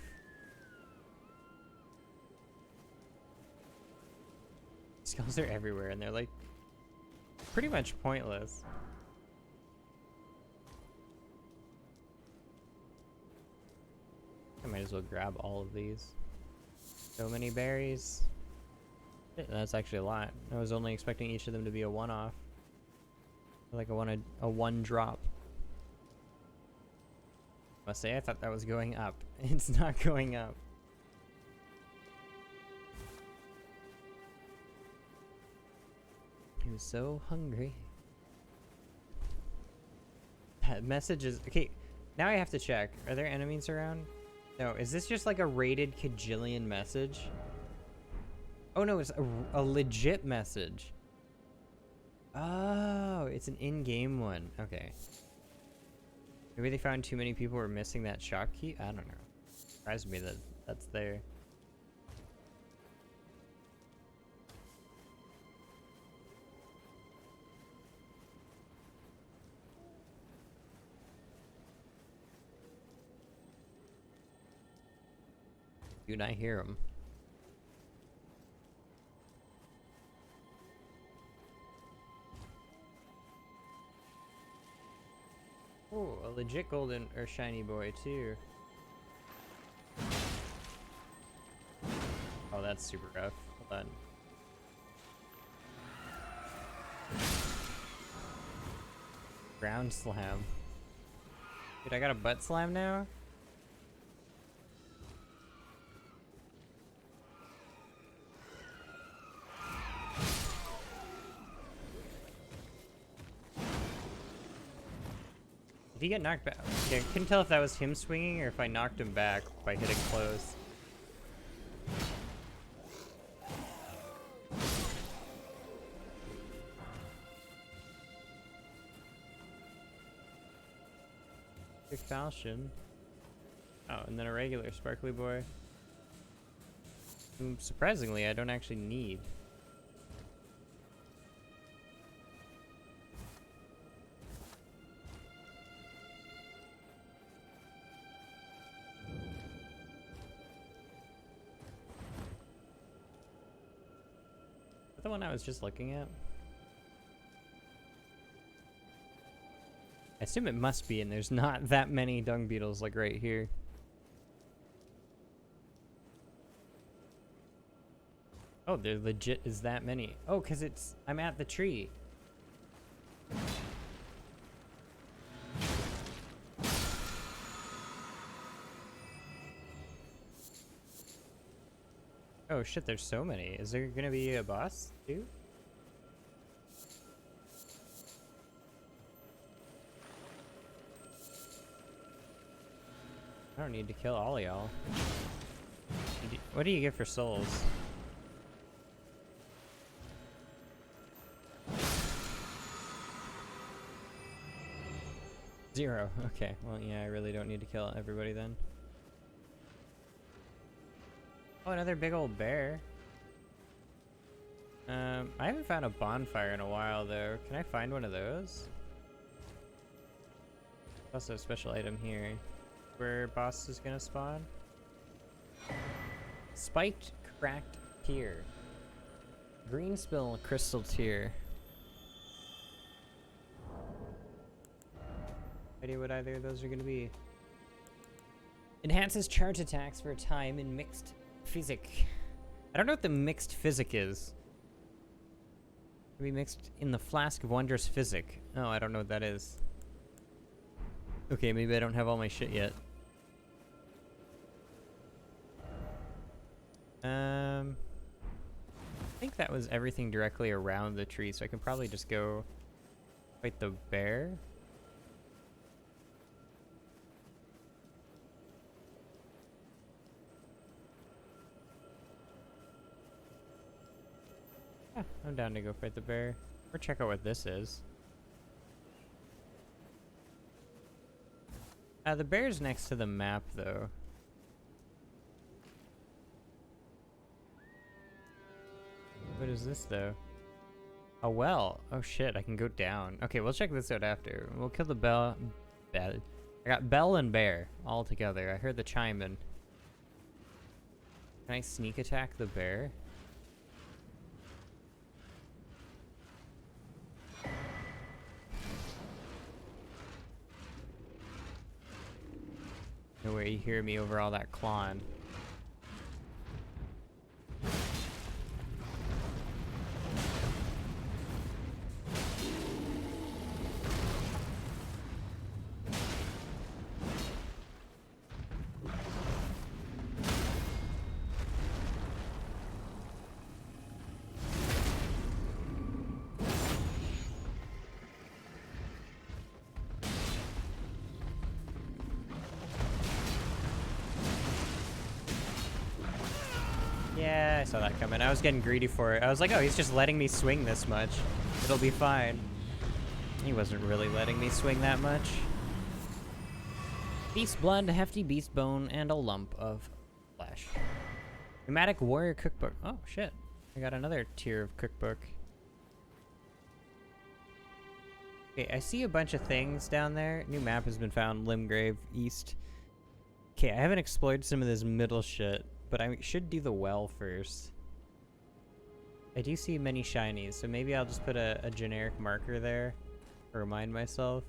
Speaker 1: Skulls are everywhere, and they're like pretty much pointless. I might as well grab all of these. So many berries. That's actually a lot. I was only expecting each of them to be a one-off. Like a one drop. I must say, I thought that was going up. It's not going up. He was so hungry. That message is... Okay, now I have to check. Are there enemies around? No, is this just like a rated Kajillion message? Oh no, it's a legit message. Oh, it's an in-game one. Okay. Maybe they found too many people were missing that shopkeep? I don't know. Surprised me that that's there. Dude, I hear him. Oh, a legit golden or shiny boy too. Oh, that's super rough. Hold on. Ground slam. Dude, I got a butt slam now? he get knocked back? Okay, I couldn't tell if that was him swinging or if I knocked him back by hitting close. Big falchion. Oh, and then a regular sparkly boy. Surprisingly, I don't actually need. Is that the one I was just looking at? I assume it must be, and there's not that many dung beetles like right here. Oh, there legit is that many. Oh, because I'm at the tree. Oh shit, there's so many. Is there gonna be a boss too? I don't need to kill all y'all. What do you get for souls? Zero. Okay, well, yeah, I really don't need to kill everybody then. Oh, another big old bear. I haven't found a bonfire in a while, though. Can I find one of those? Also a special item here. Where boss is gonna spawn? Spiked cracked tear. Green spill crystal tear. Idea what either of those are gonna be. Enhances charge attacks for a time in mixed physic. I don't know what the mixed physic is. Maybe mixed in the flask of wondrous physic. Oh, I don't know what that is. Okay, maybe I don't have all my shit yet. I think that was everything directly around the tree, so I can probably just go fight the bear. Yeah, I'm down to go fight the bear. Or check out what this is. The bear's next to the map, though. What is this, though? A well. Oh, shit, I can go down. Okay, we'll check this out after. We'll kill the bell. I got bell and bear all together. I heard the chime in. Can I sneak attack the bear? No way you hear me over all that clawing. Yeah, I saw that coming. I was getting greedy for it. I was like, oh, he's just letting me swing this much. It'll be fine. He wasn't really letting me swing that much. Beast blood, hefty beast bone, and a lump of flesh. Pneumatic warrior cookbook. Oh, shit. I got another tier of cookbook. Okay, I see a bunch of things down there. New map has been found. Limgrave, east. Okay, I haven't explored some of this middle shit, but I should do the well first. I do see many shinies, so maybe I'll just put a generic marker there to remind myself.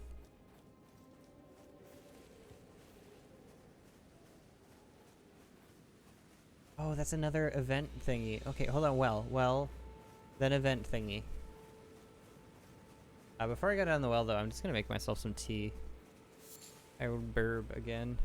Speaker 1: Oh, that's another event thingy. Okay, hold on. Well, then event thingy. Before I go down the well, though, I'm just gonna make myself some tea. I will burb again.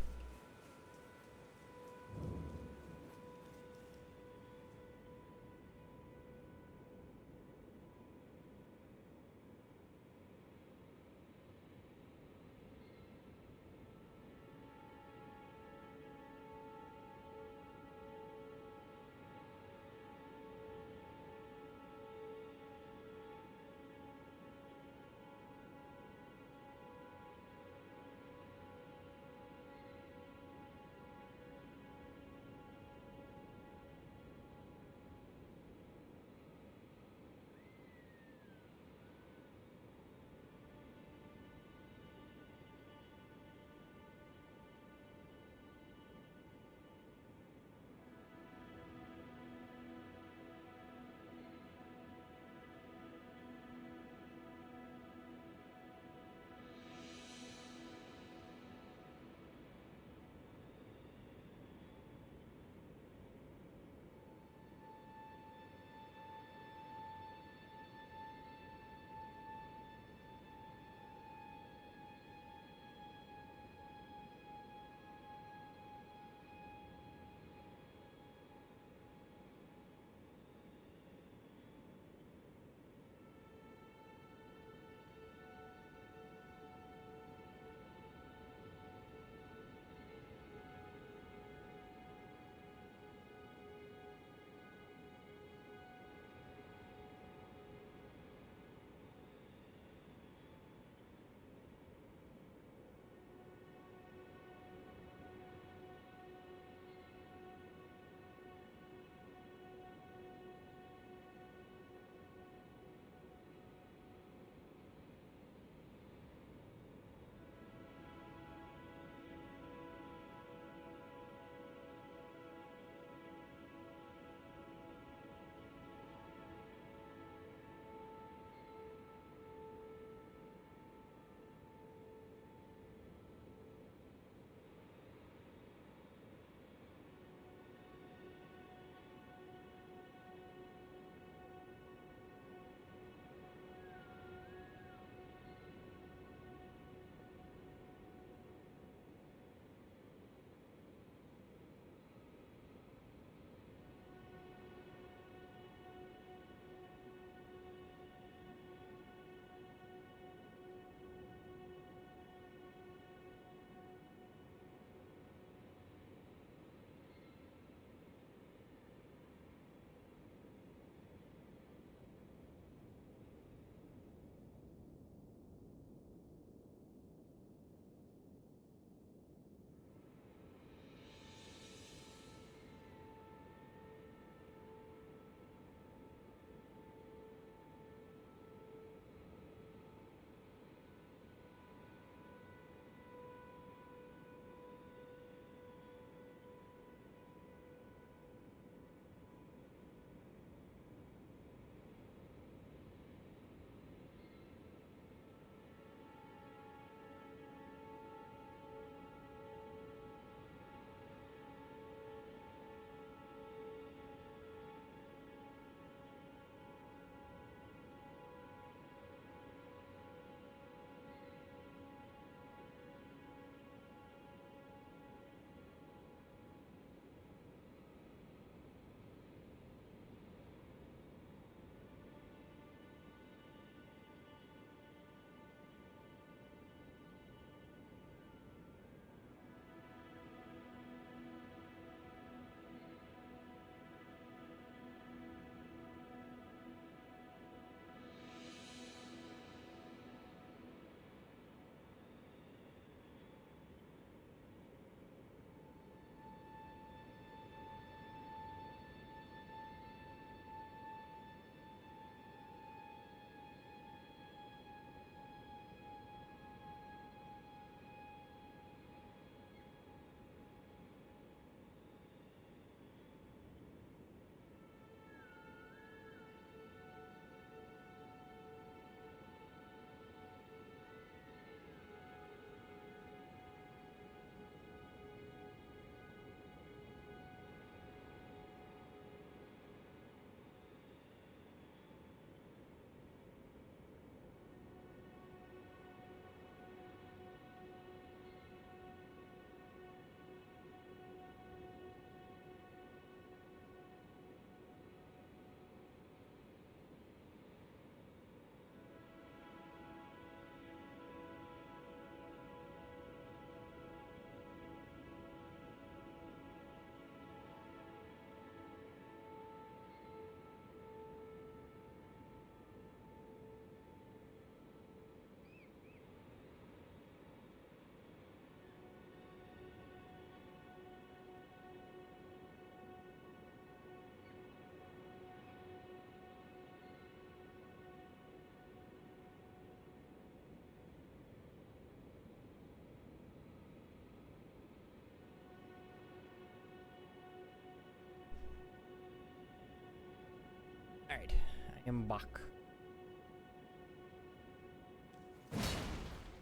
Speaker 1: And back.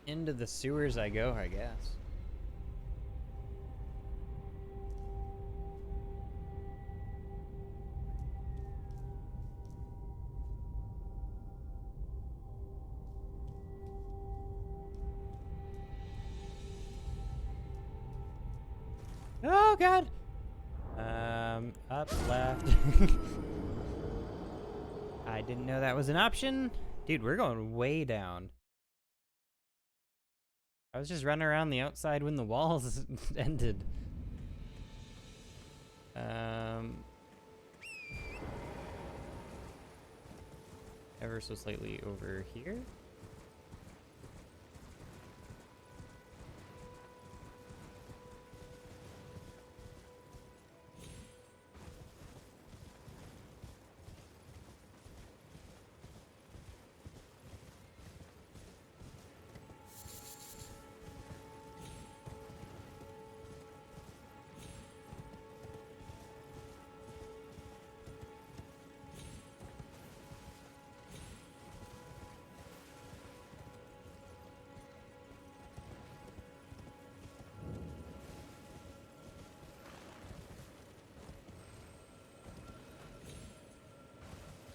Speaker 1: Into the sewers I go, I guess. Oh god! Up, left. I didn't know that was an option. Dude, we're going way down. I was just running around the outside when the walls ended. Ever so slightly over here.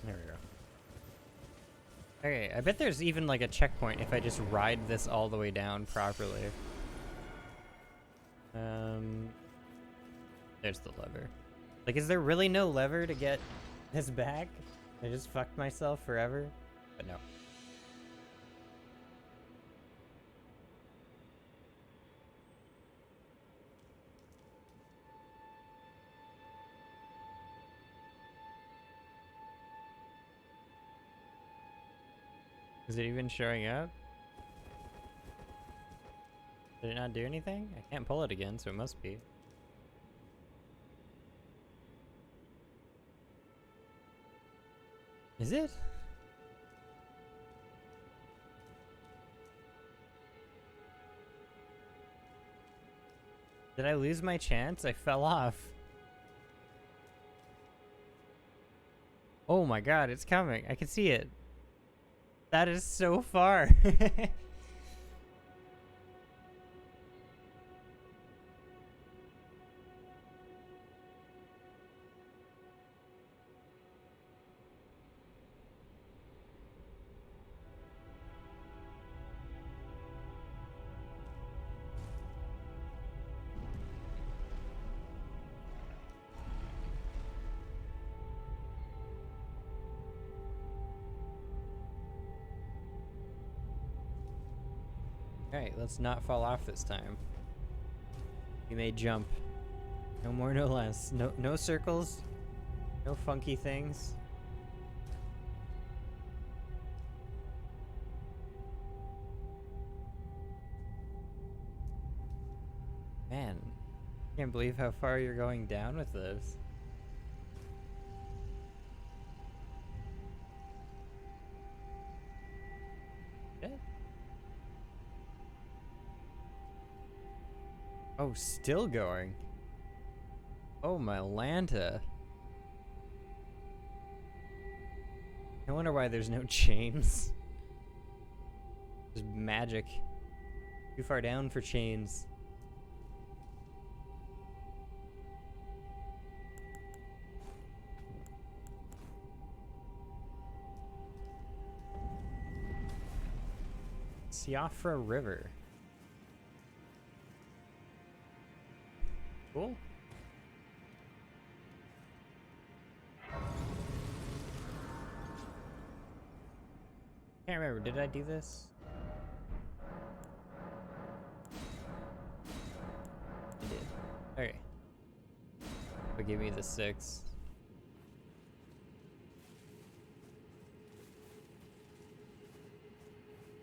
Speaker 1: There we go. Okay, I bet there's even like a checkpoint if I just ride this all the way down properly. There's the lever. Like, is there really no lever to get this back? I just fucked myself forever? But no. Is it even showing up? Did it not do anything? I can't pull it again, so it must be. Is it? Did I lose my chance? I fell off. Oh my god, it's coming. I can see it. That is so far. Alright, let's not fall off this time. We may jump. No more, no less. No circles. No funky things. Man, I can't believe how far you're going down with this. Shit. Oh, still going. Oh, my Lanta. I wonder why there's no chains. There's magic. Too far down for chains. Siafra River. Cool. Can't remember, did I do this? I did. Okay. But give me the 6.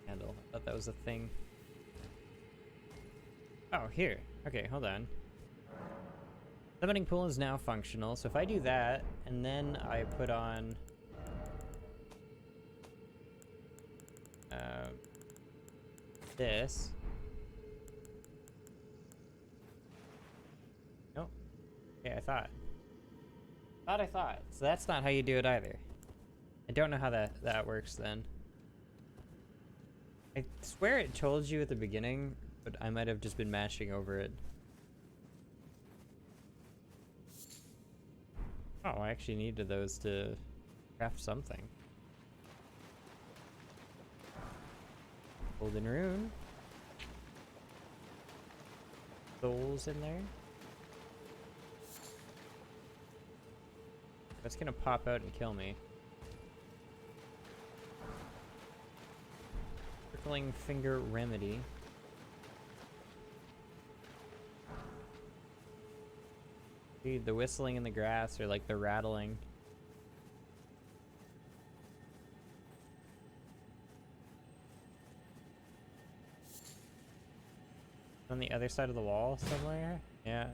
Speaker 1: Handle. I thought that was a thing. Oh, here. Okay, hold on. Summoning pool is now functional, so if I do that, and then I put on... this. Nope. Okay, I thought. So that's not how you do it either. I don't know how that works then. I swear it told you at the beginning, but I might have just been mashing over it. Oh, I actually needed those to craft something. Golden rune. Souls in there. That's gonna pop out and kill me. Circling finger remedy. Dude, the whistling in the grass or like the rattling. On the other side of the wall somewhere? Yeah.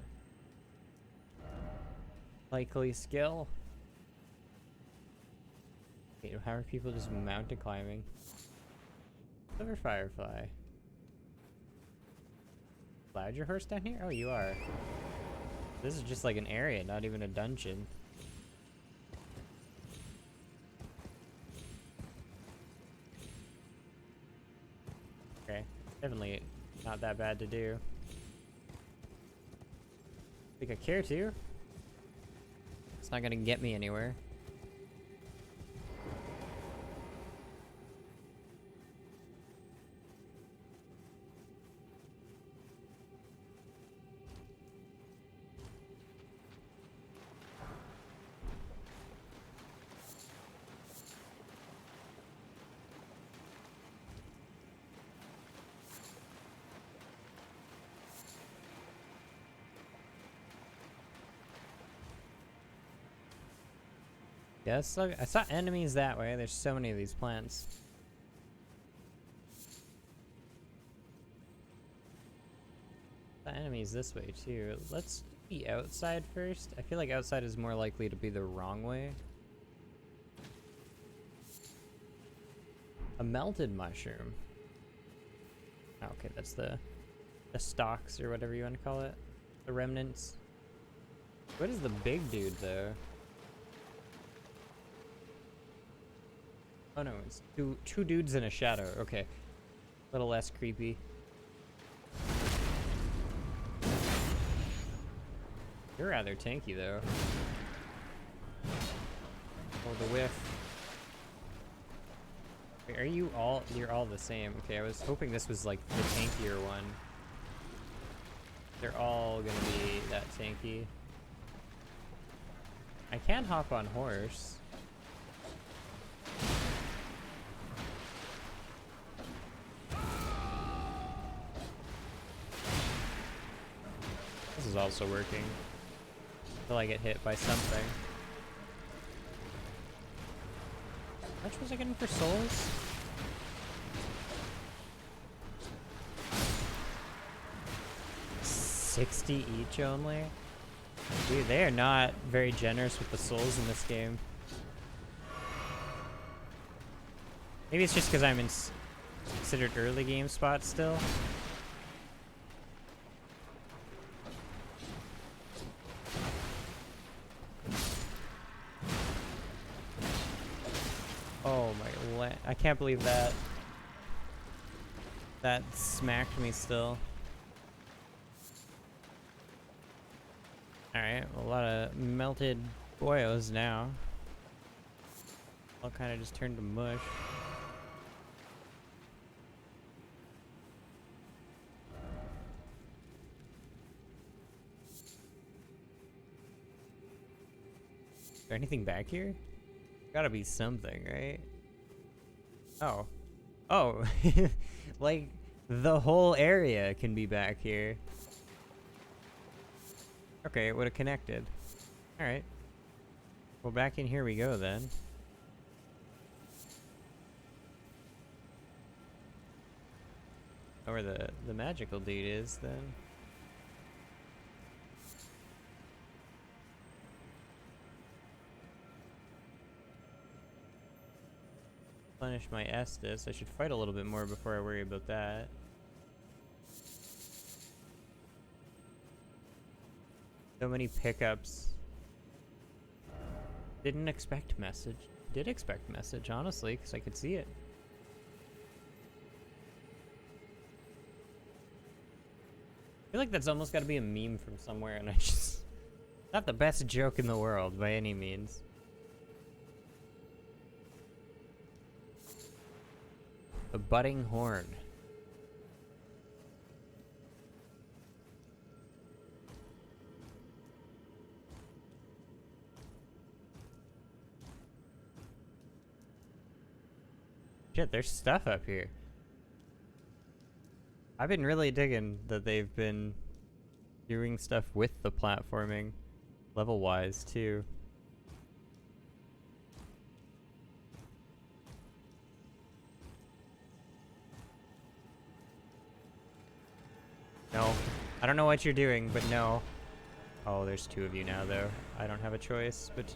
Speaker 1: Likely skill. Wait, how are people just mountain climbing? Silver firefly. Allowed your horse down here? Oh, you are. This is just like an area, not even a dungeon. Okay, definitely not that bad to do. I think I care to. It's not gonna get me anywhere. Yes, I saw enemies that way. There's so many of these plants. The enemies this way too. Let's be outside first. I feel like outside is more likely to be the wrong way. A melted mushroom. Oh, okay, that's the stalks or whatever you want to call it. The remnants. What is the big dude though? Oh no, it's two dudes in a shadow. Okay. A little less creepy. You're rather tanky though. Oh, the whiff. Wait, are you all... You're all the same. Okay, I was hoping this was like the tankier one. They're all gonna be that tanky. I can hop on horse. This is also working. Until I get hit by something. How much was I getting for souls? $60 each only? Dude, they are not very generous with the souls in this game. Maybe it's just because I'm in considered early game spot still. Oh my, I can't believe that. That smacked me still. Alright, a lot of melted boyos now. All kind of just turned to mush. Is there anything back here? Gotta be something, right? Oh. Oh. Like, the whole area can be back here. Okay, it would have connected. Alright. Well, back in here we go then. Or the magical dude is then. Replenish my Estus. I should fight a little bit more before I worry about that. So many pickups. Didn't expect message. did expect message, honestly, because I could see it. I feel like that's almost got to be a meme from somewhere, and I just... Not the best joke in the world, by any means. The budding horn. Shit, there's stuff up here. I've been really digging that they've been doing stuff with the platforming, level-wise, too. No. I don't know what you're doing, but no. Oh, there's two of you now, though. I don't have a choice, but...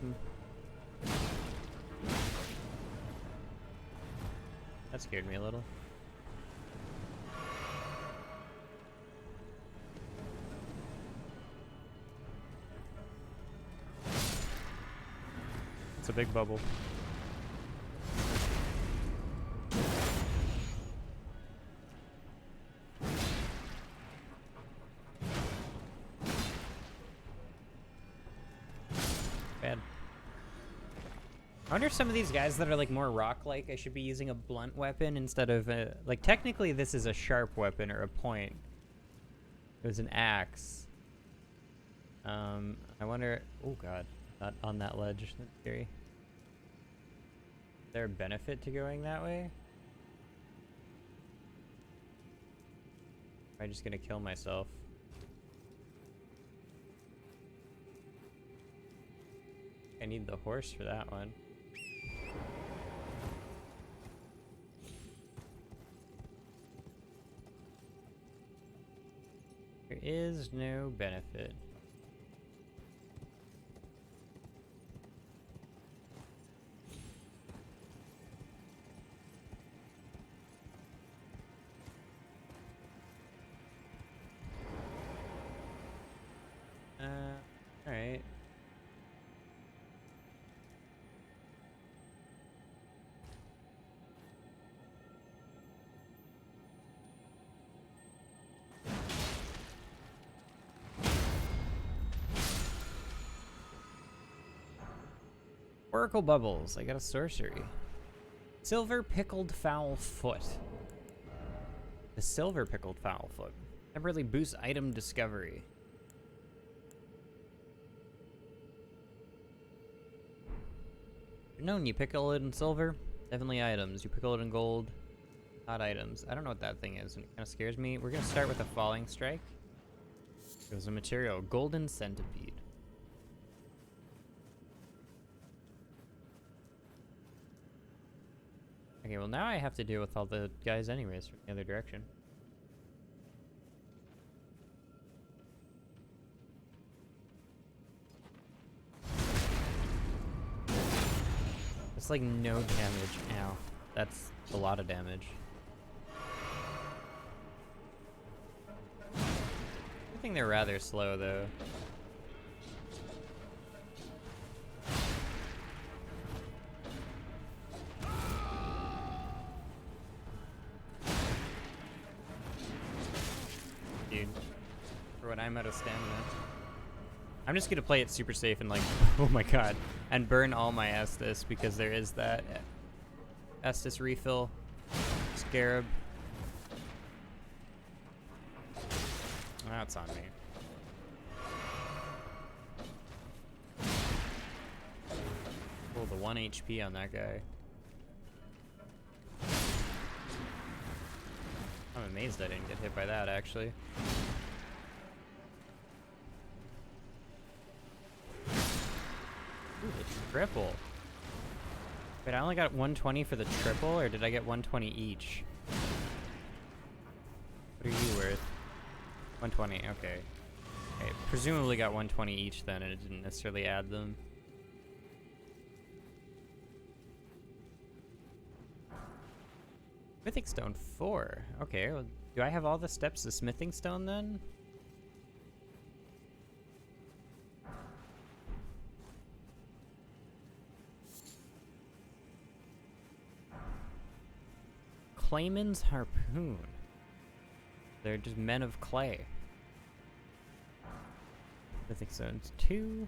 Speaker 1: That scared me a little. It's a big bubble. Bad. I wonder if some of these guys that are like more rock-like, I should be using a blunt weapon instead of a... Like, technically this is a sharp weapon or a point. It was an axe. I wonder... Oh god, not on that ledge. That's scary. Is there a benefit to going that way? Am I just gonna kill myself? I need the horse for that one. There is no benefit. Alright. Oracle Bubbles. I got a sorcery. Silver Pickled Foul Foot. The Silver Pickled Foul Foot. Temporarily boosts item discovery. Known you pickle it in silver, definitely items. You pickle it in gold, not items. I don't know what that thing is, and it kind of scares me. We're gonna start with a falling strike. It was a material, golden centipede. Okay, well now I have to deal with all the guys anyways from the other direction. It's like no damage. Ow. That's a lot of damage. I think they're rather slow though. Dude, for when I'm out of stamina. I'm just gonna play it super safe and like, oh my god, and burn all my Estus because there is that Estus refill scarab. That's on me. Oh, the 1 HP on that guy. I'm amazed I didn't get hit by that actually. Ooh, the triple. Wait, I only got 120 for the triple, or did I get 120 each? What are you worth? 120, okay. Okay, presumably got 120 each then, and it didn't necessarily add them. Smithing stone 4. Okay, well, do I have all the steps to smithing stone then? Clayman's Harpoon. They're just men of clay. Mythic Zones 2.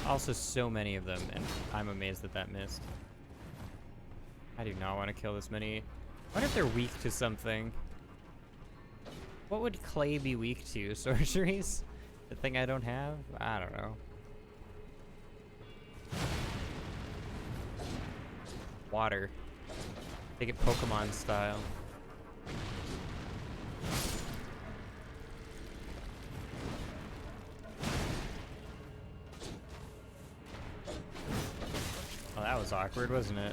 Speaker 1: Also so many of them, and I'm amazed that that missed. I do not want to kill this many. I wonder if they're weak to something. What would clay be weak to? Sorceries? The thing I don't have? I don't know. Water. Take it Pokemon style. Oh, that was awkward, wasn't it?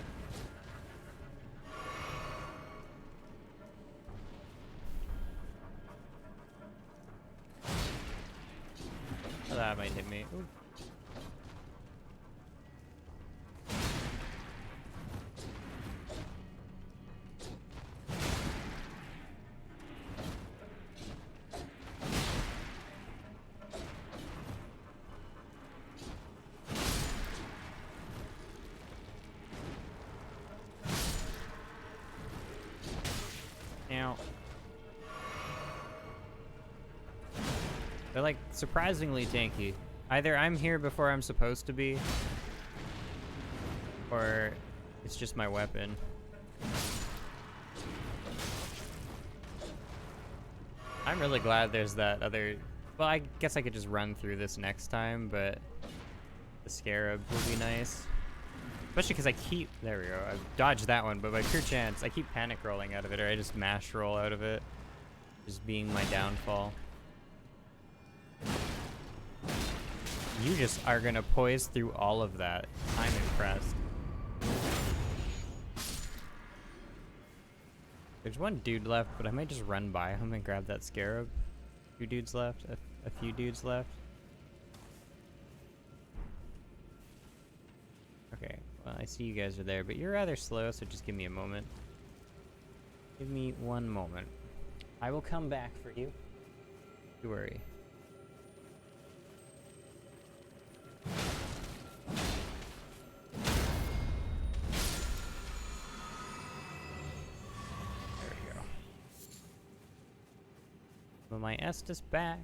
Speaker 1: Oh, that might hit me. Ooh. Now, they're like surprisingly tanky. Either I'm here before I'm supposed to be, or it's just my weapon. I'm really glad there's that other... Well, I guess I could just run through this next time, but the Scarab will be nice. Especially because I keep... There we go. I've dodged that one, but by pure chance, I keep panic rolling out of it, or I just mash roll out of it. Just being my downfall. You just are going to poise through all of that. I'm impressed. There's one dude left, but I might just run by him and grab that Scarab. 2 dudes left. A few dudes left. Okay. Well, I see you guys are there, but you're rather slow, so just give me a moment. Give me one moment. I will come back for you. Don't worry. There we go. Well, my Estus back.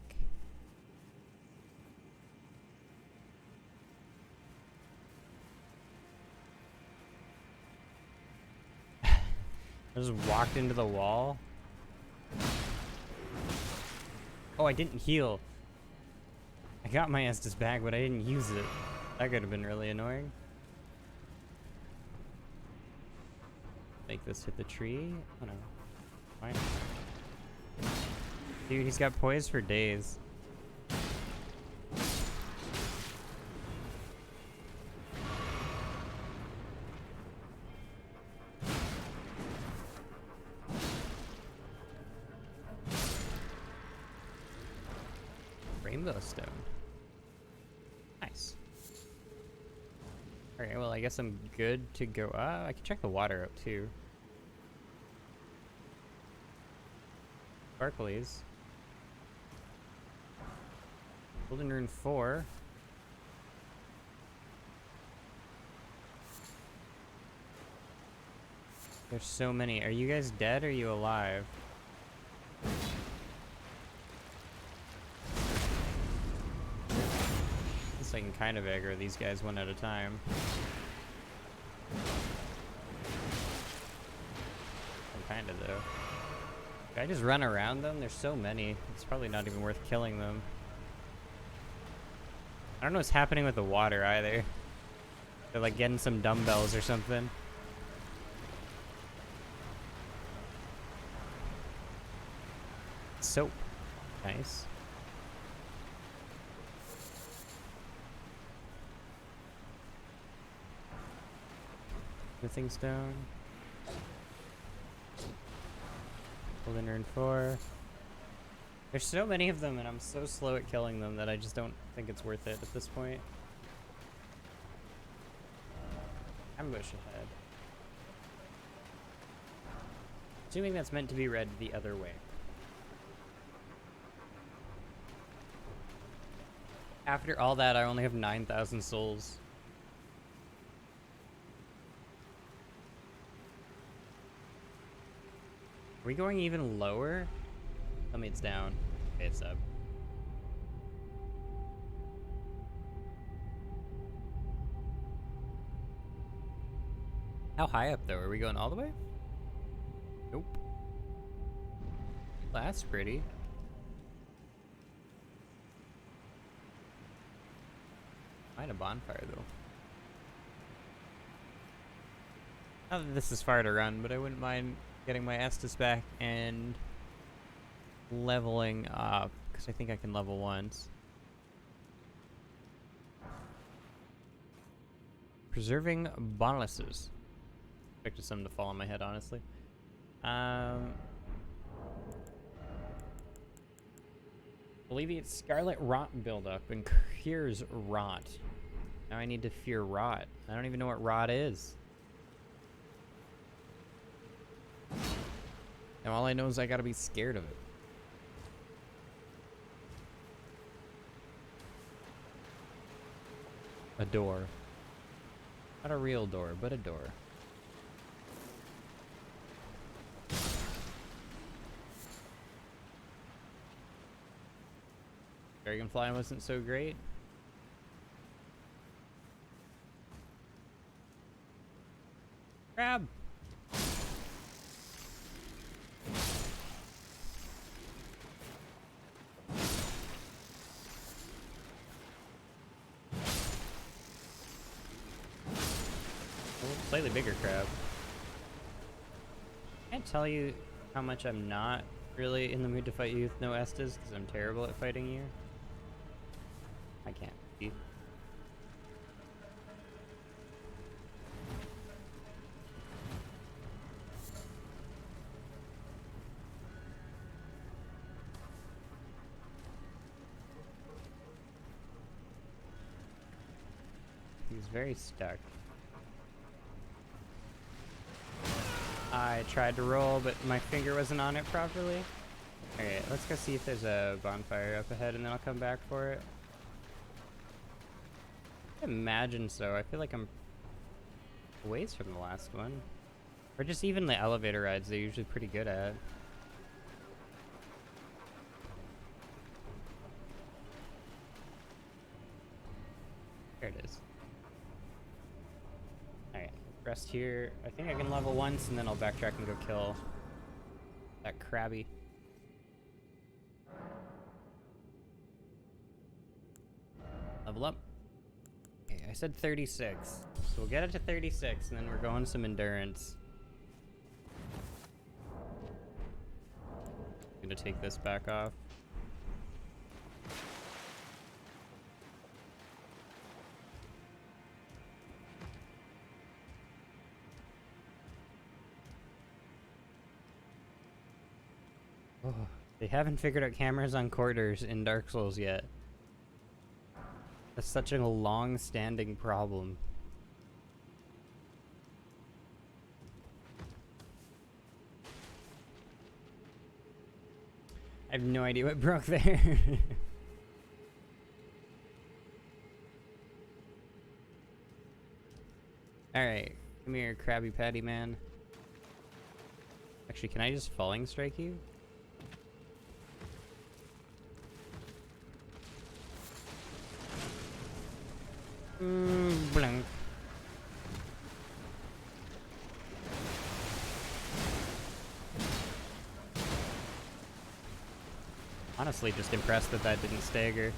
Speaker 1: I just walked into the wall. Oh, I didn't heal. I got my Estus back, but I didn't use it. That could have been really annoying. Make this hit the tree. Oh no. Fine. Dude, he's got poise for days. Rainbow stone. Nice. Alright, well, I guess I'm good to go. I can check the water out too. Sparklies. Golden Rune 4. There's so many. Are you guys dead or are you alive? I can kind of aggro these guys one at a time. Kind of though. Can I just run around them? There's so many. It's probably not even worth killing them. I don't know what's happening with the water either. They're like getting some dumbbells or something. Soap. Nice. Smithing stone. Golden Rune 4. There's so many of them, and I'm so slow at killing them that I just don't think it's worth it at this point. Ambush ahead. Assuming that's meant to be read the other way. After all that, I only have 9,000 souls. Are we going even lower? Tell me it's down. Okay, it's up. How high up though? Are we going all the way? Nope. That's pretty. Find a bonfire though. Not that this is far to run, but I wouldn't mind getting my Estus back and leveling up, because I think I can level once. Preserving boluses. Expected something to fall on my head, honestly. Alleviates scarlet rot buildup and cures rot. Now I need to fear rot. I don't even know what rot is. And all I know is I gotta be scared of it. A door. Not a real door, but a door. Dragonfly wasn't so great. Crab! Slightly bigger crab. Can't tell you how much I'm not really in the mood to fight you with no Estus, because I'm terrible at fighting you. I can't see. He's very stuck. I tried to roll, but my finger wasn't on it properly. Okay, let's go see if there's a bonfire up ahead, and then I'll come back for it. I imagine so. I feel like I'm a ways from the last one. Or just even the elevator rides they're usually pretty good at. There it is. Alright, rest here. I think I can level once, and then I'll backtrack and go kill that crabby. Level up. Okay, I said 36. So we'll get it to 36, and then we're going some endurance. I'm gonna take this back off. Oh, they haven't figured out cameras on corridors in Dark Souls yet. That's such a long-standing problem. I have no idea what broke there. Alright, come here, Krabby Patty man. Actually, can I just falling strike you? Blank. Honestly, just impressed that that didn't stagger.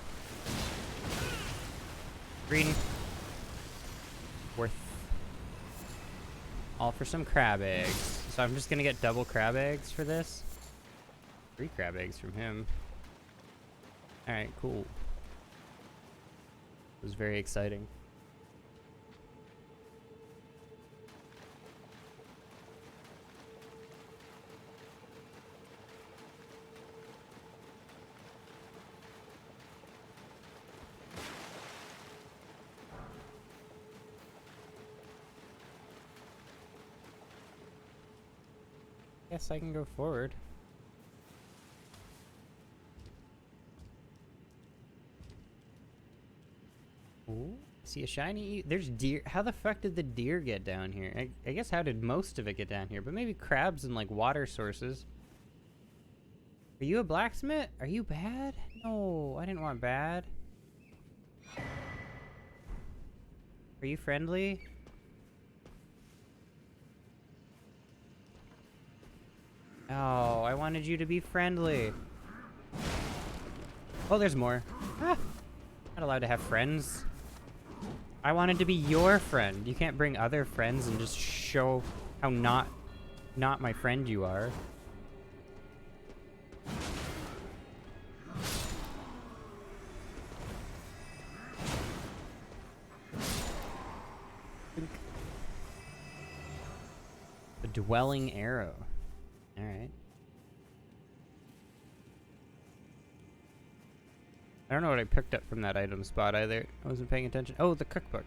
Speaker 1: Green. Worth. All for some crab eggs. So I'm just gonna get double crab eggs for this. 3 crab eggs from him. Alright, cool. It was very exciting. Guess I can go forward. Ooh, See a shiny... There's deer. How the fuck did the deer get down here? I guess how did most of it get down here? But maybe crabs and, like, water sources. Are you a blacksmith? Are you bad? No, I didn't want bad. Are you friendly? Oh, I wanted you to be friendly. Oh, there's more. Ah, not allowed to have friends. I wanted to be your friend. You can't bring other friends and just show how not my friend you are. The dwelling arrow. All right. I don't know what I picked up from that item spot either. I wasn't paying attention. Oh, the cookbook.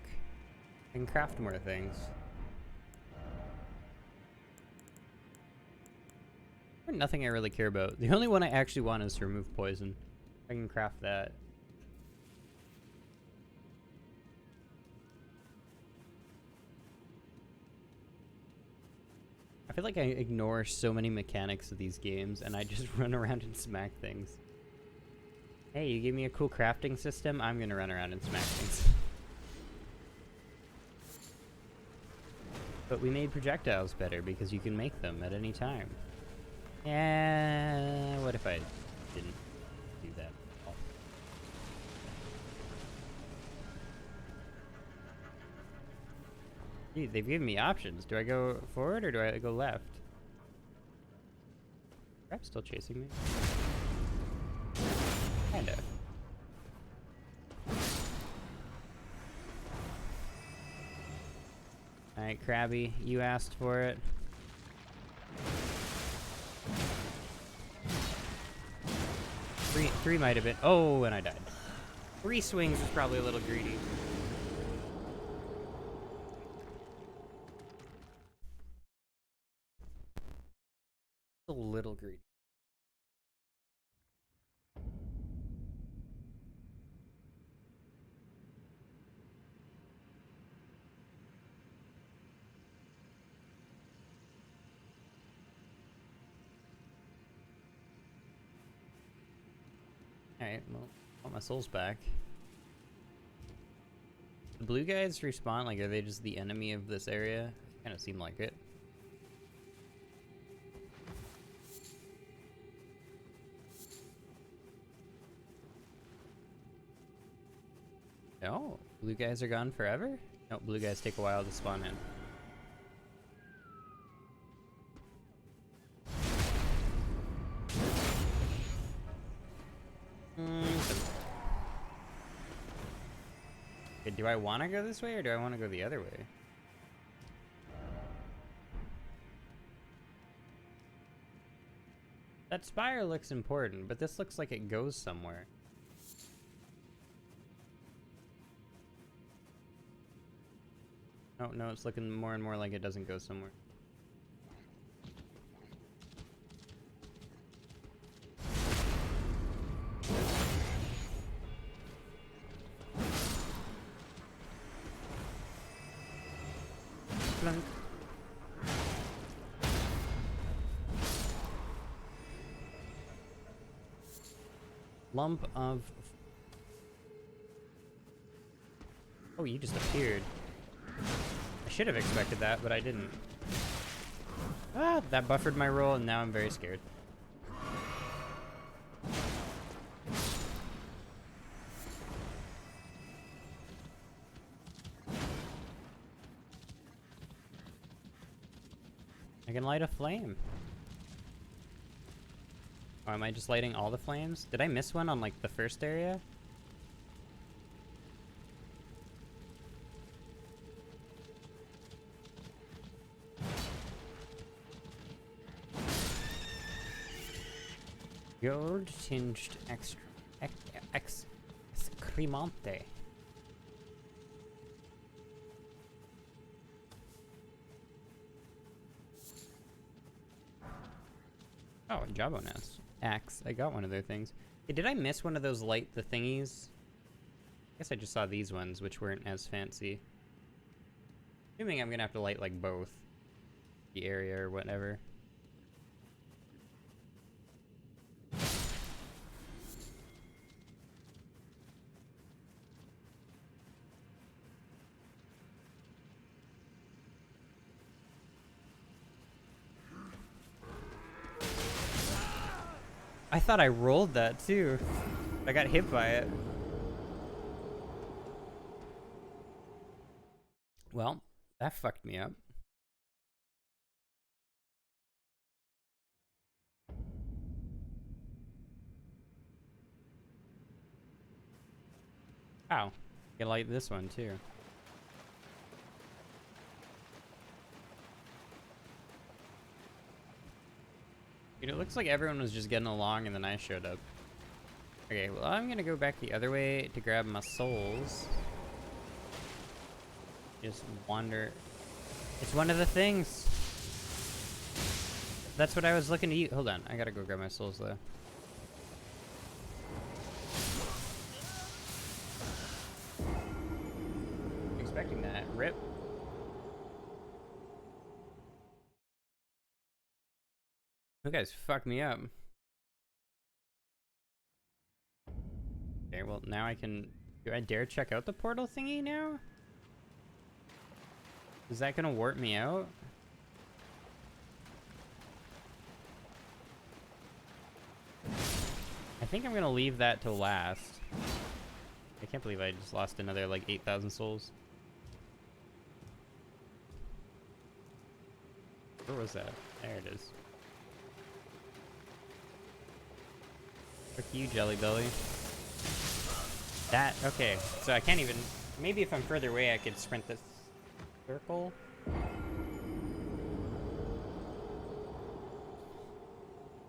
Speaker 1: I can craft more things. Nothing I really care about. The only one I actually want is to remove poison. I can craft that. I feel like I ignore so many mechanics of these games and I just run around and smack things. Hey, you give me a cool crafting system, I'm gonna run around and smack things. But we made projectiles better because you can make them at any time. Yeah, what if I didn't do that? Oh. Gee, they've given me options. Do I go forward or do I go left? Crap's still chasing me. Kinda. Alright, Krabby, you asked for it. Three might have been. Oh, and I died. 3 swings was probably a little greedy. A little greedy. Alright, well, I want my souls back. The blue guys respawn, like, are they just the enemy of this area? Kinda seem like it. No, blue guys are gone forever? No, blue guys take a while to spawn in. Okay, do I want to go this way or do I want to go the other way? That spire looks important, but this looks like it goes somewhere. Oh, no, it's looking more and more like it doesn't go somewhere. Plunk. Lump of... Oh, you just appeared. I should have expected that, but I didn't. Ah, that buffered my roll, and now I'm very scared. I can light a flame. Oh, am I just lighting all the flames? Did I miss one on, like, the first area? Gold tinged excremante. Oh, a Jaboness. Axe. I got one of their things. Hey, did I miss one of those light the thingies? Guess I just saw these ones, which weren't as fancy. Assuming I'm gonna have to light like both the area or whatever. I thought I rolled that too. I got hit by it. Well, that fucked me up. Wow. You like this one too. Dude, it looks like everyone was just getting along and then I showed up. Okay, well I'm gonna go back the other way to grab my souls. Just wander. It's one of the things. That's what I was looking to eat. Hold on, I gotta go grab my souls though. Expecting that. Rip. You guys fucked me up. Okay, well now I can... Do I dare check out the portal thingy now? Is that gonna warp me out? I think I'm gonna leave that to last. I can't believe I just lost another like 8,000 souls. Where was that? There it is. Fuck you, Jelly Belly. That, okay. So I can't even, maybe if I'm further away I could sprint this circle.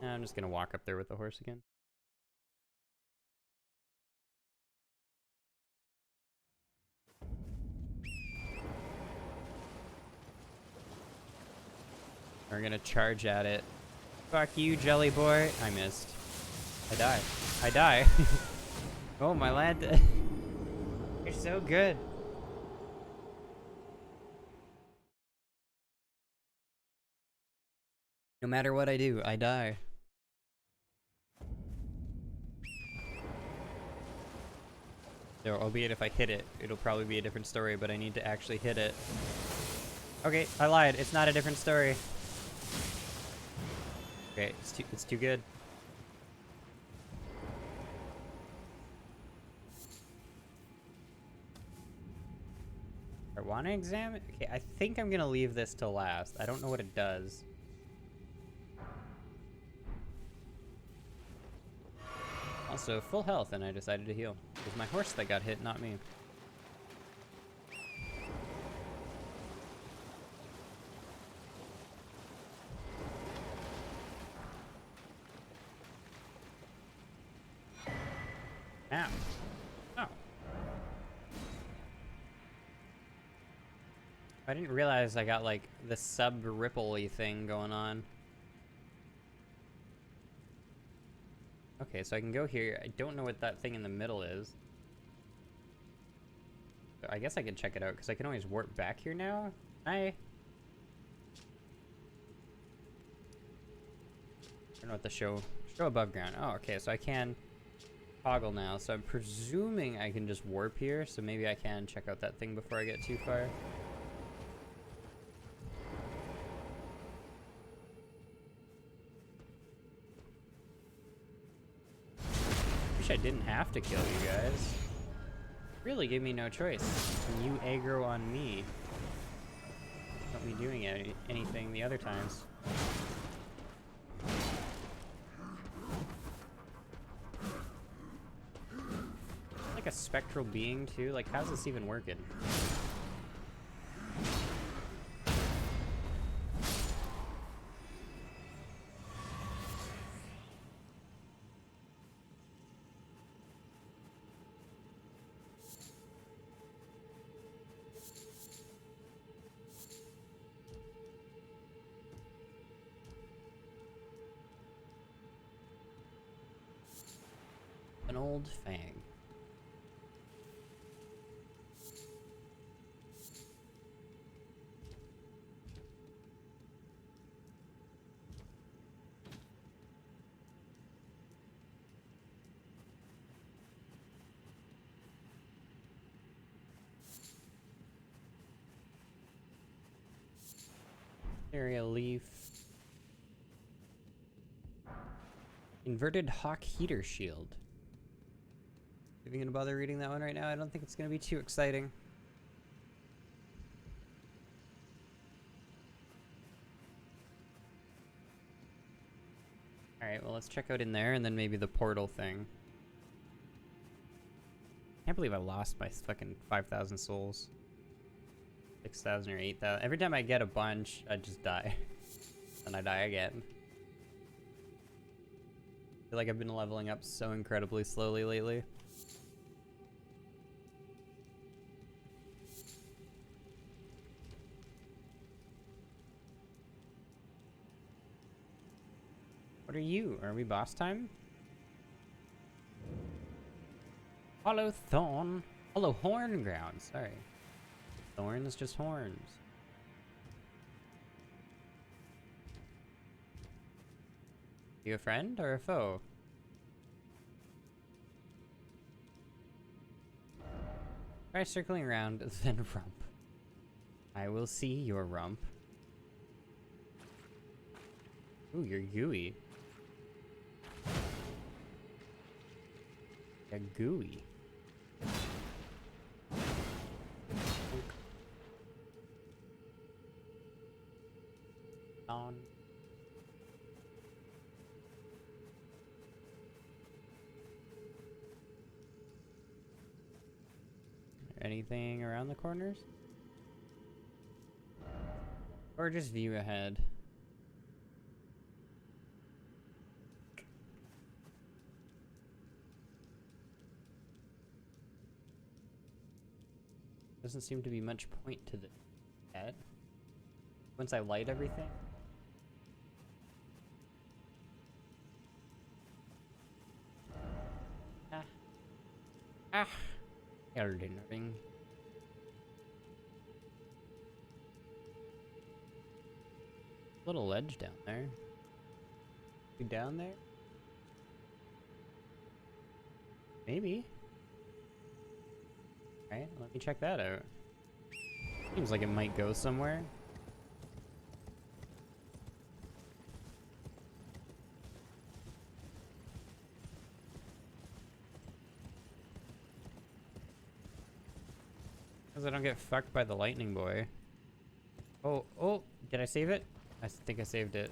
Speaker 1: No, I'm just gonna walk up there with the horse again. We're gonna charge at it. Fuck you, Jelly Boy. I missed. I die. I die. Oh, my lad. You're so good. No matter what I do, I die. So, albeit if I hit it, it'll probably be a different story, but I need to actually hit it. Okay, I lied. It's not a different story. Okay, it's too good. I want to examine. Okay, I think I'm gonna leave this till last. I don't know what it does. Also, full health, and I decided to heal. It was my horse that got hit, not me. Ow. Oh. I didn't realize I got, like, the sub-ripple-y thing going on. Okay, so I can go here. I don't know what that thing in the middle is. So I guess I can check it out, because I can always warp back here now. I don't know what the show above ground. Oh, okay, so I can toggle now. So I'm presuming I can just warp here, so maybe I can check out that thing before I get too far. Wish I didn't have to kill you guys. Really gave me no choice. And you aggro on me. Not me doing anything the other times. Like a spectral being too? Like, how's this even working? An old fang. Aerial leaf. Inverted hawk heater shield. Are you gonna bother reading that one right now? I don't think it's gonna be too exciting. Alright, well let's check out in there and then maybe the portal thing. Can't believe I lost my fucking 5,000 souls. 6,000 or 8,000. Every time I get a bunch, I just die. And I die again. I feel like I've been leveling up so incredibly slowly lately. What are you? Are we boss time? Hollow Thorn. Hollow Horn ground. Sorry. Thorn is just horns. You a friend or a foe? Try circling around, then rump. I will see your rump. Ooh, you're gooey. You're gooey. On. Anything around the corners? Or just view ahead? Doesn't seem to be much point to the head. Once I light everything. Elden ring. Little ledge down there. You down there? Maybe. Alright, let me check that out. Seems like it might go somewhere. Because I don't get fucked by the lightning boy. Oh, did I save it? I think I saved it.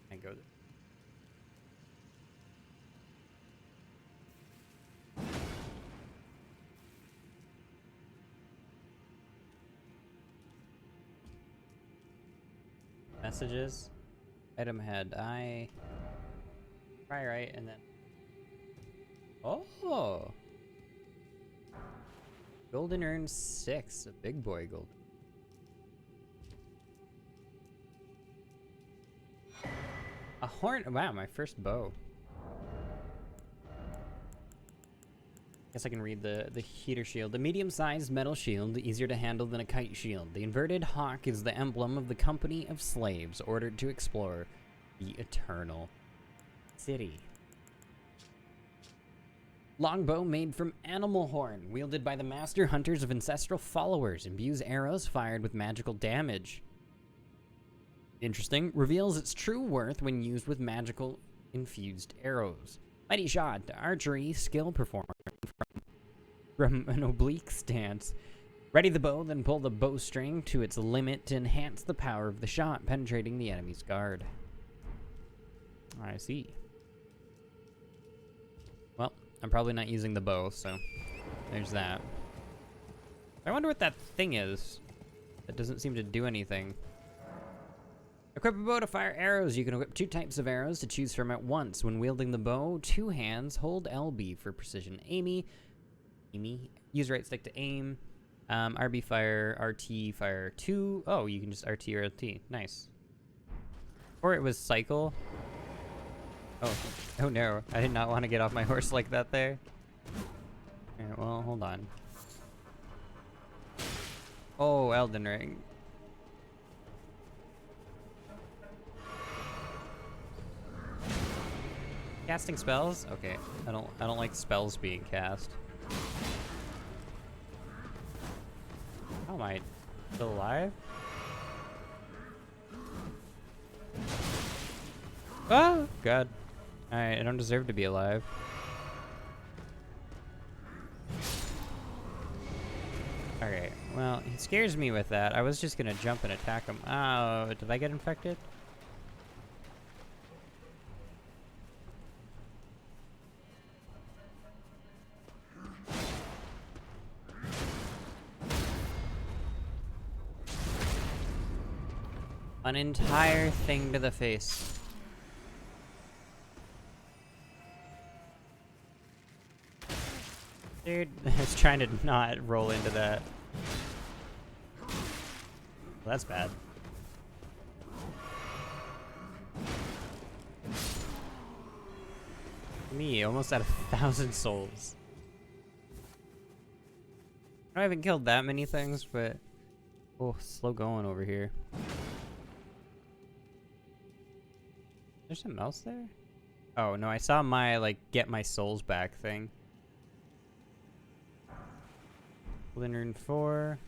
Speaker 1: I go there. Messages. Item head. I try right and then. Oh! Golden urn 6. A big boy golden. A horn. Wow, my first bow. Guess I can read the heater shield. The medium-sized metal shield, easier to handle than a kite shield. The inverted hawk is the emblem of the company of slaves ordered to explore the Eternal City. Longbow made from animal horn, wielded by the master hunters of ancestral followers, imbues arrows fired with magical damage. Interesting. Reveals its true worth when used with magical infused arrows. Mighty shot. Archery skill performed from an oblique stance. Ready the bow, then pull the bowstring to its limit to enhance the power of the shot, penetrating the enemy's guard. I see. Well, I'm probably not using the bow, so there's that. I wonder what that thing is. That doesn't seem to do anything. Equip a bow to fire arrows. You can equip 2 types of arrows to choose from at once. When wielding the bow, 2 hands, hold LB for precision aiming. Use right stick to aim. RB fire, RT fire 2. Oh, you can just RT or LT. Nice. Or it was cycle. Oh no. I did not want to get off my horse like that there. Alright, well, hold on. Oh, Elden Ring. Casting spells? Okay. I don't like spells being cast. How am I still alive? Oh god. Alright, I don't deserve to be alive. Okay, well, he scares me with that. I was just gonna jump and attack him. Oh, did I get infected? An entire thing to the face. Dude, I was trying to not roll into that. Well, that's bad. Me, almost at 1,000 souls. I haven't killed that many things, but... Oh, slow going over here. There's something else there? Oh, no, I saw my, like, get my souls back thing. Rune 4.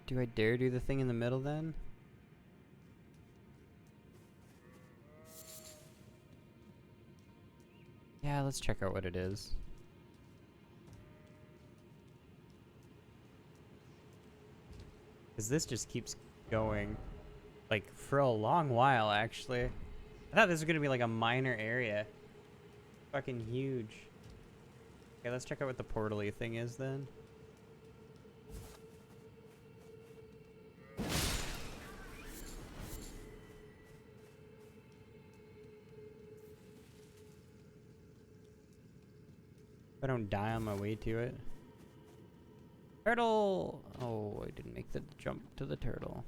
Speaker 1: Do I dare do the thing in the middle then? Yeah, let's check out what it is. Because this just keeps going. Like, for a long while, actually. I thought this was going to be like a minor area. Fucking huge. Okay, let's check out what the portal-y thing is then. If I don't die on my way to it. Turtle! Oh, I didn't make the jump to the turtle.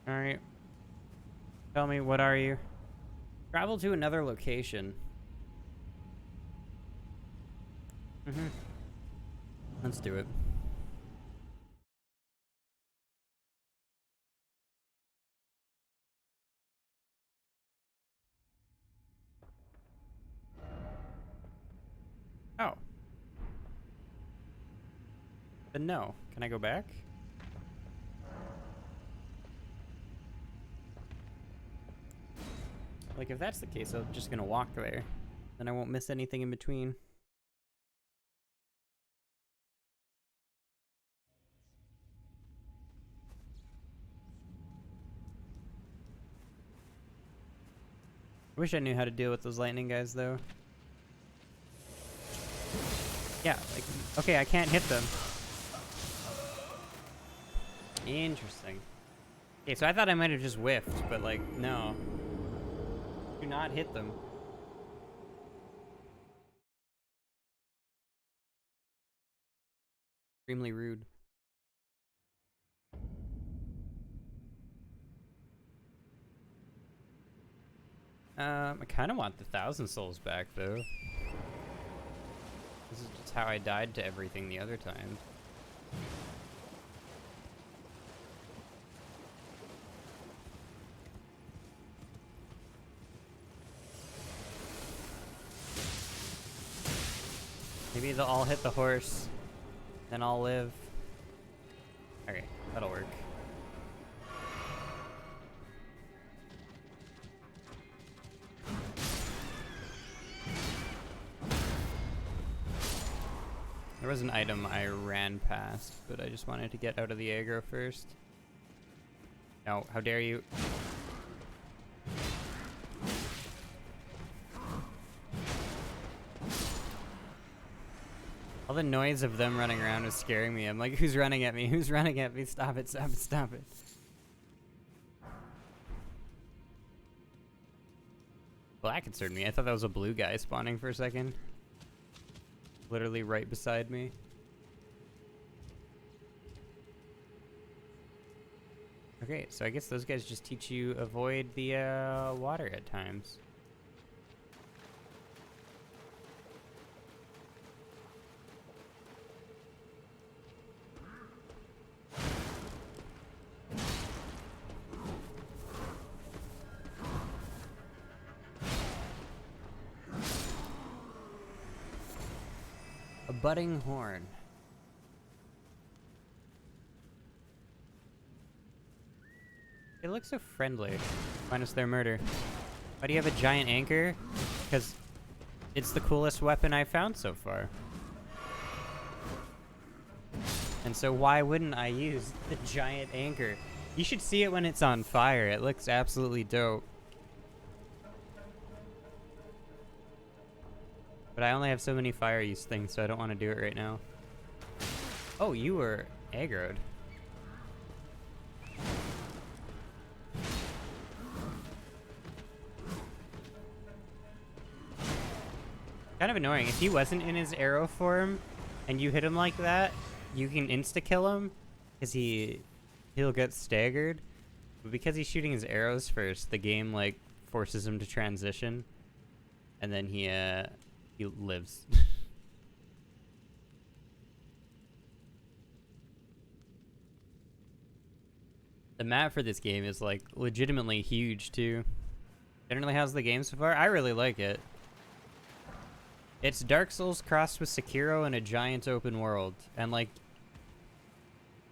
Speaker 1: Alright. Tell me, what are you? Travel to another location. Let's do it. Oh. Then no. Can I go back? Like, if that's the case, I'm just gonna walk there. Then I won't miss anything in between. I wish I knew how to deal with those lightning guys, though. Yeah, like, okay, I can't hit them. Interesting. Okay, so I thought I might have just whiffed, but, like, no. Do not hit them. Extremely rude. I kind of want the 1,000 souls back, though. This is just how I died to everything the other time. Maybe they'll all hit the horse, then I'll live. Okay, that'll work. There was an item I ran past, but I just wanted to get out of the aggro first. No, how dare you? All the noise of them running around was scaring me. I'm like, who's running at me? Who's running at me? Stop it, stop it, stop it. Well, that concerned me. I thought that was a blue guy spawning for a second. Literally right beside me. Okay, so I guess those guys just teach you avoid the water at times. A budding horn. They look so friendly, minus their murder. Why do you have a giant anchor? Because it's the coolest weapon I've found so far. And so why wouldn't I use the giant anchor? You should see it when it's on fire. It looks absolutely dope. But I only have so many fire use things, so I don't want to do it right now. Oh, you were aggroed. Kind of annoying. If he wasn't in his arrow form and you hit him like that, you can insta-kill him because he'll get staggered. But because he's shooting his arrows first, the game like forces him to transition, and then he lives. The map for this game is like legitimately huge too. Generally, how's the game so far? I really like it. It's Dark Souls crossed with Sekiro in a giant open world, and like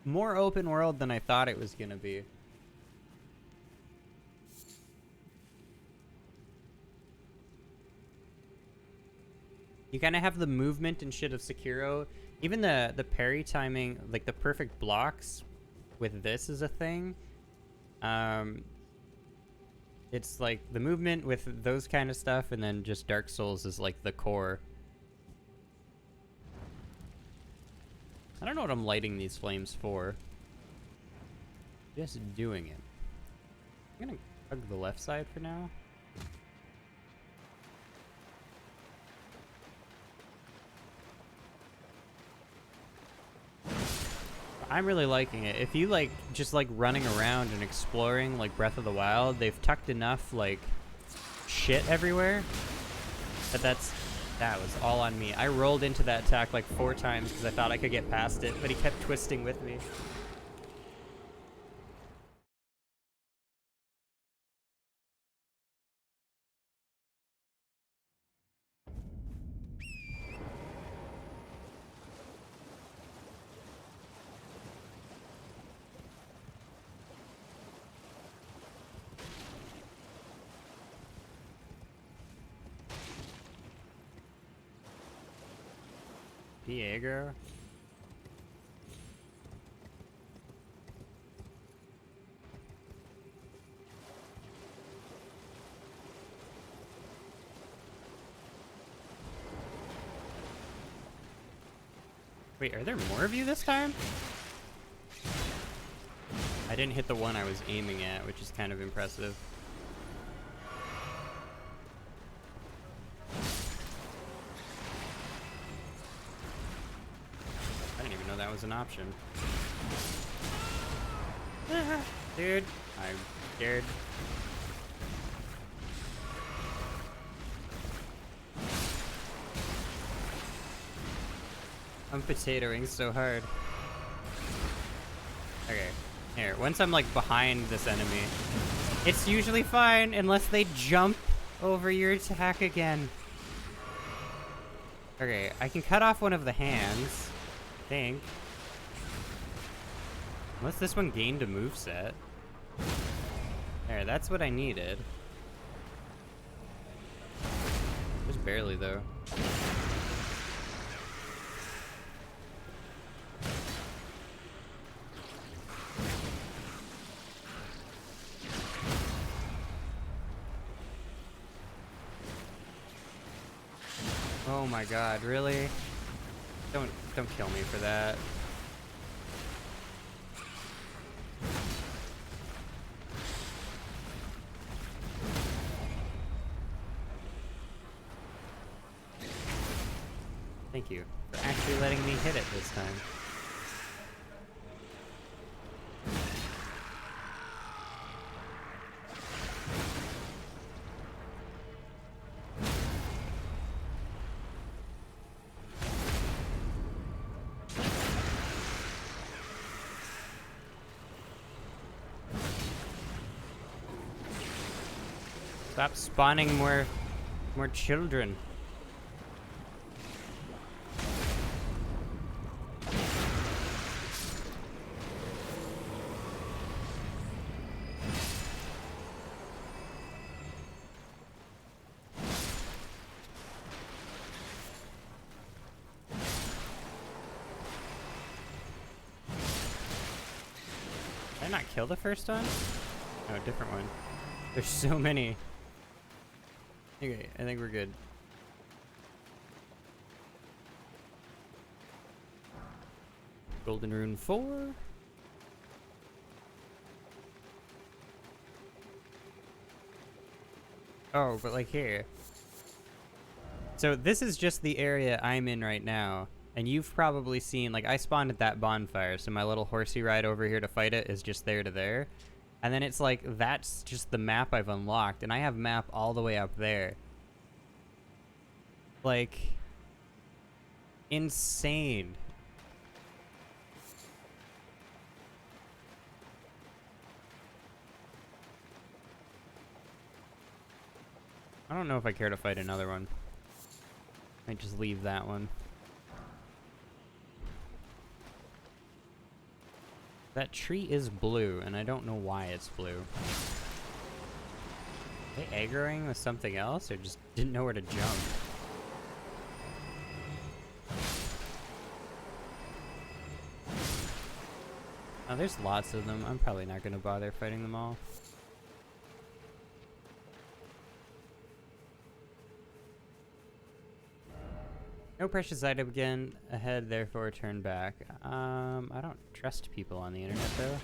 Speaker 1: more open world than I thought it was gonna be. You kind of have the movement and shit of Sekiro. Even the parry timing, like the perfect blocks with this is a thing. It's like the movement with those kind of stuff, and then just Dark Souls is like the core. I don't know what I'm lighting these flames for. Just doing it. I'm gonna hug the left side for now. I'm really liking it. If you like just like running around and exploring like Breath of the Wild, they've tucked enough like shit everywhere that was all on me. I rolled into that attack like 4 times because I thought I could get past it, but he kept twisting with me. Diego. Wait, are there more of you this time? I didn't hit the one I was aiming at, which is kind of impressive. That was an option. Dude, I'm scared. I'm potatoing so hard. Okay, here. Once I'm like behind this enemy, it's usually fine unless they jump over your attack again. Okay, I can cut off one of the hands. Think. Unless this one gained a moveset. There, that's what I needed. Just barely, though. Oh my god, really? Don't kill me for that. Thank you for actually letting me hit it this time. Stop spawning more children. Did I not kill the first one? No, different one. There's so many. Okay, I think we're good. Golden Rune 4. Oh, but like here. So this is just the area I'm in right now. And you've probably seen, like, I spawned at that bonfire, so my little horsey ride over here to fight it is just there to there. And then it's like, that's just the map I've unlocked, and I have map all the way up there. Like, insane. I don't know if I care to fight another one. Might just leave that one. That tree is blue, and I don't know why it's blue. Are they aggroing with something else, or just didn't know where to jump? Oh, there's lots of them. I'm probably not going to bother fighting them all. No precious item again ahead, therefore turn back. I don't trust people on the internet though.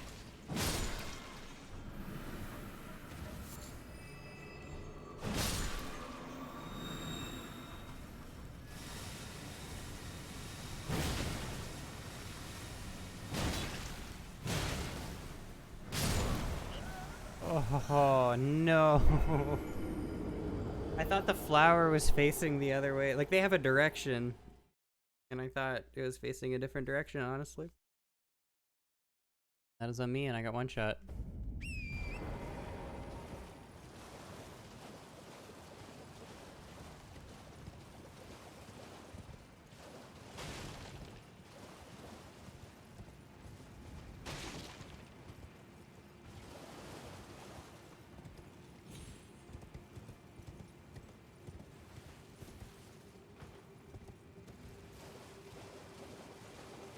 Speaker 1: Oh no. I thought the flower was facing the other way. Like, they have a direction. And I thought it was facing a different direction, honestly. That is on me, and I got one shot.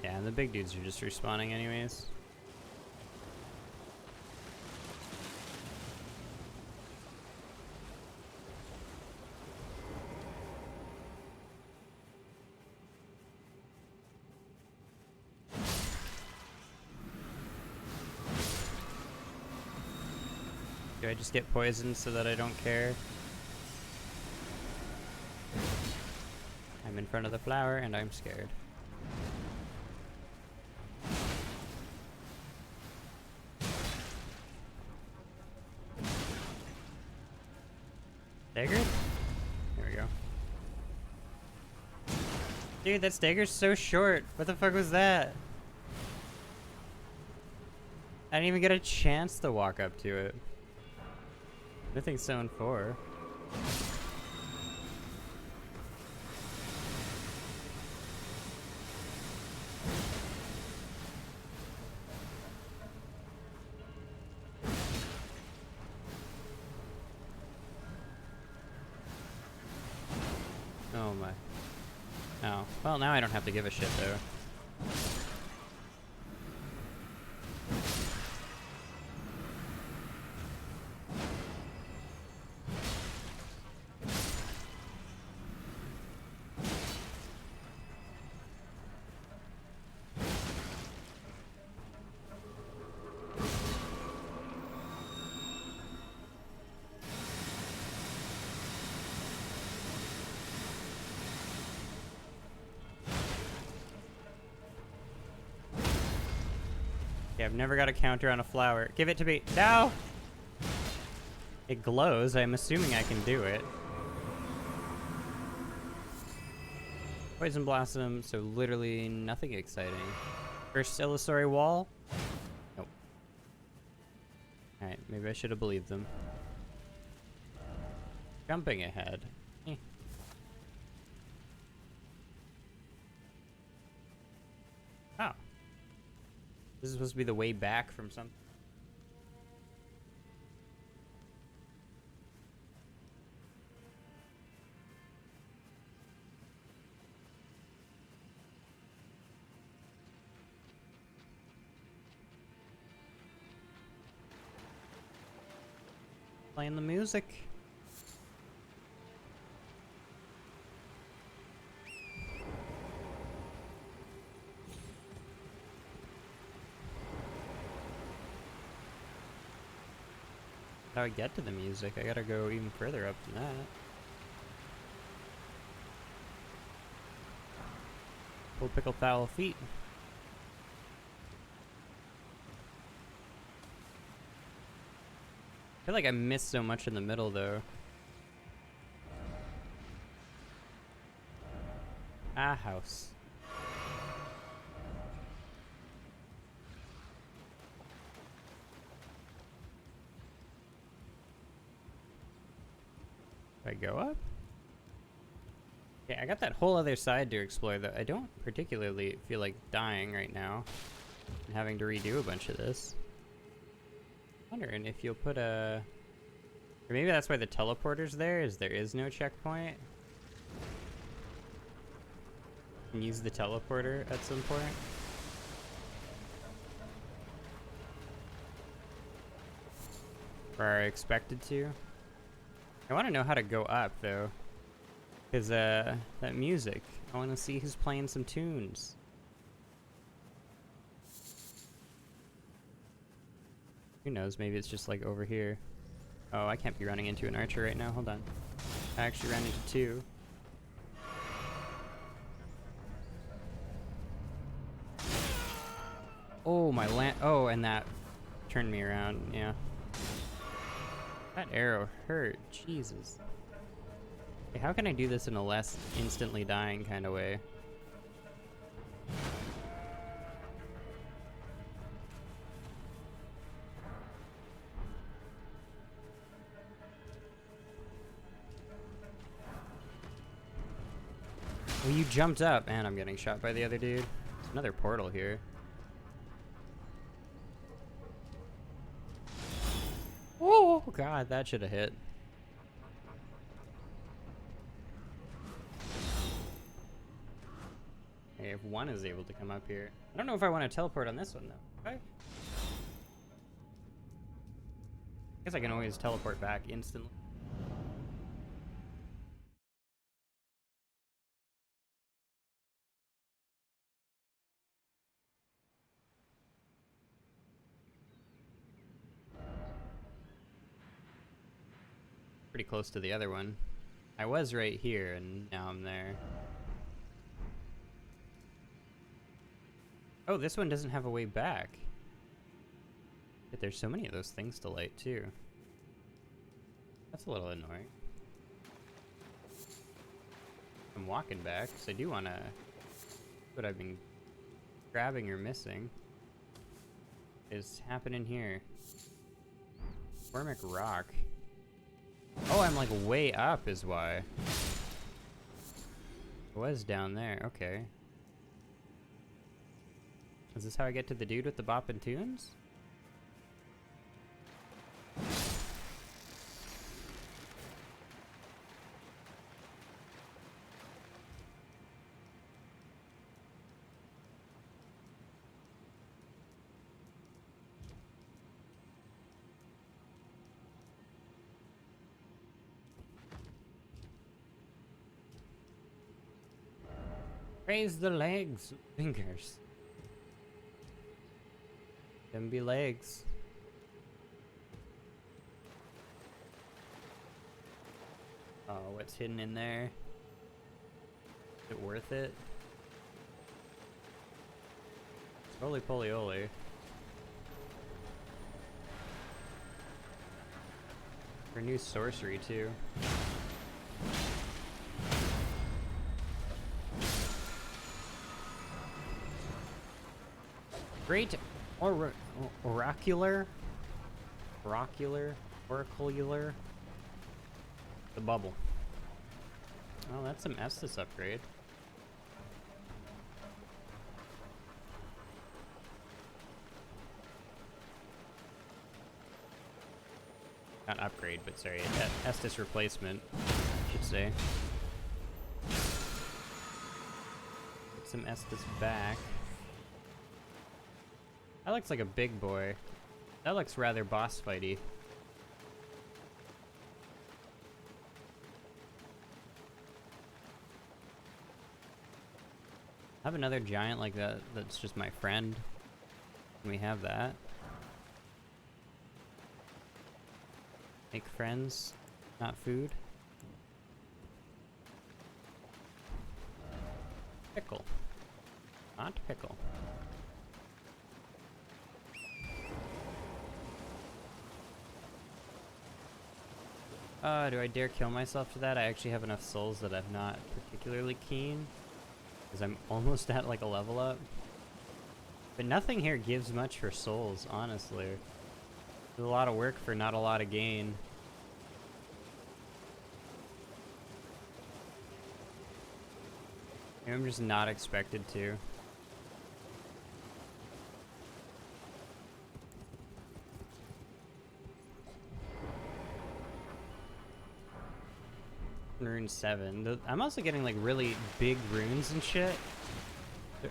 Speaker 1: Yeah, and the big dudes are just respawning anyways. Do I just get poisoned so that I don't care? I'm in front of the flower and I'm scared. Dagger? There we go. Dude, that dagger's so short. What the fuck was that? I didn't even get a chance to walk up to it. Nothing zone 4. Oh my. Oh. Well, now I don't have to give a shit though. Yeah, I've never got a counter on a flower. Give it to me. No! It glows. I'm assuming I can do it. Poison Blossom, so literally nothing exciting. First illusory wall? Nope. Alright, maybe I should have believed them. Jumping ahead. Eh. Oh. This is supposed to be the way back from something. Playing the music. How do I get to the music? I gotta go even further up than that. Full pickle foul feet. I feel like I missed so much in the middle though. Ah, house. Do I go up? Yeah, I got that whole other side to explore though. I don't particularly feel like dying right now and having to redo a bunch of this. Wondering if you'll put a... Or maybe that's why the teleporter's there, is there is no checkpoint. You can use the teleporter at some point. Or are expected to. I want to know how to go up though. Because that music, I want to see who's playing some tunes. Who knows, maybe it's just like over here. Oh, I can't be running into an archer right now, hold on. I actually ran into two. Oh, my oh, and that turned me around, yeah. That arrow hurt, Jesus. Okay, how can I do this in a less instantly dying kind of way? Oh, you jumped up, and I'm getting shot by the other dude. There's another portal here. Oh god, that should have hit. Okay, if one is able to come up here. I don't know if I want to teleport on this one though. Okay. I guess I can always teleport back instantly. Pretty close to the other one. I was right here and now I'm there. Oh, this one doesn't have a way back. But there's so many of those things to light too. That's a little annoying. I'm walking back, so I do want to... What I've been grabbing or missing is happening here. Formic Rock. Oh, I'm like way up is why. I was down there, okay. Is this how I get to the dude with the boppin' tunes? Raise the legs, fingers. Them be legs. Oh, what's hidden in there? Is it worth it? Holy poly oly. For new sorcery too. Great oracular. The bubble. Oh, that's some Estus upgrade. Not upgrade, but sorry, Estus replacement, I should say. Get some Estus back. That looks like a big boy. That looks rather boss fighty. I have another giant like that that's just my friend. Can we have that? Make friends, not food. Pickle. Not pickle. Do I dare kill myself to that? I actually have enough souls that I'm not particularly keen. Because I'm almost at like a level up. But nothing here gives much for souls, honestly. There's a lot of work for not a lot of gain. Maybe I'm just not expected to. Rune 7. I'm also getting like really big runes and shit.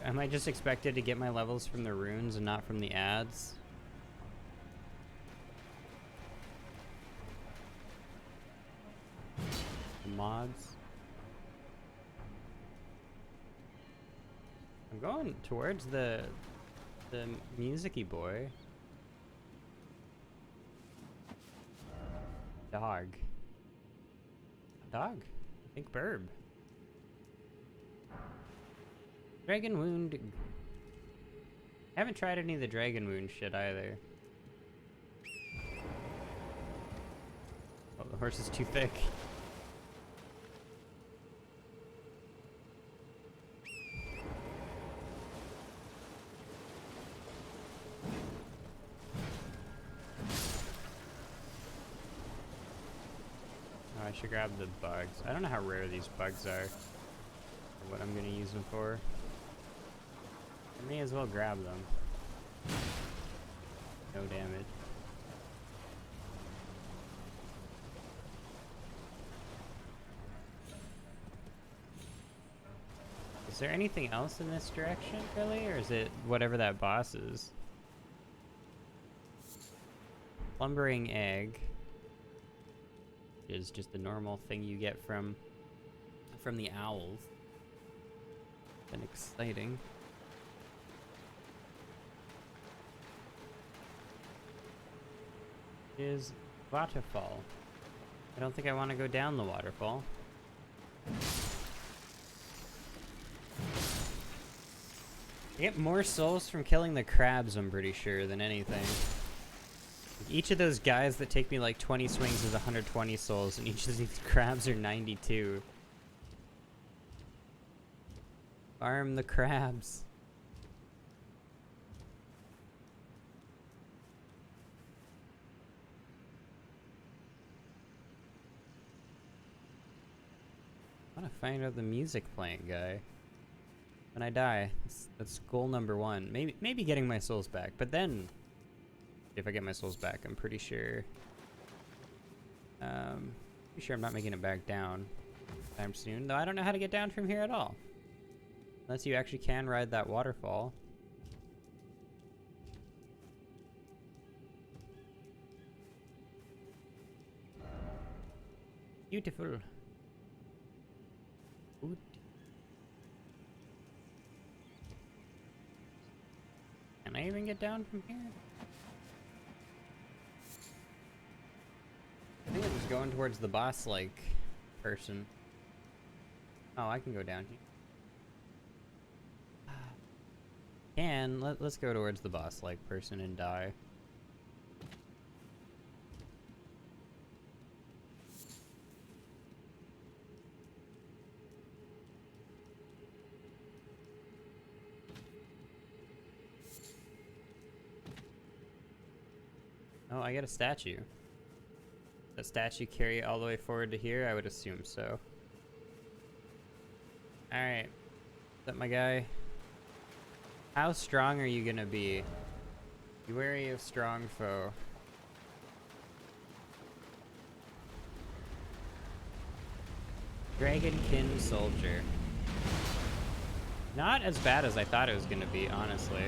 Speaker 1: Am I just expected to get my levels from the runes and not from the ads? The mods? I'm going towards the music-y boy. Dog. Dog? I think burb. Dragon wound. I haven't tried any of the dragon wound shit either. Oh, the horse is too thick. Oh, I should grab the bugs. I don't know how rare these bugs are, or what I'm gonna use them for. I may as well grab them. No damage. Is there anything else in this direction, really? Or is it whatever that boss is? Slumbering egg is just the normal thing you get from the owls. Been exciting. Is waterfall. I don't think I want to go down the waterfall. I get more souls from killing the crabs, I'm pretty sure, than anything. Each of those guys that take me like 20 swings is 120 souls, and each of these crabs are 92. Farm the crabs. I want to find out the music playing guy. When I die, that's goal number 1. Maybe getting my souls back, but then if I get my souls back, I'm pretty sure. I'm not making it back down anytime soon. Though I don't know how to get down from here at all, unless you actually can ride that waterfall. Beautiful. Ooh. Can I even get down from here? I think I'm just going towards the boss-like person. Oh, I can go down here. Let's go towards the boss-like person and die. Oh, I got a statue. That statue carry it all the way forward to here? I would assume so. Alright. Is that my guy? How strong are you gonna be? Be wary of strong foe. Dragonkin soldier. Not as bad as I thought it was gonna be, honestly.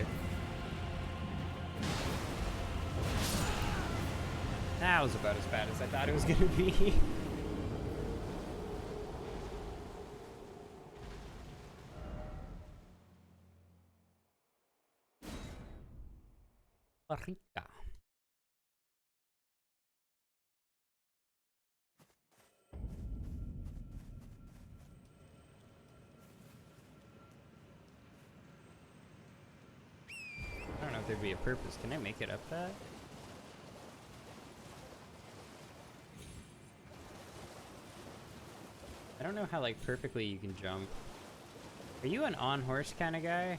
Speaker 1: That was about as bad as I thought it was gonna be. Rica. I don't know if there'd be a purpose. Can I make it up that? I don't know how, like, perfectly you can jump. Are you an on-horse kind of guy?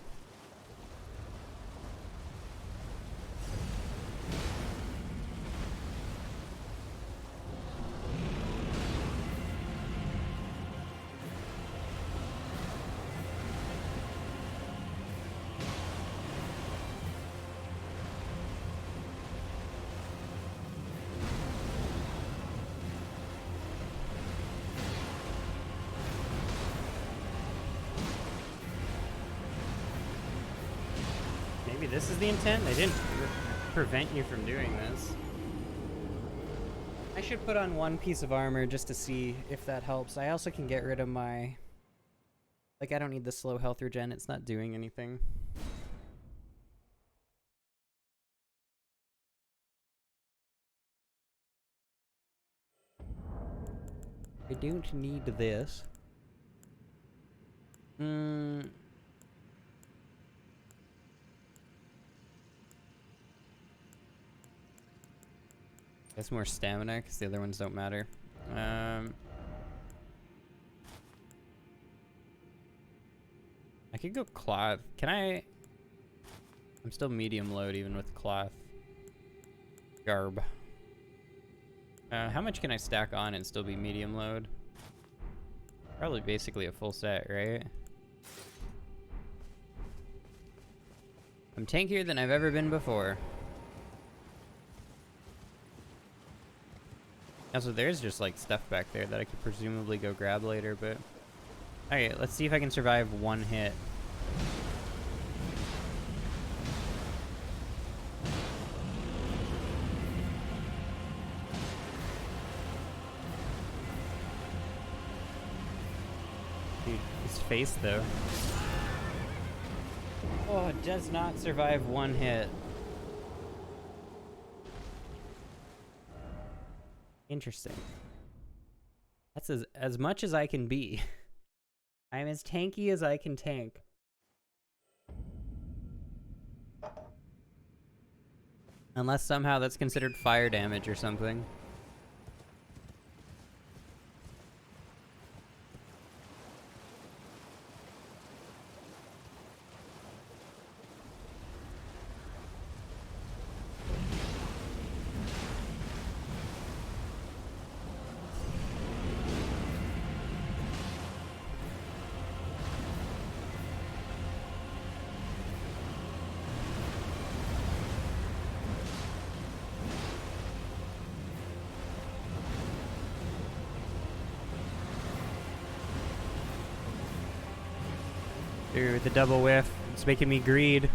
Speaker 1: Maybe this is the intent? They didn't prevent you from doing this. I should put on one piece of armor just to see if that helps. I also can get rid of my... Like, I don't need the slow health regen. It's not doing anything. I don't need this. That's more stamina, because the other ones don't matter. I could go cloth. Can I... I'm still medium load even with cloth. Garb. How much can I stack on and still be medium load? Probably basically a full set, right? I'm tankier than I've ever been before. Also, there's just like stuff back there that I could presumably go grab later, but... Okay, let's see if I can survive one hit. Dude, his face though. Oh, it does not survive one hit. Interesting. That's as much as I can be. I'm as tanky as I can tank. Unless somehow that's considered fire damage or something. Dude, the double whiff. It's making me greed.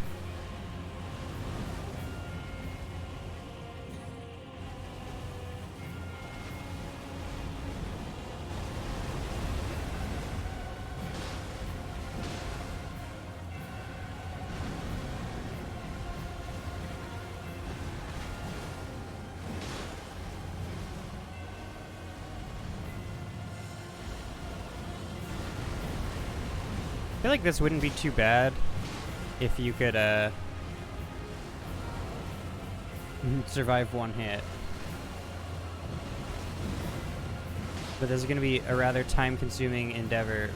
Speaker 1: I feel like this wouldn't be too bad if you could survive one hit. But this is going to be a rather time-consuming endeavor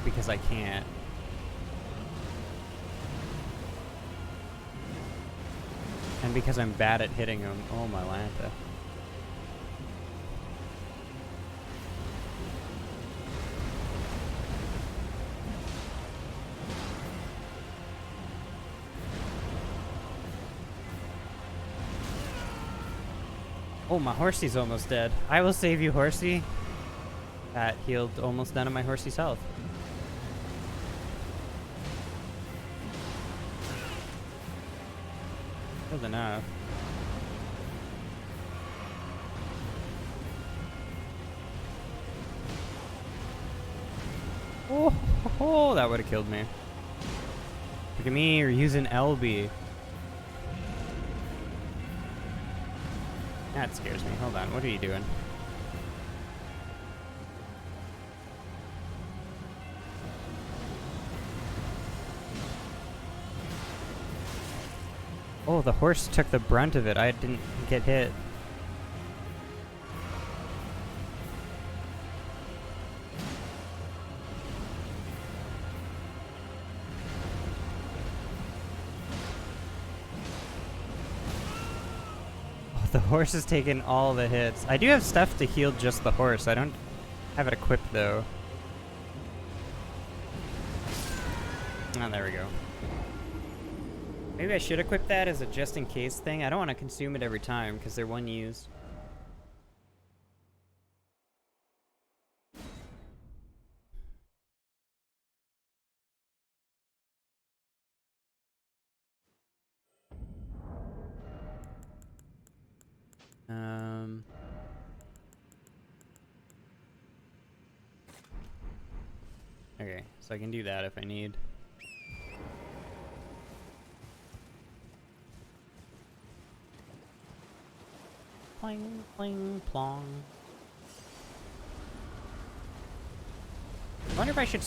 Speaker 1: because I can't. And because I'm bad at hitting them. Oh my Lanta. Oh, my horsey's almost dead. I will save you, horsey. That healed almost none of my horsey's health. Healed enough. Oh, that would have killed me. Look at me, you're using LB. That scares me. Hold on, what are you doing? Oh, the horse took the brunt of it. I didn't get hit. Oh, the horse has taken all the hits. I do have stuff to heal just the horse. I don't have it equipped though. Oh, there we go. Maybe I should equip that as a just-in-case thing. I don't want to consume it every time, because they're one use. Okay, so I can do that if I need. Pling, pling, plong. I wonder if I should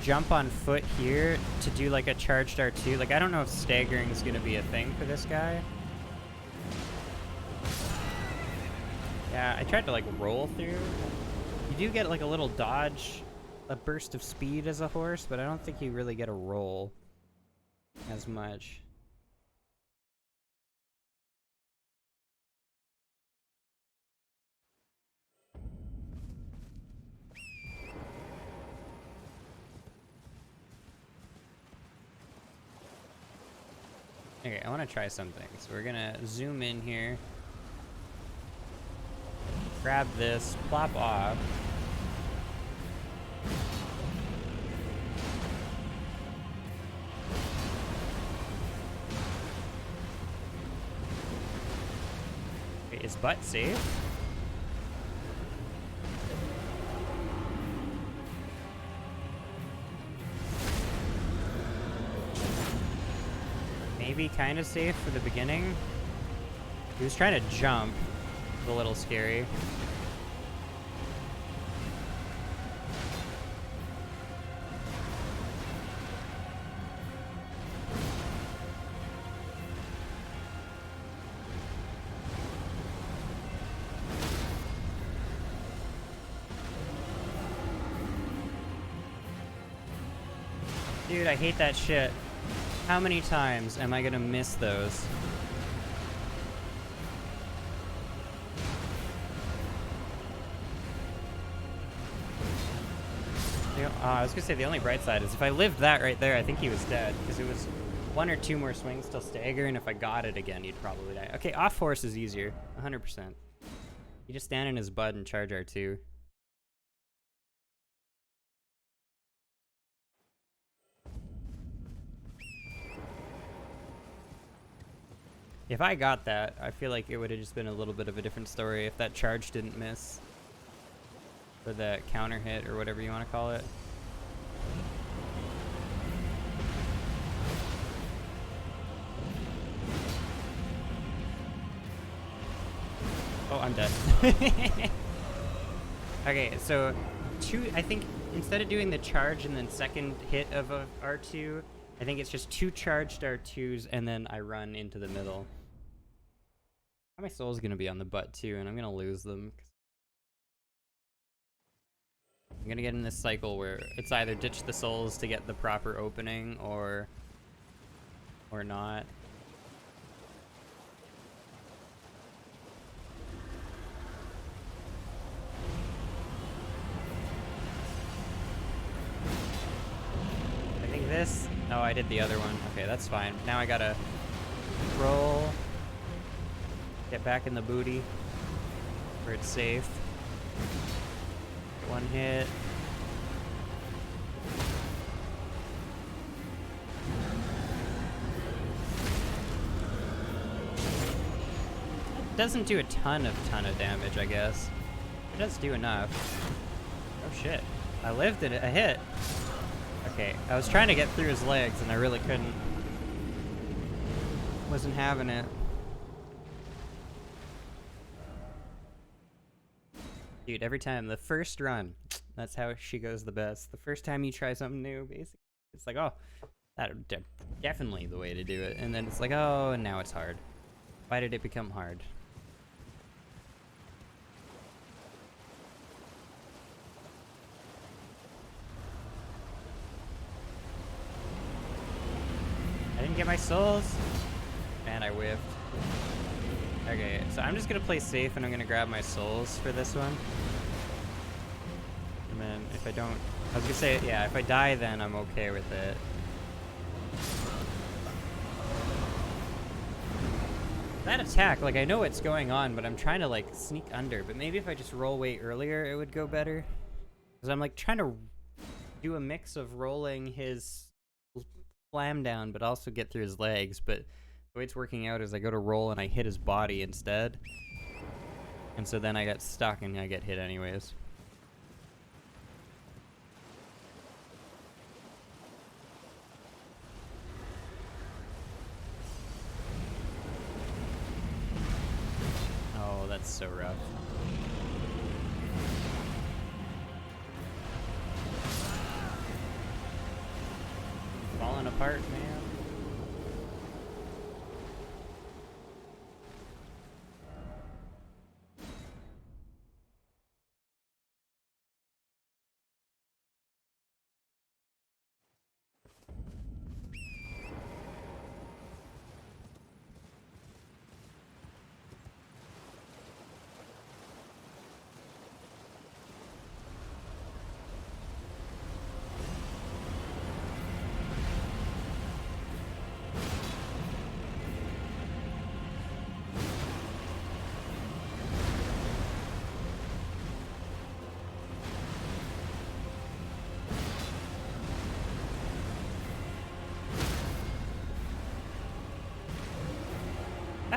Speaker 1: jump on foot here to do like a charged R2. Like, I don't know if staggering is going to be a thing for this guy. Yeah, I tried to like roll through. You do get like a little dodge, a burst of speed as a horse, but I don't think you really get a roll as much. Okay, I want to try something. So we're gonna zoom in here. Grab this, plop off. Okay, is butt safe? Maybe kind of safe for the beginning. He was trying to jump. A little scary. Dude, I hate that shit. How many times am I gonna miss those? I was gonna say the only bright side is if I lived that right there, I think he was dead, because it was 1 or 2 more swings till stagger, and if I got it again, he'd probably die. Okay, off horse is easier, 100%. You just stand in his butt and charge R2. If I got that, I feel like it would have just been a little bit of a different story if that charge didn't miss. Or that counter hit, or whatever you want to call it. Oh, I'm dead. Okay, so I think instead of doing the charge and then second hit of a R2, I think it's just 2 charged R2s and then I run into the middle. My soul's gonna be on the butt too, and I'm gonna lose them. I'm gonna get in this cycle where it's either ditch the souls to get the proper opening or not. I think this... Oh, I did the other one. Okay, that's fine. Now I gotta roll. Get back in the booty where it's safe. 1 hit. It doesn't do a ton of damage, I guess. It does do enough. Oh shit. I lived it a hit. Okay, I was trying to get through his legs and I really couldn't. Wasn't having it. Dude, every time, the first run, that's how she goes the best. The first time you try something new, basically, it's like, oh, definitely the way to do it. And then it's like, oh, and now it's hard. Why did it become hard? I didn't get my souls. Man, I whiffed. Okay, so I'm just gonna play safe and I'm gonna grab my souls for this one. And then if I don't, I was gonna say, yeah, if I die then I'm okay with it. That attack, like I know what's going on, but I'm trying to like sneak under, but maybe if I just roll way earlier it would go better. Because I'm like trying to do a mix of rolling his slam down but also get through his legs, but the way it's working out is I go to roll and I hit his body instead. And so then I get stuck and I get hit anyways. Oh, that's so rough. Falling apart, man.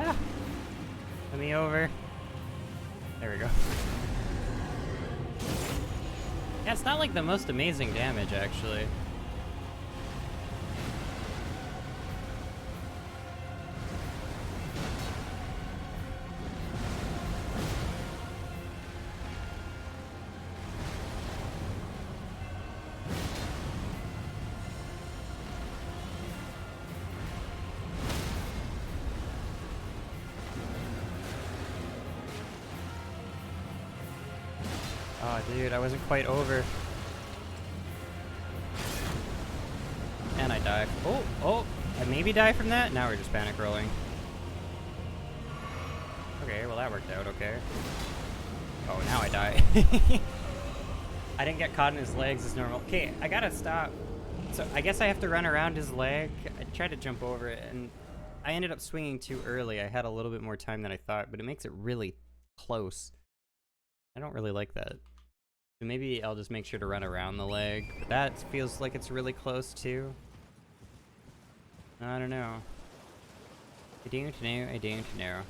Speaker 1: Ah! Let me over. There we go. Yeah, it's not like the most amazing damage, actually. Oh, dude, I wasn't quite over. And I die. Oh, I maybe die from that? Now we're just panic rolling. Okay, well that worked out okay. Oh, now I die. I didn't get caught in his legs as normal. Okay, I gotta stop. So I guess I have to run around his leg. I tried to jump over it, and I ended up swinging too early. I had a little bit more time than I thought, but it makes it really close. I don't really like that. So maybe I'll just make sure to run around the leg. But that feels like it's really close too. I don't know. I don't know.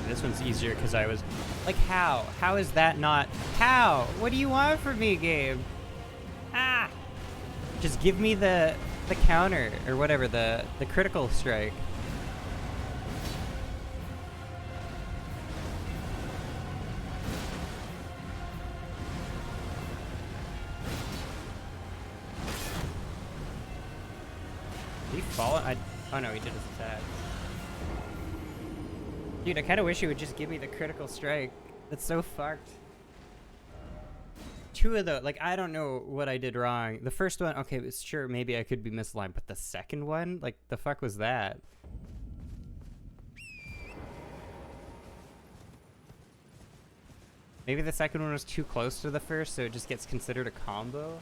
Speaker 1: This one's easier because I was like, how? How is that not? How? What do you want from me, game? Ah! Just give me the counter or whatever, the critical strike. Did he fall? Oh no, he did his attack. Dude, I kind of wish he would just give me the critical strike. That's so fucked. Two of the, like, I don't know what I did wrong. The first one, okay, sure, maybe I could be misaligned, but the second one? Like, the fuck was that? Maybe the second one was too close to the first, so it just gets considered a combo?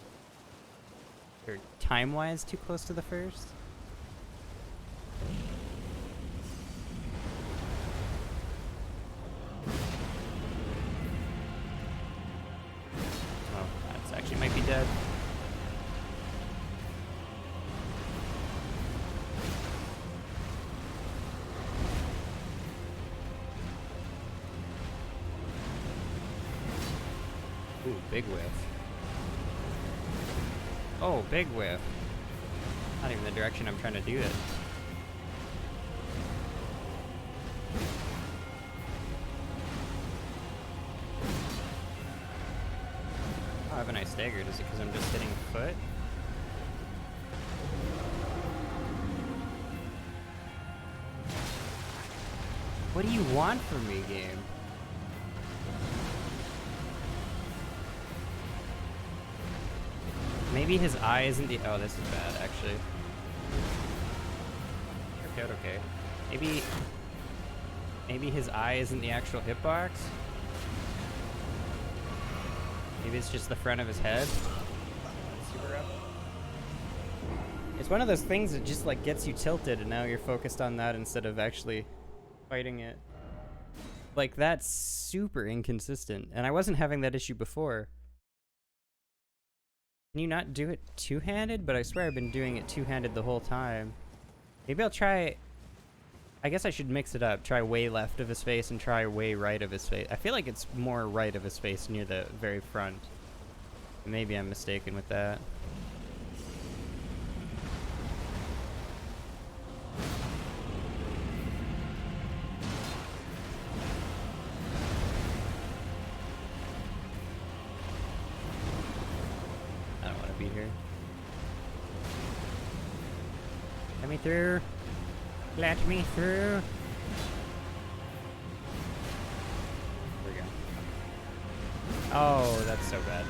Speaker 1: Or time-wise too close to the first? Actually might be dead. Ooh, big whiff. Oh, big whiff. Not even the direction I'm trying to do it. Oh, haven't I staggered? Is it because I'm just hitting foot? What do you want from me, game? Maybe his eye isn't the— oh, this is bad, actually. Worked out okay. Maybe his eye isn't the actual hitbox? Maybe it's just the front of his head? Super rough. It's one of those things that just like gets you tilted and now you're focused on that instead of actually fighting it. Like, that's super inconsistent. And I wasn't having that issue before. Can you not do it two-handed? But I swear I've been doing it two-handed the whole time. Maybe I'll try— I guess I should mix it up. Try way left of his face and try way right of his face. I feel like it's more right of his face near the very front. Maybe I'm mistaken with that. I don't want to be here. Let me through. Let me through. There we go. Oh, that's so bad.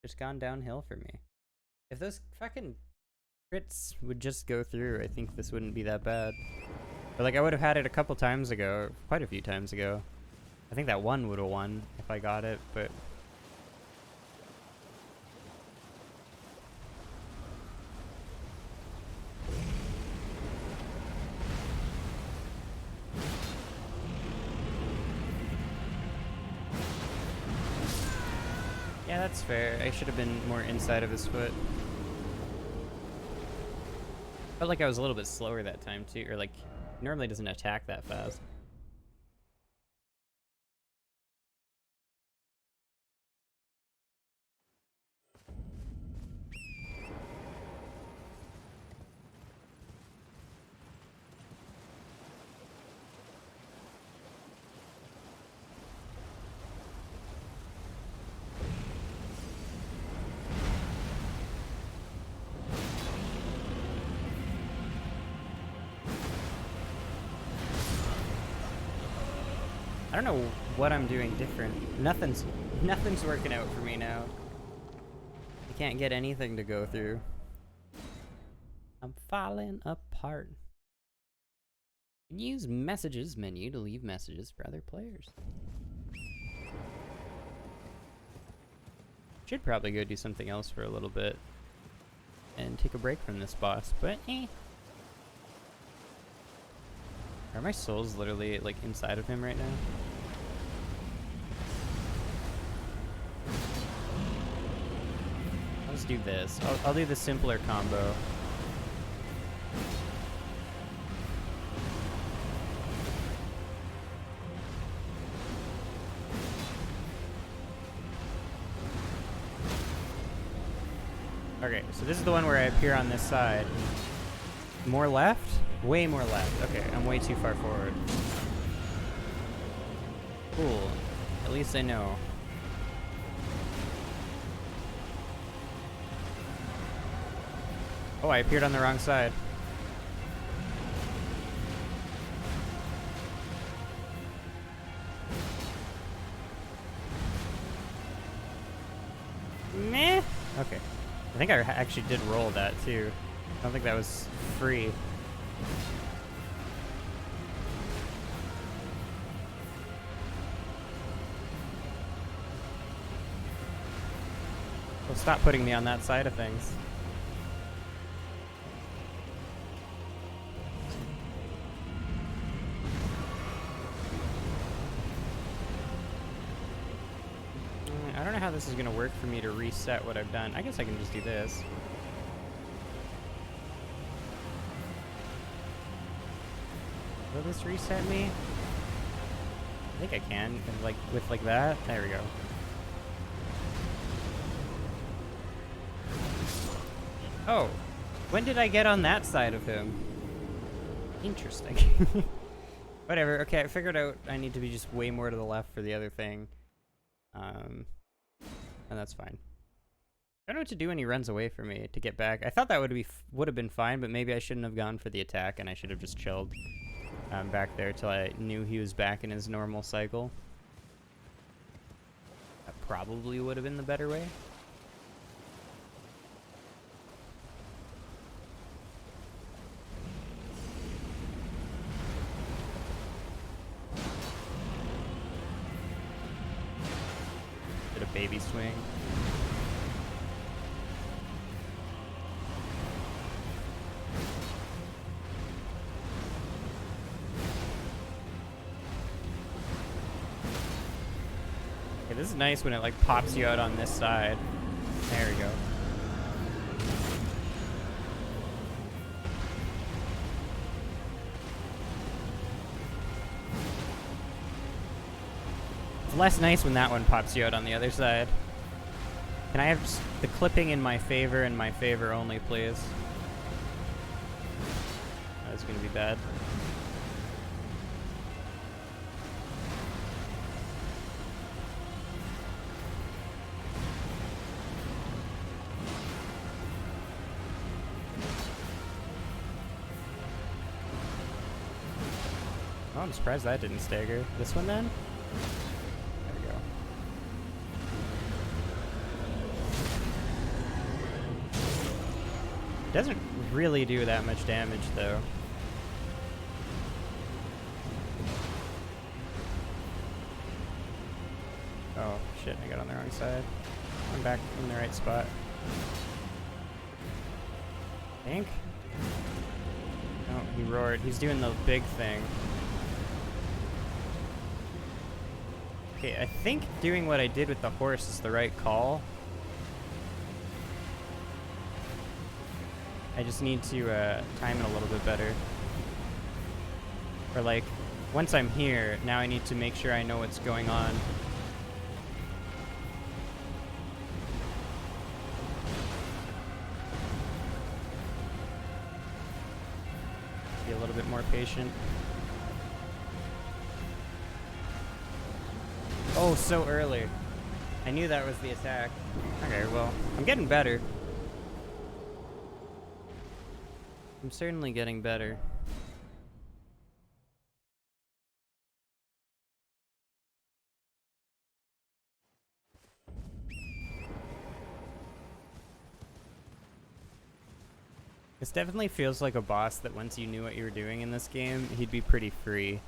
Speaker 1: Just gone downhill for me. If those fucking crits would just go through, I think this wouldn't be that bad. But like, I would have had it a couple times ago, quite a few times ago. I think that one would have won if I got it, but... yeah, that's fair. I should have been more inside of his foot. Felt like I was a little bit slower that time too, or like, normally doesn't attack that fast. I don't know what I'm doing different. Nothing's working out for me now. I can't get anything to go through. I'm falling apart. Use messages menu to leave messages for other players. Should probably go do something else for a little bit and take a break from this boss, but Are my souls literally like inside of him right now? I'll just do this. I'll do the simpler combo. Okay, so this is the one where I appear on this side. More left? Way more left. Okay, I'm way too far forward. Cool. At least I know. Oh, I appeared on the wrong side. Meh. Okay. I think I actually did roll that too. I don't think that was free. Well, stop putting me on that side of things. I don't know how this is going to work for me to reset what I've done. I guess I can just do this. Will this reset me? I think I can, and like with like that. There we go. Oh, when did I get on that side of him? Interesting. Whatever. Okay, I figured out I need to be just way more to the left for the other thing, and that's fine. I don't know what to do when he runs away from me to get back. I thought that would have been fine, but maybe I shouldn't have gone for the attack, and I should have just chilled back there till I knew he was back in his normal cycle. That probably would have been the better way. Did a baby swing. This is nice when it like pops you out on this side. There we go. It's less nice when that one pops you out on the other side. Can I have just the clipping in my favor and my favor only, please? That's gonna be bad. Oh, I'm surprised that didn't stagger. This one then? There we go. Doesn't really do that much damage though. Oh shit, I got on the wrong side. I'm back in the right spot. I think? Oh, he roared. He's doing the big thing. Okay, I think doing what I did with the horse is the right call. I just need to time it a little bit better. Or like, once I'm here, now I need to make sure I know what's going on. Be a little bit more patient. Oh, so early. I knew that was the attack. Okay, well, I'm getting better. I'm certainly getting better. This definitely feels like a boss that once you knew what you were doing in this game, he'd be pretty free.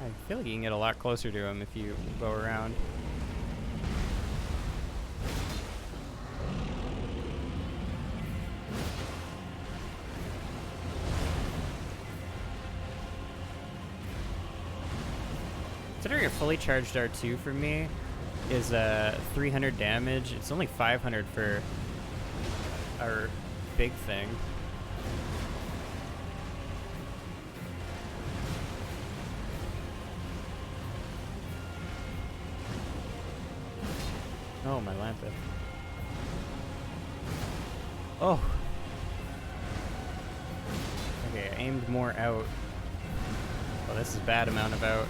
Speaker 1: I feel like you can get a lot closer to him if you go around. Considering a fully charged R2 for me is 300 damage. It's only 500 for our big thing. Oh, my Lantha. Oh. Okay, I aimed more out. Well, this is a bad amount of out.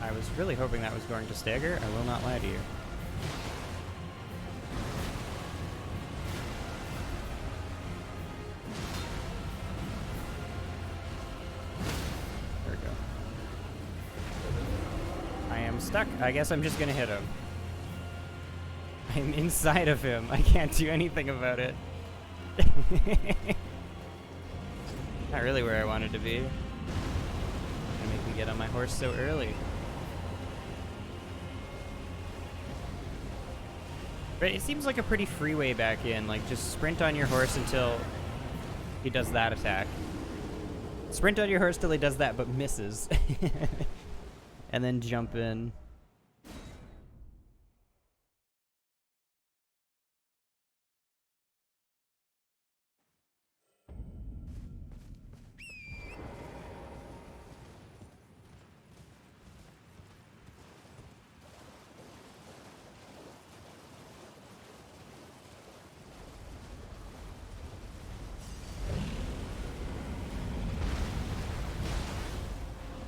Speaker 1: I was really hoping that was going to stagger. I will not lie to you. There we go. I am stuck. I guess I'm just gonna hit him. I'm inside of him. I can't do anything about it. Not really where I wanted to be. Gonna make me get on my horse so early. But it seems like a pretty free way back in. Like, just sprint on your horse until he does that attack. Sprint on your horse till he does that, but misses. and then jump in.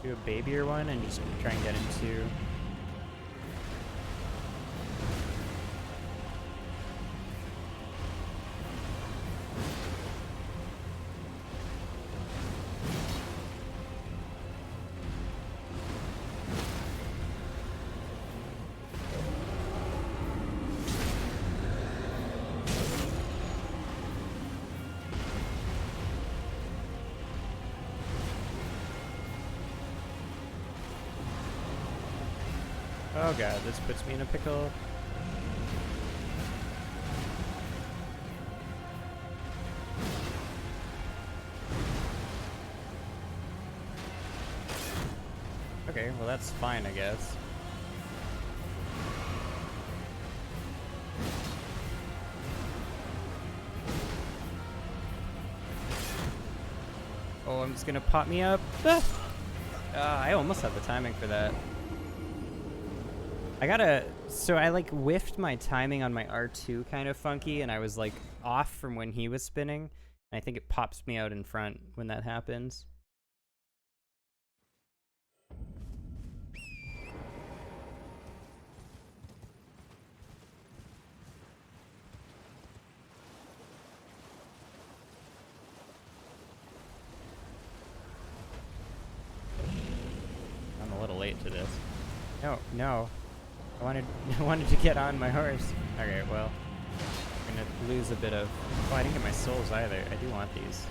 Speaker 1: Do a babier one and just try and get into. Oh god, this puts me in a pickle. Okay, well that's fine, I guess. Oh, I'm just gonna pop me up. I almost had the timing for that. So I like whiffed my timing on my R2 kind of funky, and I was like off from when he was spinning. And I think it pops me out in front when that happens. I'm a little late to this. No. I wanted to get on my horse. Okay, well, I'm gonna lose a bit of. Oh, I didn't get my souls either. I do want these.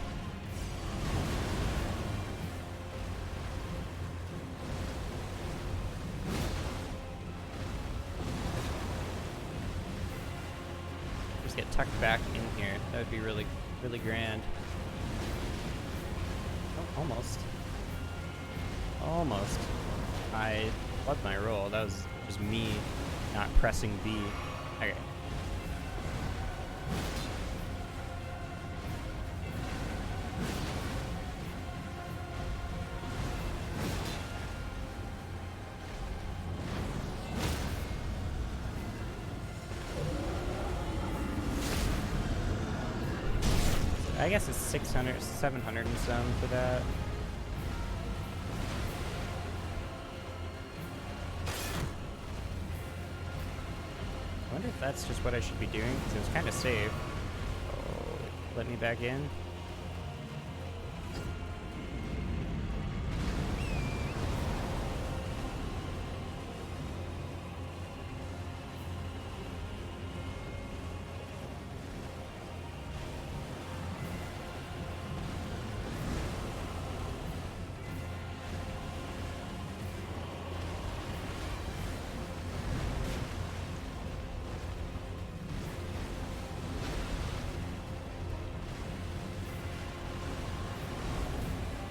Speaker 1: Just get tucked back in here. That would be really, really grand. Oh, almost. Almost. I loved my roll. That was me not pressing B. Okay. I guess it's 600, 700 and some for that. I wonder if that's just what I should be doing, because it was kind of safe. Oh, let me back in.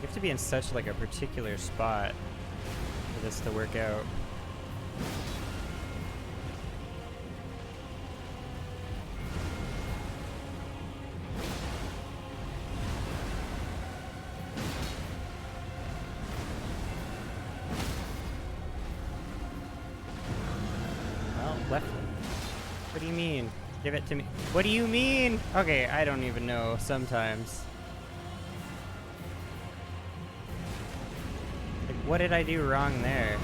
Speaker 1: You have to be in such like a particular spot for this to work out. Well, left. What do you mean? Give it to me. What do you mean? Okay, I don't even know sometimes. What did I do wrong there?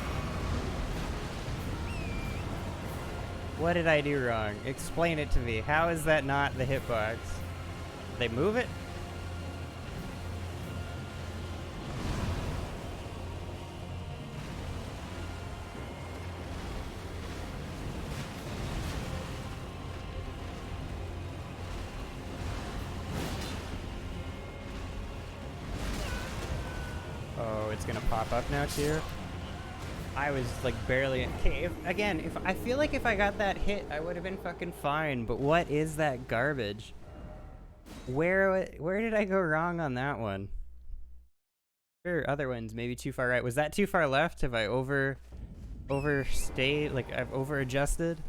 Speaker 1: What did I do wrong? Explain it to me. How is that not the hitbox? Did they move it? It's gonna pop up now too. I was like barely okay. If I feel like if I got that hit, I would have been fucking fine. But what is that garbage? Where did I go wrong on that one? Sure, other ones maybe too far right. Was that too far left? Have I overstayed? Like I've over-adjusted?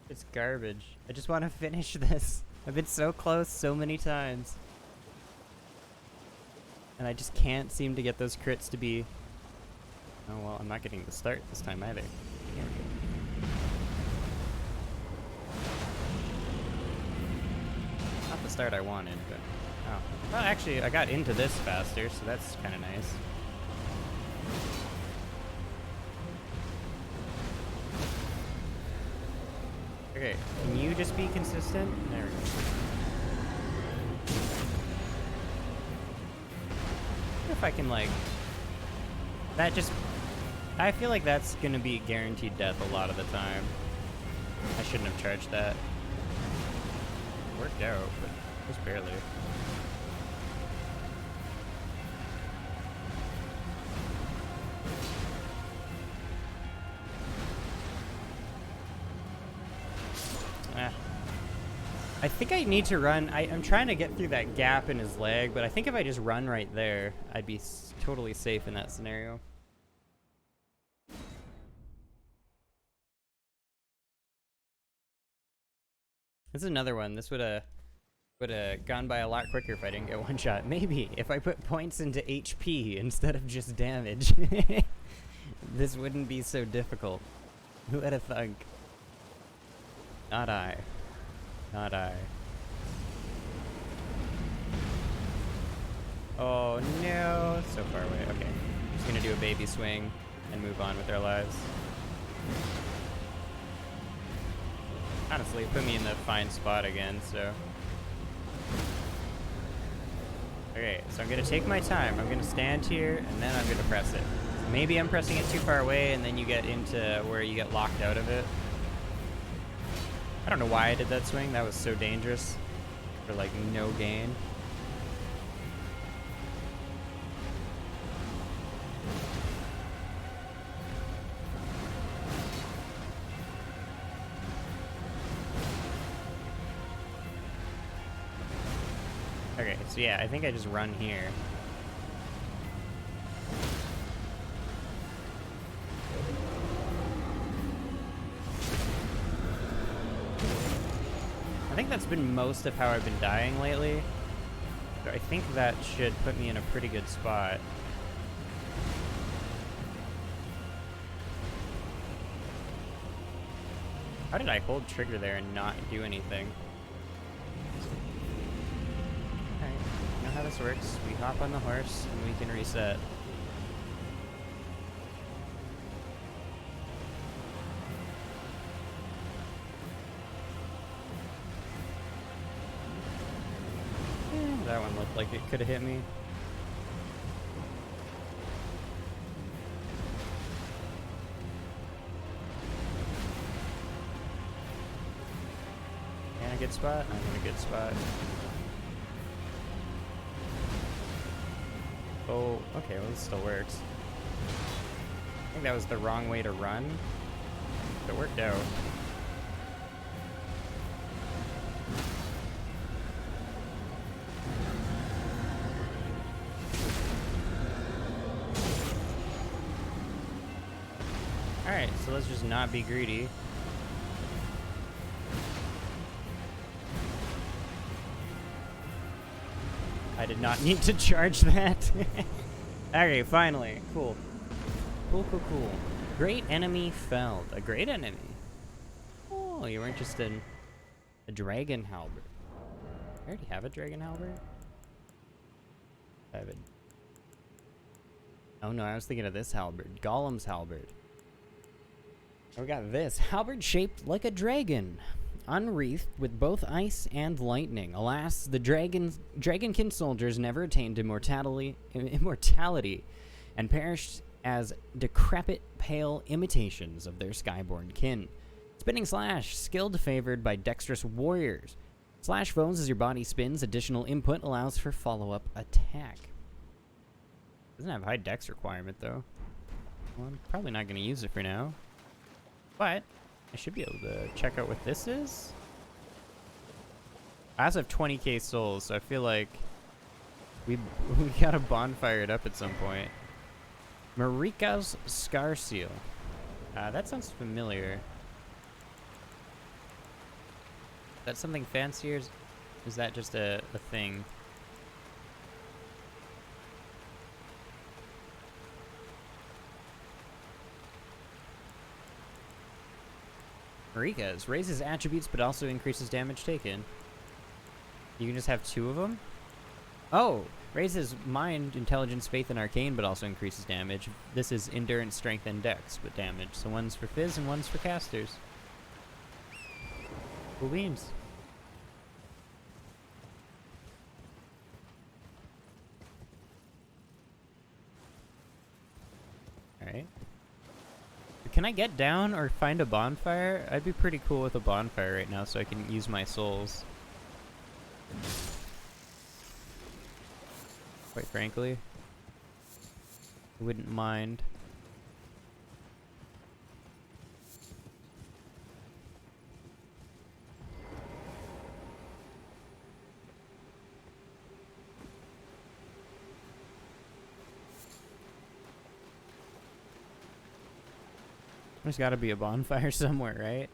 Speaker 1: It's garbage. I just want to finish this. I've been so close so many times. And I just can't seem to get those crits to be... Oh, well, I'm not getting the start this time either. Damn it. Not the start I wanted, but... Oh. Well, actually, I got into this faster, so that's kind of nice. Okay, can you just be consistent? There we go. If I can, like... That just... I feel like that's gonna be guaranteed death a lot of the time. I shouldn't have charged that. Worked out, but just barely. I think I need to run. I'm trying to get through that gap in his leg, but I think if I just run right there, I'd be totally safe in that scenario. This is another one. This would have gone by a lot quicker if I didn't get one shot. Maybe if I put points into HP instead of just damage, this wouldn't be so difficult. Who would have thunk? Not I. Not I. Oh no, so far away. Okay, just gonna do a baby swing and move on with our lives. Honestly, it put me in the fine spot again, so. Okay, so I'm gonna take my time. I'm gonna stand here and then I'm gonna press it. Maybe I'm pressing it too far away and then you get into where you get locked out of it. I don't know why I did that swing. That was so dangerous for like no gain. Okay, so yeah, I think I just run here. I think that's been most of how I've been dying lately. So I think that should put me in a pretty good spot. How did I hold trigger there and not do anything? Alright, you know how this works. We hop on the horse and we can reset. That one looked like it could have hit me. And a good spot? I'm in a good spot. Oh, okay, well this still works. I think that was the wrong way to run. But it worked out. Alright, so let's just not be greedy. I did not need to charge that. Okay, finally. Cool. Cool, cool, cool. Great enemy felled. A great enemy. Oh, you weren't just in a dragon halberd. I already have a dragon halberd. I have it. Oh no, I was thinking of this halberd. Golem's halberd. We got this. Halberd shaped like a dragon, unwreathed with both ice and lightning. Alas, the dragonkin soldiers never attained immortality and perished as decrepit, pale imitations of their skyborn kin. Spinning slash, skilled favored by dexterous warriors. Slash foes as your body spins. Additional input allows for follow-up attack. Doesn't have high dex requirement though. Well, I'm probably not going to use it for now. But I should be able to check out what this is. I also have 20k souls, so I feel like We gotta bonfire it up at some point. Marika's Scar Seal. That sounds familiar. Is that something fancier? Is that just a thing? Marika's raises attributes but also increases damage taken. You can just have 2 of them? Oh! Raises mind, intelligence, faith, and arcane but also increases damage. This is endurance, strength, and dex with damage. So one's for fizz and one's for casters. Cool beans. Alright. Can I get down or find a bonfire? I'd be pretty cool with a bonfire right now so I can use my souls. Quite frankly. I wouldn't mind. There's gotta be a bonfire somewhere, right?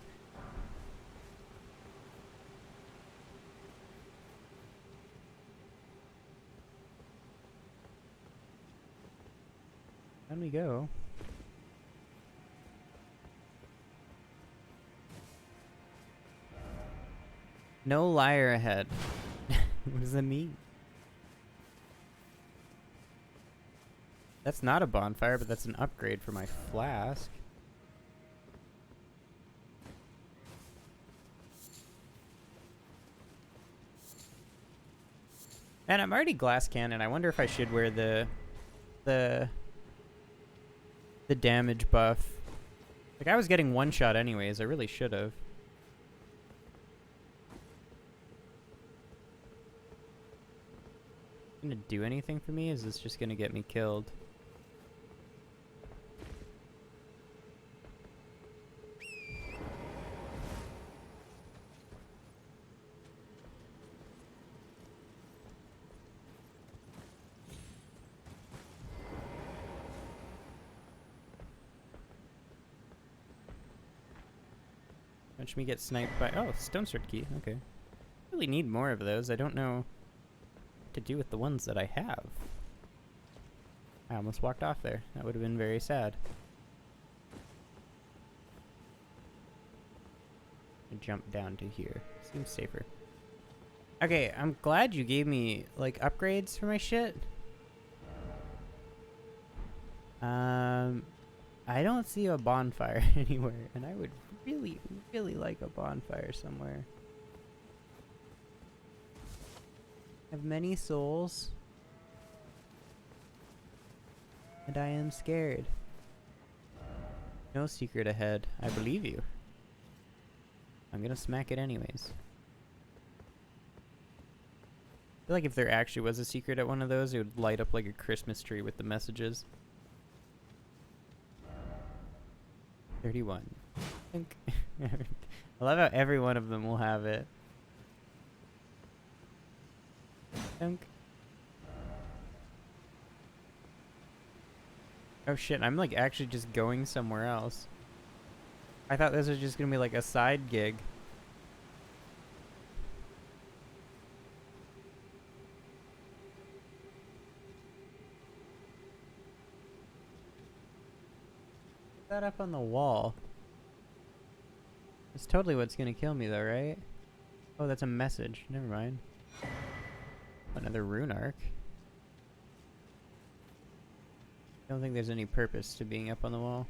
Speaker 1: Down we go. No liar ahead. What does that mean? That's not a bonfire, but that's an upgrade for my flask. And I'm already glass cannon. I wonder if I should wear the damage buff. Like, I was getting one shot anyways. I really should have. Gonna do anything for me? Is this just gonna get me killed? Watch me get sniped by... Oh, stone sword key. Okay. Really need more of those. I don't know what to do with the ones that I have. I almost walked off there. That would have been very sad. Jump down to here. Seems safer. Okay, I'm glad you gave me, like, upgrades for my shit. I don't see a bonfire anywhere, and I would really, really like a bonfire somewhere. Have many souls, and I am scared. No secret ahead. I believe you. I'm gonna smack it anyways. I feel like if there actually was a secret at one of those, it would light up like a Christmas tree with the messages. 31. I love how every one of them will have it. Dunk. Oh shit, I'm like actually just going somewhere else. I thought this was just gonna be like a side gig. That up on the wall. It's totally what's gonna kill me though, right? Oh, that's a message. Never mind. Another rune arc. I don't think there's any purpose to being up on the wall.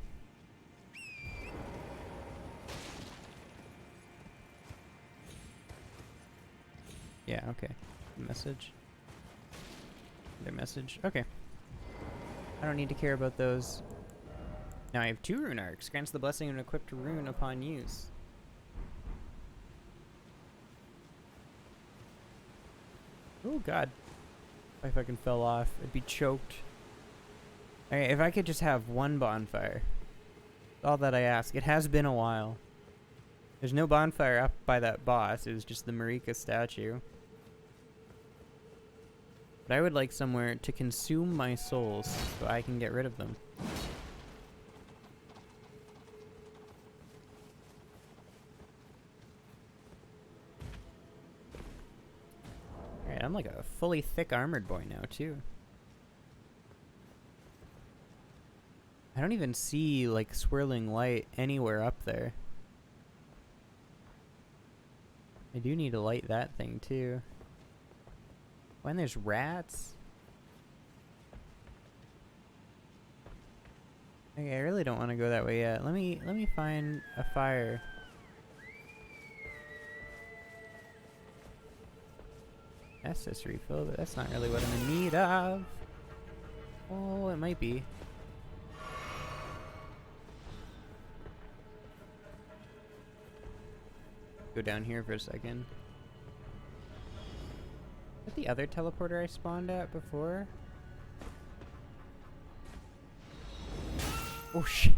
Speaker 1: Yeah, okay. Message. Their message. Okay. I don't need to care about those. Now I have 2 rune arcs. Grants the blessing of an equipped rune upon use. Oh god. If I fucking fell off, I'd be choked. Okay, if I could just have one bonfire. That's all that I ask. It has been a while. There's no bonfire up by that boss. It was just the Marika statue. But I would like somewhere to consume my souls so I can get rid of them. Alright, I'm like a fully thick armored boy now, too. I don't even see, like, swirling light anywhere up there. I do need to light that thing, too. When there's rats? Okay, I really don't want to go that way yet. Let me find a fire. Estus refill, but that's not really what I'm in need of. Oh, it might be. Go down here for a second. Is that the other teleporter I spawned at before? Oh shit.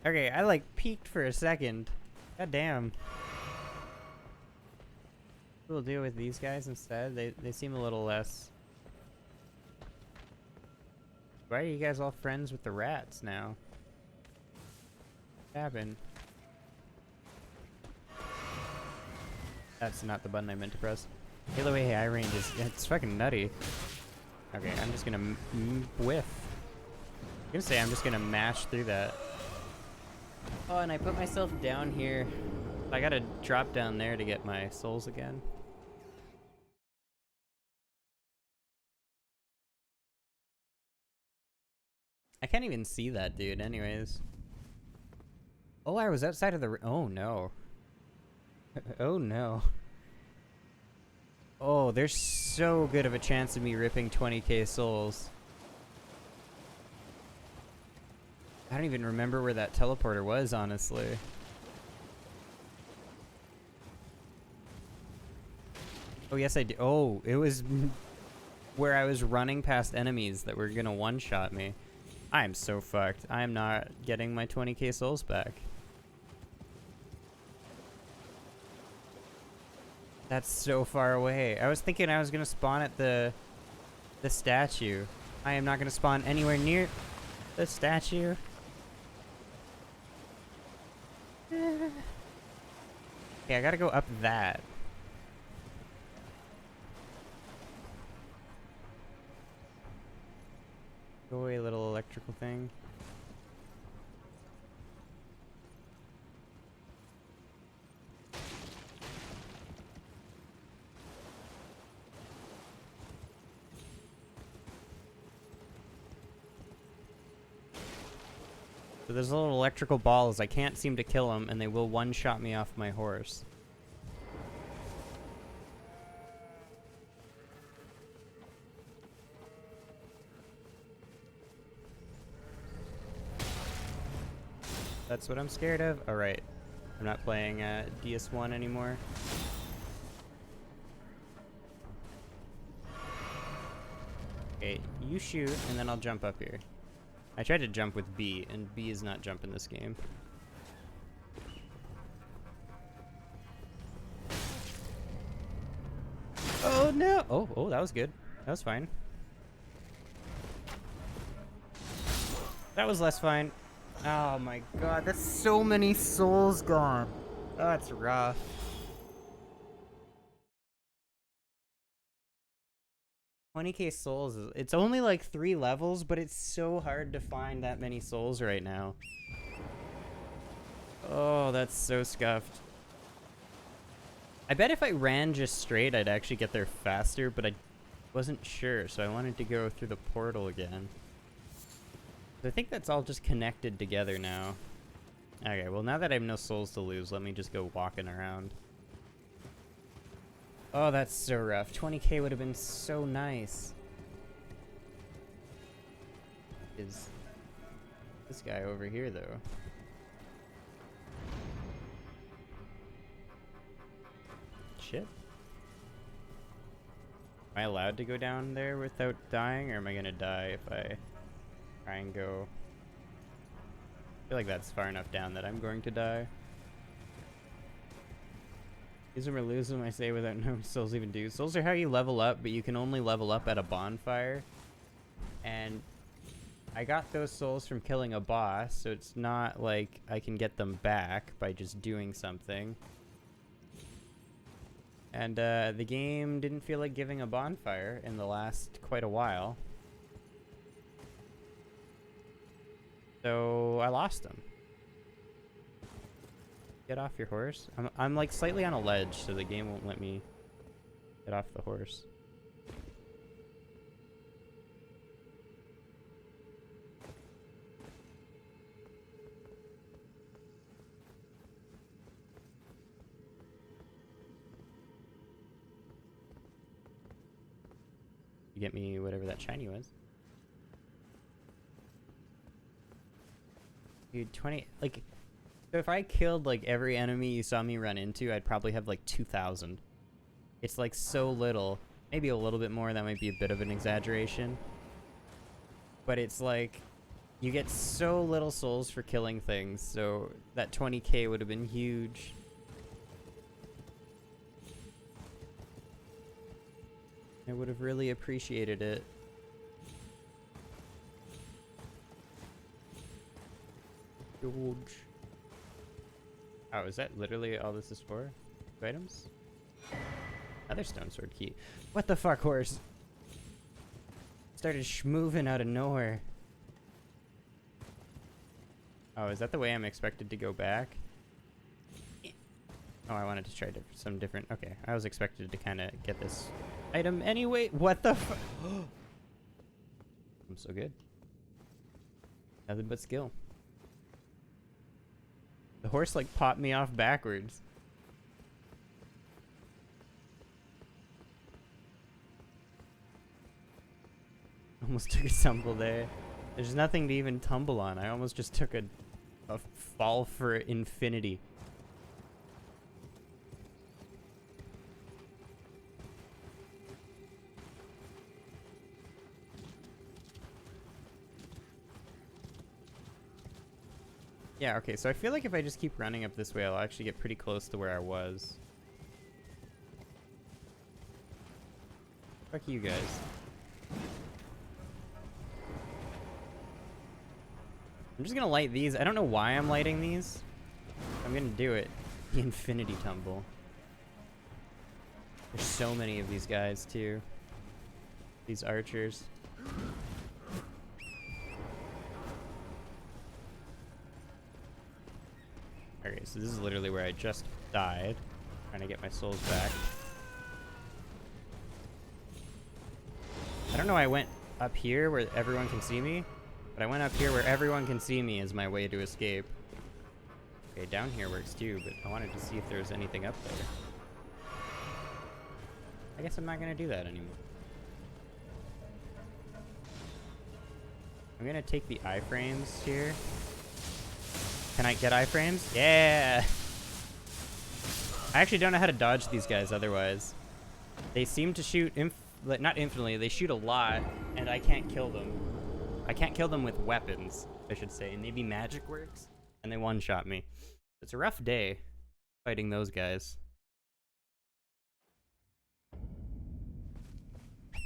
Speaker 1: Okay, I like peeked for a second. God damn. We'll deal with these guys instead. They seem a little less. Why are you guys all friends with the rats now? What happened? That's not the button I meant to press. Halo AI range is, it's fucking nutty. Okay, I'm just gonna whiff. I'm gonna say I'm just gonna mash through that. Oh, and I put myself down here. I gotta drop down there to get my souls again. I can't even see that dude anyways. Oh, I was outside of the oh no. Oh no. Oh, there's so good of a chance of me ripping 20k souls. I don't even remember where that teleporter was, honestly. Oh, yes, I do. Oh, it was where I was running past enemies that were gonna one-shot me. I'm so fucked. I'm not getting my 20k souls back. That's so far away. I was thinking I was gonna spawn at the statue. I am not gonna spawn anywhere near the statue. Okay, I gotta go up that. Go away, little electrical thing. So there's little electrical balls. I can't seem to kill them, and they will one-shot me off my horse. That's what I'm scared of. Alright. I'm not playing DS1 anymore. Okay, you shoot, and then I'll jump up here. I tried to jump with B, and B is not jump in this game. Oh no! Oh, that was good. That was fine. That was less fine. Oh my god, that's so many souls gone. Oh, that's rough. $20k souls is, it's only like 3 levels, but it's so hard to find that many souls right now. Oh, that's so scuffed. I bet if I ran just straight, I'd actually get there faster, but I wasn't sure, so I wanted to go through the portal again. I think that's all just connected together now. Okay, well now that I have no souls to lose, let me just go walking around. Oh, that's so rough. 20k would have been so nice. Is this guy over here, though? Shit. Am I allowed to go down there without dying, or am I gonna die if I try and go? I feel like that's far enough down that I'm going to die. Use them or lose them, I say, without knowing what souls even do. Souls are how you level up, but you can only level up at a bonfire. And I got those souls from killing a boss, so it's not like I can get them back by just doing something. And the game didn't feel like giving a bonfire in the last quite a while. So I lost them. Get off your horse. I'm like slightly on a ledge, so the game won't let me get off the horse. You get me whatever that shiny was. Dude, 20, like, so if I killed like every enemy you saw me run into, I'd probably have like 2,000. It's like so little. Maybe a little bit more, that might be a bit of an exaggeration. But it's like, you get so little souls for killing things, so that 20k would have been huge. I would have really appreciated it. George. Oh, is that literally all this is for? 2 items? Another stone sword key. What the fuck, horse? Started schmoving out of nowhere. Oh, is that the way I'm expected to go back? Oh, I wanted to try some different... Okay, I was expected to kind of get this item anyway. What the fuck? I'm so good. Nothing but skill. The horse, like, popped me off backwards. Almost took a tumble there. There's nothing to even tumble on. I almost just took a fall for infinity. Yeah, okay, so I feel like if I just keep running up this way, I'll actually get pretty close to where I was. Fuck you guys. I'm just gonna light these. I don't know why I'm lighting these. I'm gonna do it. The infinity tumble. There's so many of these guys, too. These archers. Okay, so this is literally where I just died. Trying to get my souls back. I don't know why I went up here where everyone can see me, but I went up here where everyone can see me as my way to escape. Okay, down here works too, but I wanted to see if there was anything up there. I guess I'm not gonna do that anymore. I'm gonna take the iframes here. Can I get iframes? Yeah! I actually don't know how to dodge these guys otherwise. They seem to shoot, not infinitely, they shoot a lot, and I can't kill them. I can't kill them with weapons, I should say. Maybe magic works, and they one-shot me. It's a rough day fighting those guys.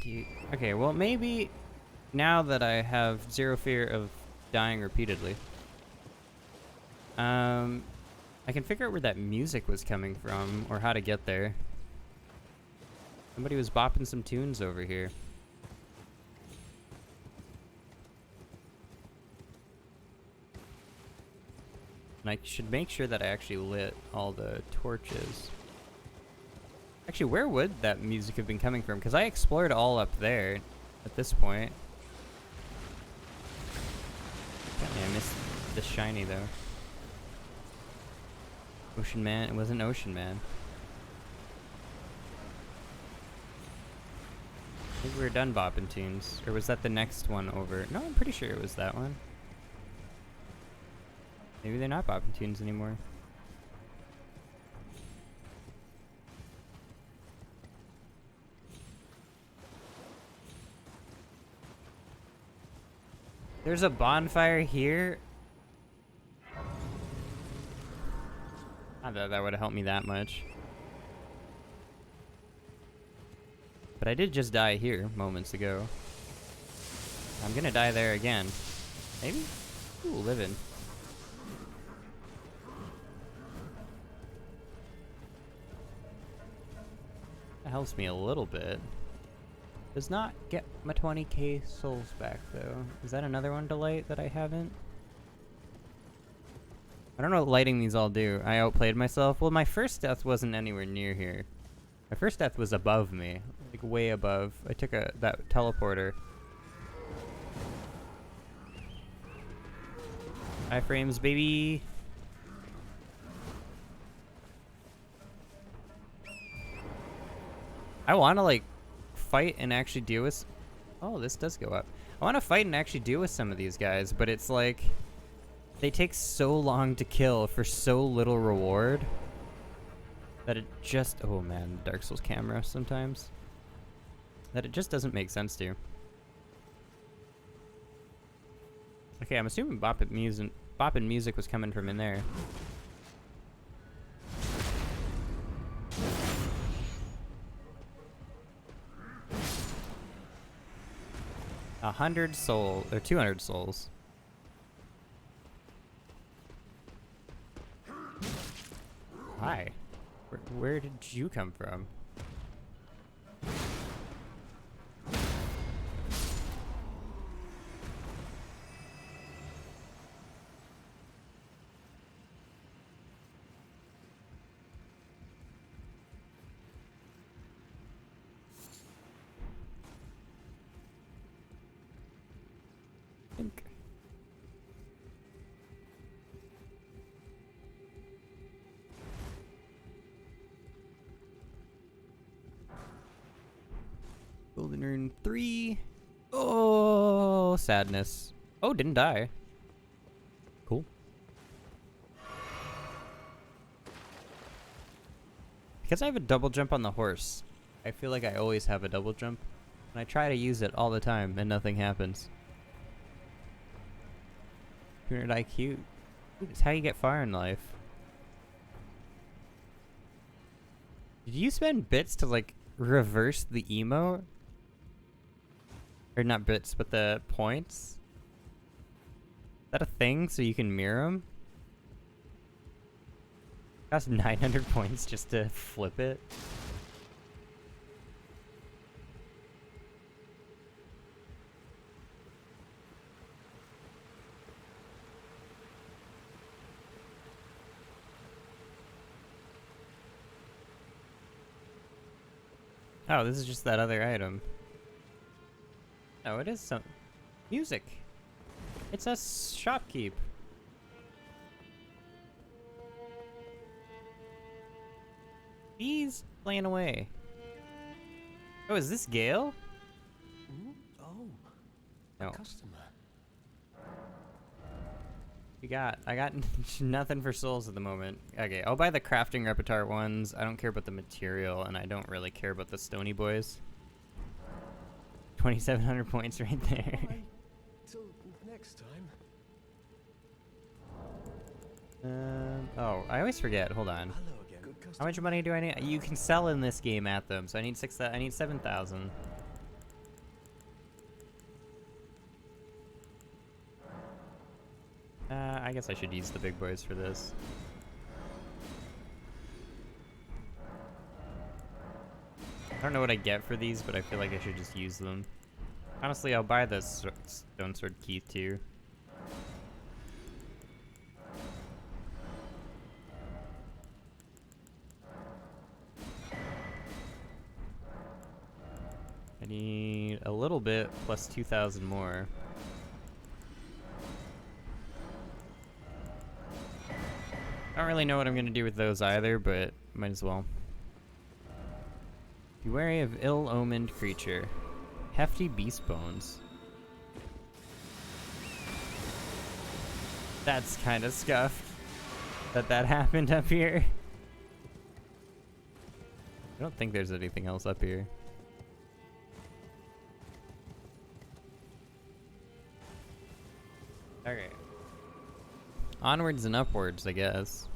Speaker 1: Dude. Okay, well maybe now that I have zero fear of dying repeatedly, I can figure out where that music was coming from, or how to get there. Somebody was bopping some tunes over here. And I should make sure that I actually lit all the torches. Actually, where would that music have been coming from? Because I explored all up there at this point. Yeah, I missed the shiny, though. Ocean Man? It wasn't Ocean Man. I think we were done bopping tunes. Or was that the next one over? No, I'm pretty sure it was that one. Maybe they're not bopping tunes anymore. There's a bonfire here. Not that that would have helped me that much. But I did just die here moments ago. I'm gonna die there again. Maybe? Ooh, living. That helps me a little bit. Does not get my 20k souls back, though. Is that another one to light that I haven't? I don't know what lighting these all do. I outplayed myself. Well, my first death wasn't anywhere near here. My first death was above me. Like, way above. I took that teleporter. Iframes, baby! I wanna, like, fight and actually deal with... Oh, this does go up. I wanna fight and actually deal with some of these guys, but it's like... They take so long to kill for so little reward that it just... Oh man, Dark Souls camera sometimes. That it just doesn't make sense to. Okay, I'm assuming bopping music was coming from in there. A 100 souls, or 200 souls. Hi. Where did you come from? Think. Golden Rune 3. Oh, sadness. Oh, didn't die. Cool. Because I have a double jump on the horse, I feel like I always have a double jump. And I try to use it all the time, and nothing happens. 200 IQ. It's how you get far in life. Did you spend bits to, like, reverse the emote? Or not bits, but the points? Is that a thing so you can mirror them? Cost 900 points just to flip it. Oh, this is just that other item. Oh, it is some music. It's a shopkeep. He's playing away. Oh, is this Gale?
Speaker 5: Oh,
Speaker 1: No.
Speaker 5: customer.
Speaker 1: I got nothing for souls at the moment. Okay, I'll buy the crafting repertoire ones. I don't care about the material, and I don't really care about the stony boys. 2,700 points right there.
Speaker 8: Alright, till next time.
Speaker 1: Oh, I always forget. Hold on.
Speaker 8: Hello again. Good
Speaker 1: How much money do I need? You can sell in this game at them, so I need 7,000. I guess I should use the big boys for this. I don't know what I get for these, but I feel like I should just use them. Honestly, I'll buy the Stone Sword Key too. I need a little bit plus 2,000 more. I don't really know what I'm gonna do with those either, but might as well. Be wary of ill-omened creature. Hefty beast bones. That's kind of scuffed that happened up here. I don't think there's anything else up here. Okay. Onwards and upwards, I guess.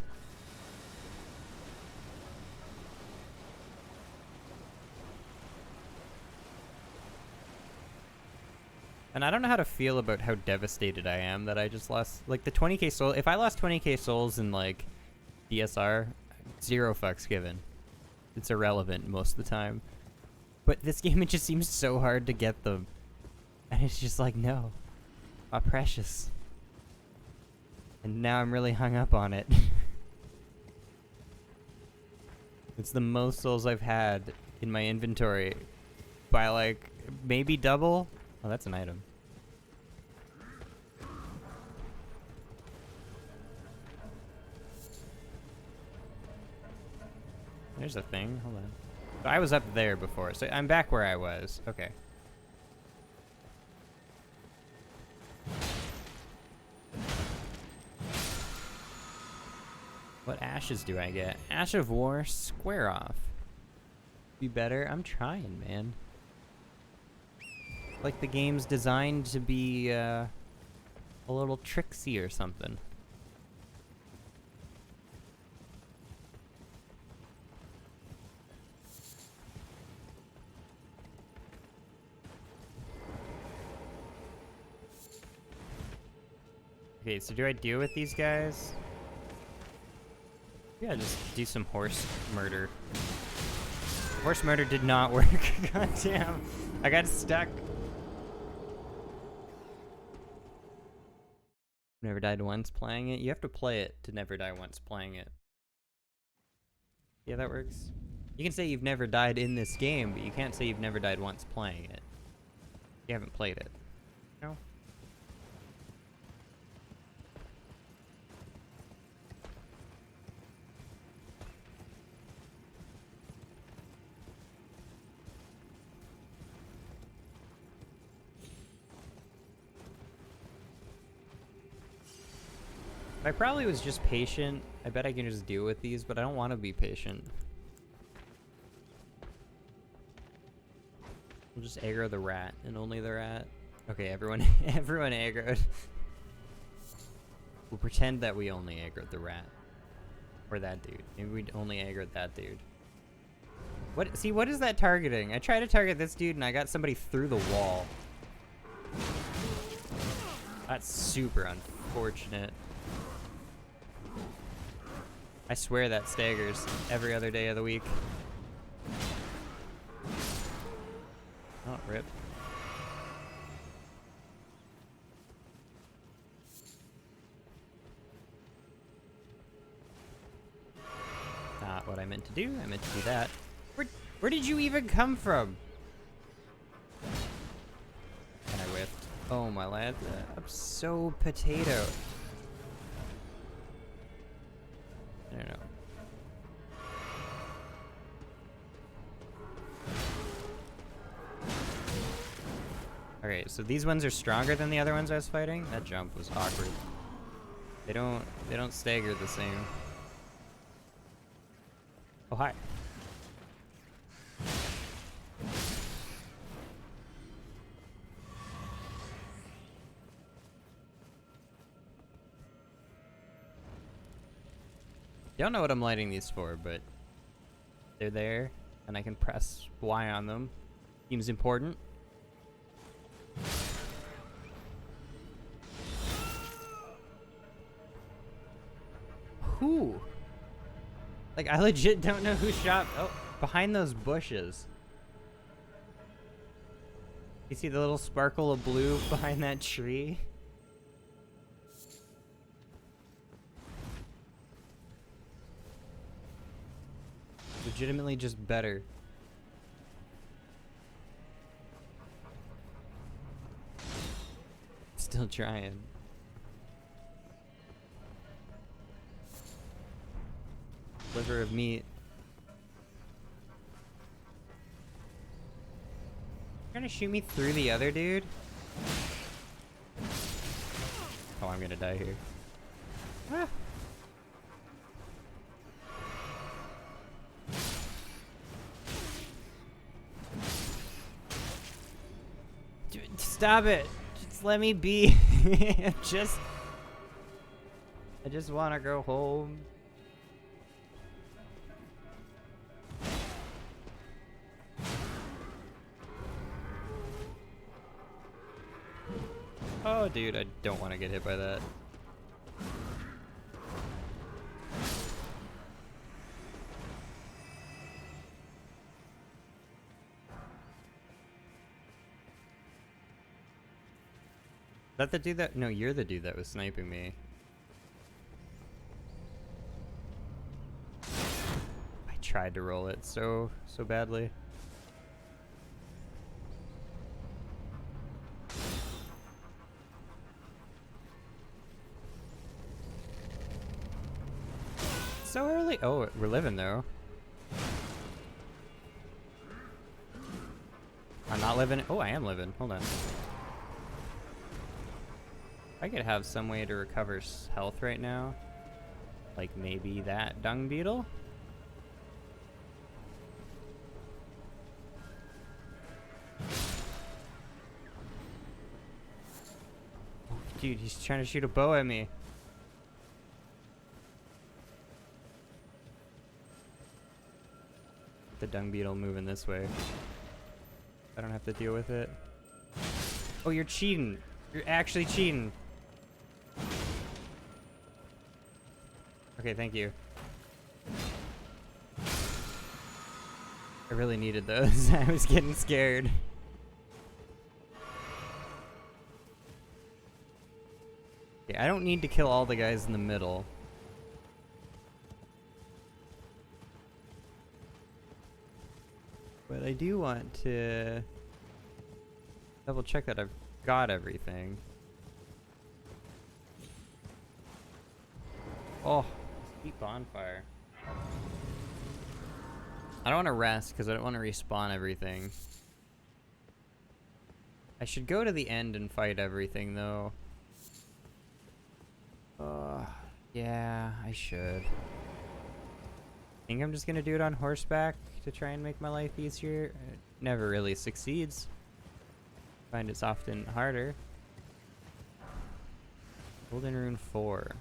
Speaker 1: And I don't know how to feel about how devastated I am that I just lost, like, the 20k soul. If I lost 20k souls in, like, DSR, 0 fucks given. It's irrelevant most of the time. But this game, it just seems so hard to get them. And it's just like, no. Oh, precious. And now I'm really hung up on it. It's the most souls I've had in my inventory by, like, maybe double. Oh, that's an item. There's a thing. Hold on. So I was up there before, so I'm back where I was. Okay. What ashes do I get? Ash of War, square off. Be better? I'm trying, man. Like the game's designed to be a little tricksy or something. Okay, so do I deal with these guys? Yeah, just do some horse murder. Horse murder did not work. God damn. I got stuck. Never died once playing it. You have to play it to never die once playing it. Yeah, that works. You can say you've never died in this game, but you can't say you've never died once playing it. You haven't played it. No? I probably was just patient. I bet I can just deal with these, but I don't want to be patient. We'll just aggro the rat, and only the rat. Okay, everyone aggroed. We'll pretend that we only aggroed the rat. Or that dude. Maybe we only aggroed that dude. What? See, what is that targeting? I tried to target this dude, and I got somebody through the wall. That's super unfortunate. I swear that staggers every other day of the week. Oh, rip. Not what I meant to do. I meant to do that. Where did you even come from? And I whiffed. Oh, my lad. I'm so potato. I don't know. Okay, so these ones are stronger than the other ones I was fighting. That jump was awkward. They don't stagger the same. Oh, hi. Don't know what I'm lighting these for, but they're there, and I can press Y on them. Seems important. Who? Like, I legit don't know who shot. Oh, behind those bushes. You see the little sparkle of blue behind that tree? Legitimately just better. Still trying. Liver of meat. You're gonna shoot me through the other dude? Oh, I'm gonna die here. Ah. Stop it! Just let me be. I just want to go home. Oh, dude, I don't want to get hit by that. Is that the dude that... No, you're the dude that was sniping me. I tried to roll it so badly. So early. Oh, we're living though. I'm not living. Oh, I am living. Hold on. I could have some way to recover health right now. Like maybe that dung beetle? Oh, dude, he's trying to shoot a bow at me. The dung beetle moving this way. I don't have to deal with it. Oh, you're cheating. You're actually cheating. Okay, thank you. I really needed those. I was getting scared. Okay, I don't need to kill all the guys in the middle. But I do want to double check that I've got everything. Oh, sweet bonfire. I don't want to rest because I don't want to respawn everything. I should go to the end and fight everything though. Yeah, I should. I think I'm just gonna do it on horseback to try and make my life easier. It never really succeeds. I find it's often harder. Golden Rune 4.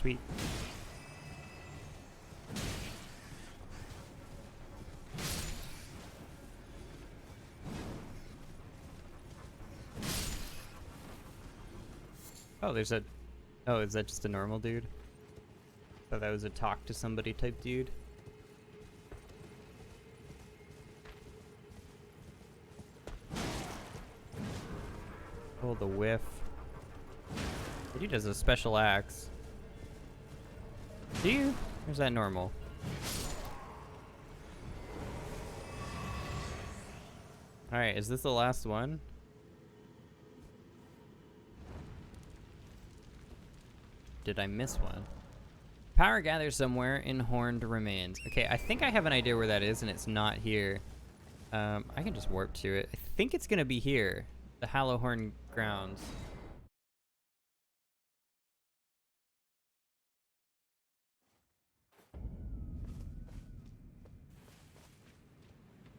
Speaker 1: Sweet. Oh, there's a... Oh, is that just a normal dude? Thought that was a talk to somebody type dude. Oh, the whiff. The dude has a special axe. Do you? Or is that normal? Alright, is this the last one? Did I miss one? Power gathers somewhere in horned remains. Okay, I think I have an idea where that is, and it's not here. I can just warp to it. I think it's gonna be here. The Hallowhorn grounds.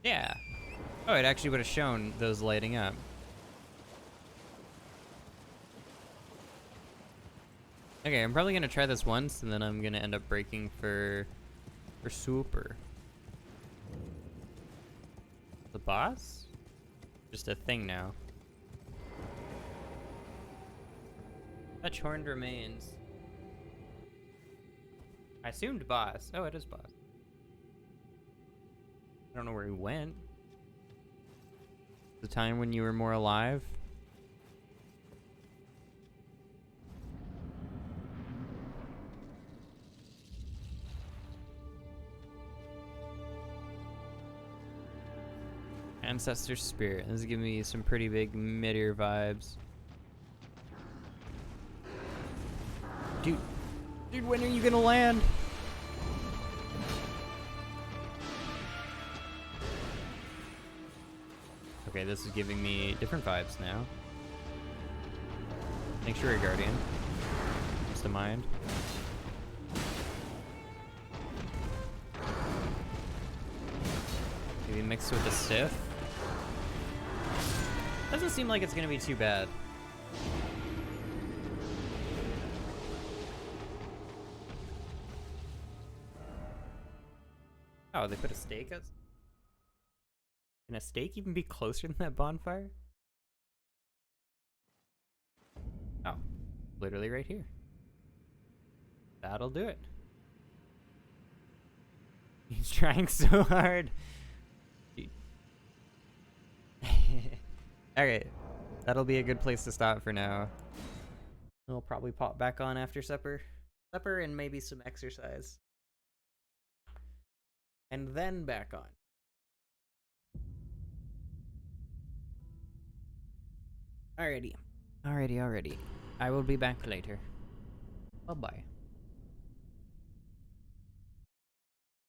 Speaker 1: Yeah. Oh, it actually would have shown those lighting up. Okay, I'm probably gonna try this once, and then I'm gonna end up breaking for super. The boss? Just a thing now. Touch horned remains. I assumed boss. Oh, it is boss. I don't know where he went. The time when you were more alive. Ancestor Spirit. This is giving me some pretty big mid-ear vibes. Dude, when are you gonna land? Okay, this is giving me different vibes now. Thanks, Sure, Guardian. Just a mind. Maybe mixed with a Sith. Doesn't seem like it's gonna be too bad. Oh, they put a stake out? Can a stake even be closer than that bonfire? Oh, literally right here. That'll do it. He's trying so hard. Alright, that'll be a good place to stop for now. We'll probably pop back on after supper. Supper and maybe some exercise. And then back on. Alrighty. I will be back later. Bye-bye.